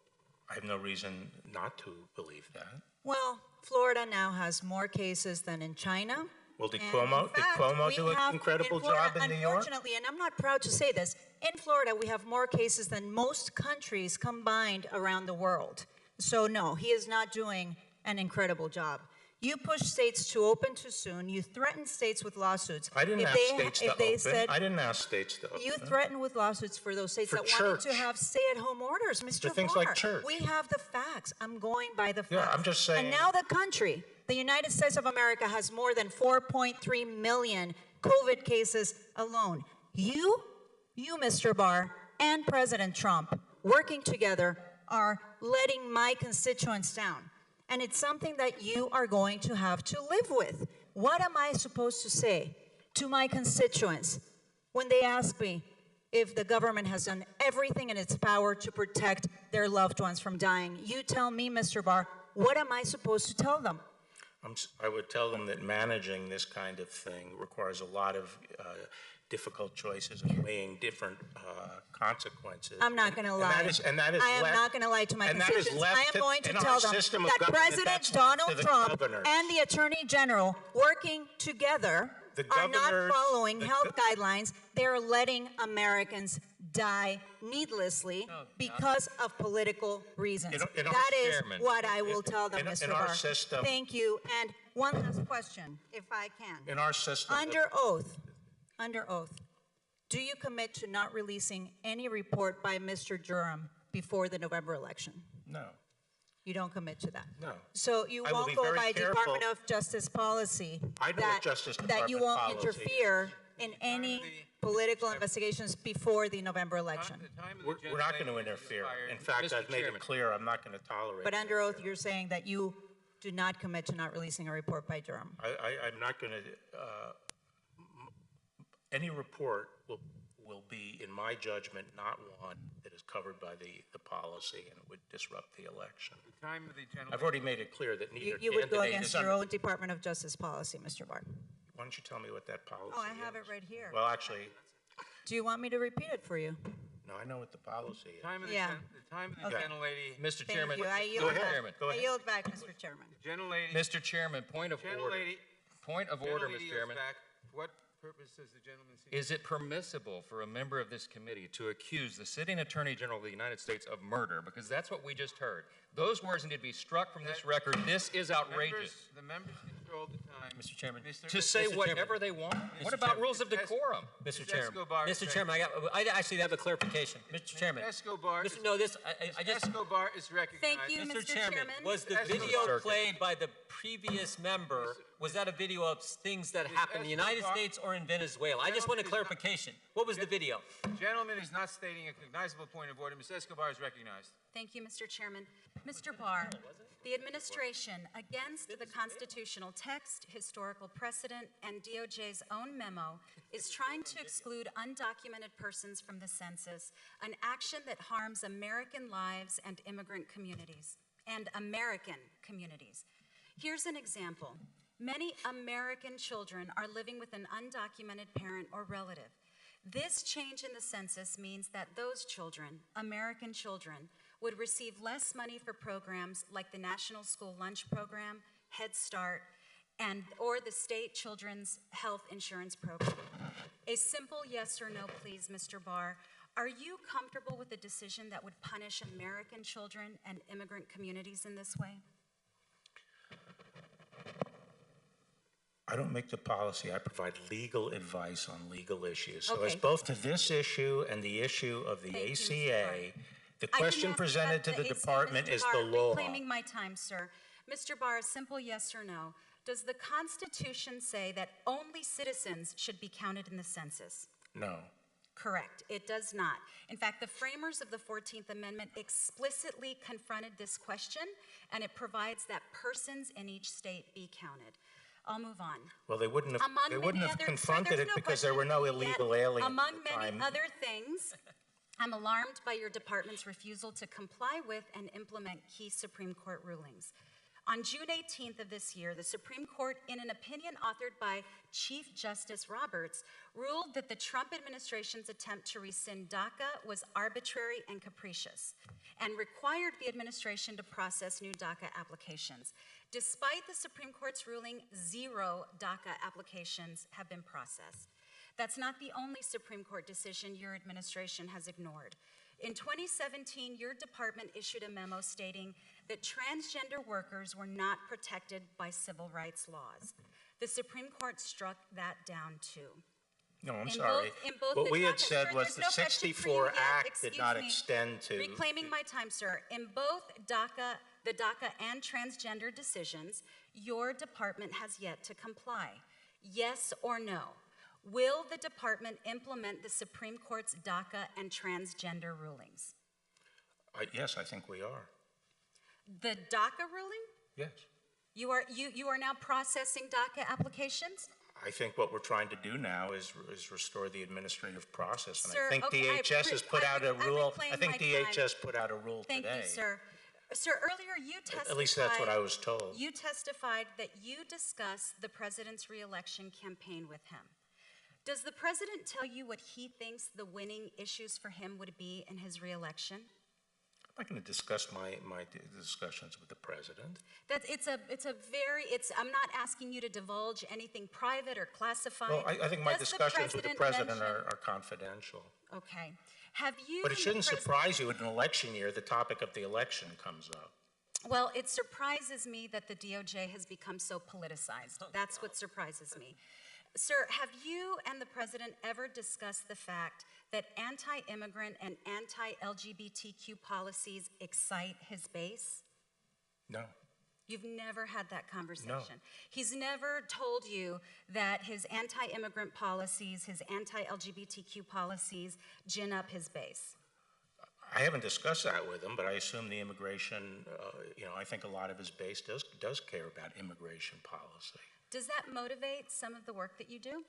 I have no reason not to believe that. Well, Florida now has more cases than in China. Well, did Cuomo do an incredible job in New York? Unfortunately, and I'm not proud to say this, in Florida we have more cases than most countries combined around the world. So no, he is not doing an incredible job. You push states to open too soon. You threaten states with lawsuits. I didn't ask states to open. I didn't ask states to open. You threaten with lawsuits for those states that wanted to have stay-at-home orders, Mr. For things Barr. like church. We have the facts. I'm going by the facts. Yeah, I'm just saying. And now the country, the United States of America, has more than 4.3 million COVID cases alone. You, Mr. Barr, and President Trump, working together, are letting my constituents down. And it's something that you are going to have to live with. What am I supposed to say to my constituents when they ask me if the government has done everything in its power to protect their loved ones from dying? You tell me, Mr. Barr, what am I supposed to tell them? I would tell them that managing this kind of thing requires a lot of difficult choices and weighing different consequences. I'm not going to lie. I am not going to lie to my constituents. I am going to tell them that President Donald Trump and the Attorney General, working together, are not following health guidelines. They're letting Americans die needlessly because of political reasons. That is what I will tell them, Mr. Barr. Thank you. And one last question, if I can. In our system. Under oath, do you commit to not releasing any report by Mr. Durham before the November election? No. You don't commit to that? No. So you won't go by Department of Justice policy that you won't interfere in any political investigations before the November election? We're not going to interfere. In fact, I've made it clear I'm not going to tolerate it. But under oath, you're saying that you do not commit to not releasing a report by Durham? I'm not going to. Any report will be, in my judgment, not one that is covered by the policy, and it would disrupt the election. I've already made it clear that neither you would go against your own Department of Justice policy, Mr. Barr. Why don't you tell me what that policy is? Oh, I have it right here. Well, actually. Do you want me to repeat it for you? No, I know what the policy is. The time of the gentlelady. Mr. Chairman, I yield back, Mr. Chairman. Gentlelady. Mr. Chairman, point of order. Point of order, Mr. Chairman. What purpose does the gentleman seek? Is it permissible for a member of this committee to accuse the sitting Attorney General of the United States of murder? Because that's what we just heard. Those words need to be struck from this record. This is outrageous. The members control the time. Mr. Chairman. To say whatever they want? What about rules of decorum? Mr. Chairman. Mr. Chairman, I actually have a clarification. Mr. Chairman. Escobar. I just. Escobar is recognized. Thank you, Mr. Chairman. Was the video played by the previous member, was that a video of things that happened in the United States or in Venezuela? I just want a clarification. What was the video? The gentleman is not stating a cognizable point of order. Ms. Escobar is recognized. Thank you, Mr. Chairman. Mr. Barr, the administration, against the constitutional text, historical precedent, and DOJ's own memo, is trying to exclude undocumented persons from the census, an action that harms American lives and immigrant communities, Here's an example. Many American children are living with an undocumented parent or relative. This change in the census means that those children, American children, would receive less money for programs like the National School Lunch Program, Head Start, or the State Children's Health Insurance Program. A simple yes or no, please, Mr. Barr. Are you comfortable with a decision that would punish American children and immigrant communities in this way? I don't make the policy. I provide legal advice on legal issues. So as both to this issue and the issue of the ACA, the question presented to the department is the law. Reclaiming my time, sir. Mr. Barr, a simple yes or no. Does the Constitution say that only citizens should be counted in the census? No. Correct. It does not. In fact, the framers of the 14th Amendment explicitly confronted this question, and it provides that persons in each state be counted. I'll move on. Well, they wouldn't have confronted it because there were no illegal aliens Among at the time. many other things, I'm alarmed by your department's refusal to comply with and implement key Supreme Court rulings. On June 18th of this year, the Supreme Court, in an opinion authored by Chief Justice Roberts, ruled that the Trump administration's attempt to rescind DACA was arbitrary and capricious, and required the administration to process new DACA applications. Despite the Supreme Court's ruling, 0 DACA applications have been processed. That's not the only Supreme Court decision your administration has ignored. In 2017, your department issued a memo stating that transgender workers were not protected by civil rights laws. The Supreme Court struck that down too. No, I'm sorry. What we had said was the 64 Act did not extend to... Reclaiming my time, sir. In both DACA, the DACA and transgender decisions, your department has yet to comply. Yes or no? Will the department implement the Supreme Court's DACA and transgender rulings? Yes, I think we are. The DACA ruling? Yes. You are now processing DACA applications? I think what we're trying to do now is restore the administrative process. And Sir, I think okay, DHS has put out a rule. I think reclaim my DHS put out a rule today. Thank you, sir. Sir, earlier you testified. At least that's what I was told. You testified that you discussed the president's reelection campaign with him. Does the president tell you what he thinks the winning issues for him would be in his reelection? I'm not going to discuss my discussions with the president. I'm not asking you to divulge anything private or classified. Well, I think my Does discussions with the president mention- are confidential. Okay. Have you? But it and the shouldn't surprise president- you in an election year, the topic of the election comes up. Well, it surprises me that the DOJ has become so politicized. That's what surprises me. Sir, have you and the president ever discussed the fact that anti-immigrant and anti-LGBTQ policies excite his base? No. You've never had that conversation. He's never told you that his anti-immigrant policies, his anti-LGBTQ policies gin up his base. I haven't discussed that with him, but I assume the immigration, I think a lot of his base does care about immigration policy. Does that motivate some of the work that you do?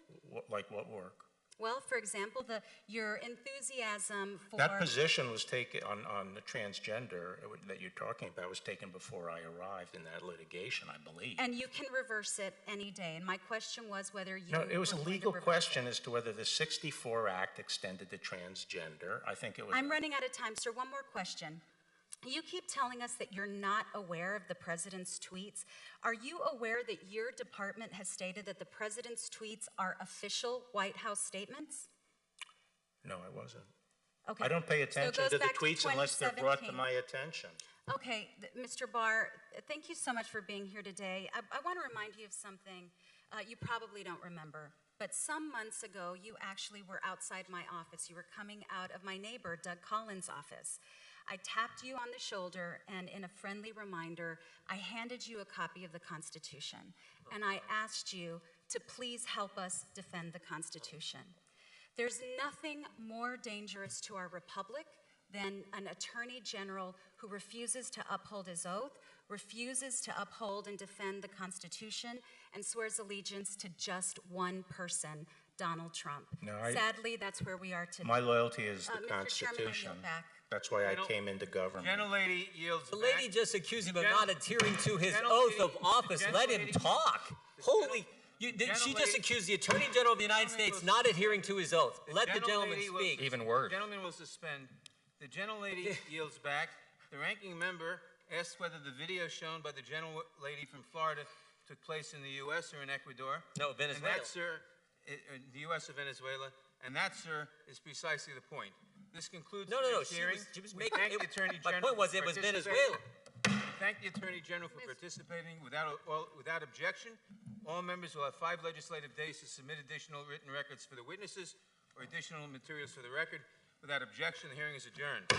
Like what work? Well, for example, your enthusiasm for... That position was taken on the transgender that you're talking about was taken before I arrived in that litigation, I believe. And you can reverse it any day. And my question was whether you... No, it was a were going to legal reverse question as to whether the 64 Act extended to transgender. I think it was... I'm running out of time, sir. One more question. You keep telling us that you're not aware of the president's tweets. Are you aware that your department has stated that the president's tweets are official White House statements? No, I wasn't. Okay. I don't pay attention So it to goes the back to tweets unless they're brought to 2017. my attention. Okay, Mr. Barr, thank you so much for being here today. I want to remind you of something you probably don't remember, but some months ago, you actually were outside my office. You were coming out of my neighbor, Doug Collins' office. I tapped you on the shoulder, and in a friendly reminder, I handed you a copy of the Constitution, and I asked you to please help us defend the Constitution. There's nothing more dangerous to our republic than an attorney general who refuses to uphold his oath, refuses to uphold and defend the Constitution, and swears allegiance to just one person, Donald Trump. No, Sadly, that's where we are today. My loyalty is the Mr. Chairman, I Constitution. yield back. That's why I came into government. Gentlelady yields The lady just accused him of not adhering to his oath of office. Let him talk. Holy, she just accused the Attorney General of the United States not adhering to his oath. Let the gentleman speak. Even worse. The gentleman will suspend. The gentlelady yields back. The ranking member asks whether the video shown by the gentlelady from Florida took place in the U.S. or in Ecuador. No, Venezuela. And that, sir, the U.S. or Venezuela. And that, sir, is precisely the point. This concludes today's hearing. She was We making thank the Attorney my General point was for it was participating. Venezuela. We thank the Attorney General for participating without objection. All members will have 5 legislative days to submit additional written records for the witnesses or additional materials for the record. Without objection, the hearing is adjourned.